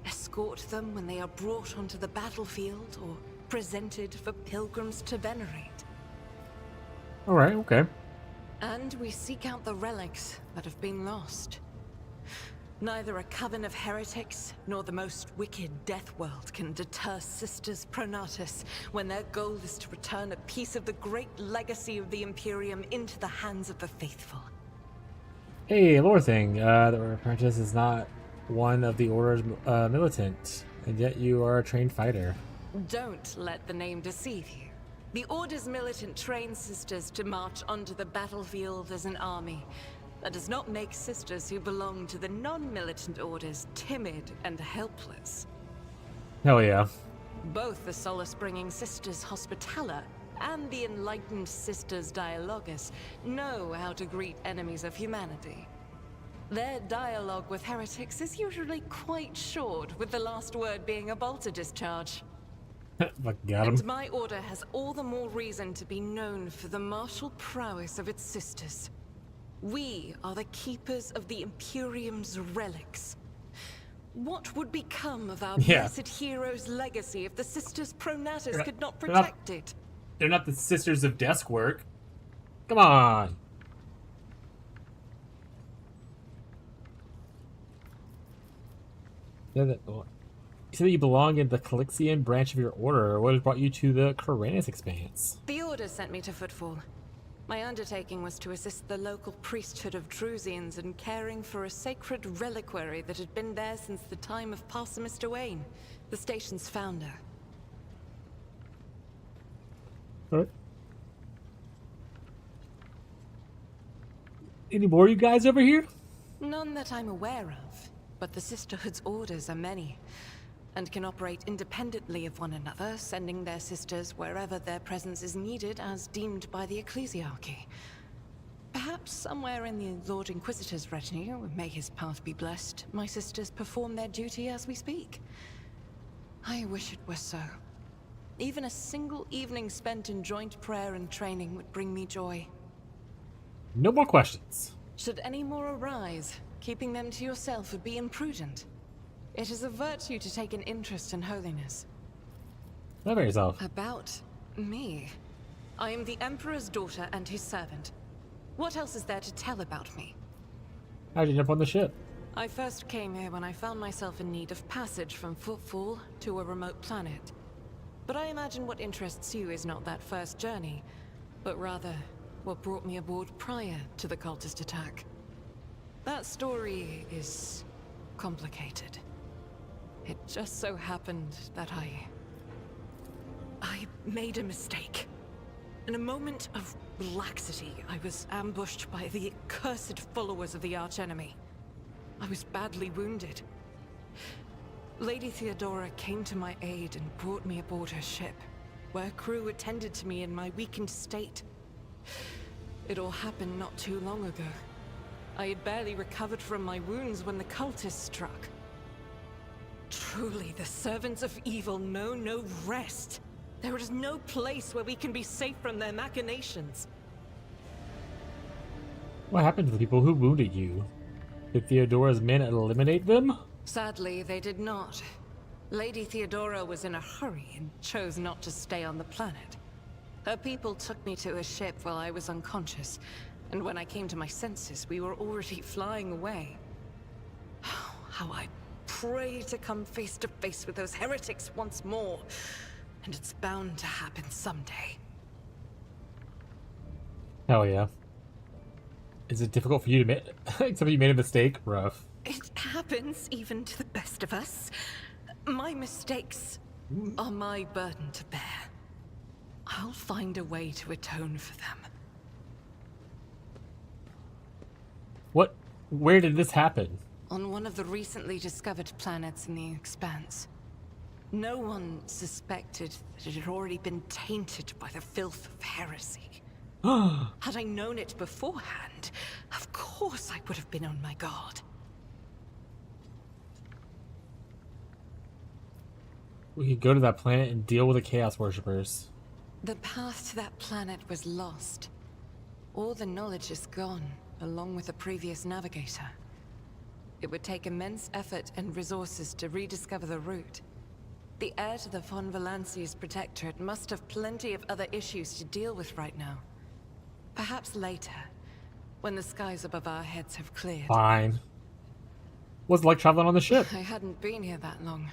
escort them when they are brought onto the battlefield or presented for pilgrims to venerate. Alright, okay. And we seek out the relics that have been lost. Neither a coven of heretics nor the most wicked death world can deter Sisters Pronatus when their goal is to return a piece of the great legacy of the Imperium into the hands of the faithful. Hey, lore thing. The apprentice is not one of the Order's militant, and yet you are a trained fighter. Don't let the name deceive you. The Order's militant trains sisters to march onto the battlefield as an army. That does not make sisters who belong to the non-militant orders timid and helpless. Hell yeah. Both the solace-bringing Sisters Hospitaller and the enlightened Sisters Dialogus know how to greet enemies of humanity. Their dialogue with heretics is usually quite short, with the last word being a bolter discharge. Got him. And my order has all the more reason to be known for the martial prowess of its sisters. We are the keepers of the Imperium's relics. What would become of our blessed hero's legacy if the Sisters Pronatus could not protect it? They're not the Sisters of Desk Work. Come on. You said that you belong in the Calixian branch of your order. What has brought you to the Koranus Expanse? The Order sent me to Footfall. My undertaking was to assist the local priesthood of Drusians in caring for a sacred reliquary that had been there since the time of Pastor Mr. Wayne, the station's founder. Alright. Any more you guys over here? None that I'm aware of, but the Sisterhood's orders are many, and can operate independently of one another, sending their sisters wherever their presence is needed as deemed by the Ecclesiarchy. Perhaps somewhere in the Lord Inquisitor's retinue, may his path be blessed, my sisters perform their duty as we speak. I wish it were so. Even a single evening spent in joint prayer and training would bring me joy. No more questions. Should any more arise, keeping them to yourself would be imprudent. It is a virtue to take an interest in holiness. How about yourself? About me? I am the Emperor's daughter and his servant. What else is there to tell about me? How'd you jump on the ship? I first came here when I found myself in need of passage from Footfall to a remote planet. But I imagine what interests you is not that first journey, but rather what brought me aboard prior to the cultist attack. That story is complicated. It just so happened that I made a mistake. In a moment of laxity, I was ambushed by the accursed followers of the archenemy. I was badly wounded. Lady Theodora came to my aid and brought me aboard her ship, where crew attended to me in my weakened state. It all happened not too long ago. I had barely recovered from my wounds when the cultists struck. Truly, the servants of evil know no rest. There is no place where we can be safe from their machinations. What happened to the people who wounded you? Did Theodora's men eliminate them? Sadly, they did not. Lady Theodora was in a hurry and chose not to stay on the planet. Her people took me to a ship while I was unconscious, and when I came to my senses, we were already flying away. How I pray to come face to face with those heretics once more, and it's bound to happen someday. Hell yeah. Is it difficult for you to admit, except you made a mistake? Rough. It happens even to the best of us. My mistakes are my burden to bear. I'll find a way to atone for them. What? Where did this happen? On one of the recently discovered planets in the Expanse. No one suspected that it had already been tainted by the filth of heresy. Had I known it beforehand, of course I would have been on my guard. We could go to that planet and deal with the Chaos Worshippers. The path to that planet was lost. All the knowledge is gone, along with the previous navigator. It would take immense effort and resources to rediscover the route. The heir to the Von Valancius Protectorate must have plenty of other issues to deal with right now. Perhaps later, when the skies above our heads have cleared. Fine. What's it like traveling on the ship? I hadn't been here that long.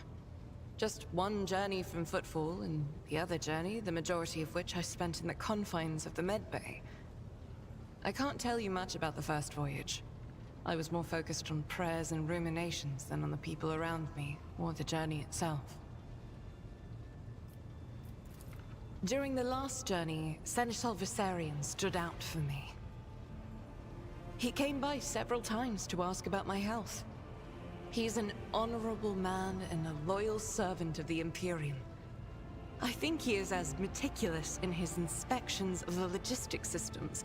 Just one journey from Footfall, and the other journey, the majority of which I spent in the confines of the medbay. I can't tell you much about the first voyage. I was more focused on prayers and ruminations than on the people around me, or the journey itself. During the last journey, Seneschal Viserion stood out for me. He came by several times to ask about my health. He's an honorable man and a loyal servant of the Imperium. I think he is as meticulous in his inspections of the logistics systems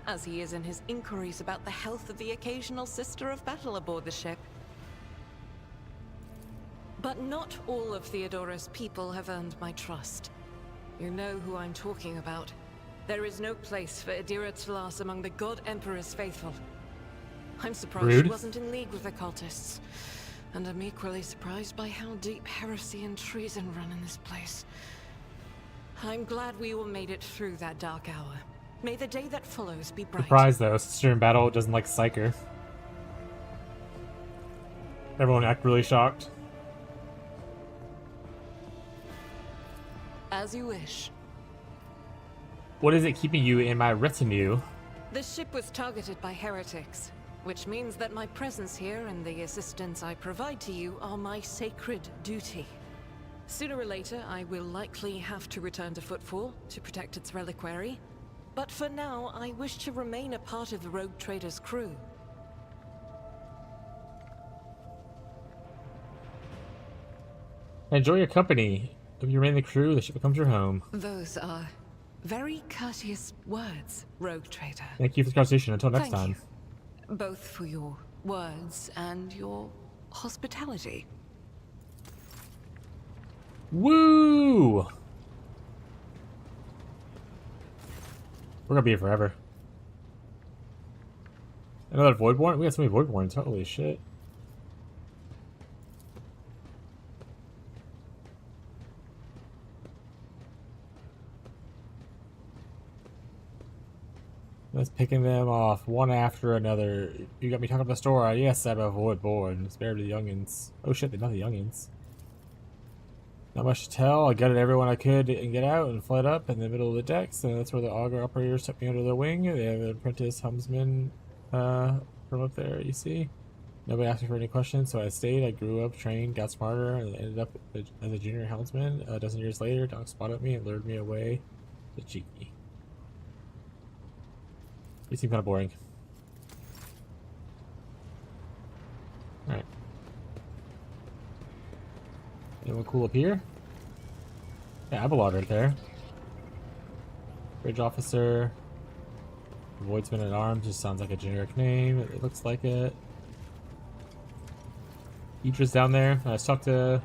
as he is in his inquiries about the health of the occasional sister of battle aboard the ship. But not all of Theodora's people have earned my trust. You know who I'm talking about. There is no place for Adira Tlas among the God Emperor's faithful. I'm surprised Rude. she wasn't in league with the cultists. And I'm equally surprised by how deep heresy and treason run in this place. I'm glad we all made it through that dark hour. May the day that follows be bright. Surprise though, sister in battle doesn't like Psyker. Everyone act really shocked. As you wish. What is it keeping you in my retinue? The ship was targeted by heretics, which means that my presence here and the assistance I provide to you are my sacred duty. Sooner or later, I will likely have to return to Footfall to protect its reliquary. But for now, I wish to remain a part of the Rogue Trader's crew. Enjoy your company. If you remain the crew, the ship becomes your home. Those are very courteous words, Rogue Trader. Thank you for the conversation. Until next time. You, both for your words and your hospitality. Woo! We're gonna be here forever. Another Voidborn? We got so many Voidborns. Holy shit. Let's picking them off one after another. You got me talking about the store. Yes, I'm a Voidborn. Spare the youngins. Oh shit, they're not the youngins. Not much to tell. I gutted everyone I could and get out and fled up in the middle of the decks, and that's where the auger operators took me under their wing. They have an apprentice helmsman from up there, you see. Nobody asked me for any questions, so I stayed. I grew up, trained, got smarter, and ended up as a junior helmsman. A dozen years later, Doc spotted me and lured me away to Cheeky. You seem kind of boring. Alright. Anyone cool up here? Yeah, Abelard right there. Bridge officer. Voidsman at arms just sounds like a generic name. It looks like it. Idra's down there. Let's talk to...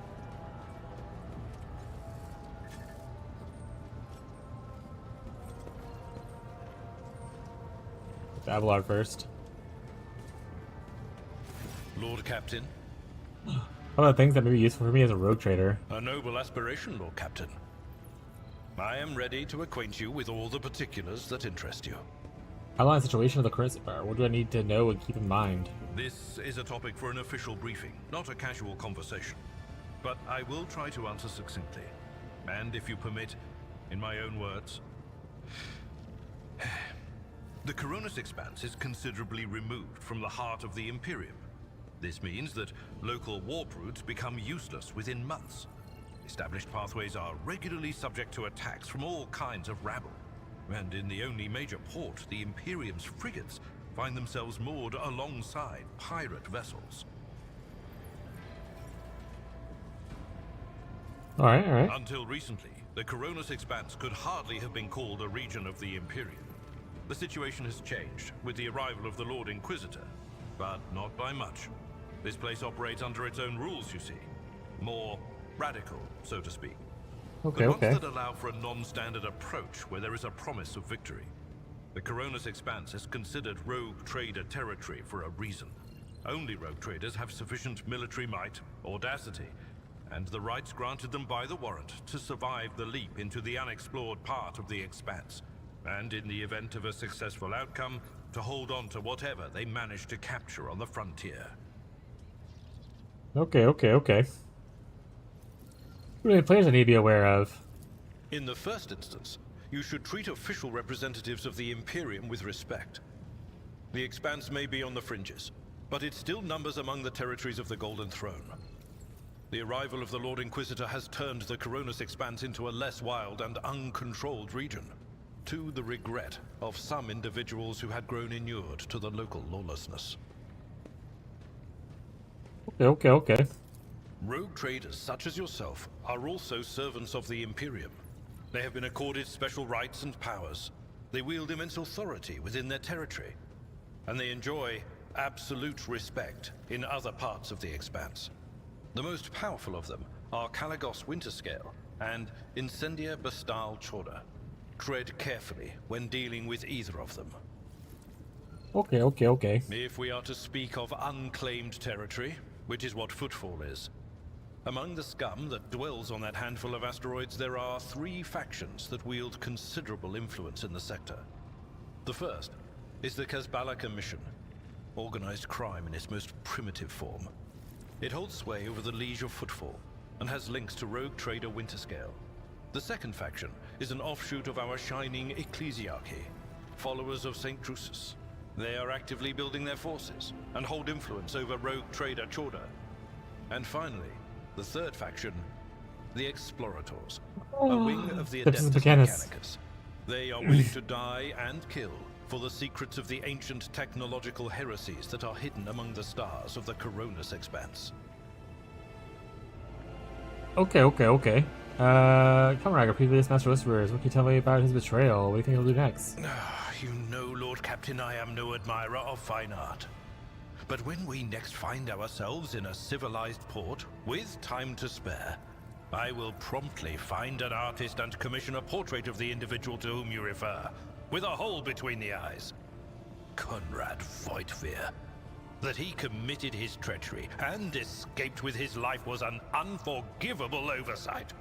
Abelard first. Lord Captain. One of the things that may be useful for me as a rogue trader. A noble aspiration, Lord Captain. I am ready to acquaint you with all the particulars that interest you. Outline the situation of the current bar. What do I need to know and keep in mind? This is a topic for an official briefing, not a casual conversation. But I will try to answer succinctly. And if you permit, in my own words. The Coronis Expanse is considerably removed from the heart of the Imperium. This means that local warp routes become useless within months. Established pathways are regularly subject to attacks from all kinds of rabble. And in the only major port, the Imperium's frigates find themselves moored alongside pirate vessels. Alright. Until recently, the Coronis Expanse could hardly have been called a region of the Imperium. The situation has changed with the arrival of the Lord Inquisitor, but not by much. This place operates under its own rules, you see. More radical, so to speak. Okay. That allow for a non-standard approach where there is a promise of victory. The Coronis Expanse is considered rogue trader territory for a reason. Only rogue traders have sufficient military might, audacity, and the rights granted them by the warrant to survive the leap into the unexplored part of the Expanse. And in the event of a successful outcome, to hold on to whatever they manage to capture on the frontier. Okay. What are the players I need to be aware of? In the first instance, you should treat official representatives of the Imperium with respect. The Expanse may be on the fringes, but it still numbers among the territories of the Golden Throne. The arrival of the Lord Inquisitor has turned the Coronis Expanse into a less wild and uncontrolled region, to the regret of some individuals who had grown inured to the local lawlessness. Okay. Rogue traders such as yourself are also servants of the Imperium. They have been accorded special rights and powers. They wield immense authority within their territory, and they enjoy absolute respect in other parts of the Expanse. The most powerful of them are Kalagos Winterscale and Incendia Bastal Chorda. Tread carefully when dealing with either of them. Okay. If we are to speak of unclaimed territory, which is what Footfall is, Among the scum that dwells on that handful of asteroids, there are 3 factions that wield considerable influence in the sector. The first is the Kazbalaka Mission, organized crime in its most primitive form. It holds sway over the Liege of Footfall, and has links to rogue trader Winterscale. The second faction is an offshoot of our shining ecclesiarchy, followers of St. Drusus. They are actively building their forces, and hold influence over rogue trader Chorda. And finally, the third faction, the Explorators, a wing of the Adeptus Mechanicus. They are willing to die and kill for the secrets of the ancient technological heresies that are hidden among the stars of the Coronis Expanse. Okay. Comrade, previous Master Whisperers, what can you tell me about his betrayal? What do you think he'll do next? You know, Lord Captain, I am no admirer of fine art. But when we next find ourselves in a civilized port, with time to spare, I will promptly find an artist and commission a portrait of the individual to whom you refer, with a hole between the eyes. Conrad Voigtveer. That he committed his treachery and escaped with his life was an unforgivable oversight.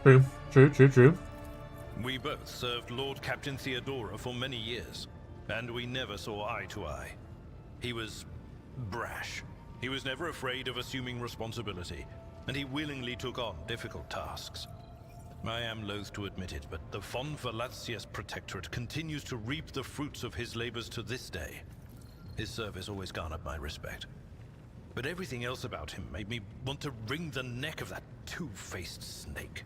True. We both served Lord Captain Theodora for many years, and we never saw eye to eye. He was brash. He was never afraid of assuming responsibility, and he willingly took on difficult tasks. I am loath to admit it, but the Von Velatius Protectorate continues to reap the fruits of his labors to this day. His service always garnered my respect. But everything else about him made me want to wring the neck of that two-faced snake.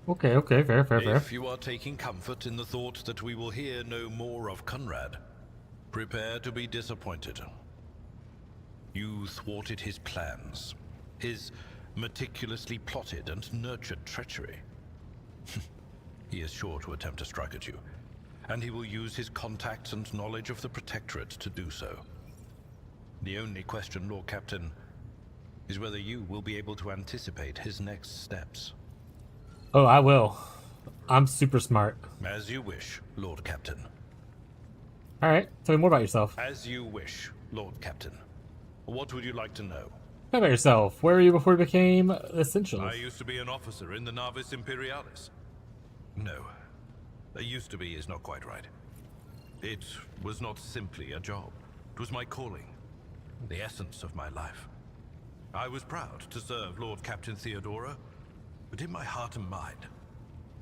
Okay, fair. If you are taking comfort in the thought that we will hear no more of Conrad, prepare to be disappointed. You thwarted his plans, his meticulously plotted and nurtured treachery. He is sure to attempt to strike at you, and he will use his contacts and knowledge of the Protectorate to do so. The only question, Lord Captain, is whether you will be able to anticipate his next steps. Oh, I will. I'm super smart. As you wish, Lord Captain. Alright, tell me more about yourself. As you wish, Lord Captain. What would you like to know? Tell me about yourself. Where were you before you became Essentials? I used to be an officer in the Navis Imperialis. No. Used to be is not quite right. It was not simply a job. It was my calling. The essence of my life. I was proud to serve Lord Captain Theodora, but in my heart and mind,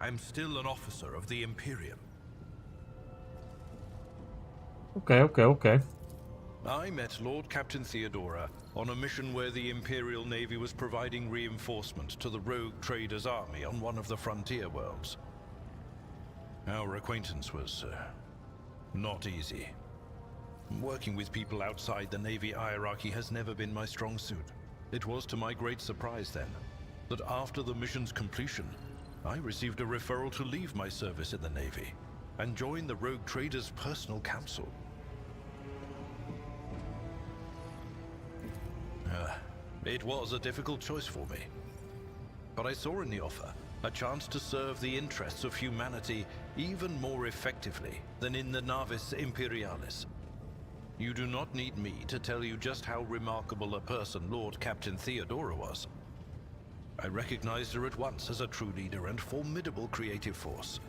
I'm still an officer of the Imperium. Okay. I met Lord Captain Theodora on a mission where the Imperial Navy was providing reinforcement to the rogue traders' army on one of the frontier worlds. Our acquaintance was not easy. Working with people outside the Navy hierarchy has never been my strong suit. It was to my great surprise then, that after the mission's completion, I received a referral to leave my service in the Navy and join the rogue traders' personal council. It was a difficult choice for me, but I saw in the offer a chance to serve the interests of humanity even more effectively than in the Navis Imperialis. You do not need me to tell you just how remarkable a person Lord Captain Theodora was. I recognized her at once as a true leader and formidable creative force.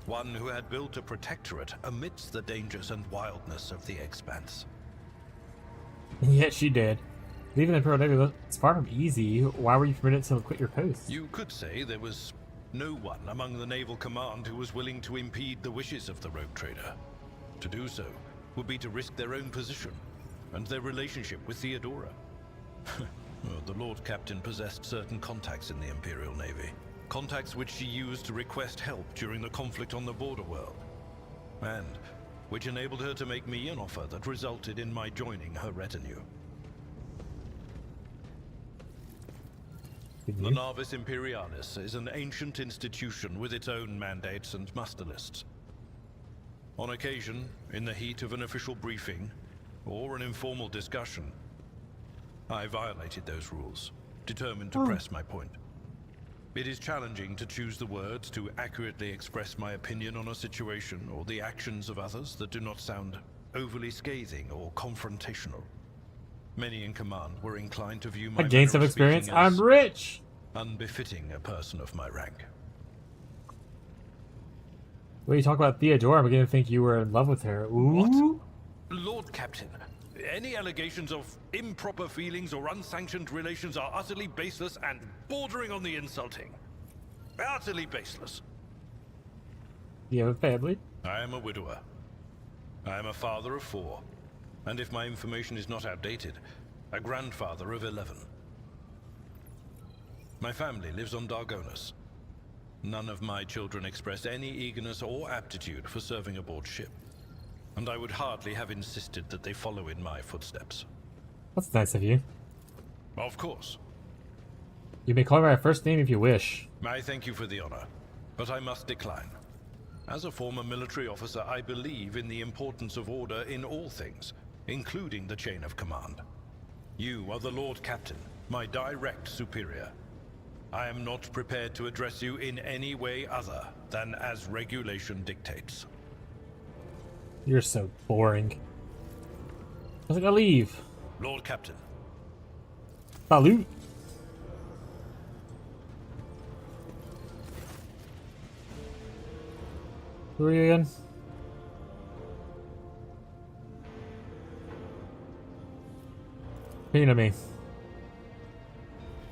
One who had built a protectorate amidst the dangers and wildness of the Expanse. Yeah, she did. Leaving the Imperial Navy was far from easy. Why were you permitted to quit your post? You could say there was no one among the naval command who was willing to impede the wishes of the rogue trader. To do so would be to risk their own position and their relationship with Theodora. Well, the Lord Captain possessed certain contacts in the Imperial Navy. Contacts which she used to request help during the conflict on the border world. And which enabled her to make me an offer that resulted in my joining her retinue. The Navis Imperialis is an ancient institution with its own mandates and muster lists. On occasion, in the heat of an official briefing, or an informal discussion, I violated those rules, determined to press my point. It is challenging to choose the words to accurately express my opinion on a situation or the actions of others that do not sound overly scathing or confrontational. Many in command were inclined to view my I gained manner some of experience. speaking as I'm rich! unbefitting a person of my rank. When you talk about Theodora, I'm beginning to think you were in love with her. Ooh. What? Lord Captain, any allegations of improper feelings or unsanctioned relations are utterly baseless and bordering on the insulting. Utterly baseless. You have a family? I am a widower. I am a father of 4. And if my information is not outdated, a grandfather of 11. My family lives on Dargonus. None of my children express any eagerness or aptitude for serving aboard ship. And I would hardly have insisted that they follow in my footsteps. That's nice of you. Of course. You may call me by my first name if you wish. I thank you for the honor, but I must decline. As a former military officer, I believe in the importance of order in all things, including the chain of command. You are the Lord Captain, my direct superior. I am not prepared to address you in any way other than as regulation dictates. You're so boring. I was like, I'll leave. Lord Captain. Salute. Who are you again? Opinion of me.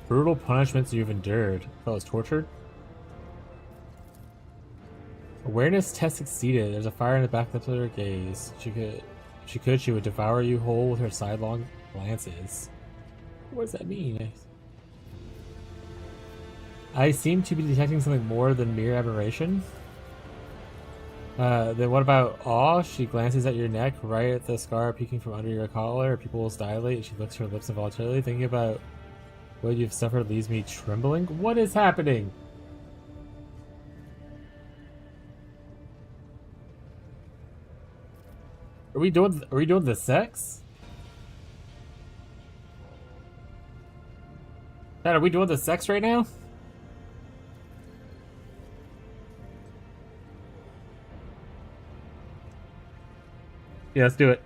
Brutal punishments you've endured. I was tortured. Awareness test succeeded. There's a fire in the back of her gaze. She would devour you whole with her sidelong glances. What does that mean? I seem to be detecting something more than mere admiration. Then what about awe? She glances at your neck, right at the scar peeking from under your collar. Her pupils dilate, and she licks her lips involuntarily. Thinking about what you've suffered leaves me trembling. What is happening? Are we doing the sex? Dad, are we doing the sex right now? Yeah, let's do it.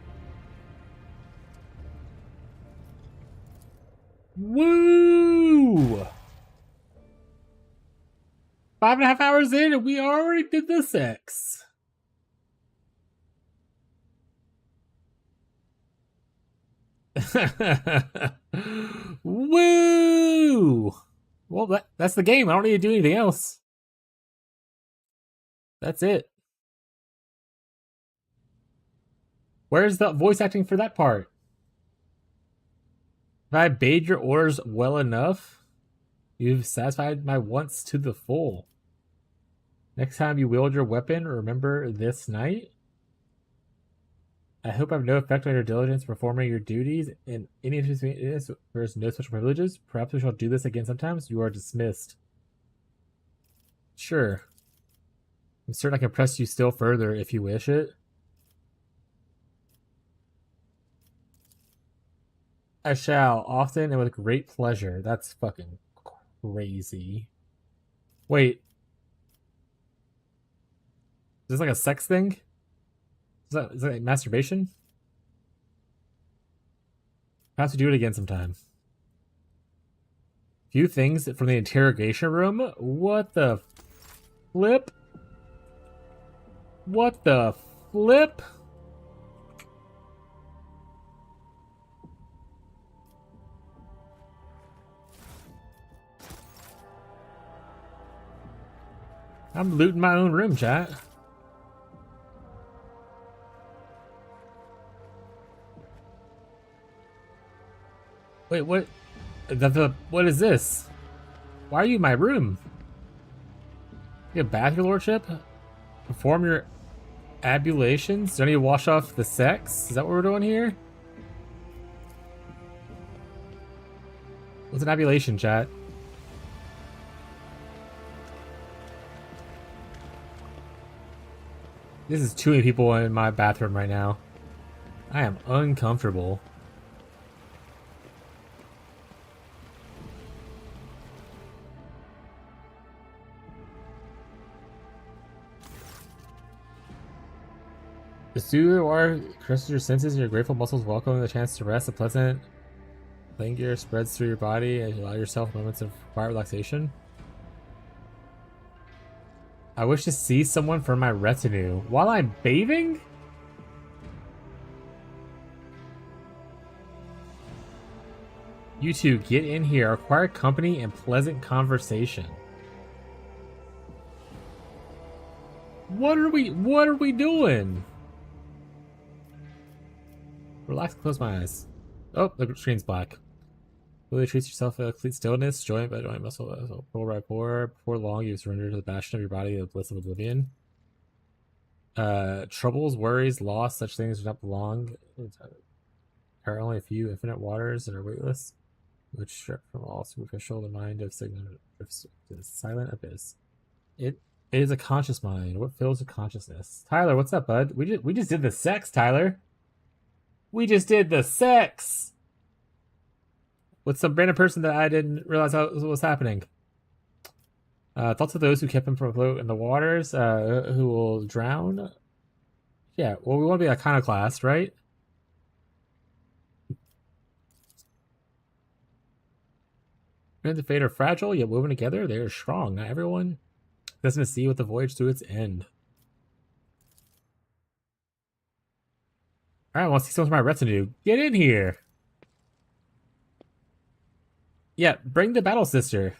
Woo! 5.5 hours in and we already did the sex. Woo! Well, that's the game. I don't need to do anything else. That's it. Where's the voice acting for that part? Have I obeyed your orders well enough? You've satisfied my wants to the full. Next time you wield your weapon, remember this night? I hope I have no effect on your diligence performing your duties and any interest there's no special privileges. Perhaps we shall do this again sometimes. You are dismissed. Sure. I'm certain I can press you still further if you wish it. I shall, often and with great pleasure. That's fucking crazy. Wait. Is this like a sex thing? Is that like masturbation? Perhaps we do it again sometime. Few things from the interrogation room? What the flip? What the flip? I'm looting my own room, chat. Wait, what? What is this? Why are you in my room? You have a bath, your lordship? Perform your ablutions? Do I need to wash off the sex? Is that what we're doing here? What's an abulation, chat? This is too many people in my bathroom right now. I am uncomfortable. The soother water caresses your senses and your grateful muscles welcome the chance to rest. A pleasant Playing gear spreads through your body and you allow yourself moments of quiet relaxation. I wish to see someone from my retinue while I'm bathing? You two, get in here. Acquire company and pleasant conversation. What are we doing? Relax and close my eyes. Oh, the screen's black. Really treats yourself a complete stillness, joint by joint, muscle, pore by pore. Before long, you surrender to the passion of your body, the bliss of oblivion. Troubles, worries, loss, such things do not belong. Are only a few infinite waters and are weightless, which strip from all superficial the mind of significant silent abyss. It is a conscious mind. What fills with consciousness? Tyler, what's up, bud? We just did the sex, Tyler. We just did the sex with some random person that I didn't realize what was happening. Thoughts of those who kept him from afloat in the waters, who will drown. Yeah, well, we want to be iconoclast, right? Men and fate are fragile, yet woven together, they are strong. Not everyone doesn't see with the voyage to its end. Alright, I want to see someone from my retinue. Get in here! Yeah, bring the battle sister.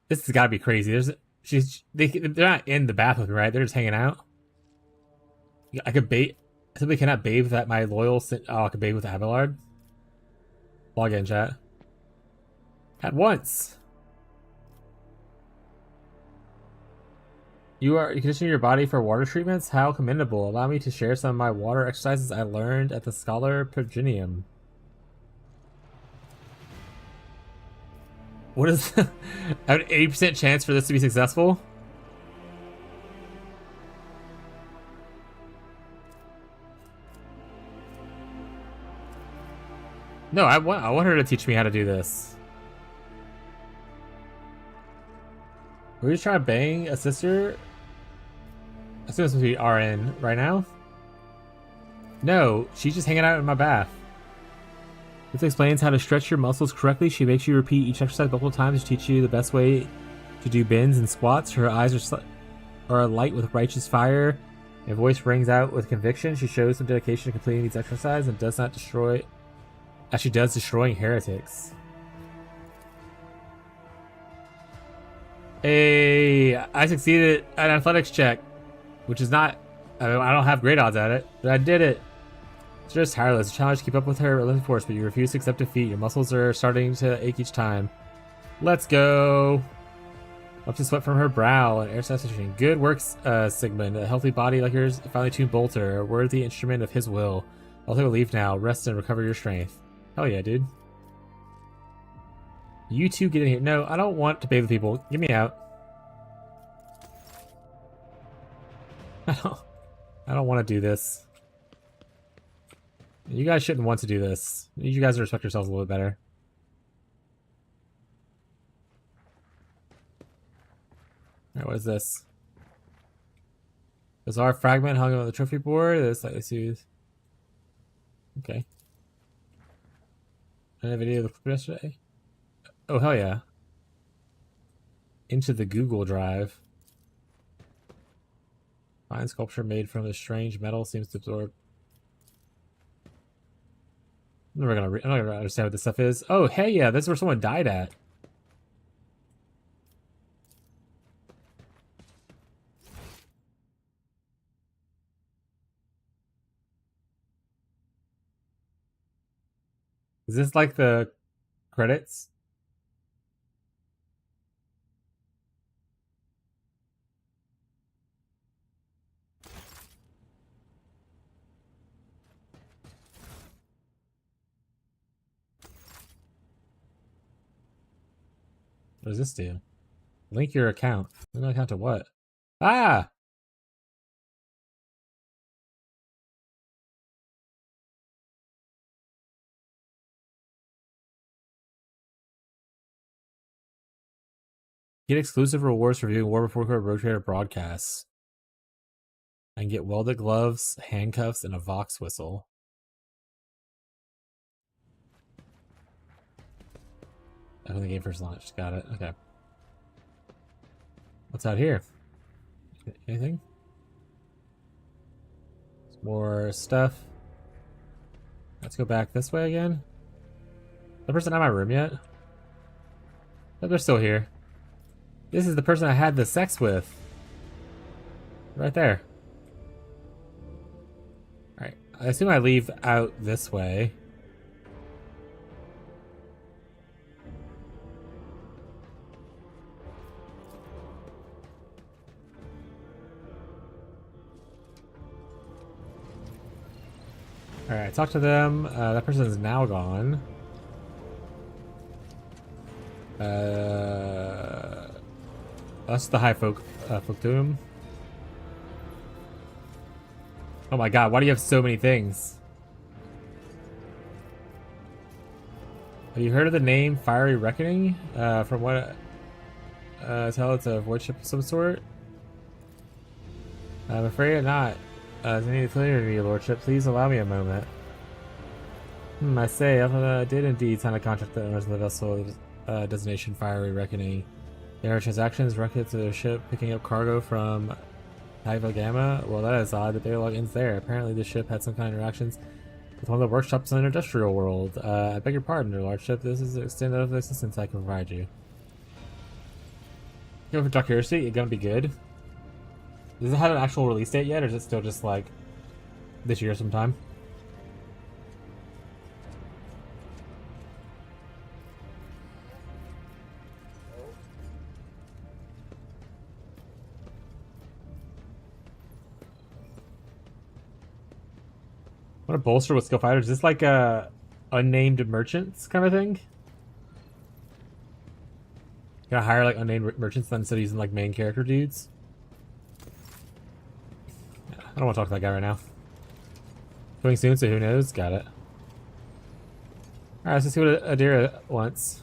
This has got to be crazy. They're not in the bath with me, right? They're just hanging out. I could bait. Simply cannot bathe without my loyal. Oh, I could bathe with Abelard. Log in, chat. At once. You are conditioning your body for water treatments? How commendable. Allow me to share some of my water exercises I learned at the Scholar Progenium. What is I have an 80% chance for this to be successful? No, I want her to teach me how to do this. Are we just trying to bang a sister? I assume it's supposed to be RN right now. No, she's just hanging out in my bath. This explains how to stretch your muscles correctly. She makes you repeat each exercise multiple times to teach you the best way to do bends and squats. Her eyes are alight with righteous fire. Her voice rings out with conviction. She shows some dedication to completing these exercises and does not destroy... Actually does destroying heretics. Hey, I succeeded at an athletics check, which is not... I don't have great odds at it, but I did it. It's just tireless. A challenge to keep up with her relentless force, but you refuse to accept defeat. Your muscles are starting to ache each time. Let's go. Up to sweat from her brow and air saturation. Good work, Sigmund. A healthy body like yours, a finely tuned bolter, a worthy instrument of his will. I'll take a leave now. Rest and recover your strength. Hell yeah, dude. You two get in here. No, I don't want to bathe with people. Get me out. I don't want to do this. You guys shouldn't want to do this. You guys respect yourselves a little bit better. Alright, what is this? Bizarre fragment hung on the trophy board. That is slightly soothed. Okay. Another video of the clip yesterday? Oh, hell yeah. Into the Google Drive. Fine sculpture made from this strange metal seems to absorb. I'm not gonna understand what this stuff is. Oh, hey, yeah, this is where someone died at. Is this like the credits? What does this do? Link your account. Link my account to what? Ah! Get exclusive rewards for viewing War Before Road Trader broadcasts. And get welded gloves, handcuffs, and a Vox whistle. Oh, the game first launched. Got it. Okay. What's out here? Anything? More stuff. Let's go back this way again. The person not in my room yet? Oh, they're still here. This is the person I had the sex with. Right there. Alright. I assume I leave out this way. Alright, talk to them. That person is now gone. That's the high folk doom. Oh my god, why do you have so many things? Have you heard of the name Fiery Reckoning? From what tell it's a void ship of some sort? I'm afraid not. As I need to clear to your lordship, please allow me a moment. I say, I did indeed sign a contract with the owners of the vessel designation Fiery Reckoning. There are transactions directed to their ship picking up cargo from Iva Gamma. Well, that is odd that their logins there. Apparently the ship had some kind of interactions with one of the workshops in the industrial world. I beg your pardon, your lordship. This is the extent of the assistance I can provide you. You know, for Dark Heresy, it's gonna be good. Does it have an actual release date yet, or is it still just like this year sometime? What a bolster with skill fighters. Is this like a unnamed merchants kind of thing? You gotta hire like unnamed merchants then instead of using like main character dudes? I don't want to talk to that guy right now. Going soon, so who knows? Got it. Alright, let's see what Adira wants.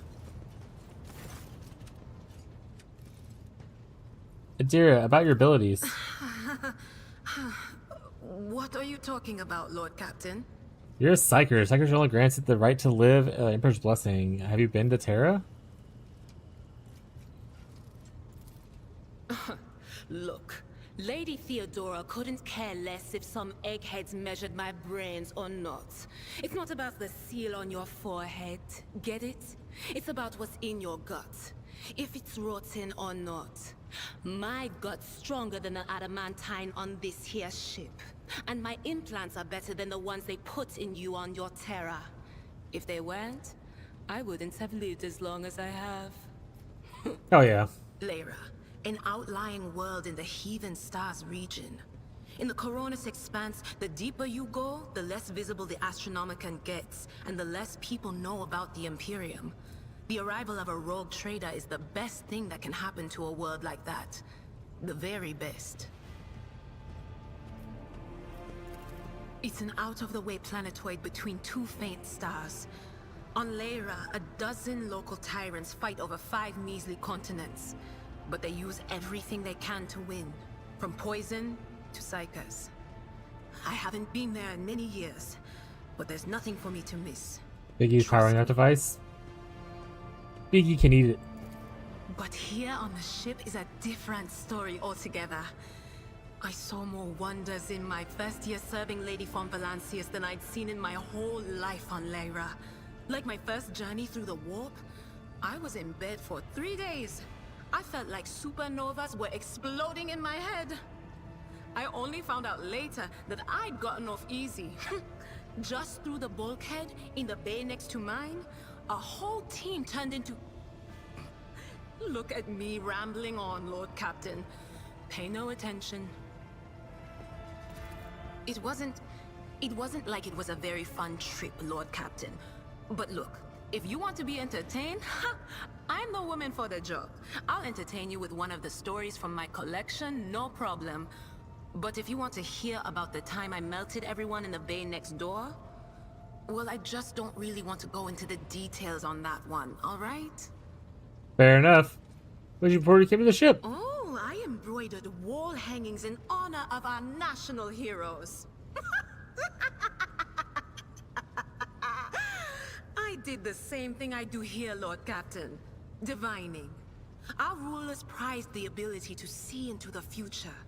Adira, about your abilities. What are you talking about, Lord Captain? You're a Psyker. Psykers are only granted the right to live Emperor's Blessing. Have you been to Terra? Look, Lady Theodora couldn't care less if some eggheads measured my brains or not. It's not about the seal on your forehead, get it? It's about what's in your gut, if it's rotten or not. My gut's stronger than the adamantine on this here ship. And my implants are better than the ones they put in you on your Terra. If they weren't, I wouldn't have lived as long as I have. Oh yeah. Lyra, an outlying world in the Heathen Stars region. In the Coronis Expanse, the deeper you go, the less visible the Astronomicon gets, and the less people know about the Imperium. The arrival of a rogue trader is the best thing that can happen to a world like that. The very best. It's an out-of-the-way planetoid between two faint stars. On Lyra, a dozen local tyrants fight over 5 measly continents. But they use everything they can to win, from poison to psychers. I haven't been there in many years, but there's nothing for me to miss. Biggie's powering that device. Biggie can eat it. But here on the ship is a different story altogether. I saw more wonders in my first year serving Lady von Valancius than I'd seen in my whole life on Lyra. Like my first journey through the warp, I was in bed for 3 days. I felt like supernovas were exploding in my head. I only found out later that I'd gotten off easy. Just through the bulkhead in the bay next to mine, a whole team turned into... Look at me rambling on, Lord Captain. Pay no attention. It wasn't like it was a very fun trip, Lord Captain. But look, if you want to be entertained, I'm the woman for the job. I'll entertain you with one of the stories from my collection, no problem. But if you want to hear about the time I melted everyone in the bay next door, well, I just don't really want to go into the details on that one, all right? Fair enough. What did you before you came to the ship? Oh, I embroidered wall hangings in honor of our national heroes. I did the same thing I do here, Lord Captain. Divining. Our rulers prized the ability to see into the future.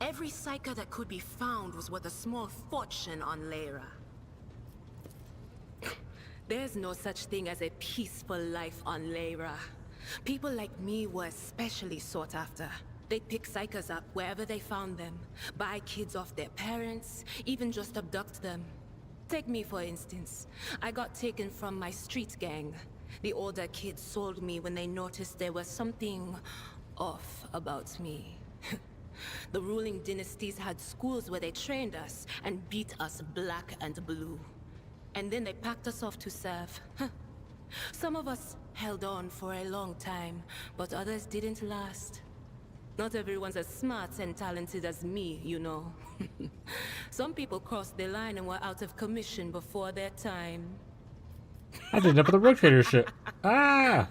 Every psyker that could be found was worth a small fortune on Lyra. There's no such thing as a peaceful life on Lyra. People like me were especially sought after. They'd pick psychers up wherever they found them, buy kids off their parents, even just abduct them. Take me for instance. I got taken from my street gang. The older kids sold me when they noticed there was something off about me. The ruling dynasties had schools where they trained us and beat us black and blue. And then they packed us off to serve. Some of us held on for a long time, but others didn't last. Not everyone's as smart and talented as me, you know. Some people crossed the line and were out of commission before their time. I did up with a rotator ship. Ah!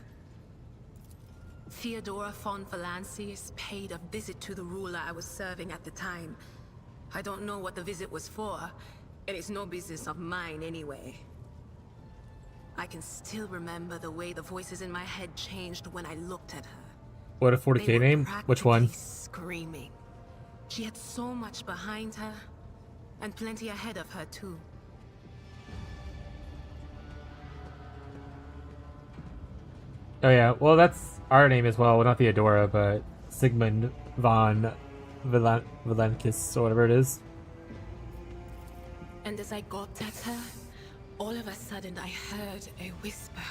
Theodora von Valancius paid a visit to the ruler I was serving at the time. I don't know what the visit was for, and it's no business of mine anyway. I can still remember the way the voices in my head changed when I looked at her. What a 40k name? Which one? Screaming. She had so much behind her, and plenty ahead of her too. Oh yeah, well that's our name as well. Well, not Theodora, but Sigmund von Valancius, or whatever it is. And as I gawped at her, all of a sudden I heard a whisper.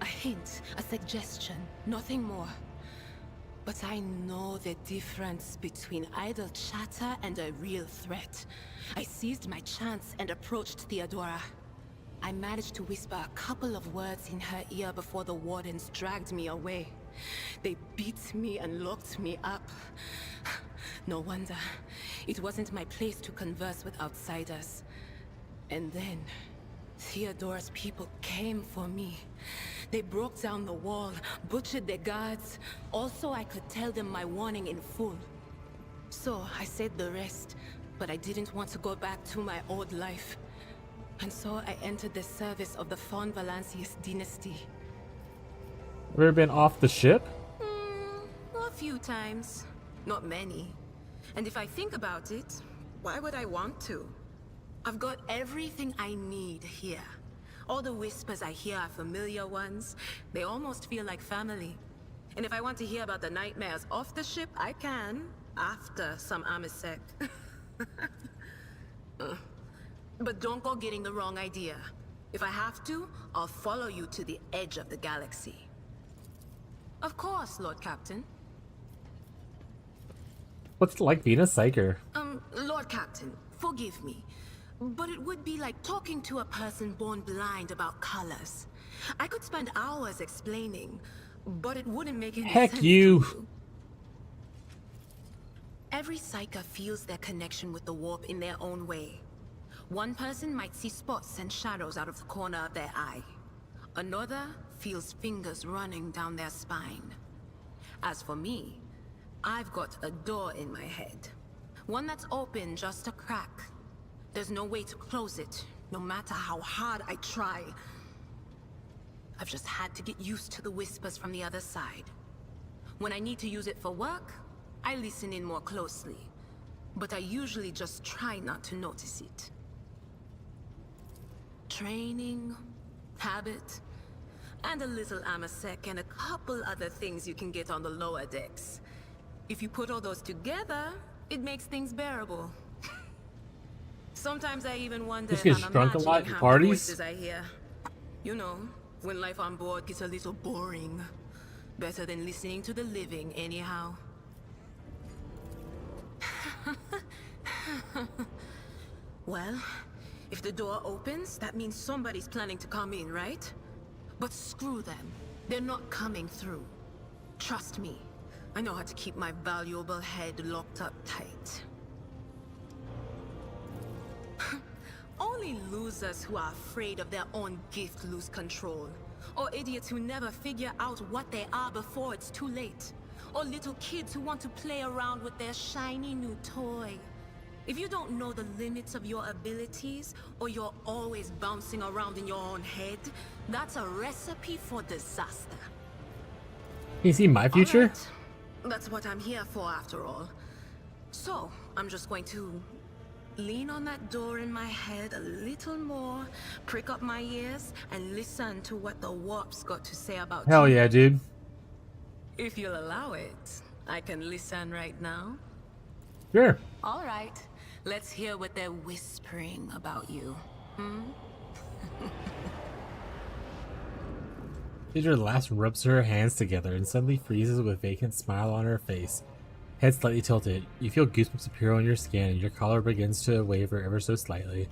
A hint, a suggestion, nothing more. But I know the difference between idle chatter and a real threat. I seized my chance and approached Theodora. I managed to whisper a couple of words in her ear before the wardens dragged me away. They beat me and locked me up. No wonder. It wasn't my place to converse with outsiders. And then, Theodora's people came for me. They broke down the wall, butchered the guards, also I could tell them my warning in full. So I said the rest, but I didn't want to go back to my old life. And so I entered the service of the von Valancius dynasty. Have you ever been off the ship? A few times. Not many. And if I think about it, why would I want to? I've got everything I need here. All the whispers I hear are familiar ones. They almost feel like family. And if I want to hear about the nightmares off the ship, I can, after some Amisec. But don't go getting the wrong idea. If I have to, I'll follow you to the edge of the galaxy. Of course, Lord Captain. What's it like being a psyker? Lord Captain, forgive me. But it would be like talking to a person born blind about colors. I could spend hours explaining, but it wouldn't make any sense. Heck you! Every psyker feels their connection with the warp in their own way. One person might see spots and shadows out of the corner of their eye. Another feels fingers running down their spine. As for me, I've got a door in my head. One that's open just a crack. There's no way to close it, no matter how hard I try. I've just had to get used to the whispers from the other side. When I need to use it for work, I listen in more closely. But I usually just try not to notice it. Training, habit, and a little Amisec and a couple other things you can get on the lower decks. If you put all those together, it makes things bearable. Sometimes I even wonder Just if gets I'm drunk a imagining lot in half the parties? voices I hear. You know, when life on board gets a little boring. Better than listening to the living, anyhow. Well, if the door opens, that means somebody's planning to come in, right? But screw them. They're not coming through. Trust me. I know how to keep my valuable head locked up tight. Only losers who are afraid of their own gift lose control. Or idiots who never figure out what they are before it's too late. Or little kids who want to play around with their shiny new toy. If you don't know the limits of your abilities, or you're always bouncing around in your own head, that's a recipe for disaster. Can you see my future? Alright. That's what I'm here for, after all. So, I'm just going to lean on that door in my head a little more, prick up my ears, and listen to what the warp's got to say about Hell you. yeah, dude. If you'll allow it, I can listen right now. Sure. Alright, let's hear what they're whispering about you. Hmm? Deidre laughs and rubs her hands together and suddenly freezes with a vacant smile on her face. Head slightly tilted, you feel goosebumps appear on your skin and your collar begins to waver ever so slightly,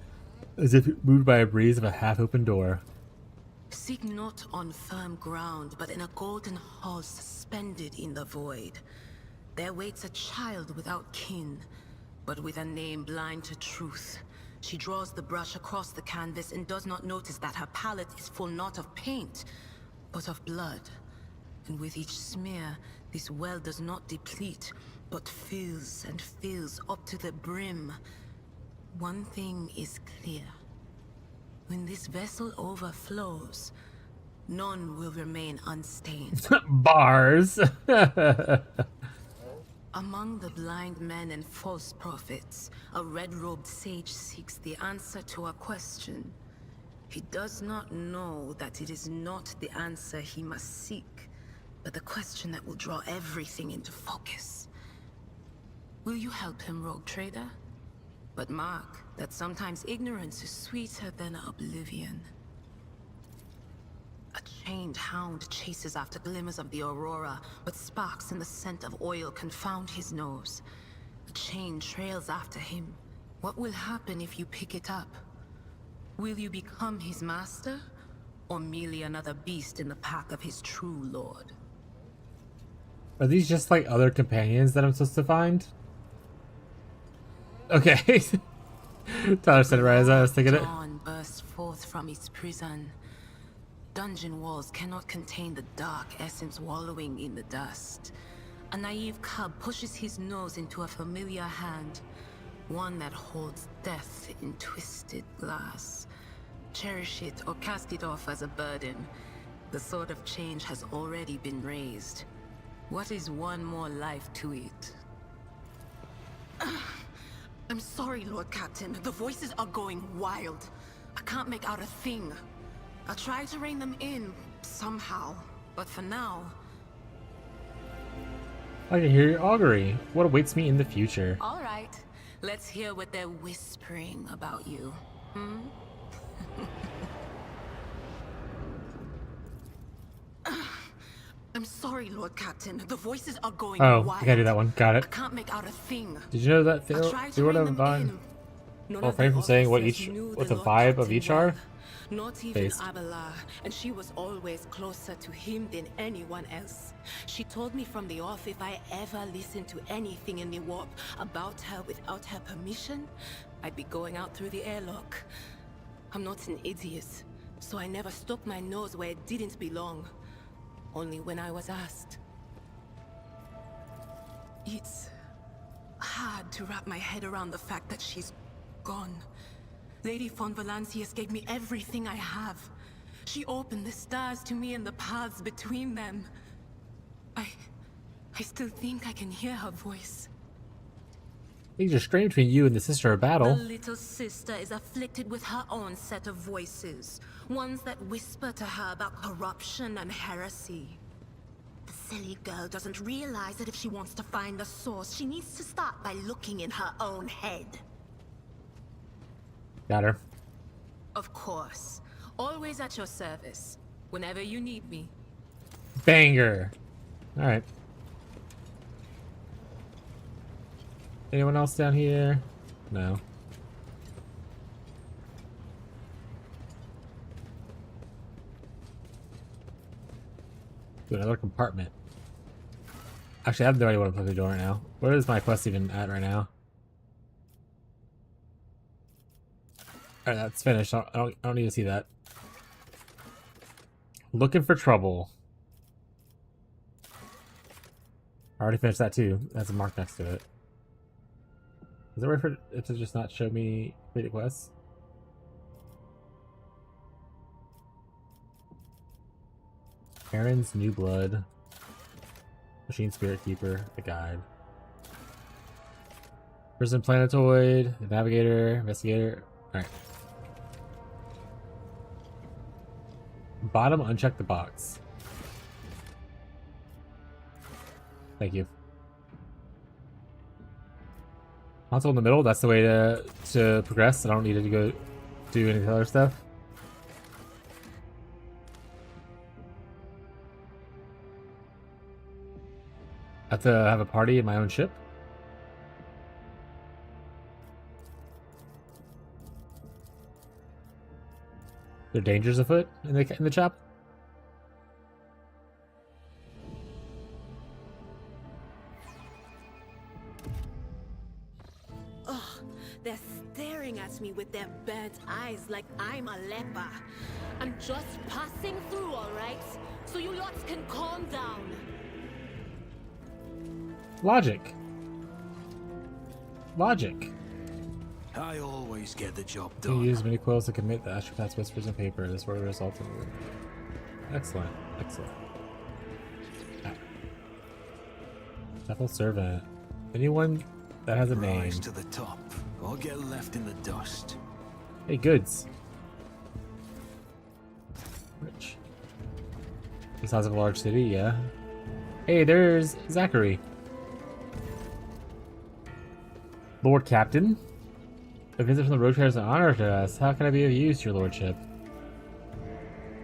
as if moved by a breeze of a half-open door. Seek not on firm ground, but in a golden hall suspended in the void. There waits a child without kin, but with a name blind to truth. She draws the brush across the canvas and does not notice that her palette is full not of paint, but of blood. And with each smear, this well does not deplete, but fills and fills up to the brim. One thing is clear. When this vessel overflows, none will remain unstained. Bars! Among the blind men and false prophets, a red-robed sage seeks the answer to a question. He does not know that it is not the answer he must seek, but the question that will draw everything into focus. Will you help him, rogue trader? But mark that sometimes ignorance is sweeter than oblivion. A chained hound chases after glimmers of the aurora, but sparks in the scent of oil confound his nose. The chain trails after him. What will happen if you pick it up? Will you become his master, or merely another beast in the pack of his true lord? Are these just like other companions that I'm supposed to find? Okay. Tyler said it right as I was thinking it. Dawn bursts forth from its prison. Dungeon walls cannot contain the dark essence wallowing in the dust. A naive cub pushes his nose into a familiar hand, one that holds death in twisted glass. Cherish it or cast it off as a burden. The sword of change has already been raised. What is one more life to it? I'm sorry, Lord Captain. The voices are going wild. I can't make out a thing. I'll try to rein them in, somehow. But for now... I can hear your augury. What awaits me in the future? Alright, let's hear what they're whispering about you. Hmm? I'm sorry, Lord Captain. The voices are going wild. I gotta do that one. Got it. I can't make out a thing. Did you know that they would have None refrain from saying what the vibe of each are? Not even Abelard, and she was always closer to him than anyone else. She told me from the off if I ever listened to anything in the warp about her without her permission, I'd be going out through the airlock. I'm not an idiot, so I never stuck my nose where it didn't belong. Only when I was asked. It's hard to wrap my head around the fact that she's gone. Lady von Valancius gave me everything I have. She opened the stars to me and the paths between them. I still think I can hear her voice. Things are strange between you and the sister of battle. The little sister is afflicted with her own set of voices. Ones that whisper to her about corruption and heresy. The silly girl doesn't realize that if she wants to find the source, she needs to start by looking in her own head. Got her. Of course. Always at your service. Whenever you need me. Banger. Alright. Anyone else down here? No. To another compartment. Actually, I have no idea what I'm supposed to do right now. Where is my quest even at right now? Alright, that's finished. I don't need to see that. Looking for trouble. I already finished that too. That's a mark next to it. Is there a way for it to just not show me completed quests? Aaron's New Blood. Machine Spirit Keeper. The Guide. Prison Planetoid. The Navigator. Investigator. Alright. Bottom, uncheck the box. Thank you. Console in the middle, that's the way to progress. I don't need to go do any other stuff. I have to have a party in my own ship. There are dangers afoot in the chop. Ugh, they're staring at me with their burnt eyes like I'm a leper. I'm just passing through, all right? So you lots can calm down. Logic. Logic. I always get the job You done. use many quills to commit the astropath's whispers in paper. This word result in... Excellent. Excellent. Temple servant. Anyone that has a name. Rise to the top, or get left in the dust. Hey, goods. Rich. The size of a large city, yeah. Hey, there's Zachary. Lord Captain. A visit from the road trader is an honor to us. How can I be of use, your lordship?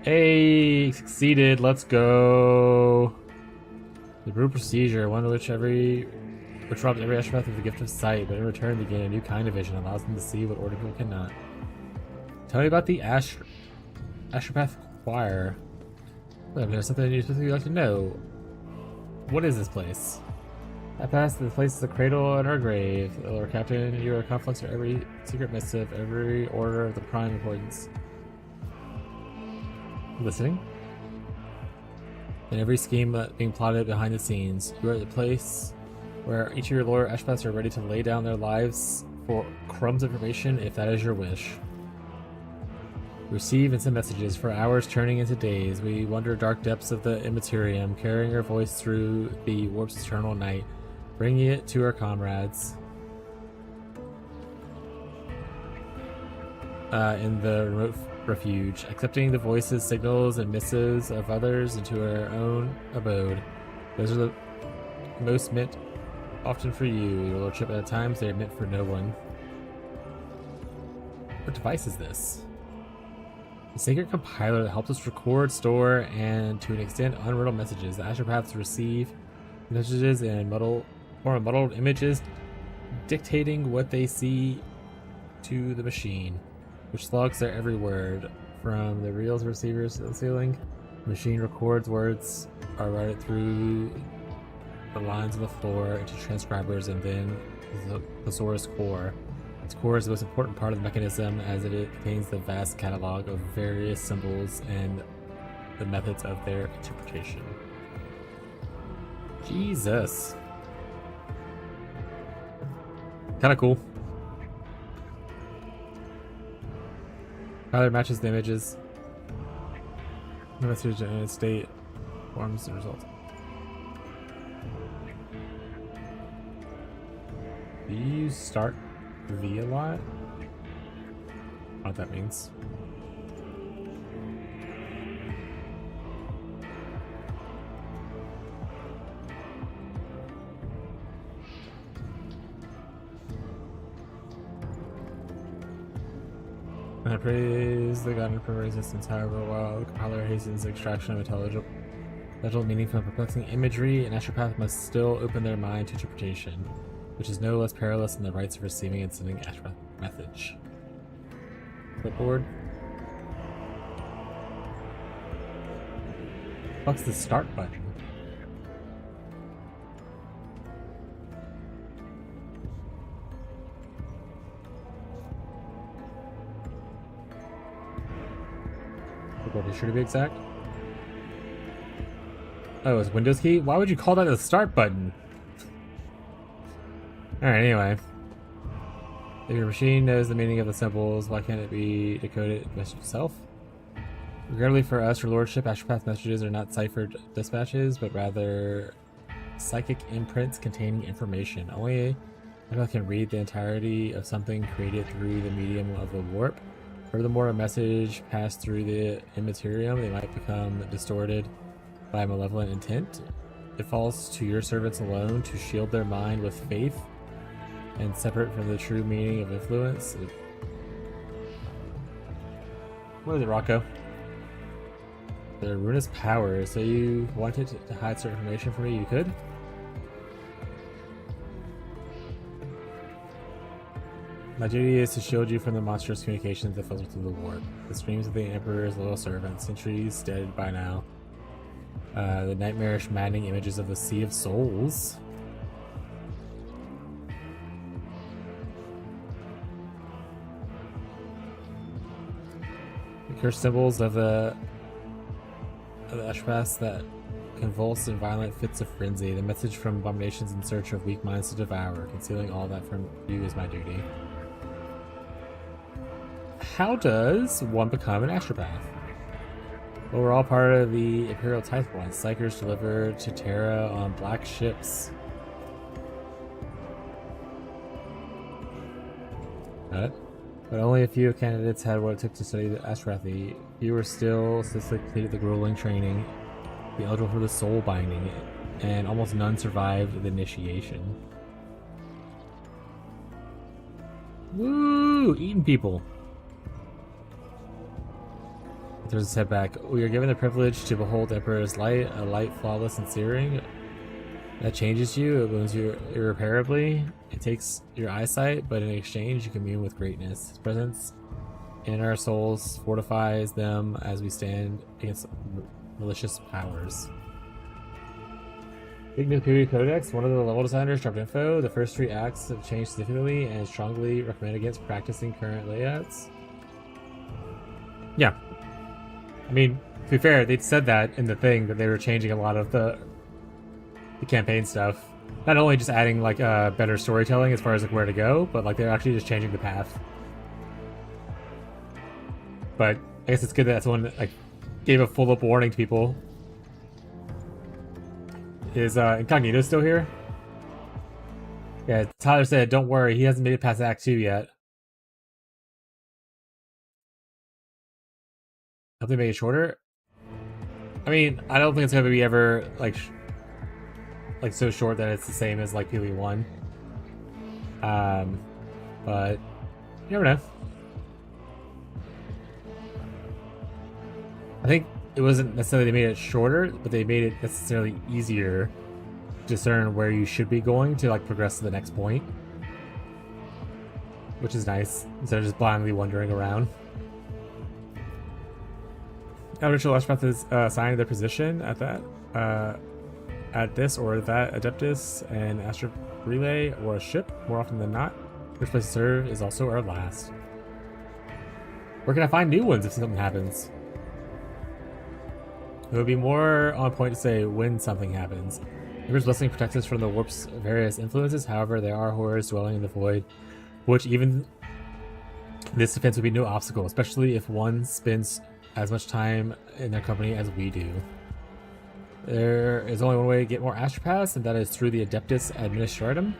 Hey, succeeded. Let's go. The brew procedure, one in which robs every astropath with the gift of sight, but in return they gain a new kind of vision, allows them to see what ordinary people cannot. Tell me about the astropath choir. Well, there's something you'd like to know. What is this place? I passed the place is a cradle and our grave. Lord Captain, you are a complex for every secret missive, every order of the prime importance. Listening? And every scheme being plotted behind the scenes. You are at the place where each of your loyal ashpaths are ready to lay down their lives for crumbs of information if that is your wish. Receive and send messages for hours turning into days. We wander dark depths of the immaterium, carrying our voice through the warp's eternal night, bringing it to our comrades in the remote refuge, accepting the voices, signals, and missives of others into our own abode. Those are the most meant often for you, your lordship. At times they are meant for no one. What device is this? A sacred compiler that helps us record, store, and to an extent unriddle messages. The astropaths receive messages in muddled images, dictating what they see to the machine, which logs their every word. From the reels receivers to the ceiling, the machine records words, are routed through the lines on the floor into transcribers, and then the source core. Its core is the most important part of the mechanism, as it contains the vast catalog of various symbols and the methods of their interpretation. Jesus. Kinda cool. Either matches the images. The message in its state forms the result. Do you start V a lot? I don't know what that means. And I praise the God for resistance, however, while the compiler hastens the extraction of intelligible meaning from perplexing imagery, an astropath must still open their mind to interpretation, which is no less perilous than the rights of receiving and sending astropath message. Clipboard. What's the start button? Be sure to be exact. Oh, it's Windows key? Why would you call that a start button? Alright, anyway. If your machine knows the meaning of the symbols, why can't it be decoded message itself? Regrettably for us, your lordship, Astropath messages are not ciphered dispatches, but rather psychic imprints containing information. Only Astropath can read the entirety of something created through the medium of the warp. Furthermore, a message passed through the immaterium, they might become distorted by malevolent intent. It falls to your servants alone to shield their mind with faith and separate from the true meaning of influence. What is it, Rocco? The ruinous power. So you wanted to hide certain information from me? You could? My duty is to shield you from the monstrous communications that filter through the warp. The screams of the Emperor's loyal servants, centuries dead by now. The nightmarish, maddening images of the Sea of Souls. The cursed symbols of the Ashpaths that convulse in violent fits of frenzy. The message from abominations in search of weak minds to devour. Concealing all that from you is my duty. How does one become an Astropath? Well, we're all part of the Imperial Tithe One. Psychers delivered to Terra on black ships. What? But only a few candidates had what it took to study the Astropathy. Few were still successfully completed the grueling training, be eligible for the soul binding, and almost none survived the initiation. Woo! Eating people. There's a setback. We are given the privilege to behold the Emperor's light, a light flawless and searing. That changes you, it wounds you irreparably. It takes your eyesight, but in exchange you commune with greatness. His presence in our souls fortifies them as we stand against malicious powers. Big New Period Codex, one of the level designers dropped info. The first 3 acts have changed significantly and strongly recommend against practicing current layouts. Yeah. I mean, to be fair, they'd said that in the thing, that they were changing a lot of the campaign stuff. Not only just adding like better storytelling as far as like where to go, but like they're actually just changing the path. But I guess it's good that someone like gave a full up warning to people. Is Incognito still here? Yeah, Tyler said, don't worry, he hasn't made it past Act 2 yet. Hope they made it shorter. I mean, I don't think it's gonna be ever like so short that it's the same as like PV1. But you never know. I think it wasn't necessarily they made it shorter, but they made it necessarily easier to discern where you should be going to like progress to the next point, which is nice instead of just blindly wandering around. Original Ashpath is assigned their position at that, at this or that Adeptus and Astro Relay or a ship. More often than not, first place to serve is also our last. Where can I find new ones if something happens? It would be more on point to say when something happens. Emperor's blessing protects us from the warp's various influences. However, there are horrors dwelling in the void, which even this defense would be no obstacle, especially if one spends as much time in their company as we do. There is only one way to get more Astropaths, and that is through the Adeptus Administratum.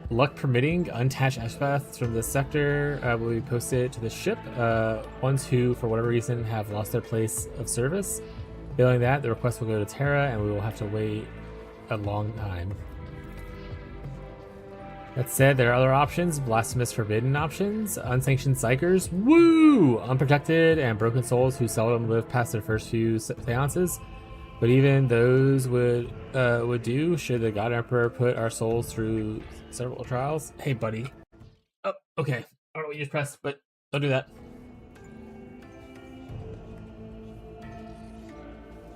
Luck permitting, unattached Astropaths from this sector will be posted to the ship. Ones who, for whatever reason, have lost their place of service. Failing that, the request will go to Terra, and we will have to wait a long time. That said, there are other options, blasphemous forbidden options, unsanctioned psychers, woo! Unprotected and broken souls who seldom live past their first few seances. But even those would do should the God Emperor put our souls through several trials. Hey buddy. Oh, okay. I don't know what you just pressed, but don't do that.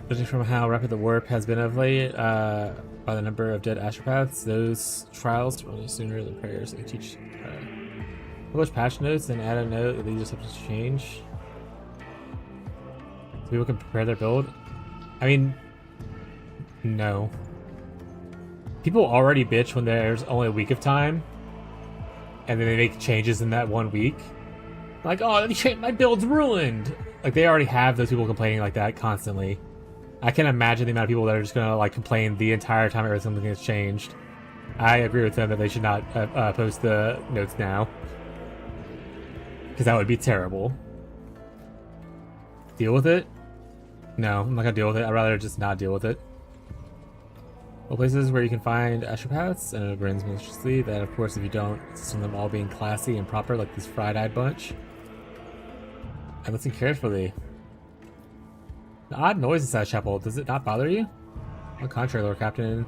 Judging from how rapid the warp has been of late, by the number of dead Astropaths, those trials to run sooner than prayers. They teach publish patch notes and add a note that leads us up to change, so people can prepare their build. I mean, no. People already bitch when there's only a week of time and then they make changes in that 1 week. Like, oh, my build's ruined. Like, they already have those people complaining like that constantly. I can't imagine the amount of people that are just gonna like complain the entire time everything gets changed. I agree with them that they should not post the notes now, because that would be terrible. Deal with it? No, I'm not gonna deal with it. I'd rather just not deal with it. Well, places where you can find astropaths, and it grins maliciously that, of course, if you don't, insist on them all being classy and proper, like this fried-eyed bunch. And listen carefully. The odd noise inside chapel, does it not bother you? On the contrary, Lord Captain,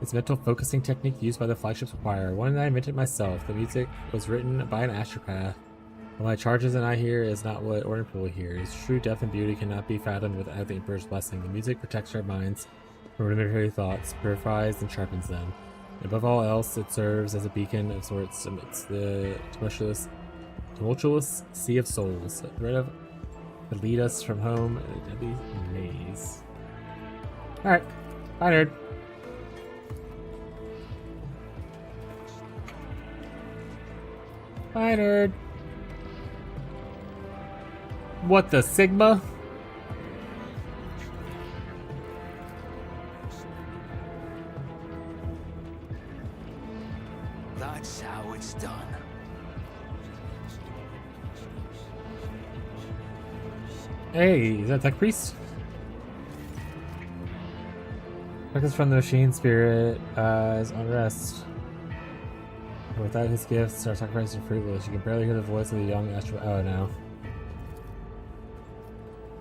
it's a mental focusing technique used by the flagship's choir. One that I invented myself. The music was written by an astropath. What my charges and I hear is not what ordinary people hear. Its true depth and beauty cannot be fathomed without the Emperor's blessing. The music protects our minds from rudimentary thoughts, purifies and sharpens them. And above all else, it serves as a beacon of sorts amidst the tumultuous sea of souls. A thread of that lead us from home in a deadly maze. Alright. Bye, nerd. Bye, nerd. What the Sigma? That's how it's done. Hey, is that Tech Priest? Focus from the machine spirit is unrest. Without his gifts, our sacrifices are fruitless. You can barely hear the voice of the young astro. Oh, no.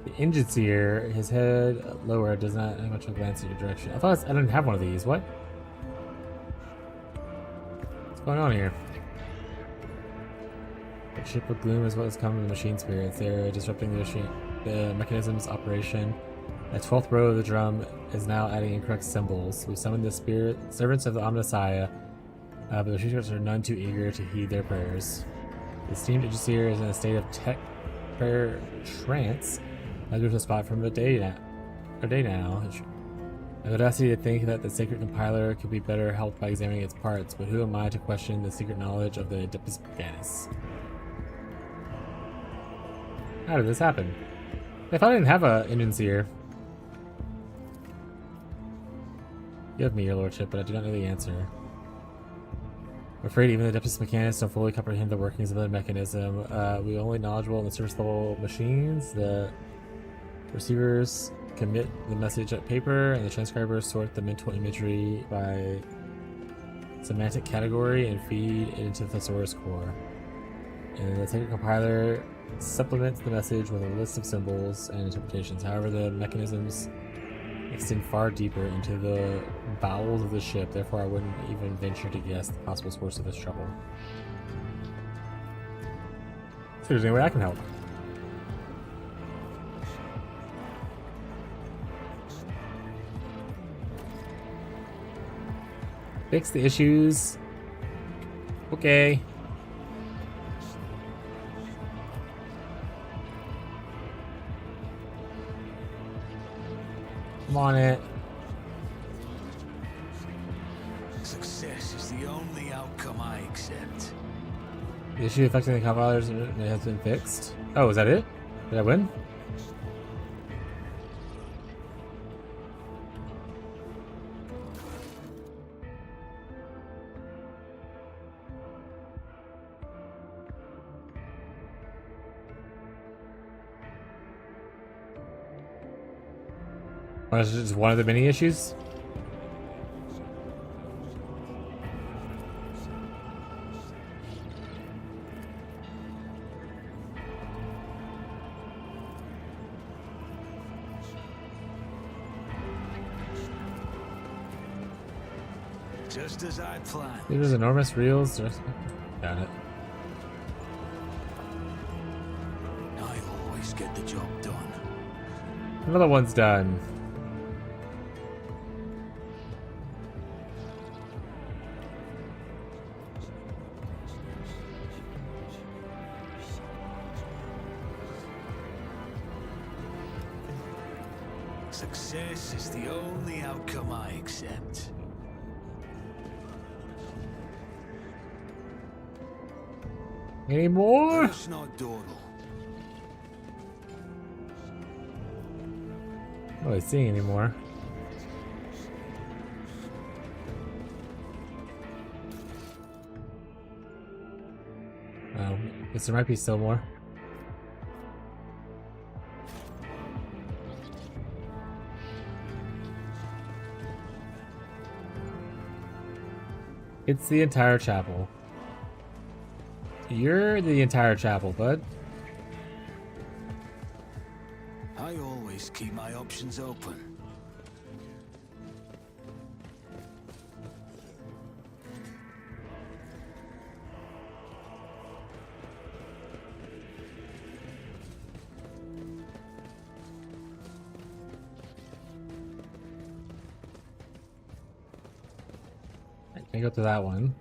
The engine seer, his head lower, does not have much of a glance in your direction. I didn't have one of these. What? What's going on here? The ship of gloom is what has come to the machine spirits. They're disrupting the mechanism's operation. The 12th row of the drum is now adding incorrect symbols. We summon the servants of the Omnissiah, but the machine spirits are none too eager to heed their prayers. The esteemed Aegisier is in a state of prayer trance. I moved a spot from a day now. I have audacity to think that the sacred compiler could be better helped by examining its parts, but who am I to question the secret knowledge of the Adeptus Mechanicus? How did this happen? If I didn't have a engine seer. You have me, your lordship, but I do not know the answer. I'm afraid even the Adeptus Mechanicus don't fully comprehend the workings of the mechanism. We only knowledgeable in the surface level machines. The receivers commit the message at paper, and the transcribers sort the mental imagery by semantic category and feed it into the thesaurus core. And the sacred compiler supplements the message with a list of symbols and interpretations. However, the mechanisms extend far deeper into the bowels of the ship, therefore I wouldn't even venture to guess the possible source of this trouble. So there's any way I can help. Fix the issues. Okay. I'm on it. Success is the only outcome I accept. The issue affecting the compilers has been fixed. Oh, is that it? Did I win? Or is it just one of the many issues? Just as I planned. There's enormous reels. Got it. I always get the job done. Another one's done. Success is the only outcome I accept. Any more? It's not dawdle. Not really seeing any more. Guess there might be still more. It's the entire chapel. You're the entire chapel, bud. I always keep my options open. Can't go to that one.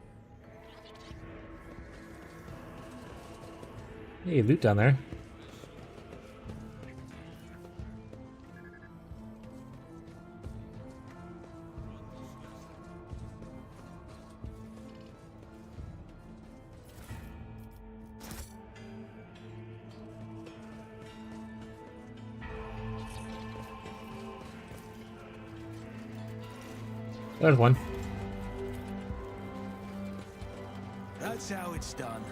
Hey, loot down there. There's one. That's how it's done.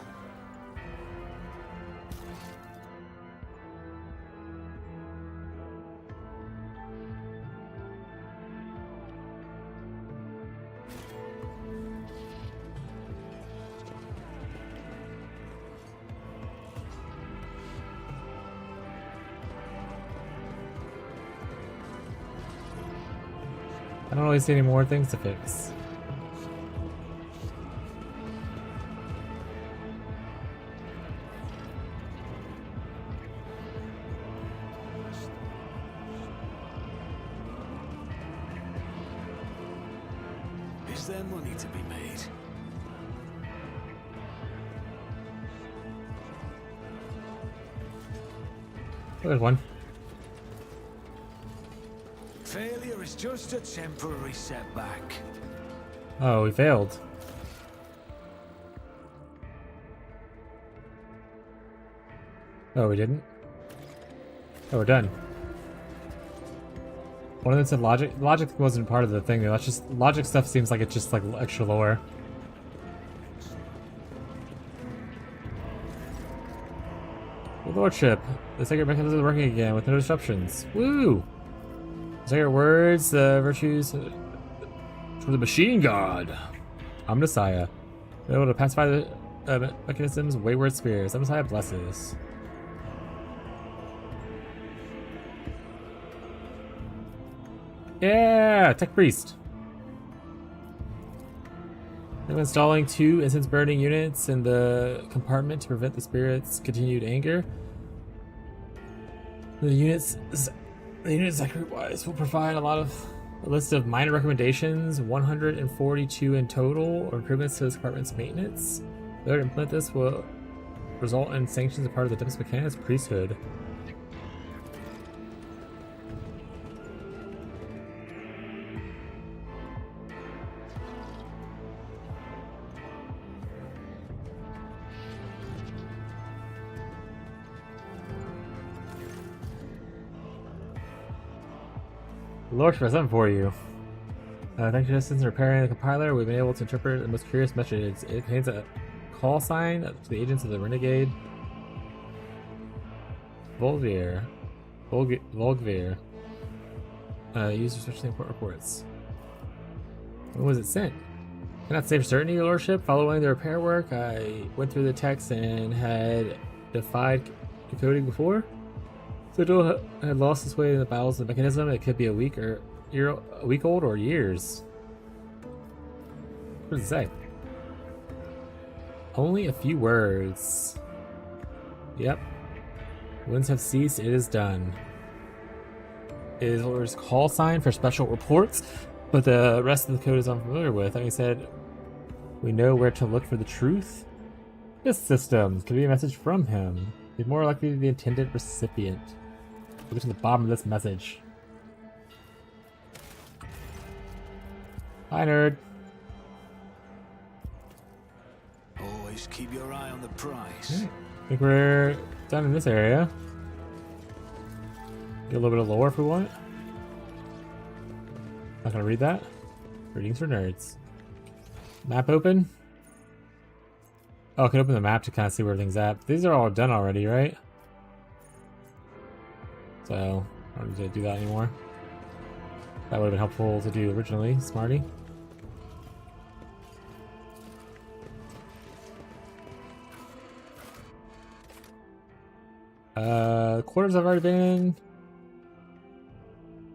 I don't really see any more things to fix. Is there money to be made? There's one. Failure is just a temporary setback. Oh, we failed. Oh, we didn't? Oh, we're done. One of them said logic. Logic wasn't part of the thing though. That's just logic stuff. Seems like it's just like extra lore. Your Lordship, the sacred mechanism is working again with no disruptions. Woo! Sacred words, virtues for the machine god. I'm Messiah. Be able to pacify the mechanism's wayward spirits. I'm Messiah blesses. Yeah, Tech Priest. I'm installing 2 incense burning units in the compartment to prevent the spirit's continued anger. The units group-wise will provide a list of minor recommendations, 142 in total, or improvements to this compartment's maintenance. The order to implement this will result in sanctions as part of the Demus Mechanicus priesthood. Lordship has something for you. Thanks to assistance in repairing the compiler, we've been able to interpret the most curious message. It contains a call sign to the agents of the Renegade. Volgvir. Use especially important reports. When was it sent? Cannot say for certain, Your Lordship. Following the repair work, I went through the text and had defied decoding before. So Joe had lost its way in the bowels of the mechanism. It could be a week old or years. What does it say? Only a few words. Yep. Winds have ceased. It is done. It is Lord's call sign for special reports, but the rest of the code is unfamiliar with. That being said, we know where to look for the truth. This system could be a message from him. He's more likely to be the intended recipient. We'll get to the bottom of this message. Hi, nerd. Always Just keep your eye on the prize. I think we're done in this area. Get a little bit of lore if we want. Not gonna read that. Readings for nerds. Map open. Oh, I can open the map to kind of see where everything's at. These are all done already, right? So, I don't need to do that anymore. That would have been helpful to do originally, smarty. Quarters I've already been in.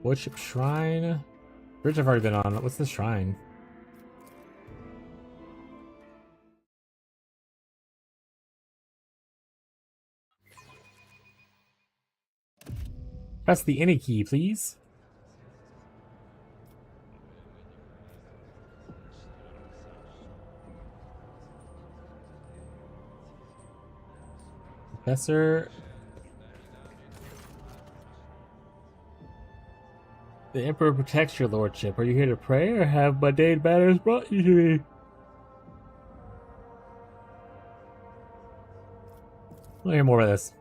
Woodship Shrine. Bridge I've already been on. What's the shrine? Press the any key, please. Professor. The Emperor protects your lordship. Are you here to pray or have mundane matters brought you to me? I'll hear more about this.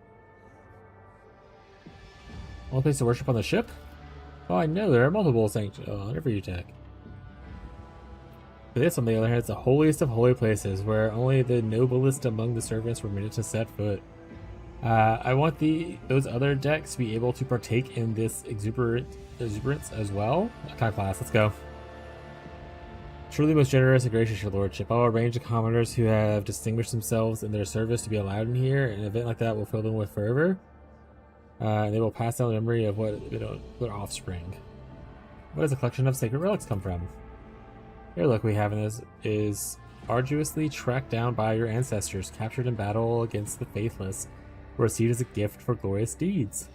Only place to worship on the ship? Oh, I know, there are multiple sanctuaries. Oh, whatever you take. But this, on the other hand, is the holiest of holy places, where only the noblest among the servants were permitted to set foot. I want those other decks to be able to partake in this exuberance as well. What kind of class? Let's go. Truly most generous and gracious, your lordship. I'll arrange the commoners who have distinguished themselves in their service to be allowed in here. An event like that will fill them with fervor. They will pass down the memory of their offspring. Where does a collection of sacred relics come from? Here, look, we have in this is arduously tracked down by your ancestors, captured in battle against the faithless, were received as a gift for glorious deeds.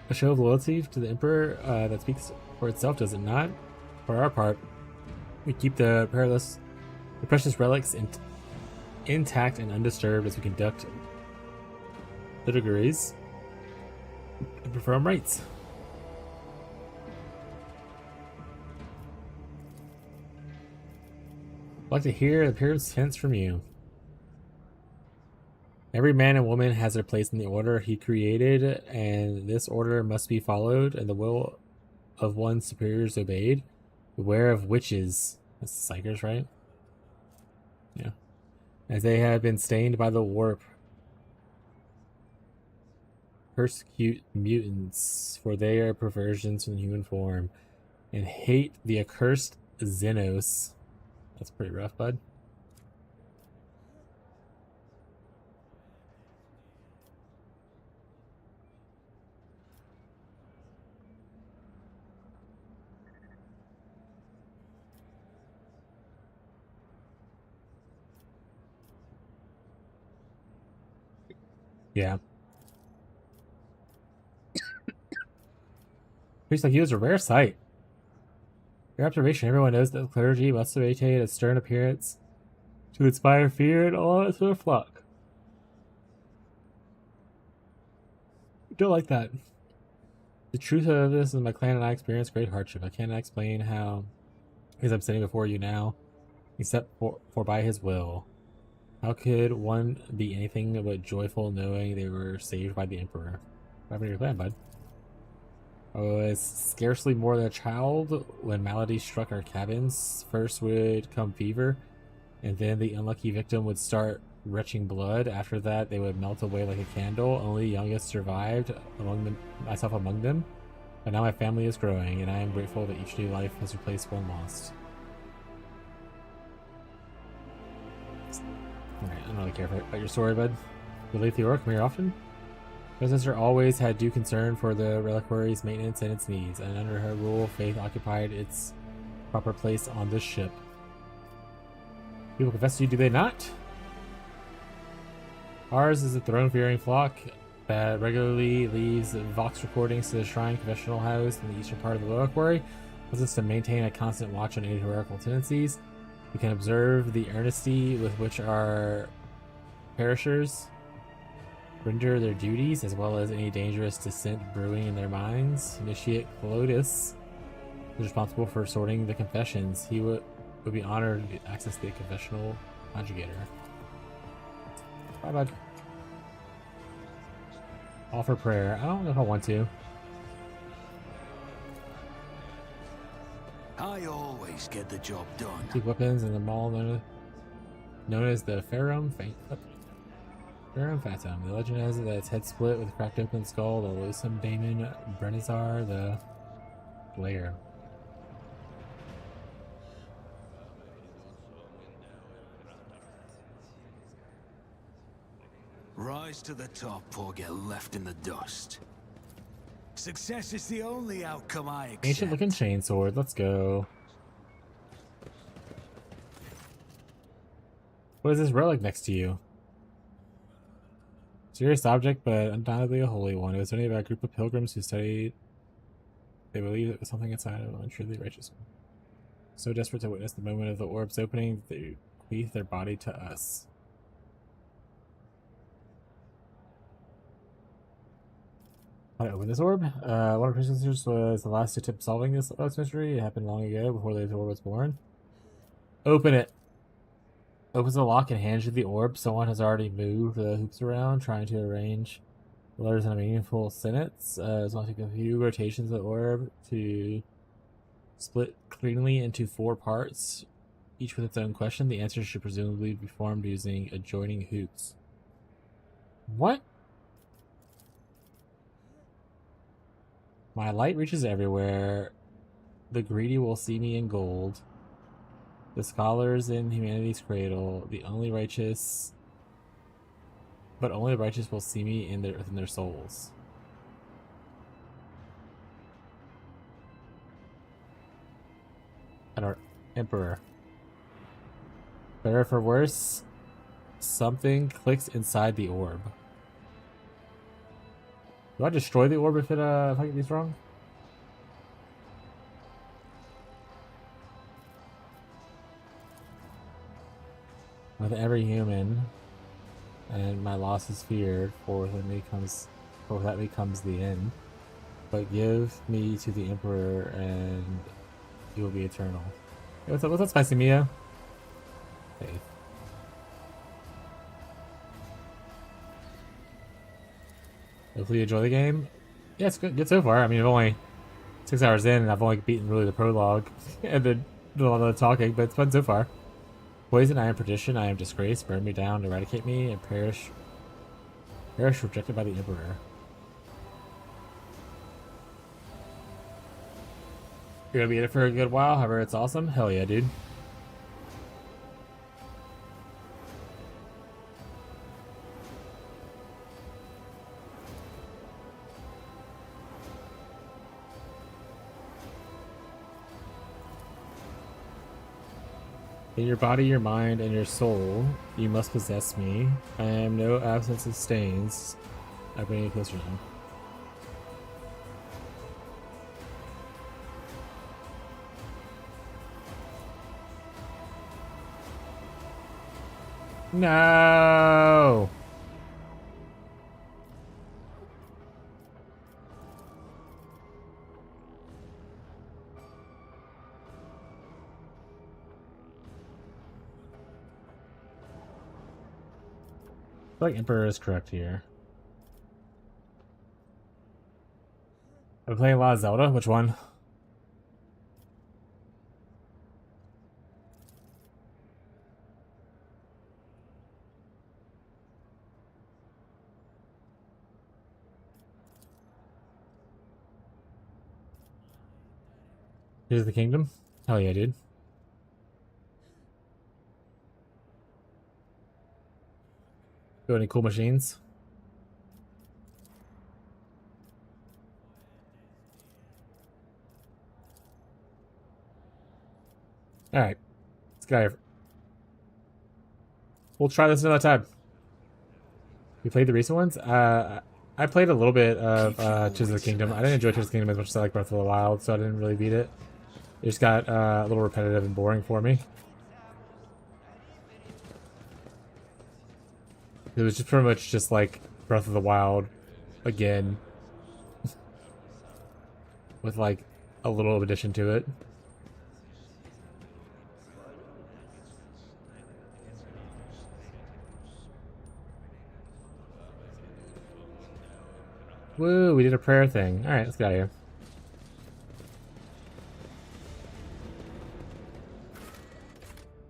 A show of loyalty to the Emperor that speaks for itself, does it not? For our part, we keep the precious relics intact and undisturbed as we conduct liturgies and perform rites. I'd like to hear the appearance hints from you. Every man and woman has their place in the order he created, and this order must be followed, and the will of one's superiors obeyed. Beware of witches. That's the Psychers, right? Yeah. As they have been stained by the warp. Persecute mutants, for they are perversions from the human form, and hate the accursed Xenos. That's pretty rough, bud. Yeah. Priests like you is a rare sight. Your observation, everyone knows that the clergy must maintain a stern appearance to inspire fear in all of their flock. Don't like that. The truth of this is my clan and I experienced great hardship. I cannot explain how, as I'm sitting before you now, except for by his will. How could one be anything but joyful knowing they were saved by the Emperor? What happened to your clan, bud? I was scarcely more than a child when malady struck our cabins. First would come fever, and then the unlucky victim would start retching blood. After that, they would melt away like a candle. Only youngest survived, myself among them. But now my family is growing, and I am grateful that each new life has replaced one lost. Alright, I don't really care about your story, bud. You leave the Orc come here often? Predecessor always had due concern for the reliquary's maintenance and its needs, and under her rule, faith occupied its proper place on this ship. People confess to you, do they not? Ours is a throne-fearing flock that regularly leaves Vox recordings to the shrine confessional house in the eastern part of the reliquary. This is to maintain a constant watch on any heretical tendencies. We can observe the earnesty with which our perishers render their duties, as well as any dangerous dissent brewing in their minds. Initiate Clotus Who's responsible for sorting the confessions. He would be honored to access the confessional conjugator. Bye, bud. Offer prayer. I don't know if I want to. I always get the job done. Keep weapons in the mall known as the Pharaoh Phantom. The legend has it that its head split with a cracked open skull. The loathsome Damon Brenizar, the Blair. Rise to the top or get left in the dust. Success is the only outcome I accept. Ancient looking chainsword. Let's go. What is this relic next to you? Serious object, but undoubtedly a holy one. It was only about a group of pilgrims who studied. They believed it was something inside of a truly righteous one. So desperate to witness the moment of the orb's opening, they bequeathed their body to us. I opened this orb. One of the prisoners was the last attempt solving this mystery. It happened long ago, before the orb was born. Open it. Opens the lock and hands you the orb. Someone has already moved the hoops around, trying to arrange the letters in a meaningful sentence. It's going to take a few rotations of the orb to split cleanly into 4 parts, each with its own question. The answer should presumably be formed using adjoining hoops. What? My light reaches everywhere. The greedy will see me in gold. The scholars in humanity's cradle. The only righteous... But only the righteous will see me within their souls. And our Emperor. Better for worse, something clicks inside the orb. Do I destroy the orb if I get these wrong? With every human, and my loss is feared, for that becomes the end. But give me to the Emperor, and you will be eternal. Hey, what's up, Spicy Mia? Hey. Hopefully you enjoy the game. Yeah, it's good so far. I mean, I'm only 6 hours in, and I've only beaten really the prologue, and then a lot of the talking, but it's fun so far. Poison, I am perdition, I am disgrace, burn me down, eradicate me, and perish rejected by the Emperor. You're gonna be in it for a good while, however it's awesome? Hell yeah, dude. In your body, your mind, and your soul, you must possess me. I am no absence of stains. I bring you closer now. No! I feel like Emperor is correct here. I'm playing a lot of Zelda. Which one? Here's the kingdom. Hell yeah, dude. Got any cool machines? Alright. Let's get out of here. We'll try this another time. You played the recent ones? I played a little bit of Tears of the Kingdom. I didn't enjoy Tears of the Kingdom as much as I like Breath of the Wild, so I didn't really beat it. It just got a little repetitive and boring for me. It was just pretty much just like Breath of the Wild again. With like a little addition to it. Woo, we did a prayer thing. Alright, let's get out of here.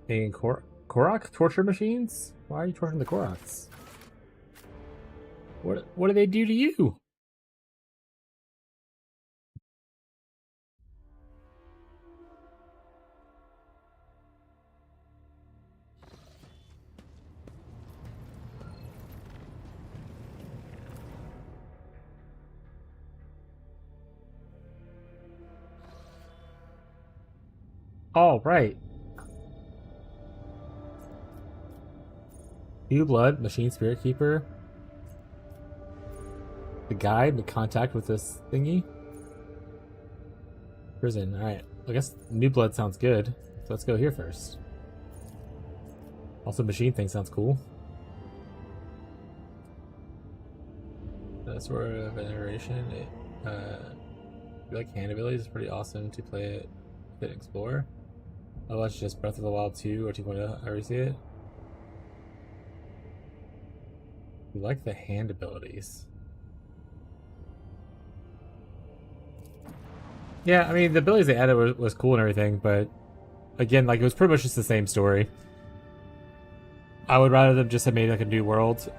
And Korok torture machines? Why are you torturing the Koroks? What do they do to you? All right. New Blood, Machine Spirit Keeper. The guide, make contact with this thingy. Prison, alright. I guess New Blood sounds good. So let's go here first. Also, Machine thing sounds cool. That's sort of veneration. You like hand abilities, it's pretty awesome to play it and explore. Otherwise, just Breath of the Wild 2 or 2.0, I already see it. You like the hand abilities. Yeah, I mean, the abilities they added was cool and everything, but again, like, it was pretty much just the same story. I would rather them just have made, like, a new world.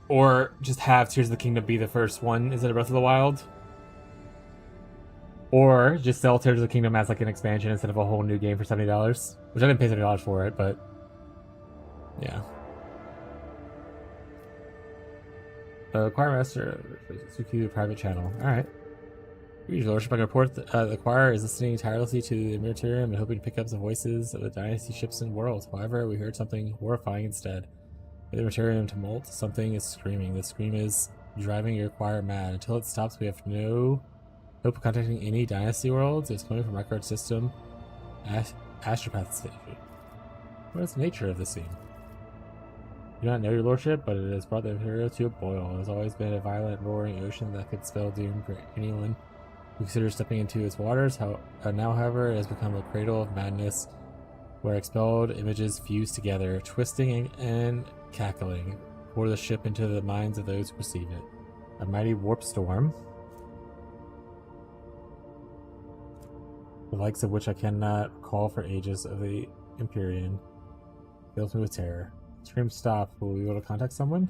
Or just have Tears of the Kingdom be the first one instead of Breath of the Wild. Or just sell Tears of the Kingdom as, like, an expansion instead of a whole new game for $70. Which I didn't pay $70 for it, but... yeah. Choir Master, Suki private channel. Alright. Your Lordship, I can report the choir is listening tirelessly to the Meritorium and hoping to pick up the voices of the dynasty ships and worlds. However, we heard something horrifying instead. In the Meritorium tumult, something is screaming. The scream is driving your choir mad. Until it stops, we have no hope of contacting any dynasty worlds. It's coming from record system Astropath Station. What is the nature of this scene? You do not know, your lordship, but it has brought the Imperial to a boil. It has always been a violent, roaring ocean that could spell doom for anyone who considers stepping into its waters. Now, however, it has become a cradle of madness, where expelled images fuse together, twisting and cackling, pour the ship into the minds of those who perceive it. A mighty warp storm, the likes of which I cannot recall for ages of the Empyrean, fills me with terror. Scream stop. Will we be able to contact someone?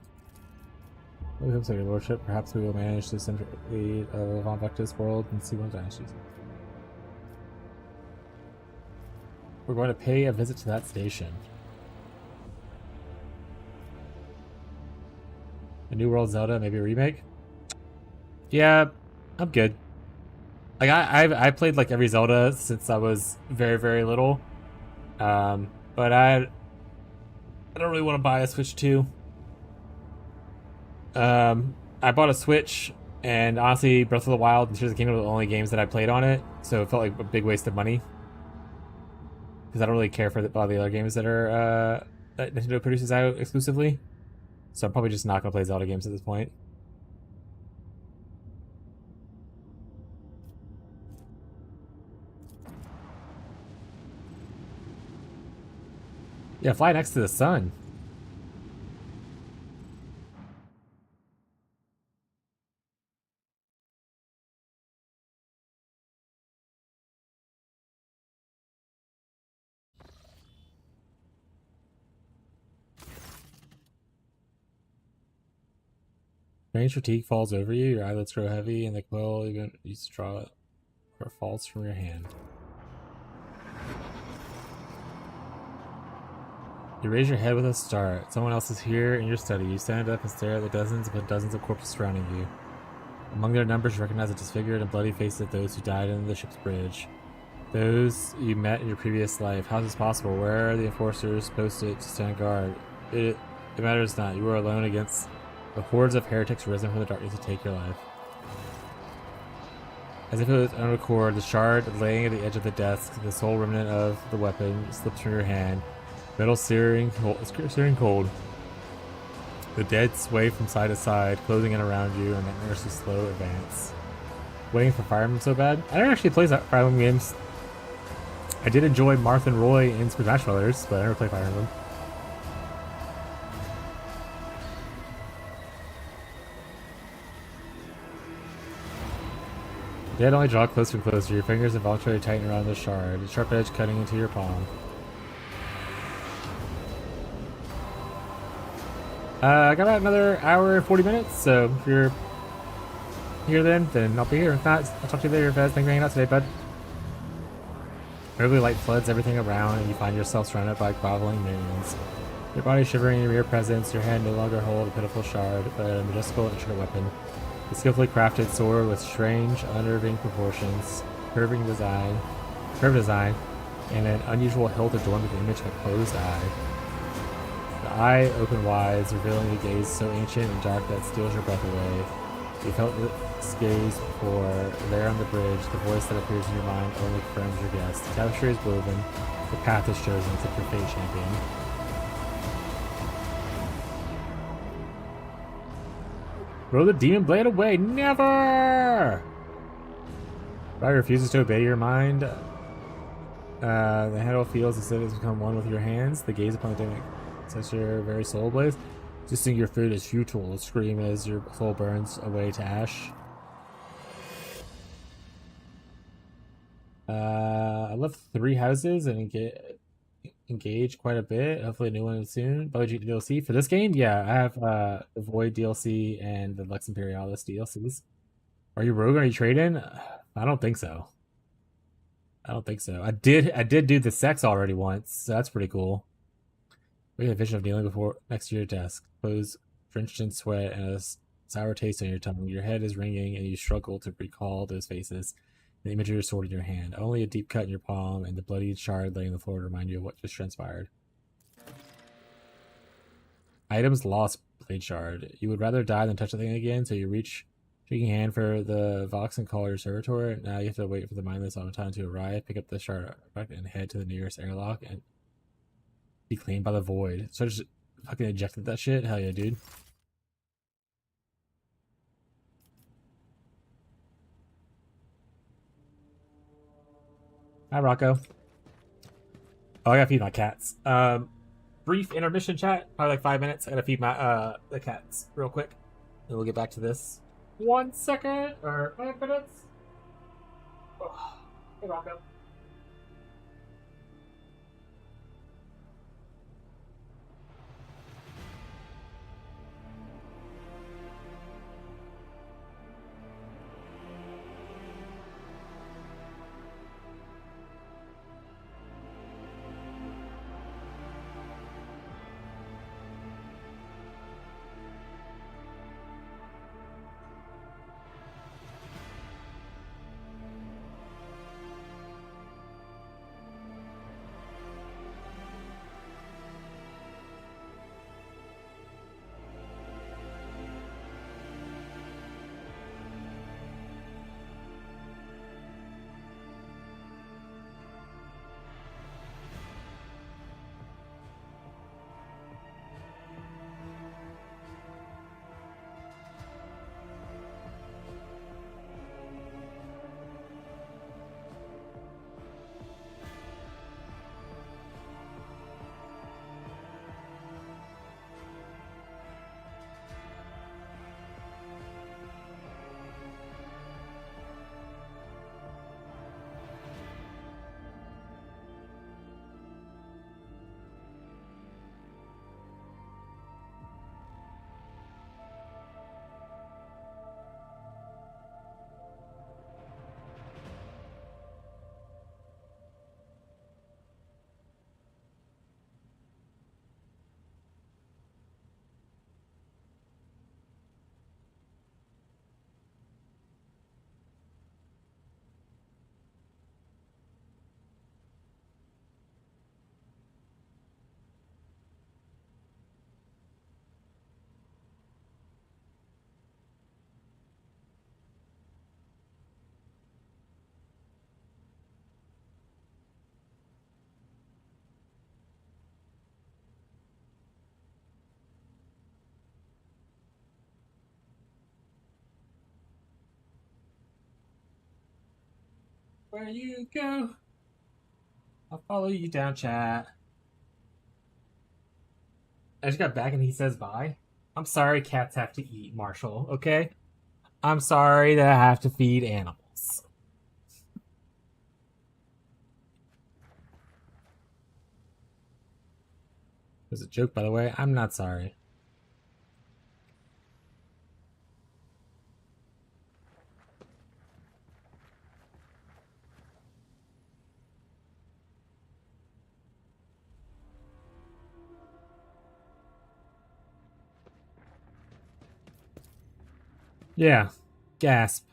We hope so, your lordship. Perhaps we will manage to send aid of Von Vecta's world and see one dynasties. We're going to pay a visit to that station. A New World Zelda, maybe a remake? Yeah, I'm good. Like I played like every Zelda since I was very, very little. But I don't really want to buy a Switch 2. I bought a Switch, and honestly, Breath of the Wild and Tears of the Kingdom were the only games that I played on it, so it felt like a big waste of money. Because I don't really care for a lot of the other games that are that Nintendo produces out exclusively. So I'm probably just not going to play Zelda games at this point. Yeah, fly next to the sun. Strange fatigue falls over you, your eyelids grow heavy, and the quill even used to draw it or falls from your hand. You raise your head with a start. Someone else is here in your study. You stand up and stare at the dozens upon dozens of corpses surrounding you. Among their numbers, you recognize the disfigured and bloody faces of those who died in the ship's bridge. Those you met in your previous life. How is this possible? Where are the enforcers posted to stand guard? It matters not. You are alone against the hordes of heretics risen from the darkness to take your life. As if it was on accord, the shard laying at the edge of the desk, the sole remnant of the weapon, slips from your hand. Metal searing cold. The The dead sway from side to side, closing in around you, and the nurse's slow advance. Waiting for Fire Emblem so bad? I never actually played Fire Emblem games. I did enjoy Marth and Roy in Super Smash Brothers, but I never played Fire Emblem. Dead only draw closer and closer. Your fingers involuntarily tighten around the shard, the sharp edge cutting into your palm. I got about another hour and 40 minutes, so if you're here then I'll be here. If not, I'll talk to you later, Fez. Thanks for hanging out today, bud. Early light floods everything around, and you find yourself surrounded by groveling minions. Your body shivering in your mere presence, your hand no longer hold a pitiful shard, but a majestical and intricate weapon. A skillfully crafted sword with strange, unnerving proportions, curved design, and an unusual hilt adorned with the image of a closed eye. The eye open wide, revealing a gaze so ancient and dark that it steals your breath away. You felt this gaze before. There on the bridge, the voice that appears in your mind only confirms your guess. The tapestry is woven, the path is chosen, except your fate, champion. Throw the demon blade away! Never! Fire refuses to obey your mind. The handle feels as if it's become one with your hands. The gaze upon the demon sets your very soul ablaze. Resisting your food is futile. Scream as your soul burns away to ash. I left 3 houses and get engaged quite a bit. Hopefully a new one soon. Budget DLC for this game? Yeah, I have the Void DLC and the Lex Imperialis DLCs. Are you rogue? Are you trading? I don't think so. I don't think so. I did do the sex already once, so that's pretty cool. We had a vision of kneeling before next to your desk, clothes drenched in sweat and a sour taste on your tongue. Your head is ringing and you struggle to recall those faces. The image of your sword in your hand. Only a deep cut in your palm and the bloodied shard laying on the floor to remind you of what just transpired. Items lost, blade shard. You would rather die than touch the thing again, so you reach shaking hand for the Vox and call your servitor. Now you have to wait for the mindless automaton to arrive, pick up the shard and head to the nearest airlock and be claimed by the void. So I just fucking ejected that shit? Hell yeah, dude. Hi, Rocco. Oh, I gotta feed my cats. Brief intermission chat, probably like 5 minutes. I gotta feed my the cats real quick, and we'll get back to this. 1 second or 5 minutes. Oh, hey, Rocco. Where you go, I'll follow you down, chat. I just got back and he says bye. I'm sorry, cats have to eat, Marshall, okay? I'm sorry that I have to feed animals. It was a joke, by the way. I'm not sorry. Yeah. Gasp.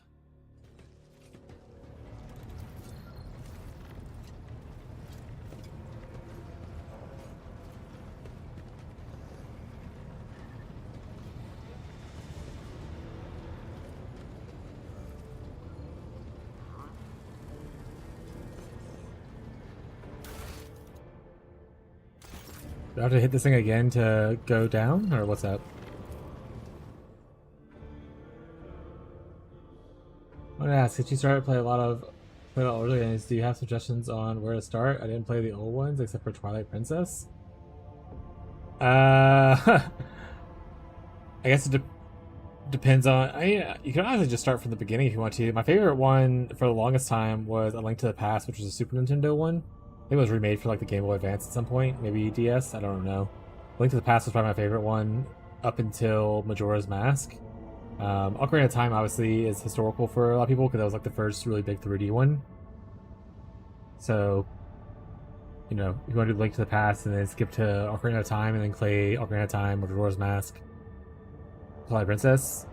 Do I have to hit this thing again to go down, or what's up? I want to ask, since you started to play a lot older games, do you have suggestions on where to start? I didn't play the old ones except for Twilight Princess. I guess it depends on. You can honestly just start from the beginning if you want to. My favorite one for the longest time was A Link to the Past, which was a Super Nintendo one. I think it was remade for like the Game Boy Advance at some point, maybe DS. I don't know. Link to the Past was probably my favorite one up until Majora's Mask. Ocarina of Time obviously is historical for a lot of people because that was like the first really big 3D one. So, you know, if you want to do Link to the Past and then skip to Ocarina of Time and then play Ocarina of Time or Majora's Mask, Twilight Princess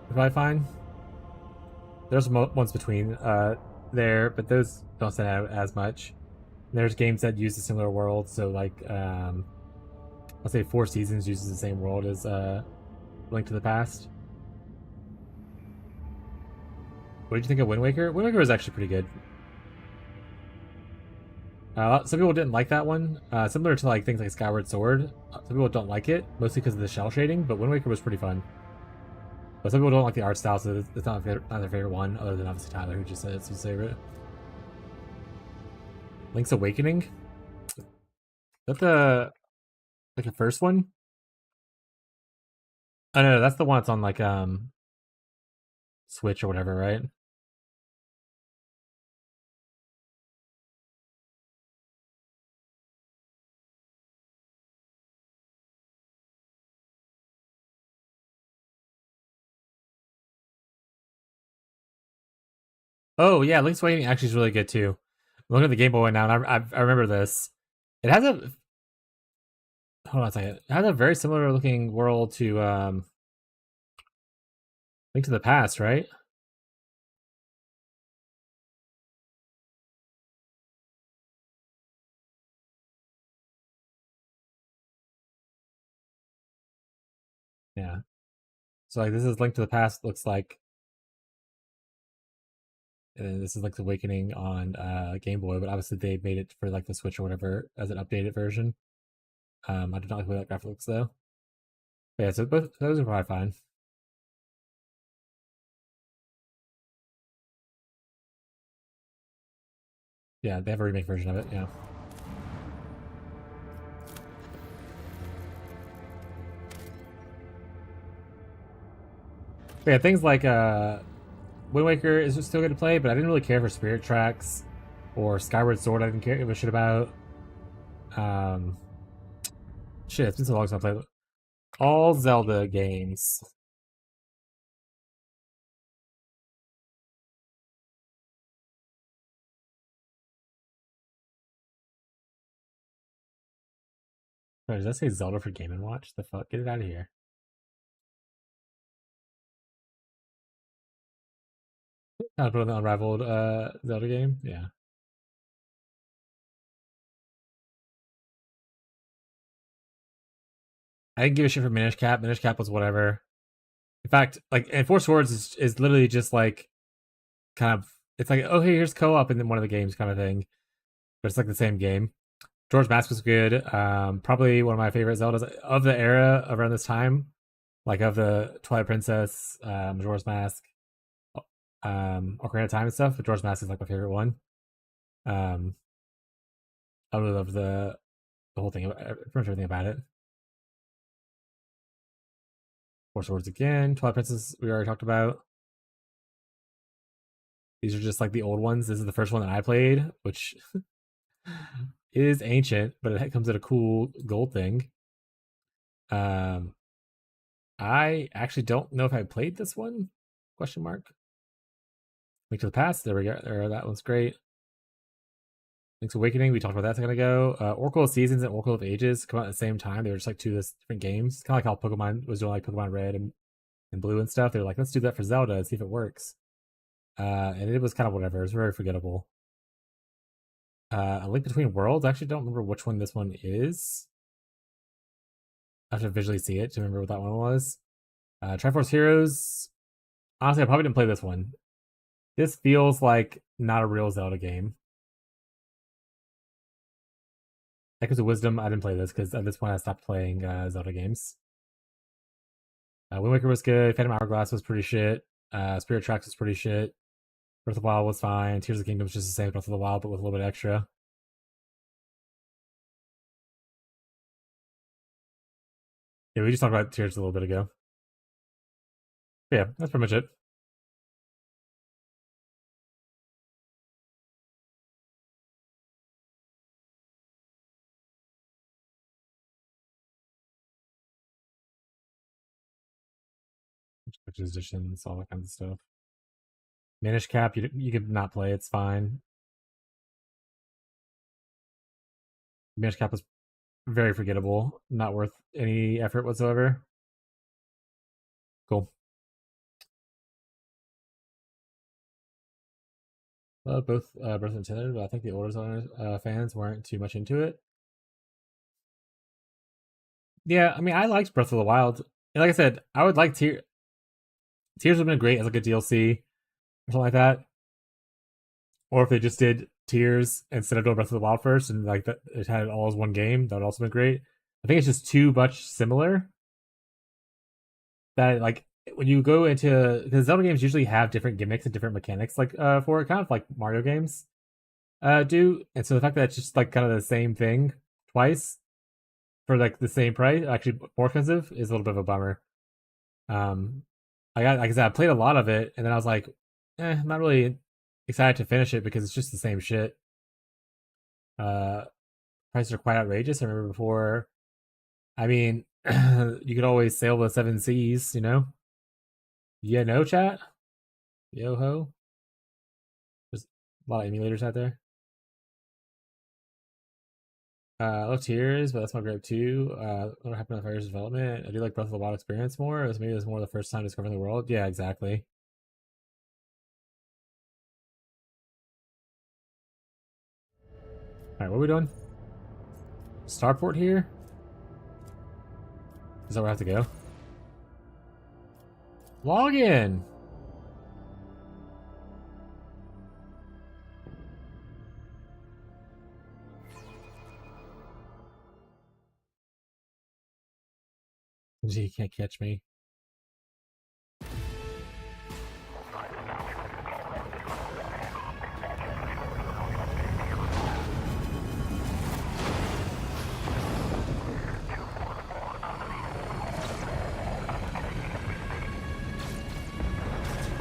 is probably fine. There's ones between there, but those don't stand out as much. There's games that use a similar world, so like I'll say Four Seasons uses the same world as Link to the Past. What did you think of Wind Waker? Wind Waker was actually pretty good. Some people didn't like that one. Similar to like things like Skyward Sword. Some people don't like it, mostly because of the shell shading, but Wind Waker was pretty fun. But some people don't like the art style, so it's not their favorite one, other than obviously Tyler, who just said it's his favorite. Link's Awakening? Is that the first one? Oh no, that's the one that's on like Switch or whatever, right? Oh yeah, Link's Awakening actually is really good too. I'm looking at the Game Boy now, and I remember this. It has a hold on a second. It has a very similar looking world to Link to the Past, right? Yeah. So like this is Link to the Past looks like, and then this is Link's Awakening on Game Boy, but obviously they made it for like the Switch or whatever as an updated version. I do not like the way that graphic looks though. But yeah, so both those are probably fine. Yeah, they have a remake version of it, yeah. But yeah, things like Wind Waker is still good to play, but I didn't really care for Spirit Tracks or Skyward Sword. I didn't give a shit about. Shit, it's been so long since I played all Zelda games. Sorry, does that say Zelda for Game & Watch? The fuck? Get it out of here. I'll put on the Unraveled Zelda game? Yeah. I didn't give a shit for Minish Cap. Minish Cap was whatever. In fact, like, and Four Swords is literally just like, kind of, it's like, oh, hey, here's co-op in one of the games kind of thing. But it's like the same game. George Mask was good. Probably one of my favorite Zeldas of the era around this time. Like of the Twilight Princess, Majora's Mask, Ocarina of Time and stuff. But George Mask is like my favorite one. I really love the whole thing, pretty much everything about it. Four Swords again. Twilight Princess we already talked about. These are just like the old ones. This is the first one that I played, which is ancient, but it comes at a cool gold thing. I actually don't know if I played this one. Question mark. Link to the Past. There we go. That one's great. Link's Awakening. We talked about that a second ago. Oracle of Seasons and Oracle of Ages come out at the same time. They were just like two different games. Kind of like how Pokemon was doing like Pokemon Red and Blue and stuff. They were like, let's do that for Zelda and see if it works. And it was kind of whatever. It was very forgettable. A Link Between Worlds. I actually don't remember which one this one is. I have to visually see it to remember what that one was. Triforce Heroes. Honestly, I probably didn't play this one. This feels like not a real Zelda game. Echoes of Wisdom. I didn't play this because at this point I stopped playing Zelda games. Wind Waker was good. Phantom Hourglass was pretty shit. Spirit Tracks was pretty shit. Breath of the Wild was fine. Tears of the Kingdom was just the same as Breath of the Wild, but with a little bit extra. Yeah, we just talked about Tears a little bit ago. But yeah, that's pretty much it. Collector's editions, all that kind of stuff. Manish Cap, you could not play, it's fine. Manish Cap was very forgettable, not worth any effort whatsoever. Cool. Both intended, but I think the older Zelda fans weren't too much into it. Yeah, I mean, I liked Breath of the Wild. And like I said, I would like Tears would have been great as like a DLC or something like that. Or if they just did Tears instead of doing Breath of the Wild first and like that it had it all as one game, that would also been great. I think it's just too much similar. That like when you go into because Zelda games usually have different gimmicks and different mechanics, like for kind of like Mario games do. And so the fact that it's just like kind of the same thing twice for like the same price, actually more expensive, is a little bit of a bummer. Like I said, I played a lot of it, and then I was like, I'm not really excited to finish it because it's just the same shit. Prices are quite outrageous. I remember before. I mean, you could always sail the 7 seas, you know? Yeah, no chat? Yo ho. There's a lot of emulators out there. I love Tears, but that's my gripe too. What happened to Fire's development? I do like Breath of the Wild experience more. Maybe it was more the first time discovering the world. Yeah, exactly. Alright, what are we doing? Starport here? Is that where I have to go? Log in! You can't catch me.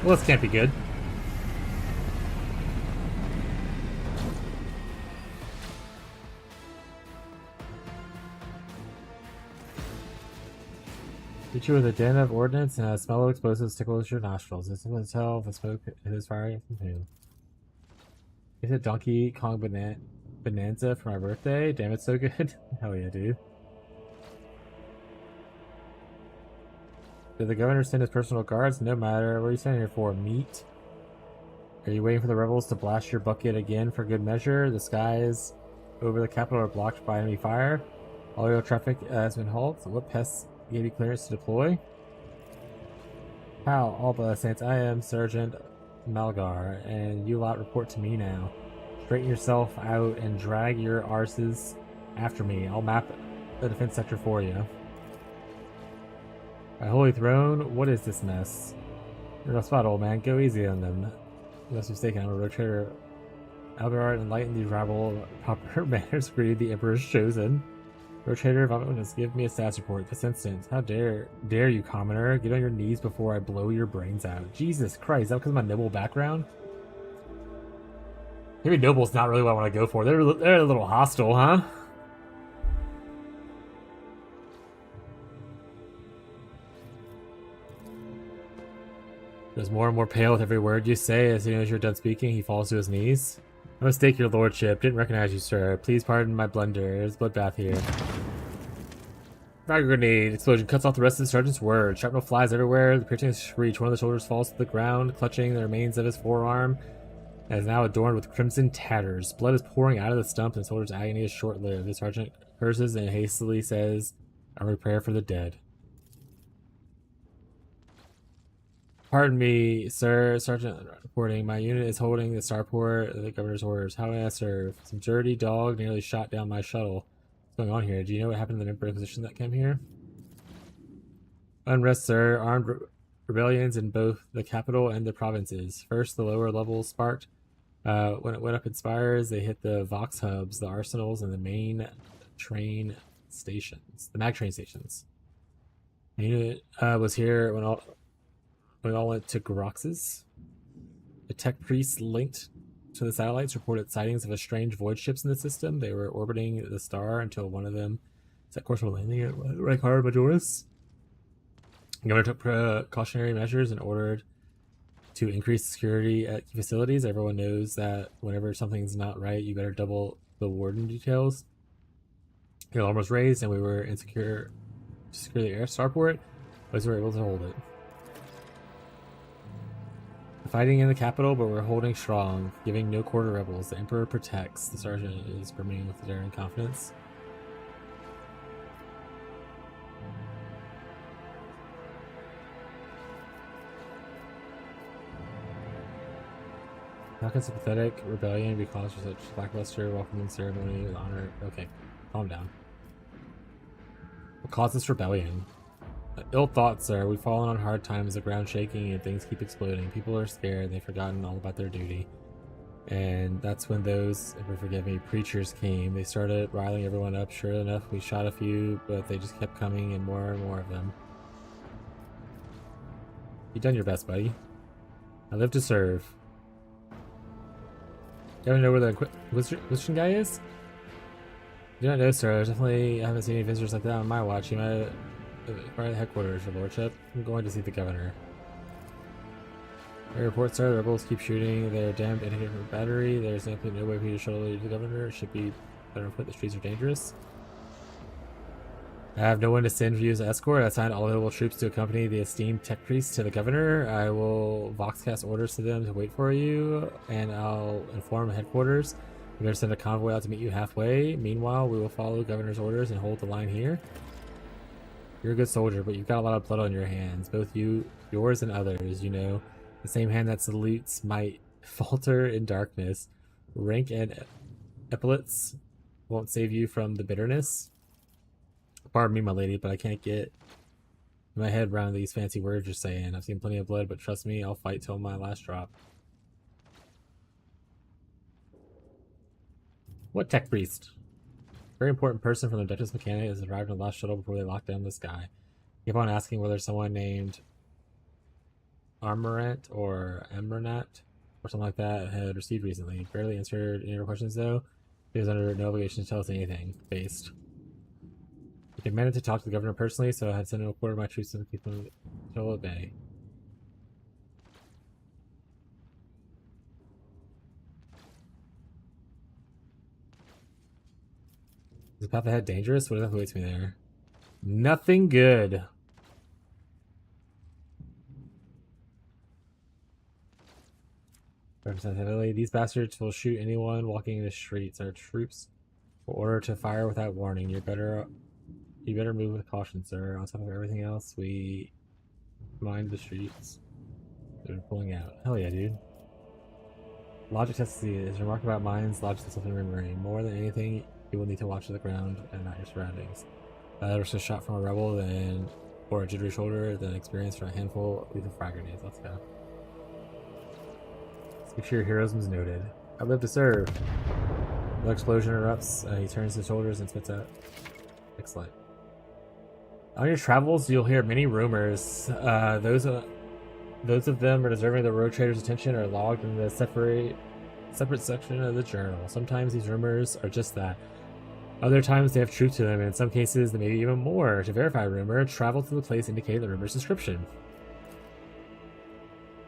Well, this can't be good. Hit you with a den of ordnance and a smell of explosives tickles your nostrils. It's simple to tell if the smoke is firing from who. Is it Donkey Kong Bonanza for my birthday? Damn, it's so good. Hell yeah, dude. Did the governor send his personal guards? No matter. What are you standing here for? Meat? Are you waiting for the rebels to blast your bucket again for good measure? The skies over the capital are blocked by enemy fire. All aerial traffic has been halted. What pests gave you clearance to deploy? How? All but saints. I am Sergeant Malgar, and you lot report to me now. Straighten yourself out and drag your arses after me. I'll map the defense sector for you. My holy throne, what is this mess? You're a spot, old man. Go easy on them. Unless you're mistaken, I'm a road trader Alberard enlightened the rabble. Proper manners greeted the Emperor's chosen. Rotator of Omnibus, give me a status report this instant. How dare you, commoner? Get on your knees before I blow your brains out. Jesus Christ, is that because of my noble background? Maybe noble's not really what I want to go for. They're a little hostile, huh? Grows more and more pale with every word you say. As soon as you're done speaking, he falls to his knees. I mistake, your lordship. Didn't recognize you, sir. Please pardon my blunder. There's a bloodbath here. Frag grenade. Explosion cuts off the rest of the sergeant's words. Shrapnel flies everywhere. The piercing screech. One of the soldiers falls to the ground, clutching the remains of his forearm, and is now adorned with crimson tatters. Blood is pouring out of the stump, and the soldier's agony is short-lived. The sergeant curses and hastily says, "I prepare for the dead." Pardon me, sir. Sergeant reporting. My unit is holding the starport of the governor's orders. How may I serve? Some dirty dog nearly shot down my shuttle. What's going on here? Do you know what happened to the member Inquisition that came here? Unrest, sir. Armed rebellions in both the capital and the provinces. First, the lower levels sparked. When it went up in spires, they hit the Vox hubs, the arsenals, and the main train stations. The mag train stations. The unit was here when it all went to Grox's. The tech priests linked to the satellites reported sightings of a strange void ships in the system. They were orbiting the star until one of them set course for landing at Rykar Majoris. The governor took precautionary measures and ordered to increase security at facilities. Everyone knows that whenever something's not right, you better double the warden details. The alarm was raised, and we were insecure to secure the air starport, but we were able to hold it. Fighting in the capital, but we're holding strong, giving no quarter rebels. The Emperor protects. The sergeant is brimming with daring confidence. How can sympathetic rebellion be caused for such lackluster welcoming ceremony with honor? Okay, calm down. What caused this rebellion? Ill thoughts, sir. We've fallen on hard times, the ground shaking, and things keep exploding. People are scared, they've forgotten all about their duty. And that's when those, if you forgive me, preachers came. They started riling everyone up. Sure enough, we shot a few, but they just kept coming, and more of them. You've done your best, buddy. I live to serve. You ever know where the Inquisition guy is? I do not know, sir. I haven't seen any visitors like that on my watch. You might right at headquarters, your lordship. I'm going to see the governor. My report, sir, the rebels keep shooting their damned indicator battery. There's simply no way for you to shuttle to the governor. It should be better put. The streets are dangerous. I have no one to send for you as an escort. I assigned all available troops to accompany the esteemed tech priest to the governor. I will voxcast orders to them to wait for you, and I'll inform headquarters. I'm going to send a convoy out to meet you halfway. Meanwhile, we will follow governor's orders and hold the line here. You're a good soldier, but you've got a lot of blood on your hands. Both yours and others, you know. The same hand that salutes might falter in darkness. Rank and epaulets won't save you from the bitterness. Pardon me, my lady, but I can't get my head around these fancy words you're saying. I've seen plenty of blood, but trust me, I'll fight till my last drop. What tech priest? Very important person from the Duchess Mechanic has arrived on the last shuttle before they locked down the sky. Keep on asking whether someone named Armorant or Emranat or something like that had received recently. Barely answered any of our questions though. He was under no obligation to tell us anything. Based. He demanded to talk to the governor personally, so I had sent him a quarter of my troops to keep him at bay. Is the path ahead dangerous? What awaits me there? Nothing good. Representatively, these bastards will shoot anyone walking in the streets. Our troops will order to fire without warning. You better move with caution, sir. On top of everything else, we mind the streets. They're pulling out. Hell yeah, dude. Logic test is remark about minds. Logic test something remembering. More than anything, you will need to watch the ground and not your surroundings. Better a shot from a rebel or a jittery shoulder than experience from a handful of lethal frag grenades. Let's go. Let's make sure your heroism is noted. I live to serve. The explosion erupts. He turns his shoulders and spits out. Excellent. On your travels, you'll hear many rumors. Those of them are deserving of the road trader's attention are logged in the separate section of the journal. Sometimes these rumors are just that. Other times they have truth to them, and in some cases they may be even more. To verify a rumor, travel to the place indicated in the rumor's description.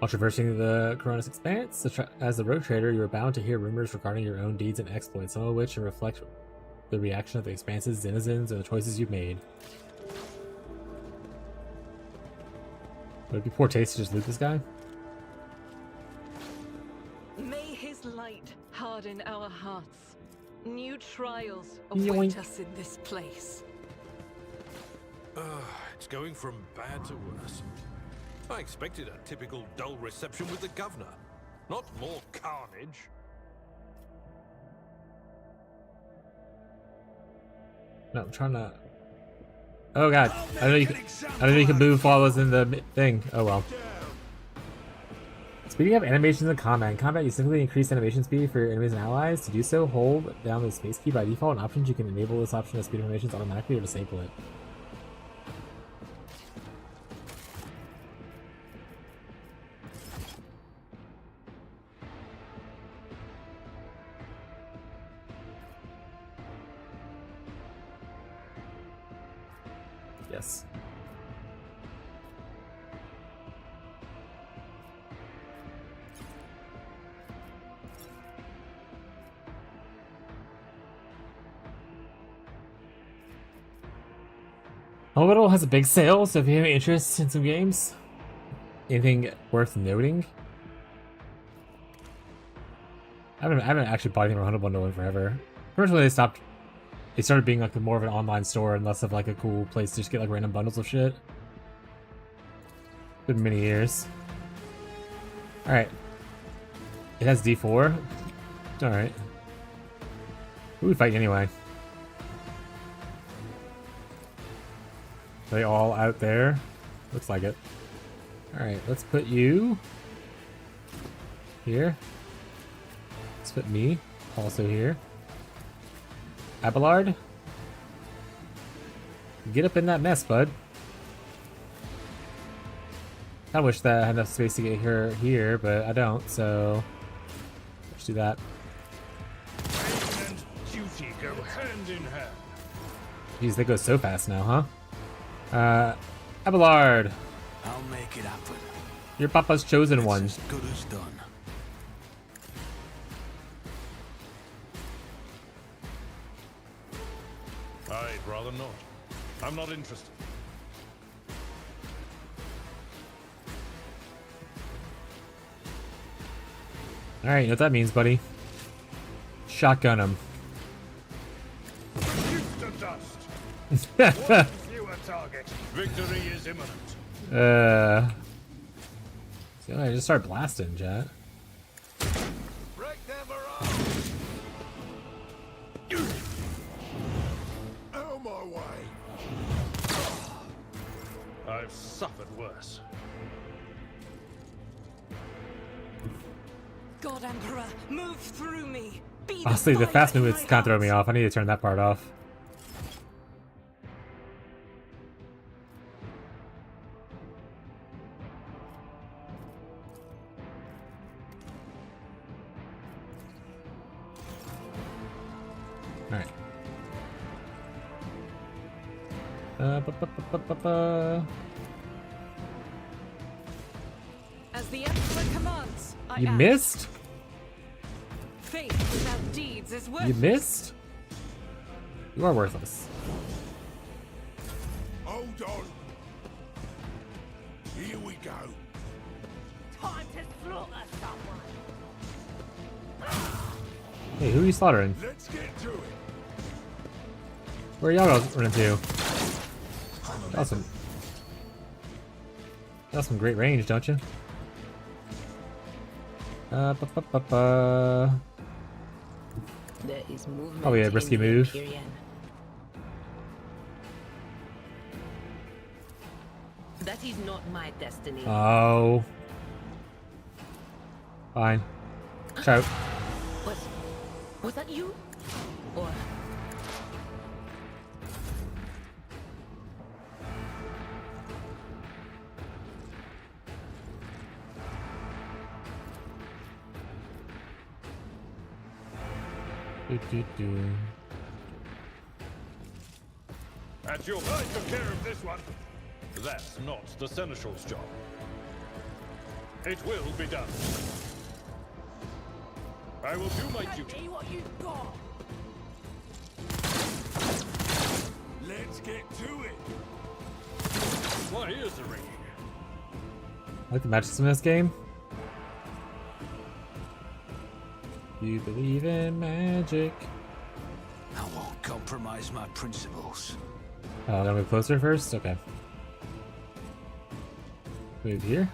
While traversing the Coronis Expanse, as the road trader, you are bound to hear rumors regarding your own deeds and exploits, some of which reflect the reaction of the Expanse's denizens and the choices you've made. Would it be poor taste to just loot this guy? May his light harden our hearts. New trials await us in this place. It's going from bad to worse. I expected a typical dull reception with the governor, not more carnage. No, I'm trying to. Oh god, I didn't know you could move while I was in the thing. Oh well. Speaking of animations in combat, you simply increase animation speed for your enemies and allies. To do so, hold down the space key by default. In options, you can enable this option of speed animations automatically or disable it. Yes. Orbital has a big sale, so if you have any interest in some games, anything worth noting? I haven't actually bought anything from Humble Bundle in forever. First when they started being like more of an online store and less of like a cool place to just get like random bundles of shit. Been many years. Alright. It has D4. Alright. Who are we fighting anyway? Are they all out there? Looks like it. Alright, let's put you here. Let's put me also here. Abelard? Get up in that mess, bud. I wish that I had enough space to get her here, but I don't, so let's do that. Pain and duty go hand in hand. Jeez, they go so fast now, huh? Abelard! I'll make it happen. Your papa's chosen one. As good as done. I'd rather not. I'm not interested. Alright, you know what that means, buddy. Shotgun him. Reduced to dust. One fewer target. Victory is imminent. So I just start blasting, chat. Break their morale. Out my way. I've suffered worse. God Emperor, move through me. Be Honestly, the fast movements kind of throw me off. I need to turn that part off. Alright. As the Emperor commands, I You act. missed? Faith without deeds is worthless. You missed? You are worthless. Hold on. Here we go. Time to slaughter someone. Hey, who are you slaughtering? Let's get to it. Where are y'all running to? Awesome. Got some great range, don't you? There is movement. Probably a risky in the move. Empyrean. That is not my destiny. Oh. Fine. Ciao. Was that you? Or... At your I took care of this one. That's not the Seneschal's job. It will be done. I will do my duty. What you got? Let's get to it. My ears are ringing. I like the magic in this game. You believe in magic. I won't compromise my principles. Oh, I'm gonna move closer first? Okay. Move here.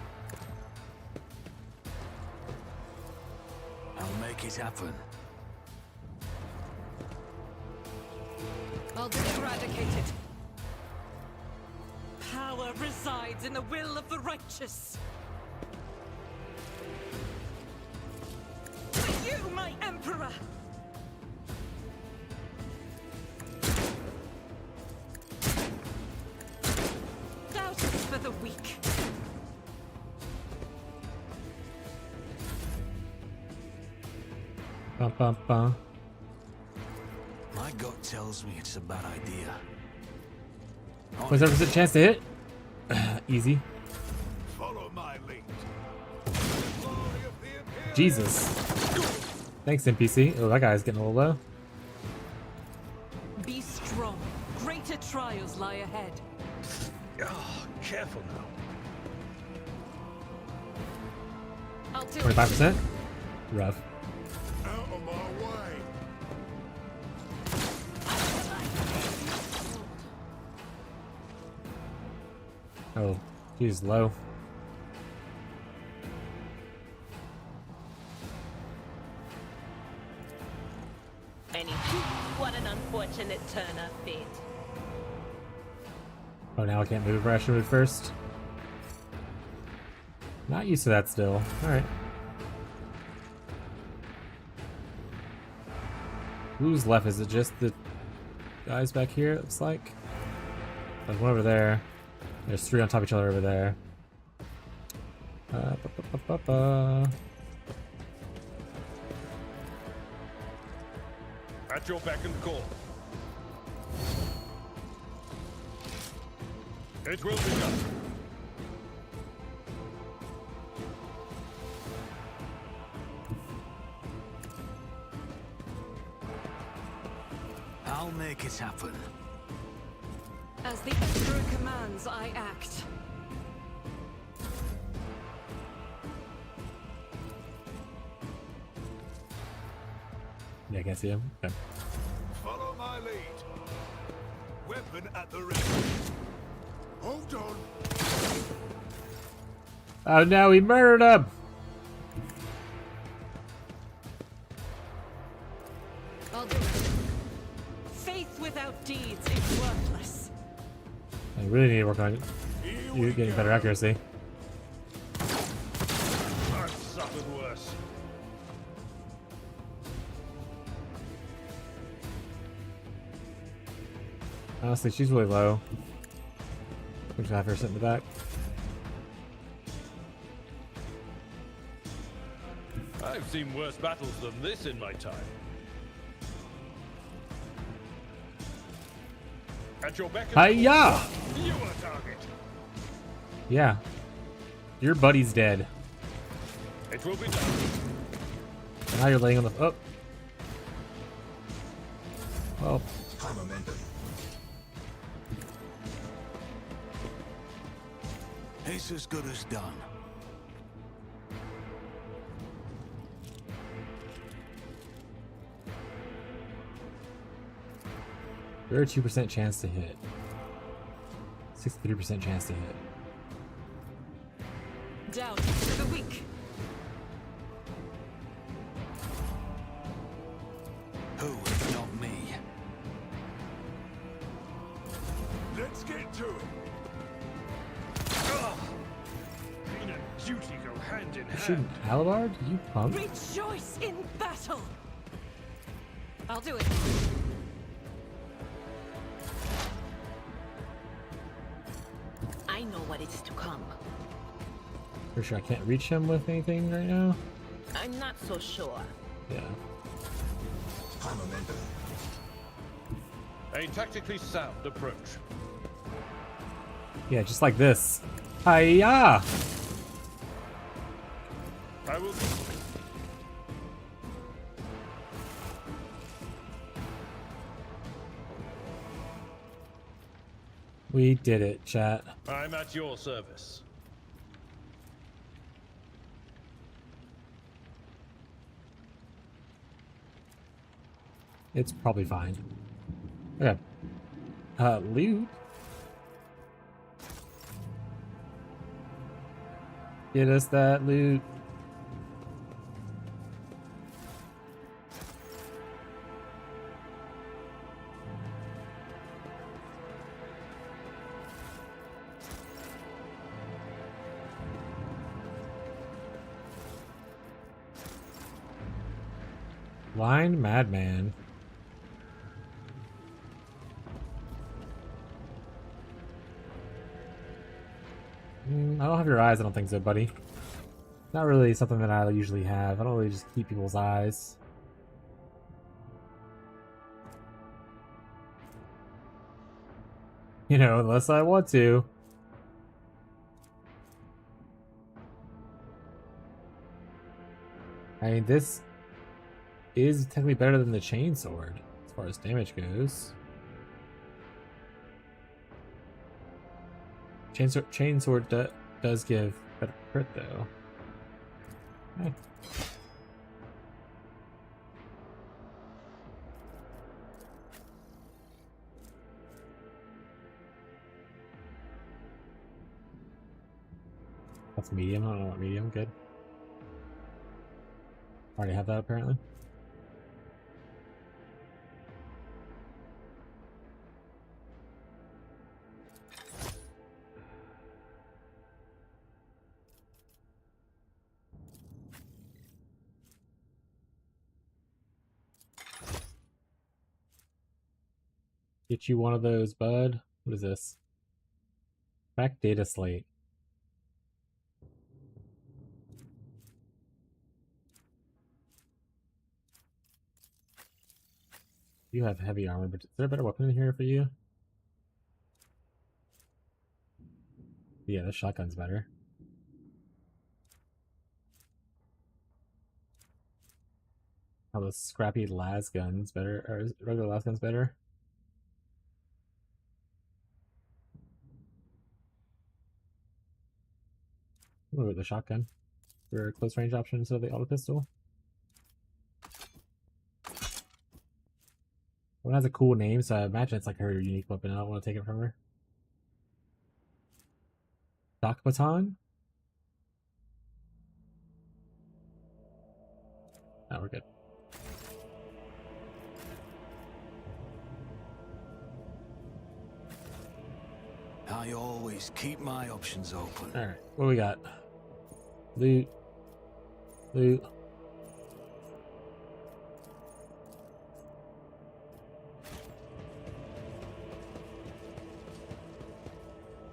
I'll make it happen. I'll eradicate it. Power resides in the will of the righteous. For you, my emperor! Thousands for the weak. Bum, bum, bum. My gut tells me it's a bad idea. 27% chance to hit. Easy. Follow my lead. Jesus. Thanks, NPC. Oh, that guy's getting a little low. Be strong. Greater trials lie ahead. Oh, careful now. I'll do 25%. Rough. Out of my way. Oh, he's low. Anyway, what an unfortunate turn of fate. Oh, now I can't move. I should move first. Not used to that still. Alright. Who's left? Is it just the guys back here, it looks like? There's one over there. There's three on top of each other over there. At your beck and call. It will be done. I'll make it happen. As the Emperor commands, I act. Yeah, I can't see him. Okay. Follow my lead. Weapon at the ready. Hold on. Oh no, he murdered him! I'll do it. Faith without deeds is worthless. I really need to work on you getting better accuracy. I've suffered worse. Honestly, she's really low. We just have her sit in the back. I've seen worse battles than this in my time. At your beck and Hi-ya! call. You are target. Yeah. Your buddy's dead. It will be done. Now you're laying on the... Oh. Well. It's as good as done. You're a 2% chance to hit. 63% chance to hit. Down to the weak. Who if not me? Let's get to it. Ugh. Pain and duty go hand in You're shooting hand. Halibard? You punk. Rejoice in battle. I'll do it. I know what is to come. Pretty sure I can't reach him with anything right now. I'm not so sure. Yeah. A tactically sound approach. Yeah, just like this. Hiya! I will. We did it, chat. I'm at your service. It's probably fine. Okay. Loot. Get us that loot. Blind Madman. I don't have your eyes, I don't think so, buddy. Not really something that I usually have. I don't really just keep people's eyes. You know, unless I want to. I mean, this is technically better than the chainsword as far as damage goes. Chainsword does give better crit though. Okay. That's medium. I don't know what medium. Good. Already have that apparently. Get you one of those, bud. What is this? Back data slate. You have heavy armor, but is there a better weapon in here for you? Yeah, the shotgun's better. How the scrappy las gun's better, or is regular las gun's better? We'll go with the shotgun for close range option instead of the auto pistol. One has a cool name, so I imagine it's like her unique weapon. I don't want to take it from her. Doc baton? No, we're good. I always keep my options open. Alright, what do we got? Loot. Loot.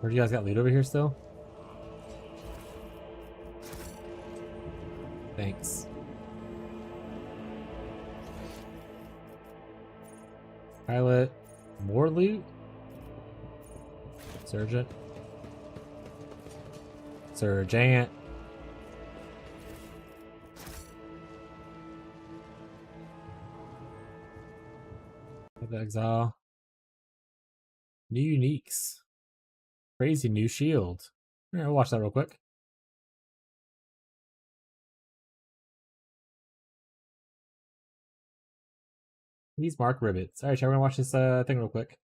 Where do you guys got loot over here still? Thanks. Pilot. More loot? Sergeant. Sergeant. The exile. New uniques. Crazy new shield. Alright, I'll watch that real quick. These mark rivets. Alright, we're gonna watch this thing real quick.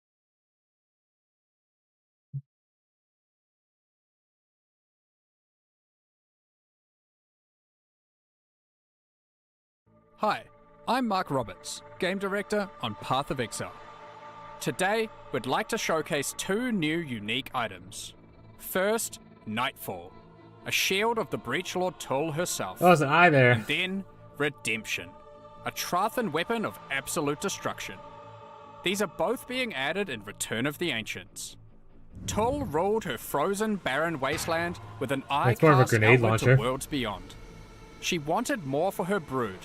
Hi, I'm Mark Roberts, Game Director on Path of Exile. Today, we'd like to showcase two new unique items. First, Nightfall, a shield of the Breachlord Tull herself. Oh, there's an eye there. And then, Redemption, a Trathan weapon of absolute destruction. These are both being added in Return of the Ancients. Tull ruled her frozen, barren wasteland with an eye It's more of a cast grenade outward to launcher. worlds beyond. She wanted more for her brood,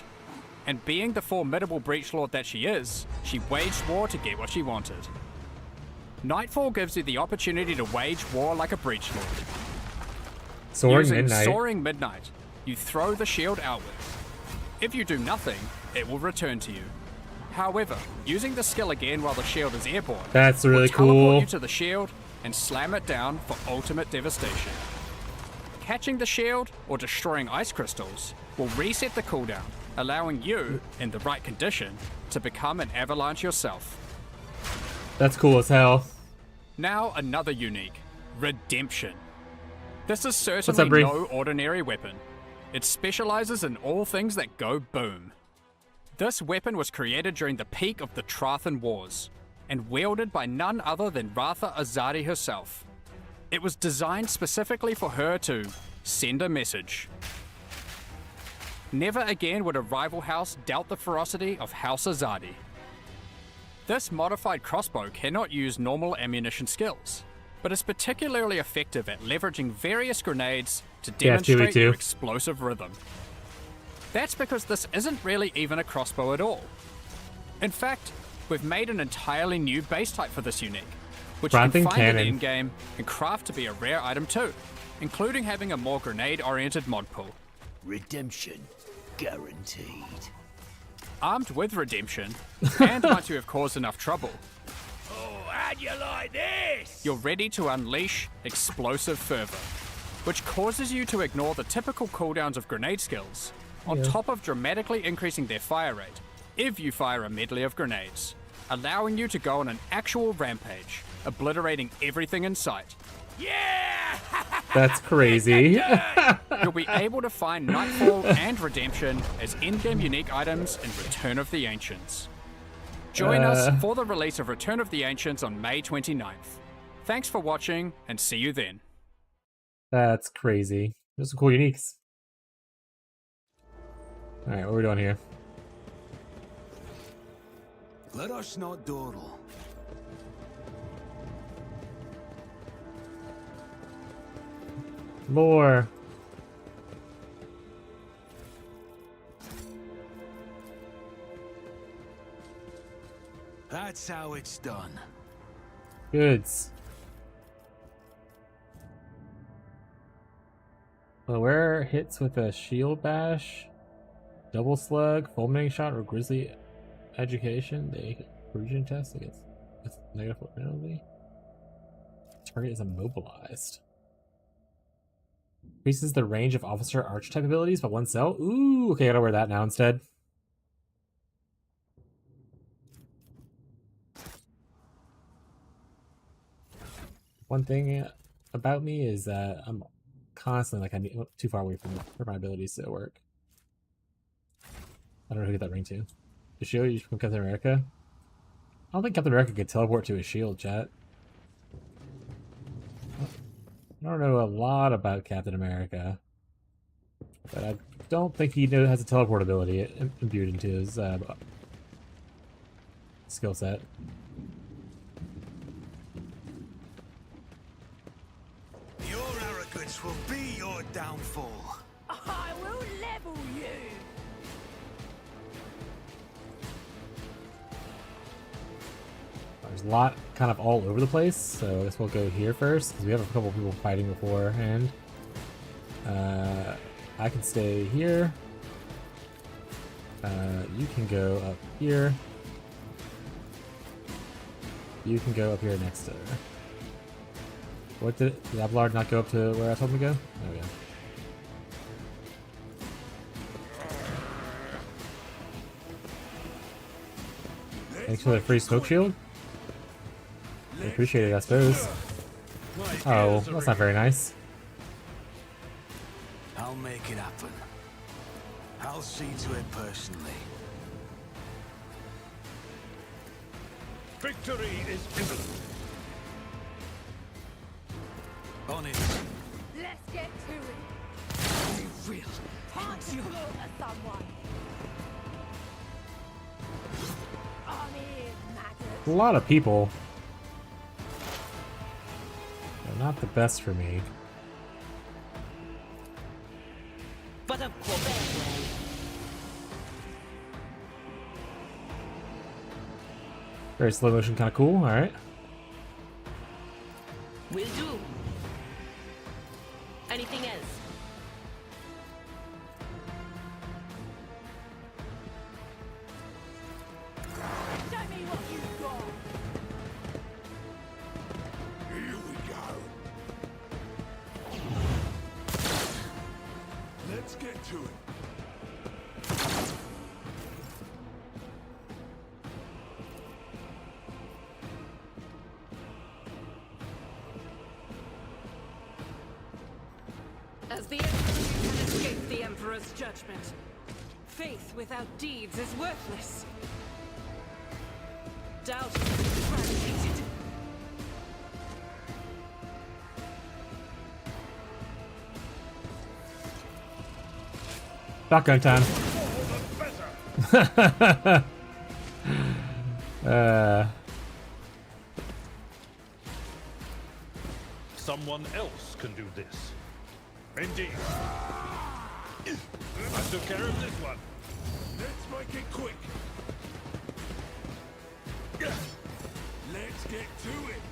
and being the formidable breachlord that she is, she waged war to get what she wanted. Nightfall gives you the opportunity to wage war like a breachlord. Soaring Using Midnight. Soaring Midnight, you throw the shield outward. If you do nothing, it will return to you. However, using the skill again while the shield is airborne That's will really teleport cool. you to the shield and slam it down for ultimate devastation. Catching the shield or destroying ice crystals will reset the cooldown, allowing you, in the right condition, to become an avalanche yourself. That's cool as hell. Now another unique, Redemption. This is What's certainly up, Bree? no ordinary weapon. It specializes in all things that go boom. This weapon was created during the peak of the Trathan Wars, and wielded by none other than Ratha Azadi herself. It was designed specifically for her to send a message. Never again would a rival house doubt the ferocity of House Azadi. This modified crossbow cannot use normal ammunition skills, but is particularly effective at leveraging various grenades to demonstrate your explosive rhythm. That's because this isn't really even a crossbow at all. In fact, we've made an entirely new base type for this unique, which you can Grantham find in Cannon. endgame and craft to be a rare item too, including having a more grenade-oriented mod pool. Redemption guaranteed. Armed with Redemption, and once you have caused enough trouble, Oh, how'd you like this? you're ready to unleash Explosive Fervor, which causes you to ignore the typical cooldowns of grenade skills, on top of dramatically increasing their fire rate if you fire a medley of grenades, allowing you to go on an actual rampage, obliterating everything in sight. Yeah! That's crazy. You'll be able to find Nightfall and Redemption as in-game unique items in Return of the Ancients. Join us for the release of Return of the Ancients on May 29th. Thanks for watching, and see you then. That's crazy. Those are cool uniques. Alright, what are we doing here? Let us not dawdle. Lore. That's how it's done. Goods. Well, where hits with a shield bash, double slug, fulminating shot, or grizzly education, the corrosion test against negative penalty. Target is immobilized. Increases the range of officer archetype abilities by 1 cell. Ooh, okay, I gotta wear that now instead. One thing about me is that I'm constantly like I need too far away from for my abilities to work. I don't know who get that ring to. The shield you from Captain America? I don't think Captain America could teleport to his shield, chat. I don't know a lot about Captain America, but I don't think he has a teleport ability imbued into his skill set. Your arrogance will be your downfall. I will level you! There's a lot kind of all over the place, so I guess we'll go here first, because we have a couple people fighting beforehand. I can stay here. You can go up here. You can go up here next to her. What did Ablard not go up to where I told him to go? Oh yeah. Thanks for the free smoke shield. I appreciate it, I suppose. Oh, that's not very nice. I'll make it happen. I'll see to it personally. Victory is imminent. On it. Let's get to it! Be real. Punch you at someone! A lot of people. They're not the best for me. But of Quebec way. Very slow motion, kind of cool. All right. Will do. Anything else? Show me what you've got. Here we go. Let's get to it. As the Emperor, you can escape the Emperor's judgment. Faith without deeds is worthless. Doubt is eradicated. Shotgun time. Someone else can do this. Indeed. I took care of this one. Let's make it quick. Let's get to it.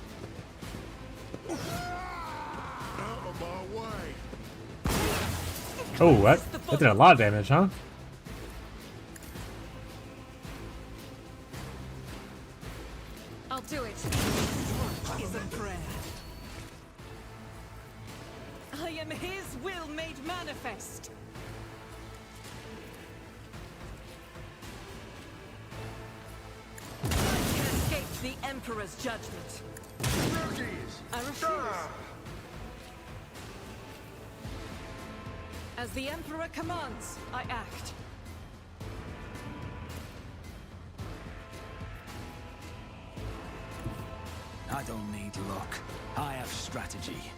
Out of my way. Oh, what? That did a lot of damage, huh? I'll do it. What is a prayer? I am his will made manifest. I can escape the Emperor's judgment. I refuse. As the Emperor commands, I act. I don't need luck. I have strategy.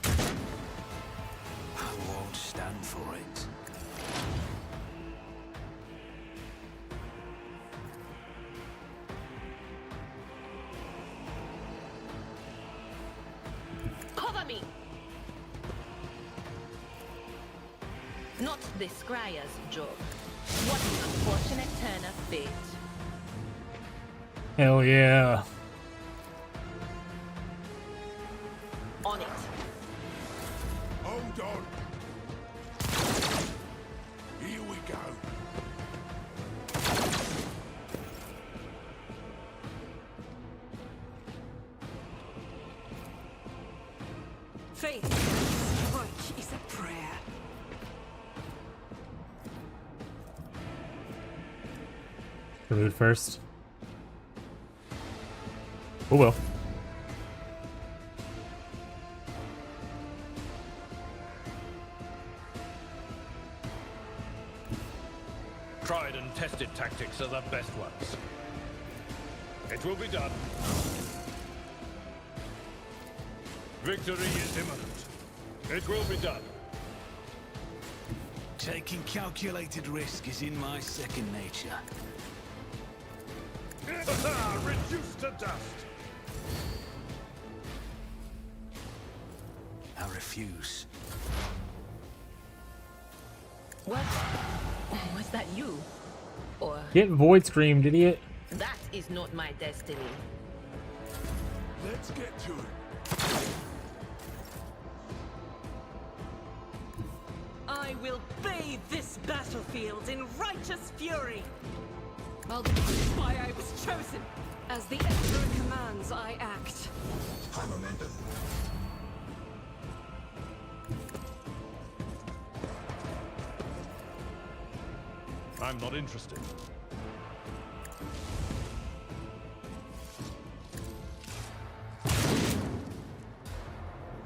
I won't stand for it. Cover me! Not the scryer's job. What an unfortunate turn of fate. Hell yeah. On it. Hold on. Here we go. Faith. Strike is a prayer. Remove first. Oh well. Tried and tested tactics are the best ones. It will be done. Victory is imminent. It will be done. Taking calculated risk is in my second nature. Reduced to dust. I refuse. What? Was that you? Or Get void screamed, idiot. that is not my destiny. Let's get to it. I will bathe this battlefield in righteous fury. I'll do why I was chosen. As the Emperor commands, I act. High momentum. I'm not interested.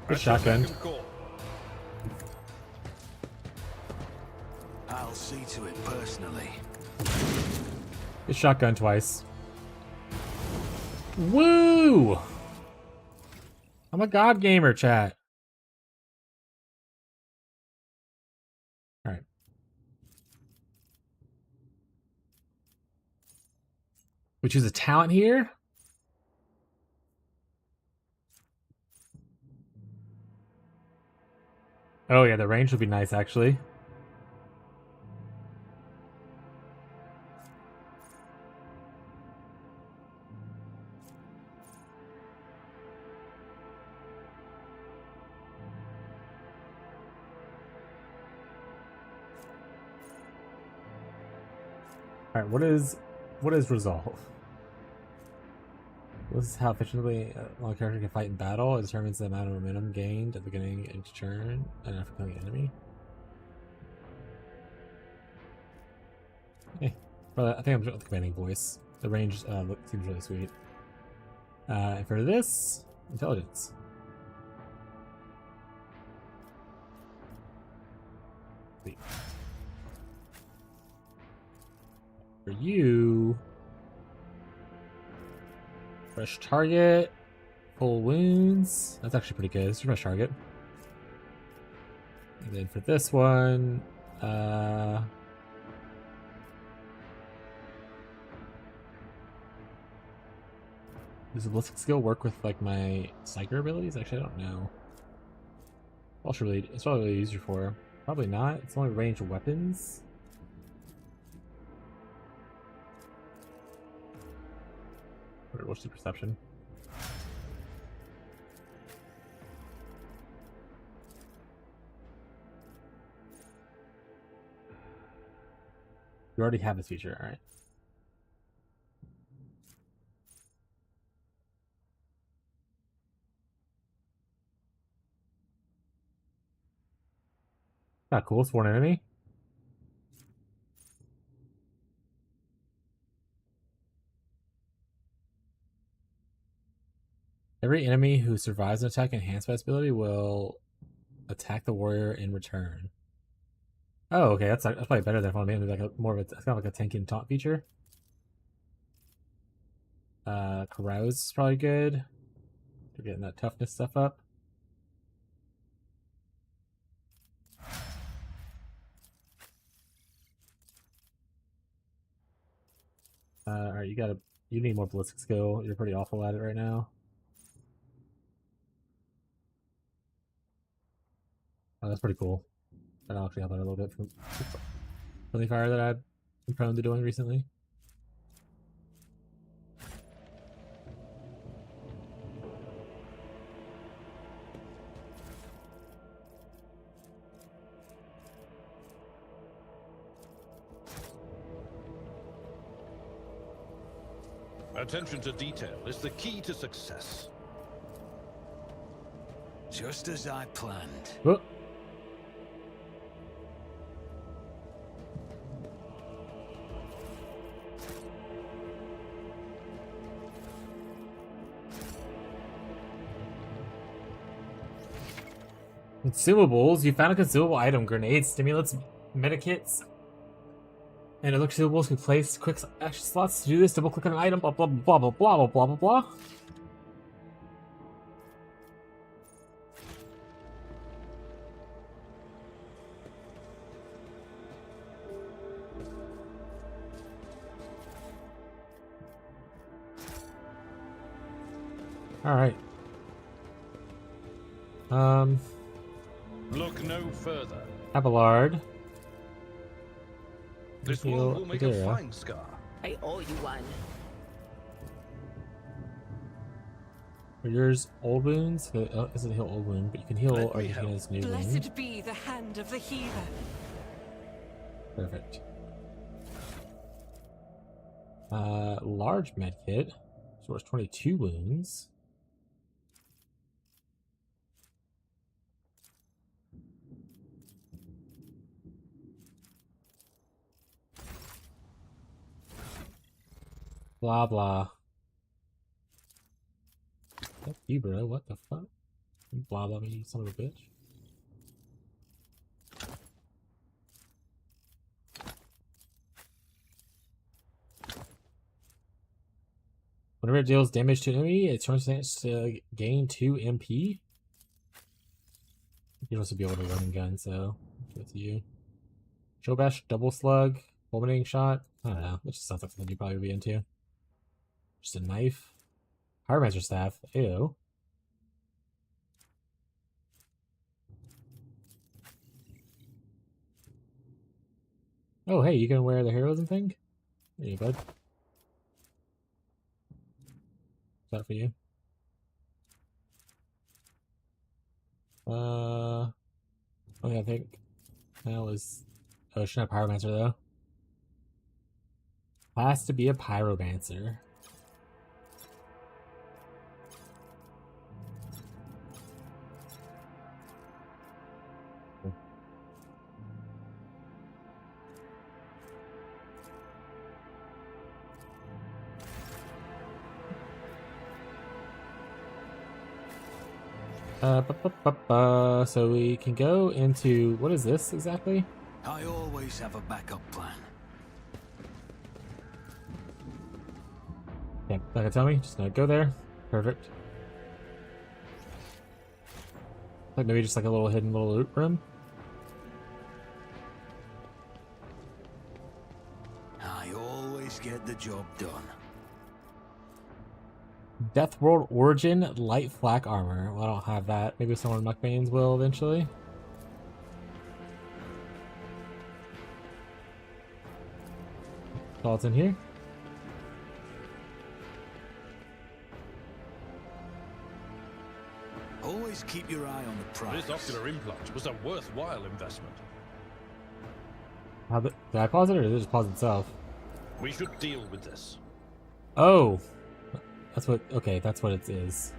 Good shotgun. I'll see to it personally. Good shotgun twice. Woo! I'm a god gamer, chat. We choose a talent here. Oh yeah, the range would be nice actually. Alright, what is resolve? This is how efficiently a character can fight in battle. It determines the amount of momentum gained at the beginning of each turn and after killing an enemy. Hey, I think I'm just with the commanding voice. The range seems really sweet. And for this, intelligence. Sweet. For you, fresh target, full wounds. That's actually pretty good. It's a fresh target. And then for this one, does the ballistic skill work with like my psyker abilities? Actually, I don't know. It's probably really easier for. Probably not. It's only ranged weapons. What's the perception? You already have this feature, alright. Ah, cool. Sworn enemy. Every enemy who survives an attack enhanced by this ability will attack the warrior in return. Oh, okay. That's probably better than one. Maybe like more of it's kind of like a tank and taunt feature. Carouse is probably good. We're getting that toughness stuff up. Alright, you need more ballistic skill. You're pretty awful at it right now. Oh, that's pretty cool. That'll actually help out a little bit from friendly fire that I've been prone to doing recently. Attention to detail is the key to success. Just as I planned. Oh. Consumables. You found a consumable item. Grenades, stimulants, medikits, and other consumables can place quick action slots to do this. Double click on an item. Blah blah blah blah blah blah blah blah blah. All right. Look no further. Abelard. This one will make a fine scar. I owe you one. For yours, old wounds. It doesn't heal old wound, but you can heal or you can heal new wound. Blessed be the hand of the healer. Perfect. Large medkit. So it's 22 wounds. Blah blah. Fuck you, bro. What the fuck? Blah blah me, you son of a bitch. Whenever it deals damage to an enemy, it's turns to gain 2 MP. You're supposed to be able to run and gun, so give it to you. Show bash, double slug, fulminating shot. I don't know. It just sounds like something you probably would be into. Just a knife. Pyromancer staff. Ew. Oh, hey, you can wear the heroism thing? There you go, bud. Is that for you? Oh yeah, I think that was... Oh, it's not a pyromancer, though. Has to be a pyromancer. So we can go into... What is this exactly? I always have a backup plan. Yeah, not gonna tell me. Just gonna go there. Perfect. Like maybe just like a little hidden little loot room. I always get the job done. Death World Origin Light Flak Armor. Well, I don't have that. Maybe someone in Muckbane's will eventually. All it's in here. Always keep your eye on the prize. This ocular implant was a worthwhile investment. Did I pause it or did it just pause itself? We should deal with this. Oh! That's what... Okay, that's what it is.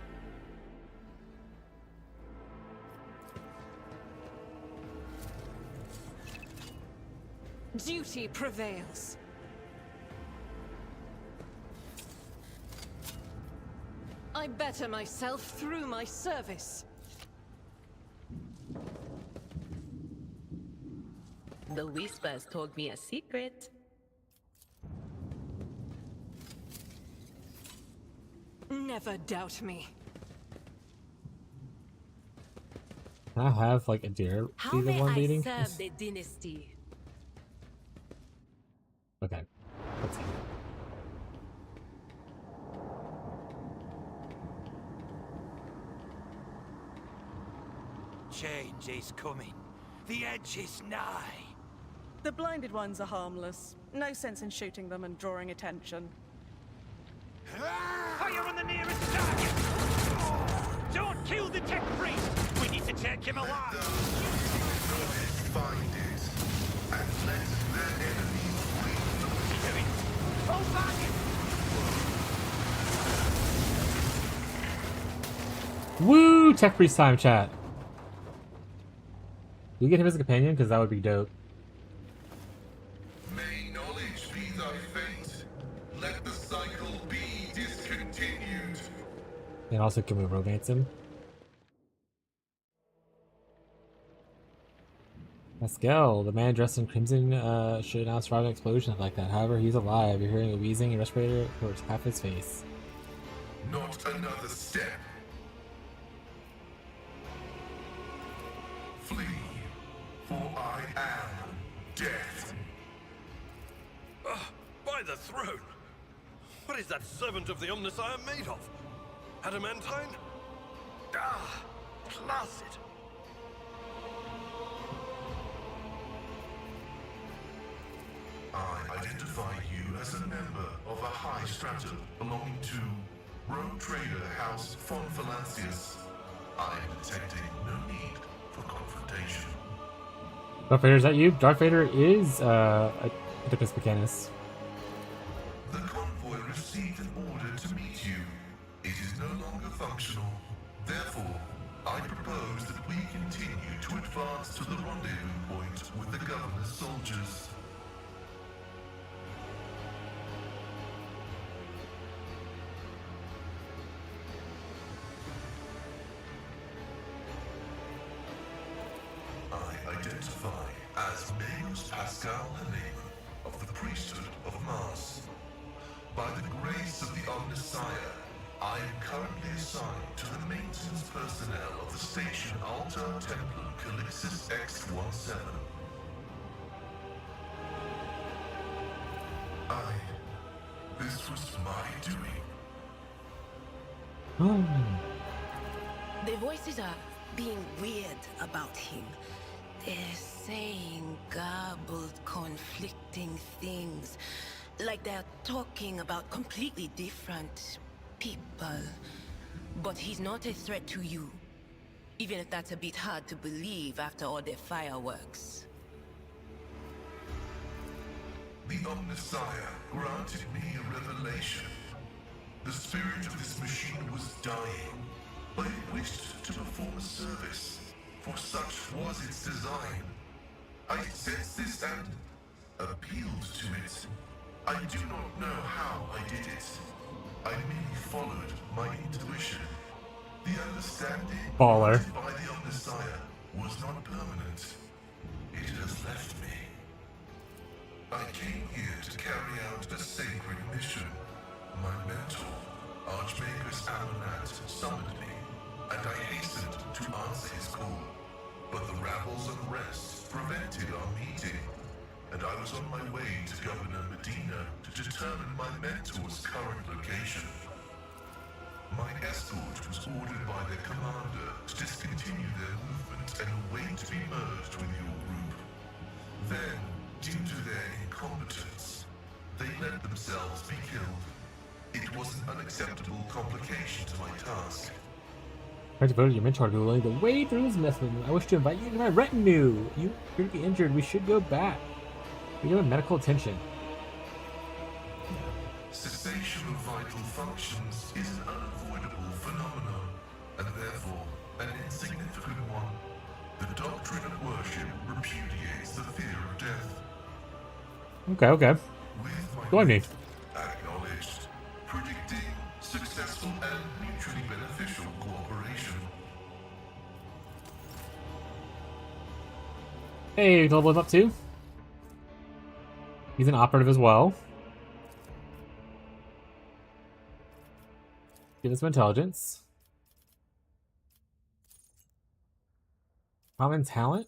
Duty prevails. I better myself through my service. The Whispers told me a secret. Never doubt me. Can I have like a deer How be the may one I leading? serve the dynasty? Okay. Let's see. Change is coming. The edge is nigh. The blinded ones are harmless. No sense in shooting them and drawing attention. Fire on the nearest target! Don't kill the tech priest! We need to take him alive! Find it, and let their enemies win. Pull back! Woo! Tech Priest time, chat. Do we get him as a companion? Because that would be dope. May knowledge be thy fate. Let the cycle be discontinued. And also, can we romance him? Pascal, the man dressed in crimson, should not survive an explosion like that. However, he's alive. You're hearing a wheezing and respirator towards half his face. Not another step. Flee, for I am death. By the throne! What is that servant of the Omnissiah made of? Adamantine? Ah, placid. I identify you as a member of a high stratum belonging to rogue trader House von Valancius. I am detecting no need for confrontation. Darth Vader, is that you? Darth Vader is a Adeptus Mechanis. The convoy received an order to meet you. It is no longer functional. Therefore, I propose that we continue to advance to the rendezvous point with the governor's soldiers. I identify as Magus Pascal Helena of the priesthood of Mars. By the grace of the Omnissiah, I am currently assigned to the maintenance personnel of the station Altar Templum Calixis X-17. This was my doing. The voices are being weird about him. They're saying garbled, conflicting things. Like they're talking about completely different people. But he's not a threat to you. Even if that's a bit hard to believe after all the fireworks. The Omnissiah granted me a revelation. The spirit of this machine was dying, but it wished to perform a service, for such was its design. I sensed this and appealed to it. I do not know how I did it. I merely followed my intuition. The understanding Baller. granted by the Omnissiah was not permanent. It has left me. I came here to carry out a sacred mission. My mentor, Archmagus Amonat, summoned me, and I hastened to answer his call. But the rabble's unrest prevented our meeting, and I was on my way to Governor Medina to determine my mentor's current location. My escort was ordered by their commander to discontinue their movement and await to be merged with your group. Then, due to their incompetence, they let themselves be killed. It was an unacceptable complication to my task. I devoted your mentor to be willing to wade through this mess with me. I wish to invite you to my retinue. You appear to be injured. We should go back. We give him medical attention. Cessation of vital functions is an unavoidable phenomenon, and therefore an insignificant one. The doctrine of worship repudiates the fear of death. Okay, okay. Join me. Acknowledged. Predicting successful and mutually beneficial cooperation. Hey, level him up too. He's an operative as well. Give us some intelligence. Common talent?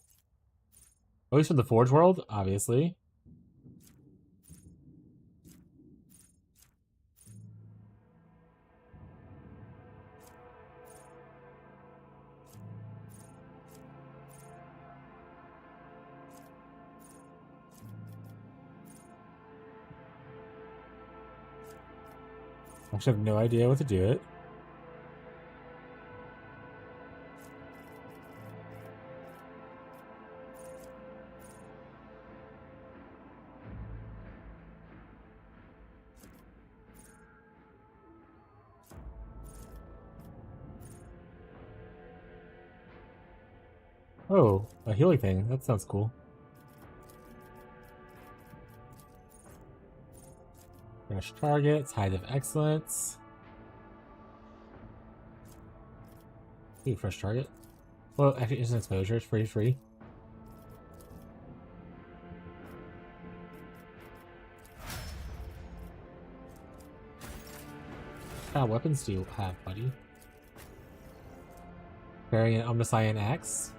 Oh, he's from the Forge world, obviously. Actually, I have no idea what to do it. Oh, a healing thing. That sounds cool. Fresh targets, height of excellence. Ooh, fresh target. Well, actually, instant exposure. It's free. What kind of weapons do you have, buddy? Carrying an Omnissiah axe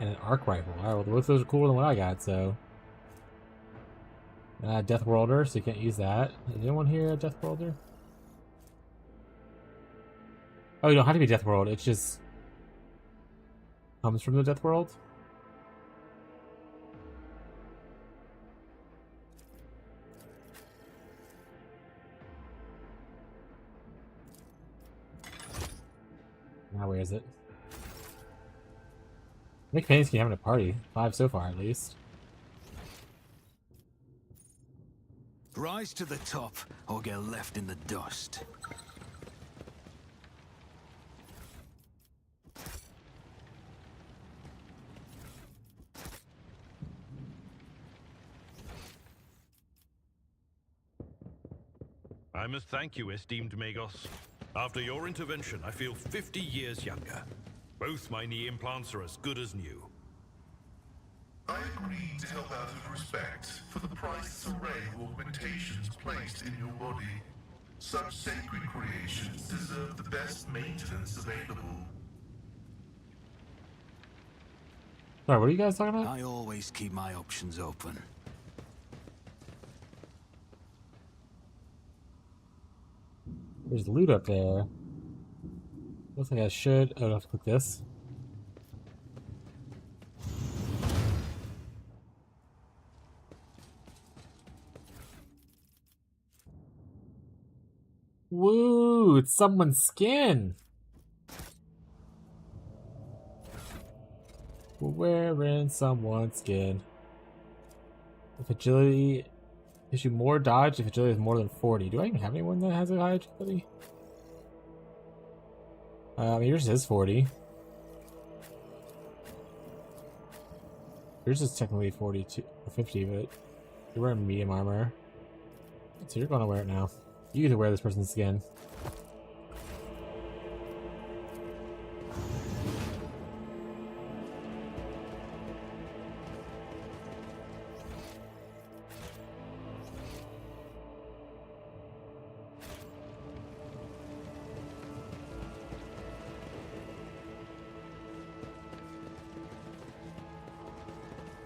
and an arc rifle. Alright, well, both of those are cooler than what I got, so. Death Worlder, so you can't use that. Is anyone here a Death Worlder? Oh, you don't have to be Death World, it just comes from the Death World. Now where is it? Nick Payne's having a party. 5 so far, at least. Rise to the top, or get left in the dust. I must thank you, esteemed Magos. After your intervention, I feel 50 years younger. Both my knee implants are as good as new. I agreed to help out of respect for the priceless array of augmentations placed in your body. Such sacred creations deserve the best maintenance available. Sorry, what are you guys talking about? I always keep my options open. There's loot up there. Looks like I should. Oh, I have to click this. Woo! It's someone's skin! We're wearing someone's skin. If agility gives you more dodge, if agility is more than 40. Do I even have anyone that has a high agility? Yours is 40. Yours is technically 42 or 50, but you're wearing medium armor. So you're gonna wear it now. You get to wear this person's skin.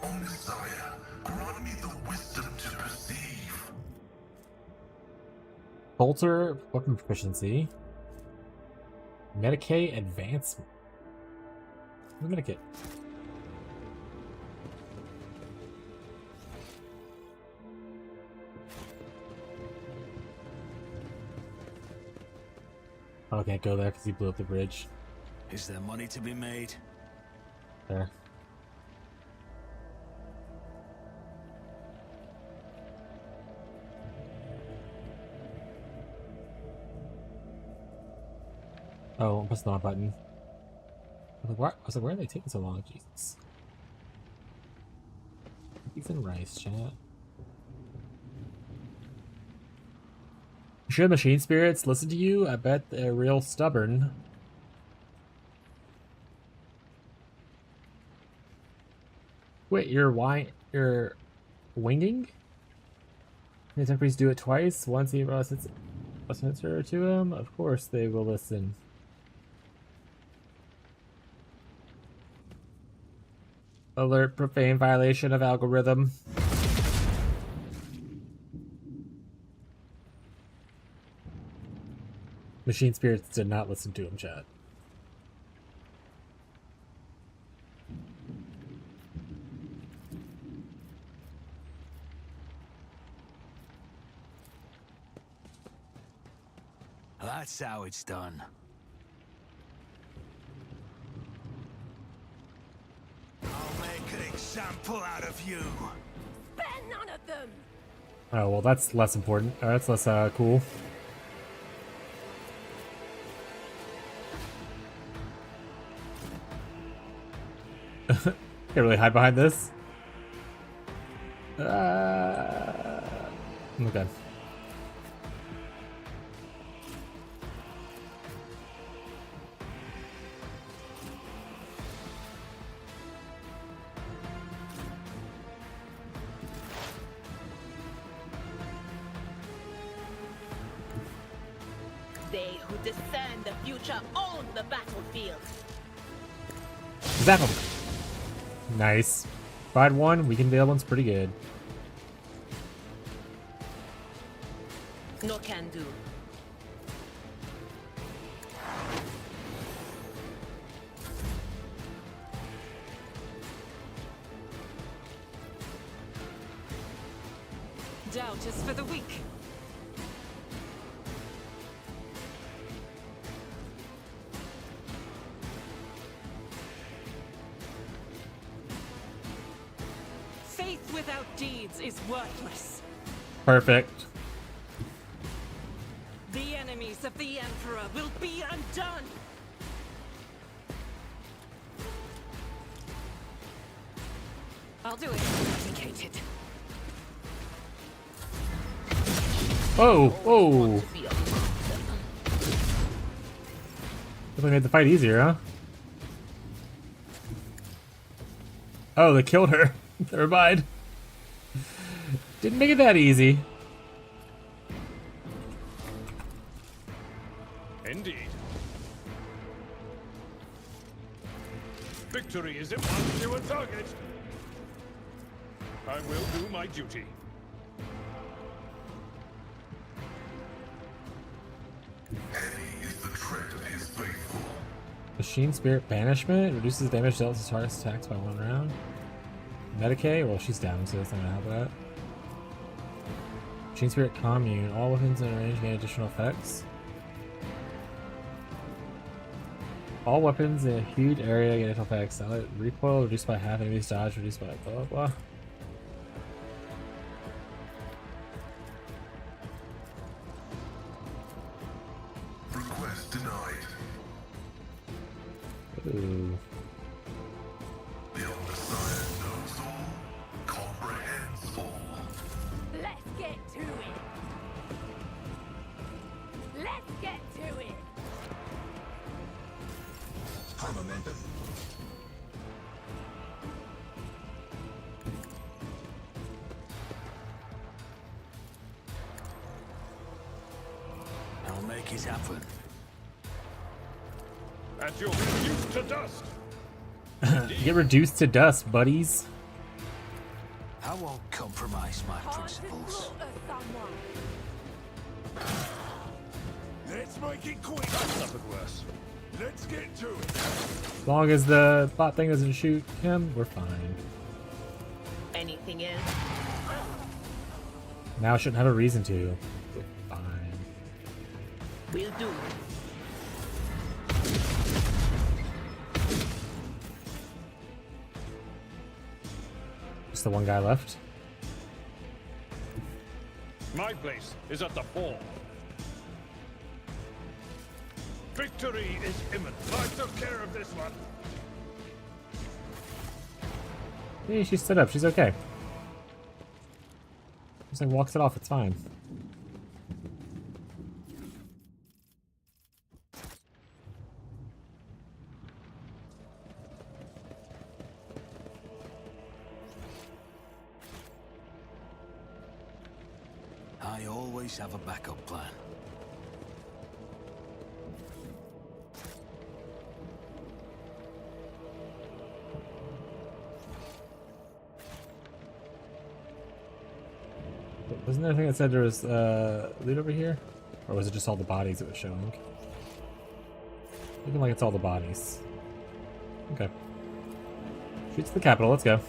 O Messiah, grant me the wisdom to perceive. Bolter, weapon proficiency. Medicae advancement. Medikit. Oh, I can't go there because he blew up the bridge. Is there money to be made? There. Oh, I'm pressing the wrong button. I was like, why are they taking so long? Jesus. Cookies and rice, chat. Should machine spirits listen to you? I bet they're real stubborn. Wait, you're winging? The temperies do it twice. Once he brought a sensor to him. Of course they will listen. Alert, profane violation of algorithm. Machine spirits did not listen to him, chat. That's how it's done. I'll make an example out of you. Spare none of them! Oh, well, that's less important. That's less cool. Can't really hide behind this. Okay. They who discern the future own the battlefield. Zap him. Nice. Fight one, weaken the other one's pretty good. No can do. Doubt is for the weak. Faith without deeds is worthless. Perfect. The enemies of the Emperor will be undone. I'll do it. Dedicated. Oh, oh. Definitely made the fight easier, huh? Oh, they killed her. Never mind. Didn't make it that easy. Indeed. Victory is impossible to a target. I will do my duty. Heavy is the tread of his faithful. Machine Spirit Banishment reduces damage dealt to target's attacks by 1 round. Medicae, well, she's down, so that's not gonna help that. Machine Spirit Commune, all weapons in range gain additional effects. All weapons in a huge area get additional effects. Recoil reduced by half, enemies dodge reduced by blah blah blah. Request denied. Ooh. The Omnissiah knows all, comprehends all. Let's get to it. Let's get to it. High momentum. I'll make it happen. And you'll be reduced to dust. Get reduced to dust, buddies. I won't compromise my principles. Let's make it quick. That's nothing worse. Let's get to it. As long as the bot thing doesn't shoot him, we're fine. Anything else? Now I shouldn't have a reason to. We're fine. We'll do. Just the one guy left. My place is at the fore. Victory is imminent. I took care of this one. Hey, she stood up. She's okay. Just like walks it off. It's fine. I always have a backup plan. Wasn't there a thing that said there was loot over here? Or was it just all the bodies it was showing? Looking like it's all the bodies. Okay. Shoots the capital, let's go.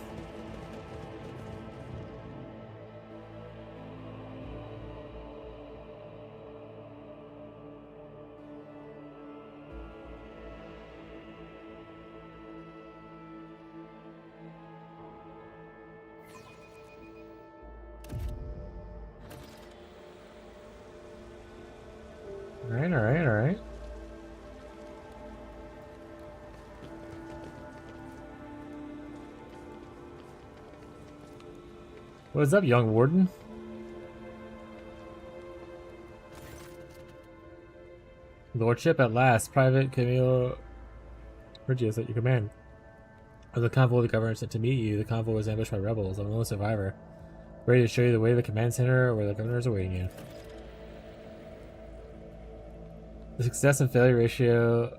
Alright, alright, alright. What is up, young warden? Lordship at last. Private Camilo Regius at your command. Of the convoy the governor sent to meet you, the convoy was ambushed by rebels. I'm a lone survivor. Ready to show you the way to the command center where the governor is awaiting you. The success and failure ratio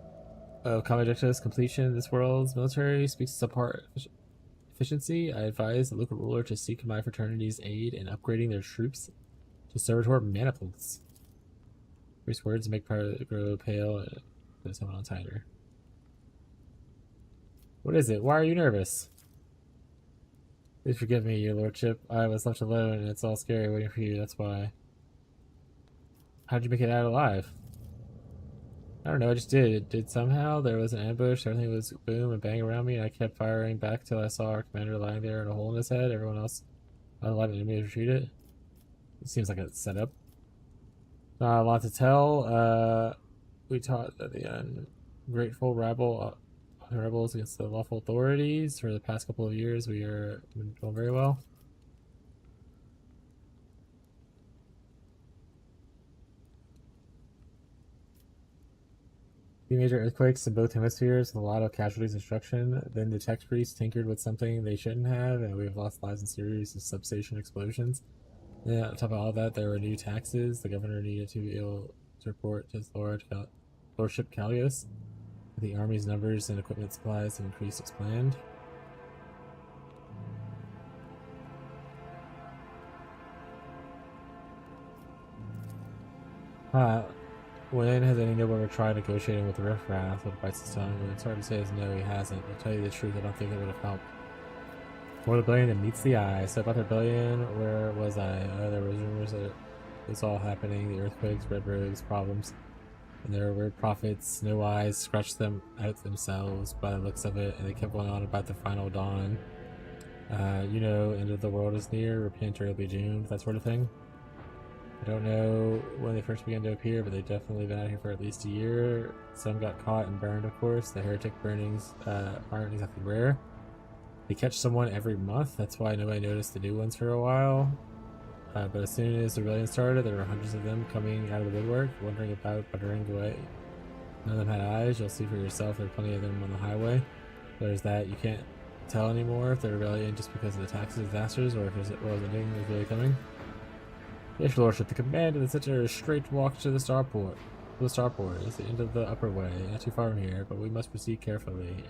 of combat objectives completion in this world's military speaks to subpar efficiency. I advise the local ruler to seek my fraternity's aid in upgrading their troops to servitor maniples. Increase words make part grow pale and put someone on tighter. What is it? Why are you nervous? Please forgive me, your lordship. I was left alone and it's all scary waiting for you, that's why. How'd you make it out alive? I don't know, I just did. It did somehow. There was an ambush, everything was boom and bang around me, and I kept firing back till I saw our commander lying there in a hole in his head. Everyone else unalive and enemy retreated. It seems like a setup. Not a lot to tell. We taught that the ungrateful rebels against the lawful authorities. For the past couple of years, we are doing very well. Few major earthquakes in both hemispheres with a lot of casualties and destruction. Then the tech priests tinkered with something they shouldn't have, and we have lost lives in series of substation explosions. Yeah, on top of all that, there were new taxes. The governor needed to be able to report to his lordship Callius. The army's numbers and equipment supplies have increased as planned. When has any noble ever tried negotiating with the riffraff? What bites his tongue? It's hard to say as no, he hasn't. To tell you the truth, I don't think it would have helped. More rebellion than meets the eye. So about the rebellion, where was I? There was rumors that it was all happening. The earthquakes, red rogues, problems. And there were weird prophets, Snow Eyes scratched them out themselves by the looks of it, and they kept going on about the final dawn. You know, end of the world is near, repent or you'll be doomed, that sort of thing. I don't know when they first began to appear, but they've definitely been out here for at least a year. Some got caught and burned, of course. The heretic burnings aren't exactly rare. They catch someone every month, that's why nobody noticed the new ones for a while. But as soon as the rebellion started, there were hundreds of them coming out of the woodwork, wandering about, buttering away. None of them had eyes. You'll see for yourself, there are plenty of them on the highway. There's that. You can't tell anymore if the rebellion just because of the tax disasters or if the world ending is really coming. Yes, your lordship, the command of the center is straight walk to the starport. The starport is the end of the upper way, not too far from here, but we must proceed carefully.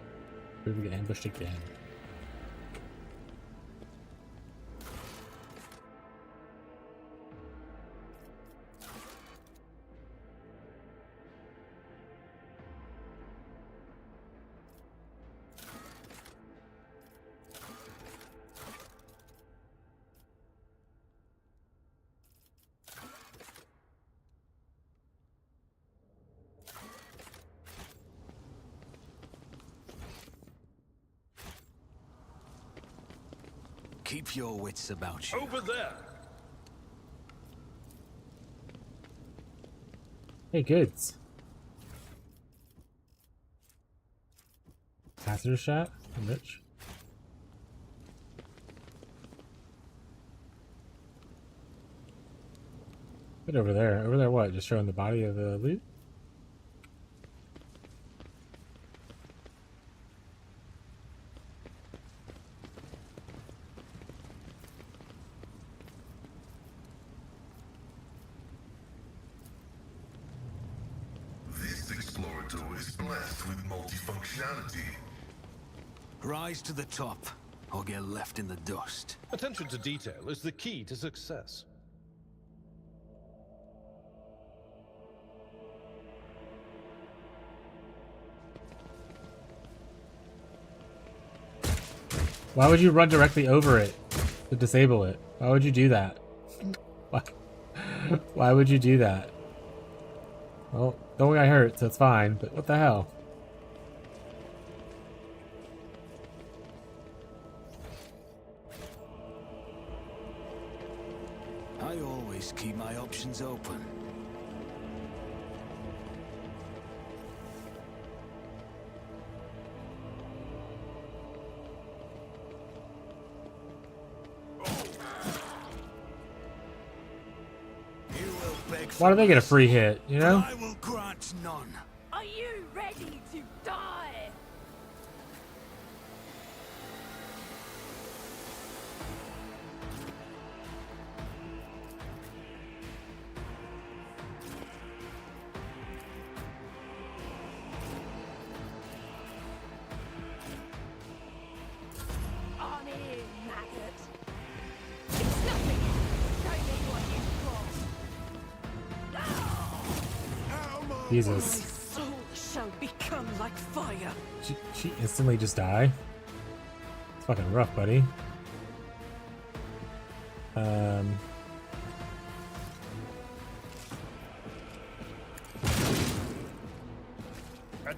We will get ambushed again. Keep your wits about you. Over there! Hey, goods. Passenger shot? I'm rich. What over there? Over there what? Just showing the body of the loot? Rise to the top, or get left in the dust. Attention to detail is the key to success. Why would you run directly over it to disable it? Why would you do that? Why would you do that? Well, the only guy hurt, so it's fine, but what the hell? I always keep my options open. Why do they get a free hit, you know? I will grant none. Are you ready to die? I'm in, maggot. It's nothing. Show me what you've got. Jesus. My soul shall become like fire. She instantly just die? It's fucking rough, buddy. At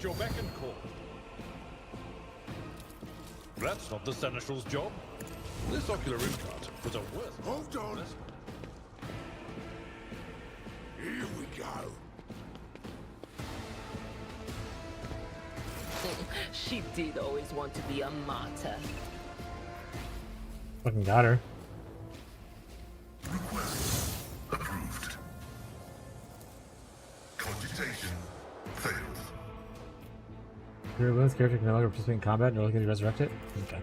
your beck and call. That's not the Seneschal's job. This ocular implant was a worth. Hold on. Here we go. She did always want to be a martyr. Fucking got her. Request approved. Cogitation failed. Your wounds character can no longer participate in combat, no longer can be resurrected? Okay.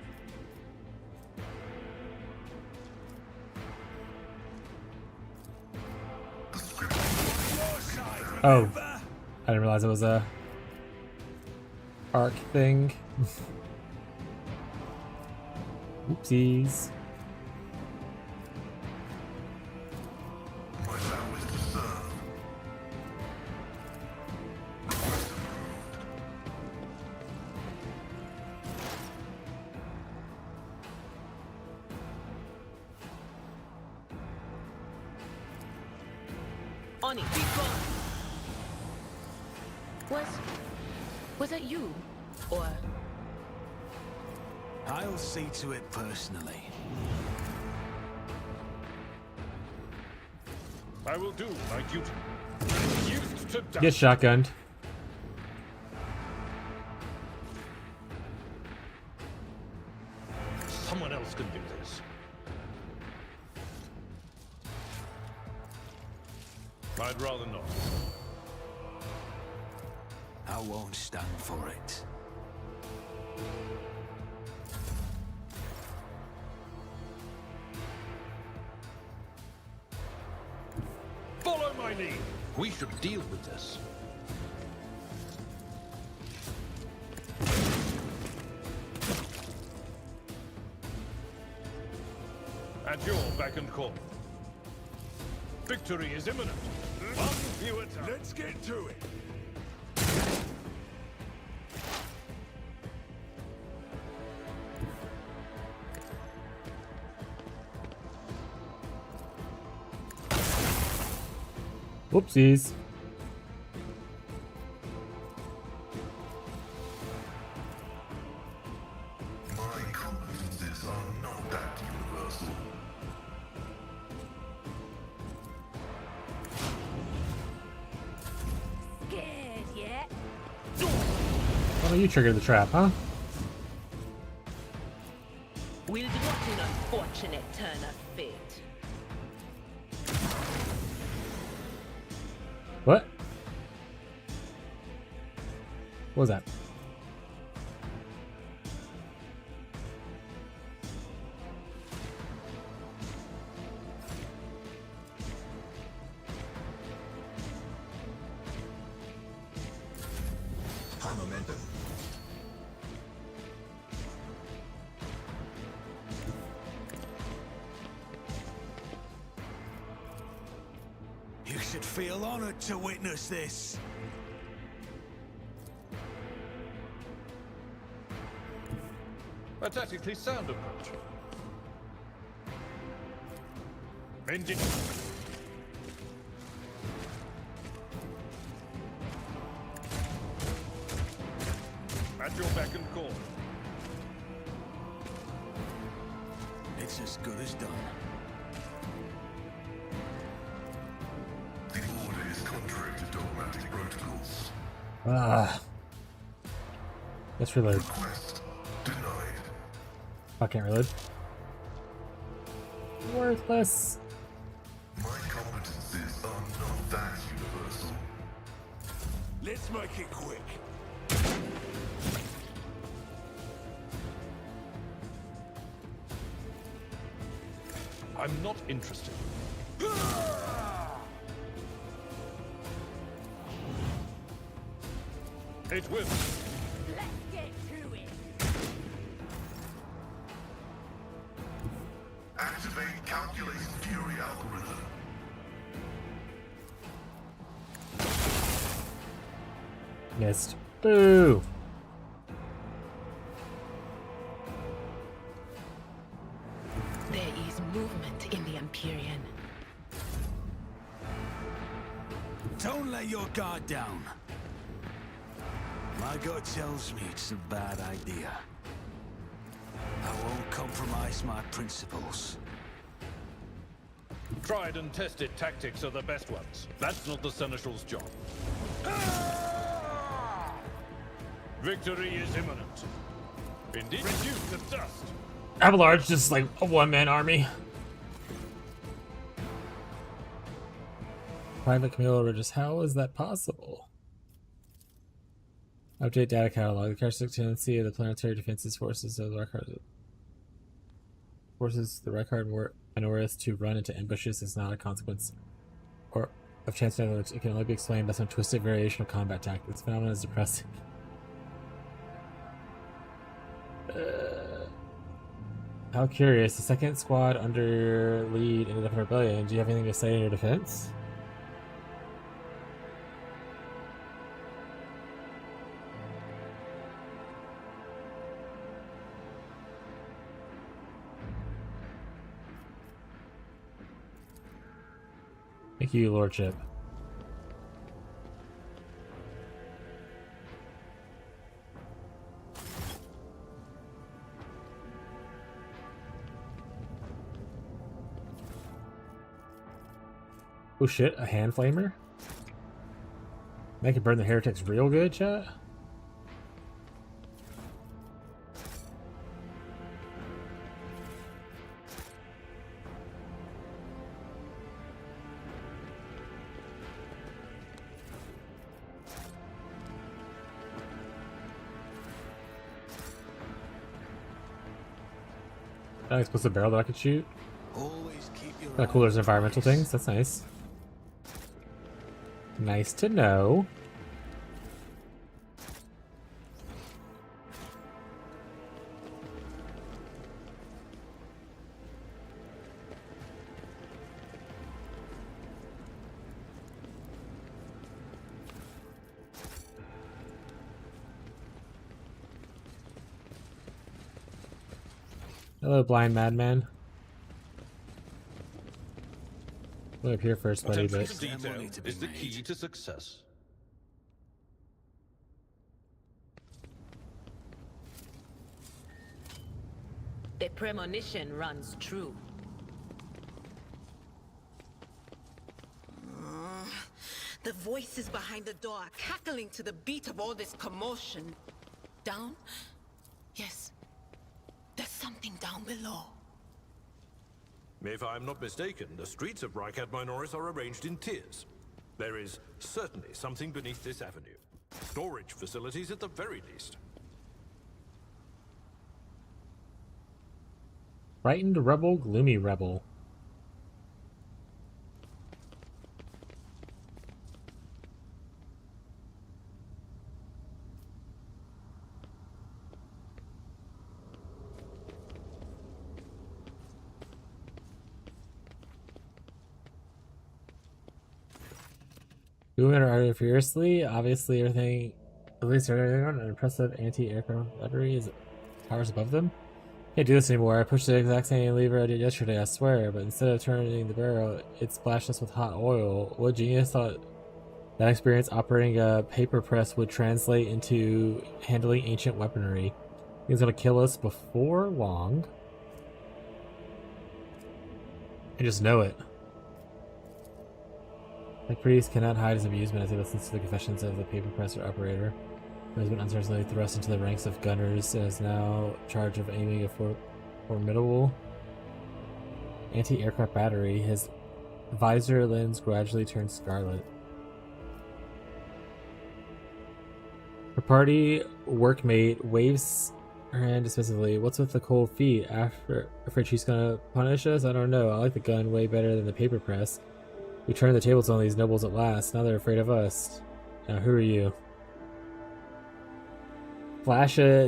Oh. I didn't realize it was a arc thing. Oopsies. My vow is to serve. On it, be gone. Was that you? Or... I'll see to it personally. I will do my duty. Used to die. Get shotgunned. Someone else can do this. I'd rather not. I won't stand for it. Follow my lead. We should deal with this. At your beck and call. Victory is imminent. One view at a time. Let's get to it. Whoopsies. My competences are not that universal. Scared yet? Why don't you trigger the trap, huh? We'll do what an unfortunate turn of fate. What? What was that? High momentum. You should feel honored to witness this. A tactically sound approach. Engine. At your beck and call. It's as good as done. The order is contrary to dogmatic protocols. Ah. Let's reload. Request denied. I can't reload. Worthless. My competences are not that universal. Let's make it quick. I'm not interested. It will. Let's get to it. Activate calculated fury algorithm. Missed. Boo! There is movement in the Empyrean. Don't let your guard down. My gut tells me it's a bad idea. I won't compromise my principles. Tried and tested tactics are the best ones. That's not the Seneschal's job. Victory is imminent. Indeed, reduced to dust. Abelard's just like a one-man army. Private Camilo Regis, how is that possible? Update data catalog. The characteristic tendency of the planetary defenses forces of the Reichard forces the Reichard Minoris to run into ambushes is not a consequence or of chance knowledge. It can only be explained by some twisted variation of combat tactics. This phenomenon is depressing. How curious. The second squad under lead ended up in rebellion. Do you have anything to say in your defense? Thank you, Lordship. Oh shit, a hand flamer? That can burn the heretics real good, chat. An explosive barrel that I could shoot. Kind of cool, there's environmental things. That's nice. Nice to know. Hello, blind madman. We're up here first, buddy, but... Detail is the key to success. The premonition runs true. The voices behind the door are cackling to the beat of all this commotion. Down? Yes. There's something down below. If I'm not mistaken, the streets of Rycat Minoris are arranged in tiers. There is certainly something beneath this avenue. Storage facilities at the very least. Frightened rebel, gloomy rebel. Moving rather furiously. Obviously, everything. At least they're on an impressive anti-aircraft battery is towers above them. Can't do this anymore. I pushed the exact same lever I did yesterday, I swear. But instead of turning the barrel, it splashed us with hot oil. What genius thought that experience operating a paper press would translate into handling ancient weaponry? He's gonna kill us before long. I just know it. The priest cannot hide his amusement as he listens to the confessions of the paper presser operator, who has been unceremoniously thrust into the ranks of gunners and is now in charge of aiming a formidable anti-aircraft battery. His visor lens gradually turns scarlet. Her party workmate waves her hand dismissively. What's with the cold feet? Afraid she's gonna punish us? I don't know. I like the gun way better than the paper press. We turned the tables on these nobles at last. Now they're afraid of us. Now, who are you? Flash a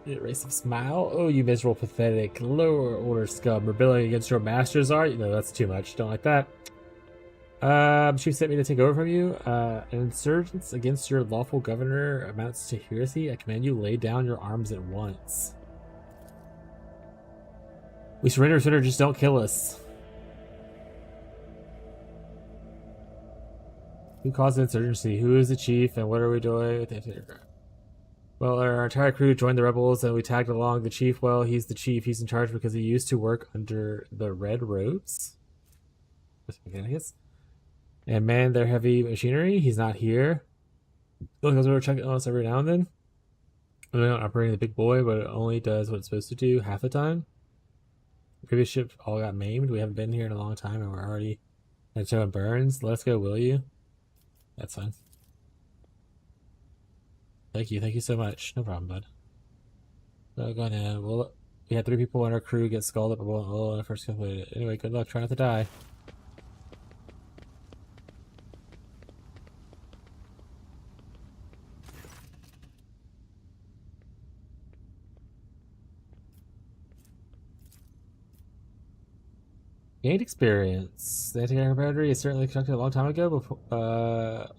derisive smile? Oh, you miserable, pathetic, lower order scum. Rebelling against your masters, are you? No, that's too much. Don't like that. She sent me to take over from you. An insurgence against your lawful governor amounts to heresy. I command you lay down your arms at once. We surrender, just don't kill us. Who caused the insurgency? Who is the chief? And what are we doing with the anti-aircraft? Well, our entire crew joined the rebels and we tagged along. The chief, well, he's the chief. He's in charge because he used to work under the Red Robes. Mechanicus. And man, their heavy machinery. He's not here. Look, goes over checking on us every now and then. We're not operating the big boy, but it only does what it's supposed to do half the time. The previous ship all got maimed. We haven't been here in a long time and we're already showing burns. Let's go, will you? That's fine. Thank you so much. No problem, bud. So go ahead. Well, we had 3 people on our crew get scalded up a bullet hole when I first completed it. Anyway, good luck. Try not to die. Gained experience. The anti-aircraft battery is certainly constructed a long time ago,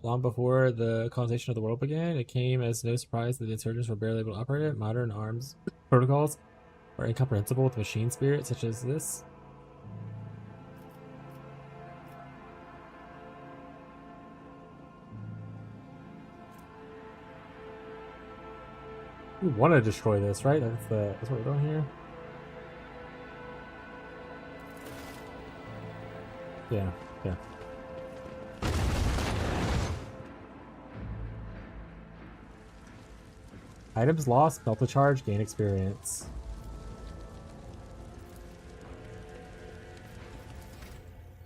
long before the colonization of the world began. It came as no surprise that the insurgents were barely able to operate it. Modern arms protocols are incomprehensible with machine spirit such as this. We want to destroy this, right? That's what we're doing here. Yeah. Items lost, melt the charge, gain experience.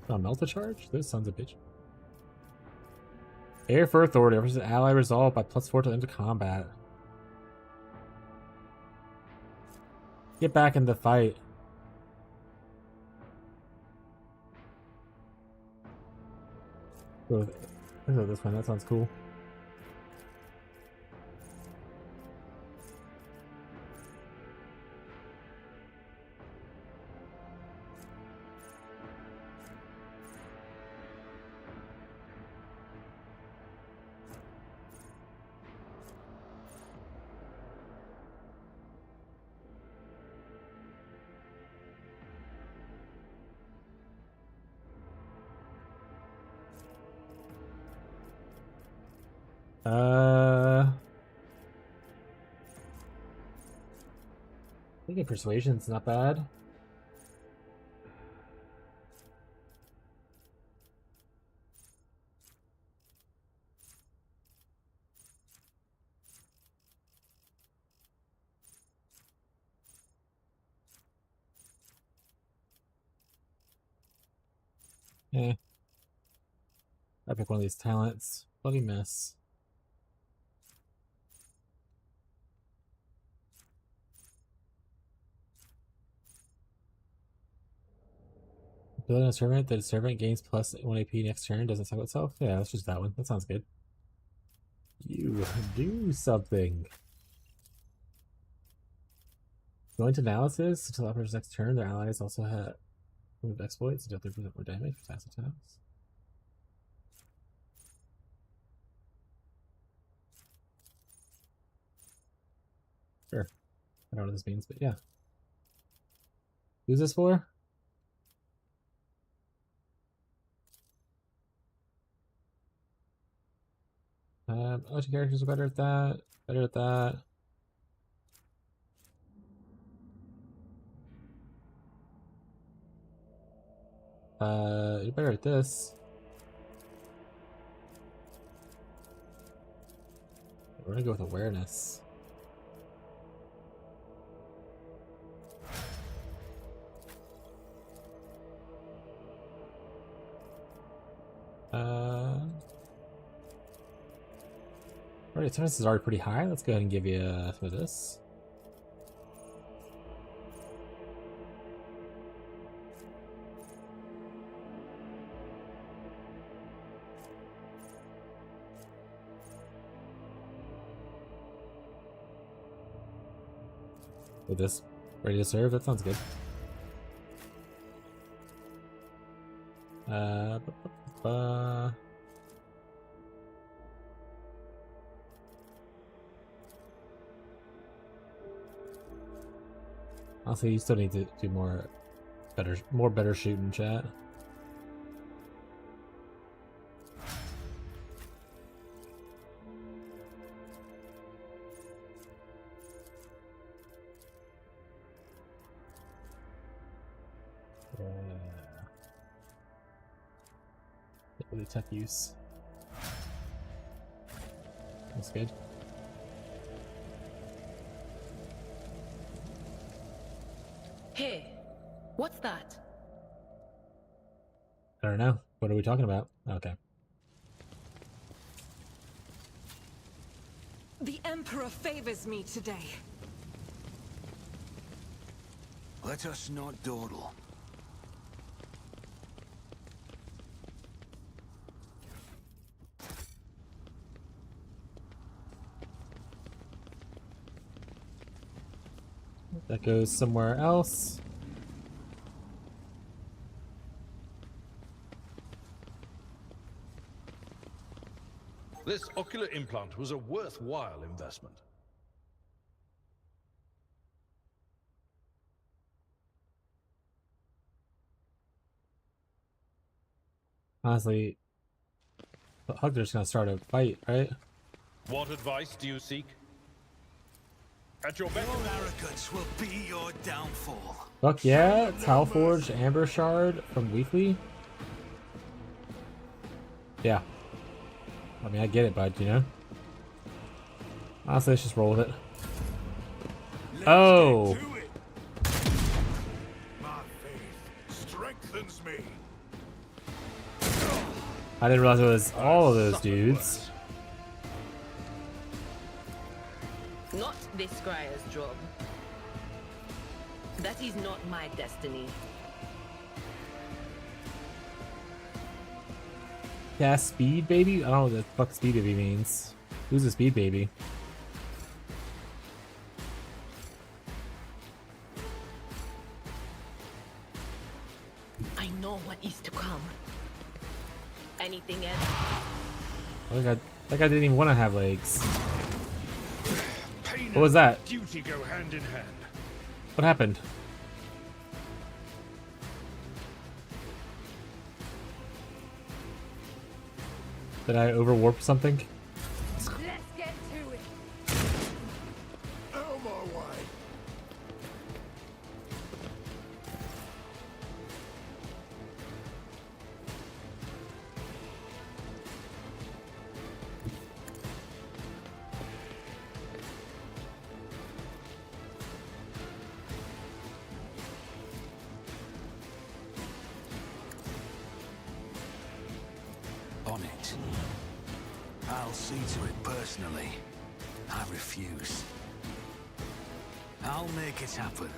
Oh, melt the charge? Those sons of bitch. Air for authority offers an ally resolved by +4 to into combat. Get back in the fight. Go with this one, that sounds cool. I think persuasion's not bad. Eh. I pick one of these talents. Bloody mess. Building a servant, the servant gains +1 AP next turn, doesn't cycle itself? Yeah, let's just that one. That sounds good. You do something. Going to analysis until operator's next turn, their allies also have moved exploits to deal 3% more damage for task attacks. Sure. I don't know what this means, but yeah. Who's this for? Oh, two characters are better at that. Better at that. You're better at this. We're gonna go with awareness. Alright, so this is already pretty high. Let's go ahead and give you some of this. With this ready to serve, that sounds good. Also, you still need to do more better shooting, chat. Really tech use. That's good. Hey, what's that? I don't know. What are we talking about? Okay. The Emperor favors me today. Let us not dawdle. That goes somewhere else. This ocular implant was a worthwhile investment. Honestly, Hugger's gonna start a fight, right? What advice do you seek? At your beck and arrogance will be your downfall. Fuck yeah, Talforged Amber Shard from Weekly. Yeah. I mean, I get it, bud, you know? Honestly, let's just roll with it. Oh. My faith strengthens me. I didn't realize it was all of those dudes. Not this Squire's job. That is not my destiny. Yeah, speed baby? I don't know what the fuck speed baby means. Who's a speed baby? I know what is to come. Anything else? Oh, that guy didn't even want to have legs. Pain What was that? and duty go hand in hand. What happened? Did I overwarp something? Let's get to it. Out of my way. On it. I'll see to it personally. I refuse. I'll make it happen.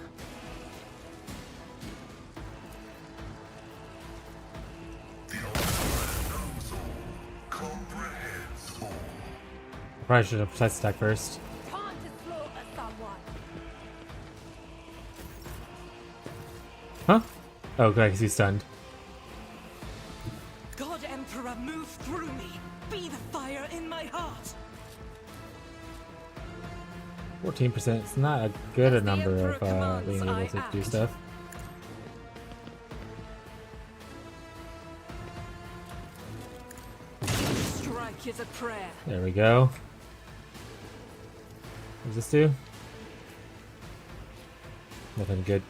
Probably should have precise attack first. Time to slaughter someone. Huh? Oh, good, because he's stunned. God Emperor, move through me. Be the fire in my heart. 14%. It's not a good number of being able to do stuff. Strike is a prayer. There we go. What does this do? Nothing good.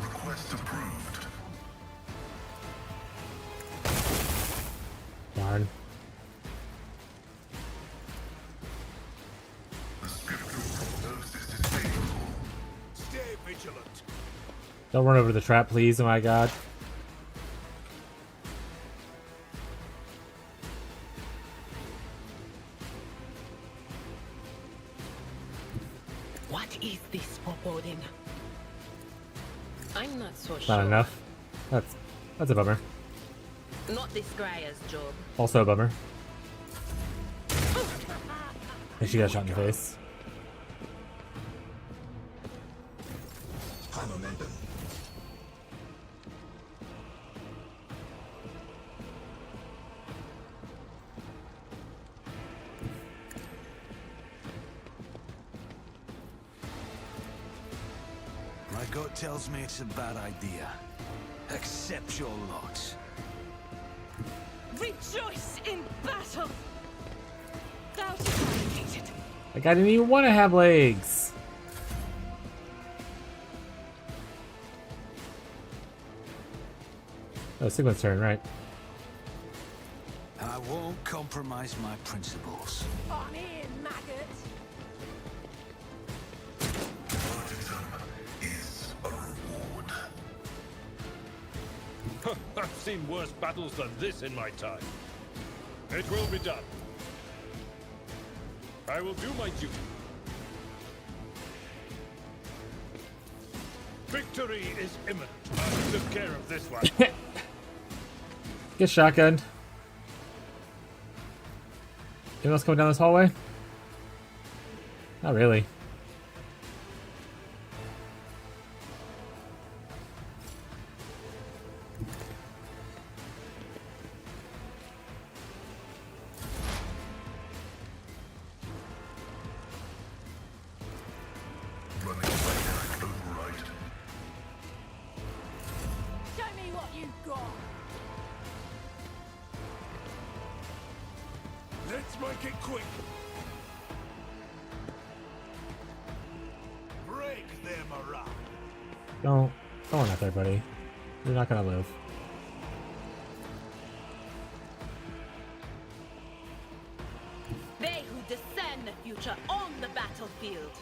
Request approved. Darn. The scriptural prognosis is favorable. Stay vigilant. Don't run over the trap, please. Oh my god. What is this foreboding? I'm not so sure. Not enough. That's a bummer. Not this Squire's job. Also a bummer. And she got shot in the face. High momentum. My gut tells me it's a bad idea. Accept your lot. Rejoice in battle. Thou art defeated. That guy didn't even want to have legs. Oh, Sigmund's turn, right? I won't compromise my principles. On in, maggot. Is a reward. I've seen worse battles than this in my time. It will be done. I will do my duty. Victory is imminent. I took care of this one. Get shotgunned. Anyone else coming down this hallway? Not really. Running attack override. Show me what you've got. make it quick. Break their morale. Don't run out there, buddy. You're not gonna live. They who discern the future on the battlefield.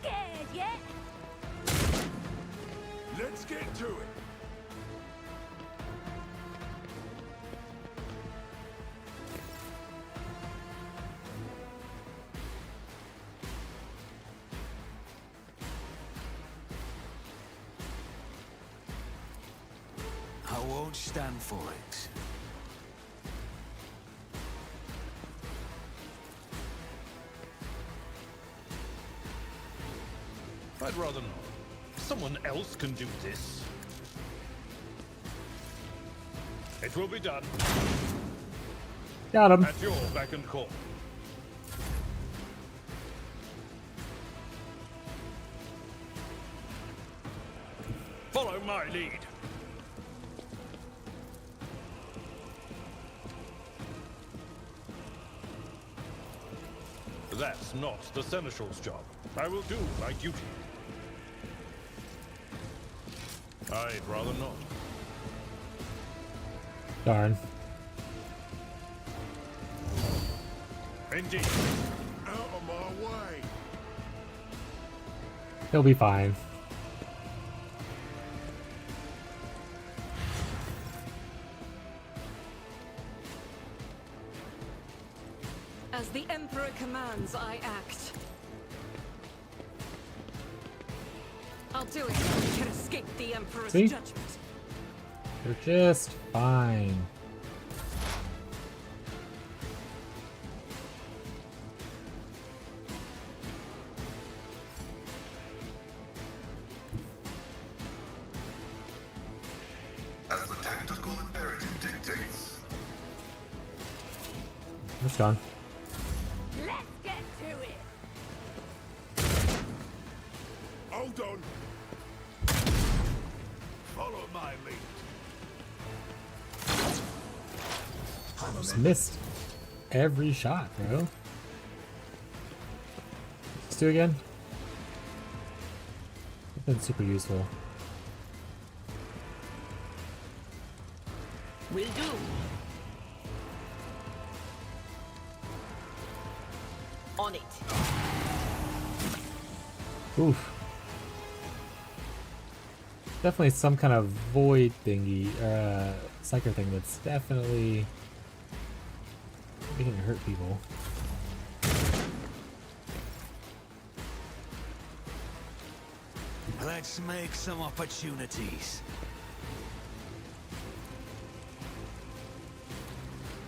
Scared yet? Let's get to it. I won't stand for it. I'd rather not. Someone else can do this. It will be done. Got him. At your beck and call. Follow my lead. That's not the Seneschal's job. I will do my duty. I'd rather not. Darn. Indeed. Out of my way. He'll be fine. As the Emperor commands, I act. I'll do it so we can escape the Emperor's See? judgment. They're just fine. As the tactical imperative dictates. It's gone. Let's get to it. Hold on. Follow my lead. Just missed every shot, bro. Let's do it again. It's been super useful. Will do. On it. Oof. Definitely some kind of void thingy, or psyker thing that's definitely making it hurt people. Let's make some opportunities.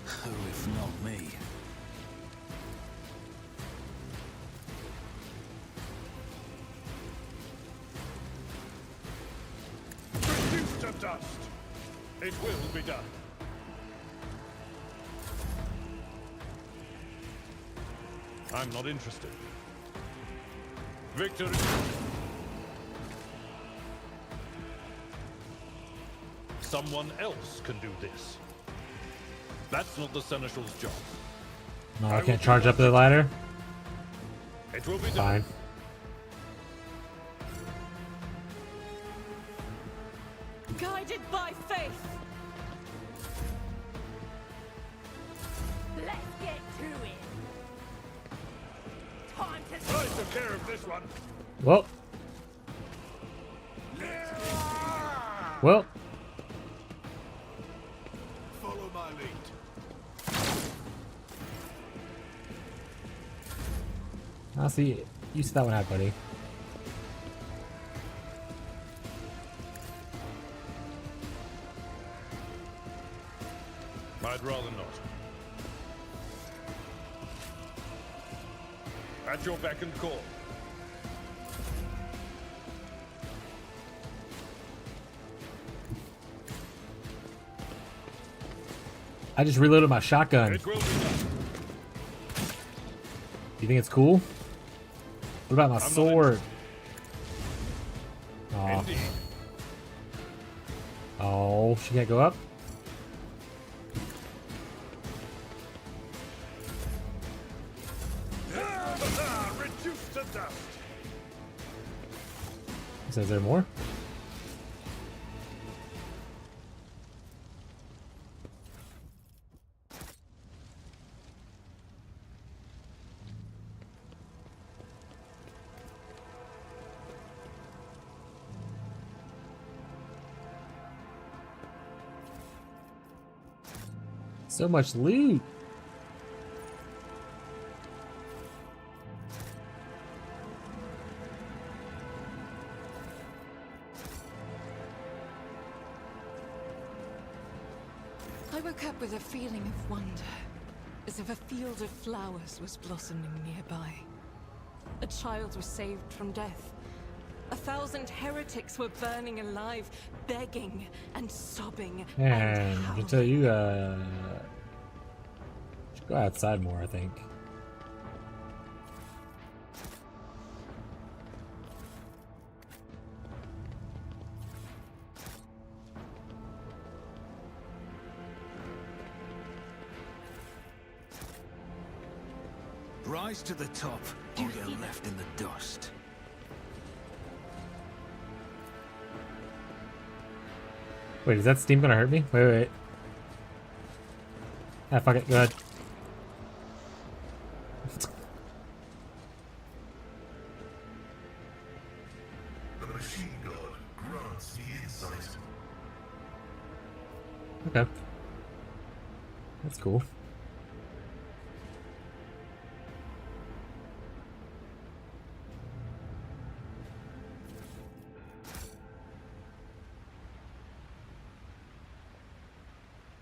Who if not me? Reduce to dust. It will be done. I'm not interested. Victory. Someone else can do this. That's not the Seneschal's job. No, I can't charge up the ladder. It will be done. Fine. Guided by faith. Let's get to it. Time to I took care of this one. Well. Well. Follow my lead. I'll see. You see that one out, buddy. I'd rather not. At your beck and call. I just reloaded my shotgun. It will be done. You think it's cool? What about my sword? Aw. Indeed. Oh, she can't go up? Reduced to dust. Is there more? So much loot. I woke up with a feeling of wonder, as if a field of flowers was blossoming nearby. A child was saved from death. 1,000 heretics were burning alive, begging and sobbing And I can tell you, should go outside more, I think. Rise to the top, or you're left in the dust. Wait, is that steam gonna hurt me? Wait. Ah, fuck it, go ahead. The machine god grants the insight. Okay. That's cool.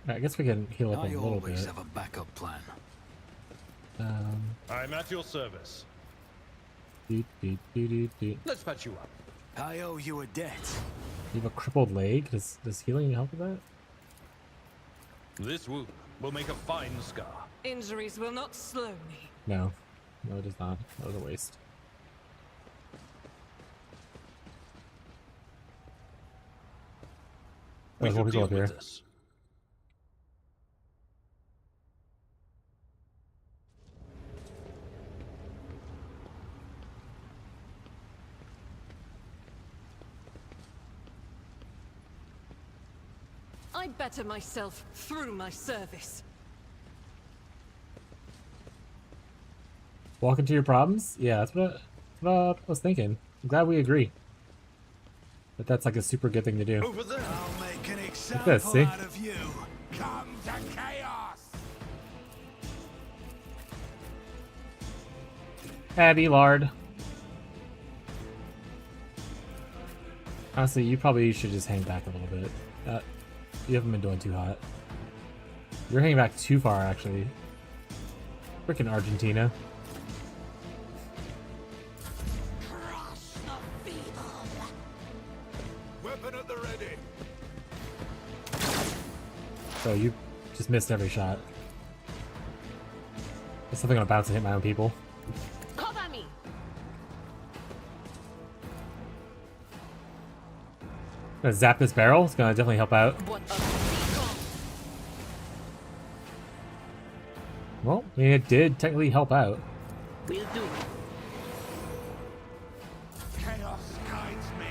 I guess we can heal up a I little always bit. have a backup plan. I'm at your service. Doot. Let's patch you up. I owe you a debt. You have a crippled leg? Does healing help with that? This wound will make a fine scar. Injuries will not slow me. No. No, it does not. That was a waste. There's more people up here. I better myself through my service. Walk into your problems? Yeah, that's what I was thinking. I'm glad we agree. But that's like a super good thing to do. Over there. I'll make an Look example at this, see? out of you. Come to chaos. Abby Lard. Honestly, you probably should just hang back a little bit. You haven't been doing too hot. You're hanging back too far, actually. Frickin' Argentina. Weapon at the ready. So you just missed every shot. There's something on bounce to hit my own people. Cover me. Gonna zap this barrel. It's gonna definitely help out. Well, I mean, it did technically help out. We'll do. Chaos guides me.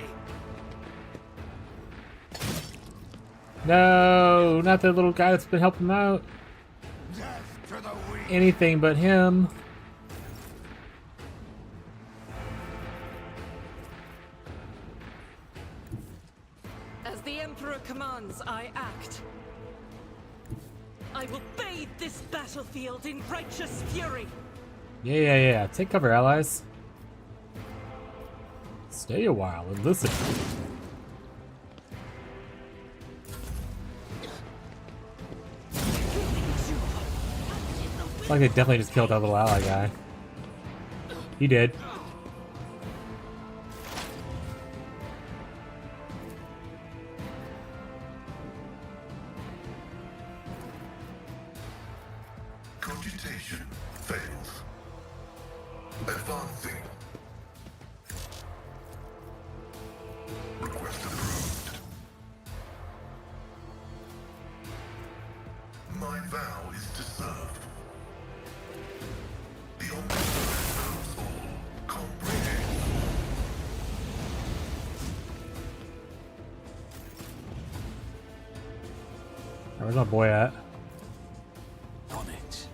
No, not the little guy that's been helping him out. Death to the weak. Anything but him. As the Emperor commands, I act. I will bathe this battlefield in righteous fury. Yeah. Take cover, allies. Stay a while and listen. It's like they definitely just killed that little ally guy. He did. Cogitation fails. Advancing. Request approved. Where's my boy at? On it.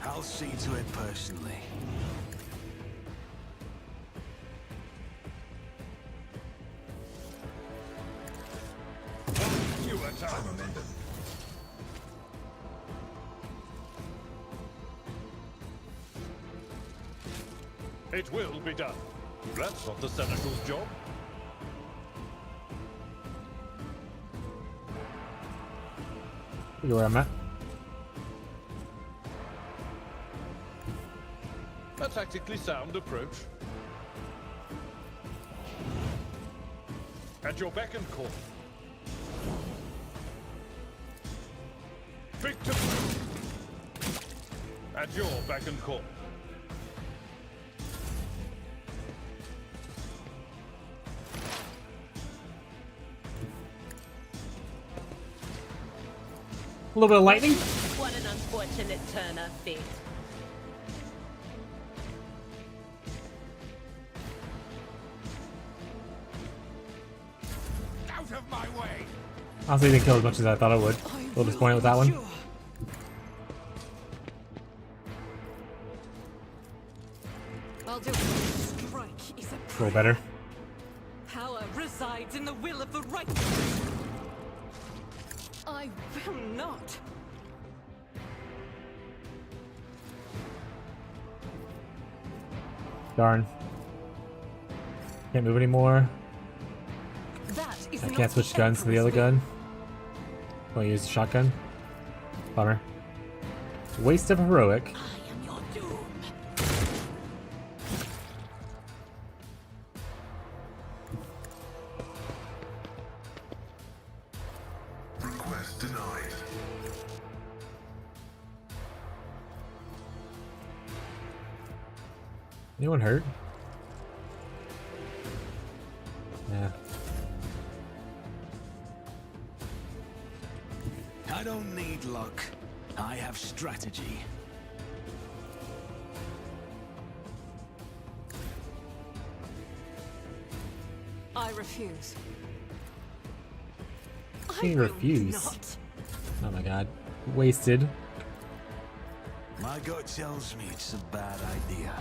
I'll see to it personally. You are time, Amanda. It will be done. That's not the Seneschal's job. You know where I'm at? A tactically sound approach. At your beck and call. Victor! At your beck and call. A little bit of lightning. What an unfortunate turn of fate. Out of my way! Honestly, didn't kill as much as I thought I would. A little disappointed with that one. I'll do it. Strike is a A little better. power resides in the will of the righteous. I will not. Darn. Can't move anymore. That is I not can't switch guns to the other gun. Want to use the shotgun? Bummer. Waste of heroic. Request denied. Anyone hurt? Yeah. I don't need luck. I have strategy. I refuse. He refuse. Not. Oh my god. Wasted. My gut tells me it's a bad idea.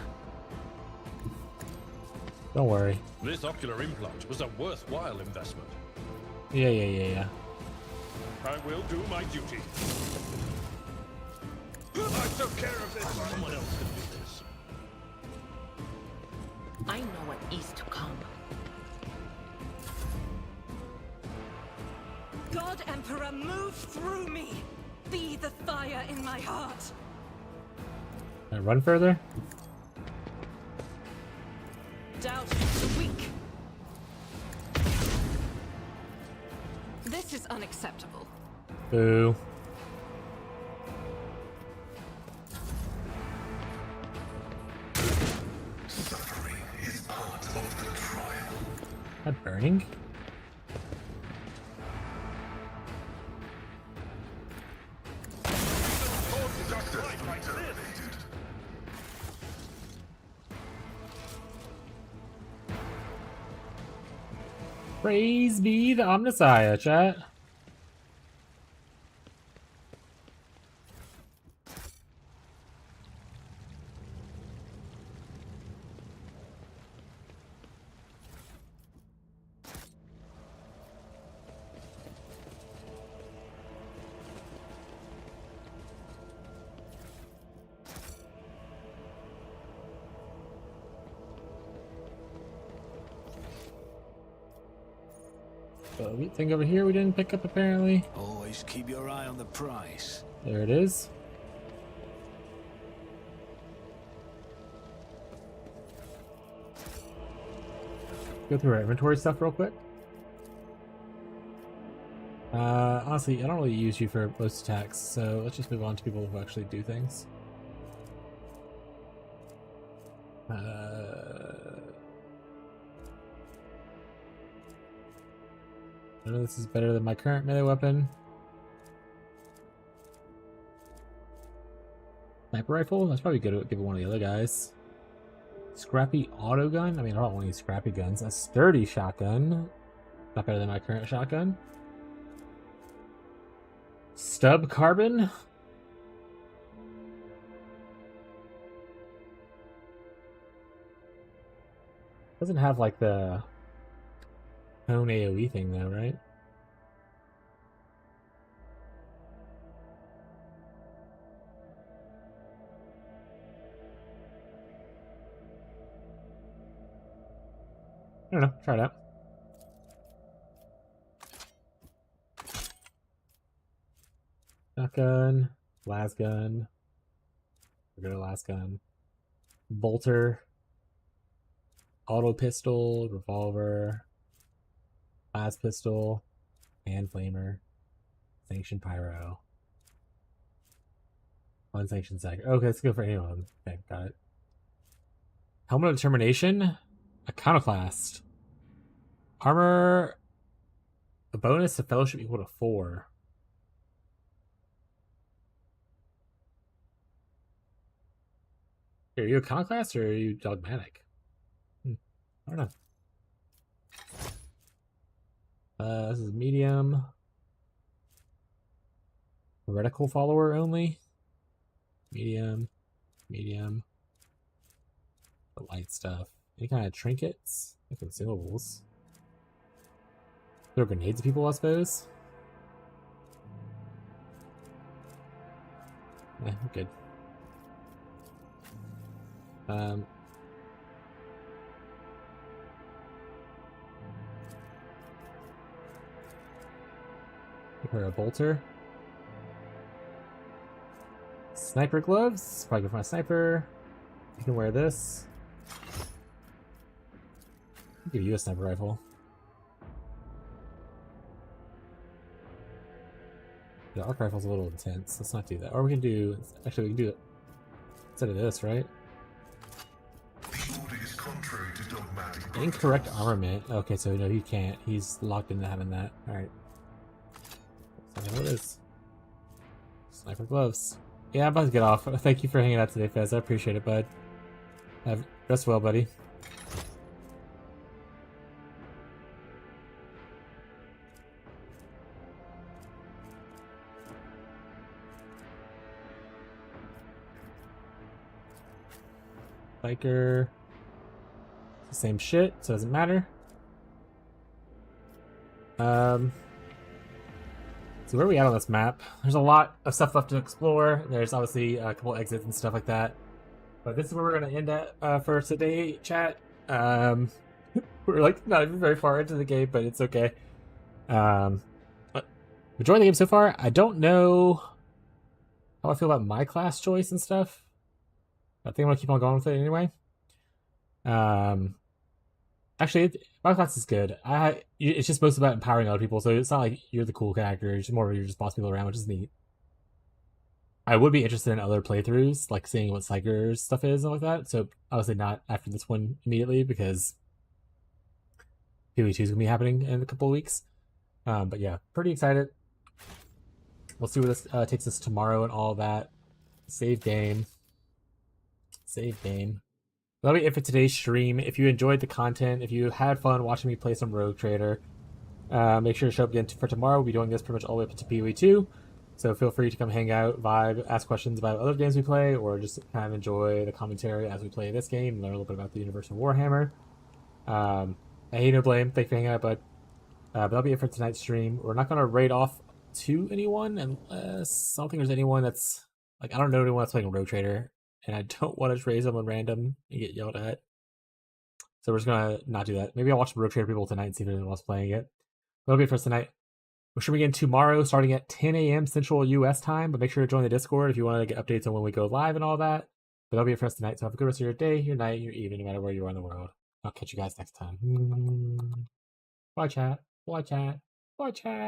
Don't worry. This ocular implant was a worthwhile investment. Yeah. I will do my duty. I took care of this. Someone else can do this. I know what is to come. God Emperor, move through me. Be the fire in my heart. Can I run further? Doubt the weak. This is unacceptable. Boo. Suffering is part of the trial. That burning? Praise be the Omnissiah, chat. The thing over here we didn't pick up apparently. Always keep your eye on the prize. There it is. Go through our inventory stuff real quick. Honestly, I don't really use you for most attacks, so let's just move on to people who actually do things. I know this is better than my current melee weapon. Sniper rifle? That's probably good to give it one of the other guys. Scrappy auto gun? I mean, I don't want to use scrappy guns. A sturdy shotgun. Not better than my current shotgun. Stub carbon. Doesn't have like the cone AoE thing though, right? I don't know. Try it out. Shotgun, las gun, regular las gun, bolter, auto pistol, revolver, las pistol, hand flamer, sanctioned pyro, unsanctioned sacker. Okay, let's go for anyone. Okay, got it. Helmet of Determination, Iconoclast, armor. The bonus to fellowship equal to 4. Are you Iconoclast or are you dogmatic? I don't know. This is medium. Reticle follower only. Medium. Medium. The light stuff. Any kind of trinkets? And consumables. Throw grenades at people, I suppose. Yeah, we're good. Prepare a bolter. Sniper gloves. Probably go for my sniper. You can wear this. I'll give you a sniper rifle. The arc rifle's a little intense. Let's not do that. Or we can do. Actually, we can do it instead of this, right? Incorrect armament. Okay, so no, he can't. He's locked into having that. Alright. I know what it is. Sniper gloves. Yeah, I'm about to get off. Thank you for hanging out today, Fez. I appreciate it, bud. Rest well, buddy. Biker. The same shit, so it doesn't matter. So where are we at on this map? There's a lot of stuff left to explore. There's obviously a couple exits and stuff like that. But this is where we're going to end at for today, chat. We're like not even very far into the game, but it's okay. But enjoying the game so far. I don't know how I feel about my class choice and stuff. I think I'm going to keep on going with it anyway. Actually, my class is good. It's just mostly about empowering other people, so it's not like you're the cool character. It's more you're just boss people around, which is neat. I would be interested in other playthroughs, like seeing what Psyker's stuff is and like that. So obviously not after this one immediately because PvE2 is going to be happening in a couple of weeks. But yeah, pretty excited. We'll see where this takes us tomorrow and all that. Save game. Save game. That'll be it for today's stream. If you enjoyed the content, if you had fun watching me play some Rogue Trader, make sure to show up again for tomorrow. We'll be doing this pretty much all the way up to PoE2. So feel free to come hang out, vibe, ask questions about other games we play, or just kind of enjoy the commentary as we play this game, learn a little bit about the universe of Warhammer. I hate no blame. Thanks for hanging out, bud. But that'll be it for tonight's stream. We're not going to raid off to anyone unless I don't think there's anyone that's... Like, I don't know anyone that's playing Rogue Trader. And I don't want to raise someone random and get yelled at. So we're just going to not do that. Maybe I'll watch some Rogue Trader people tonight and see if anyone else playing it. That'll be it for us tonight. We're streaming again tomorrow starting at 10 a.m. Central US time. But make sure to join the Discord if you want to get updates on when we go live and all that. But that'll be it for us tonight. So have a good rest of your day, your night, your evening, no matter where you are in the world. I'll catch you guys next time. Bye, chat. Bye, chat. Bye, chat.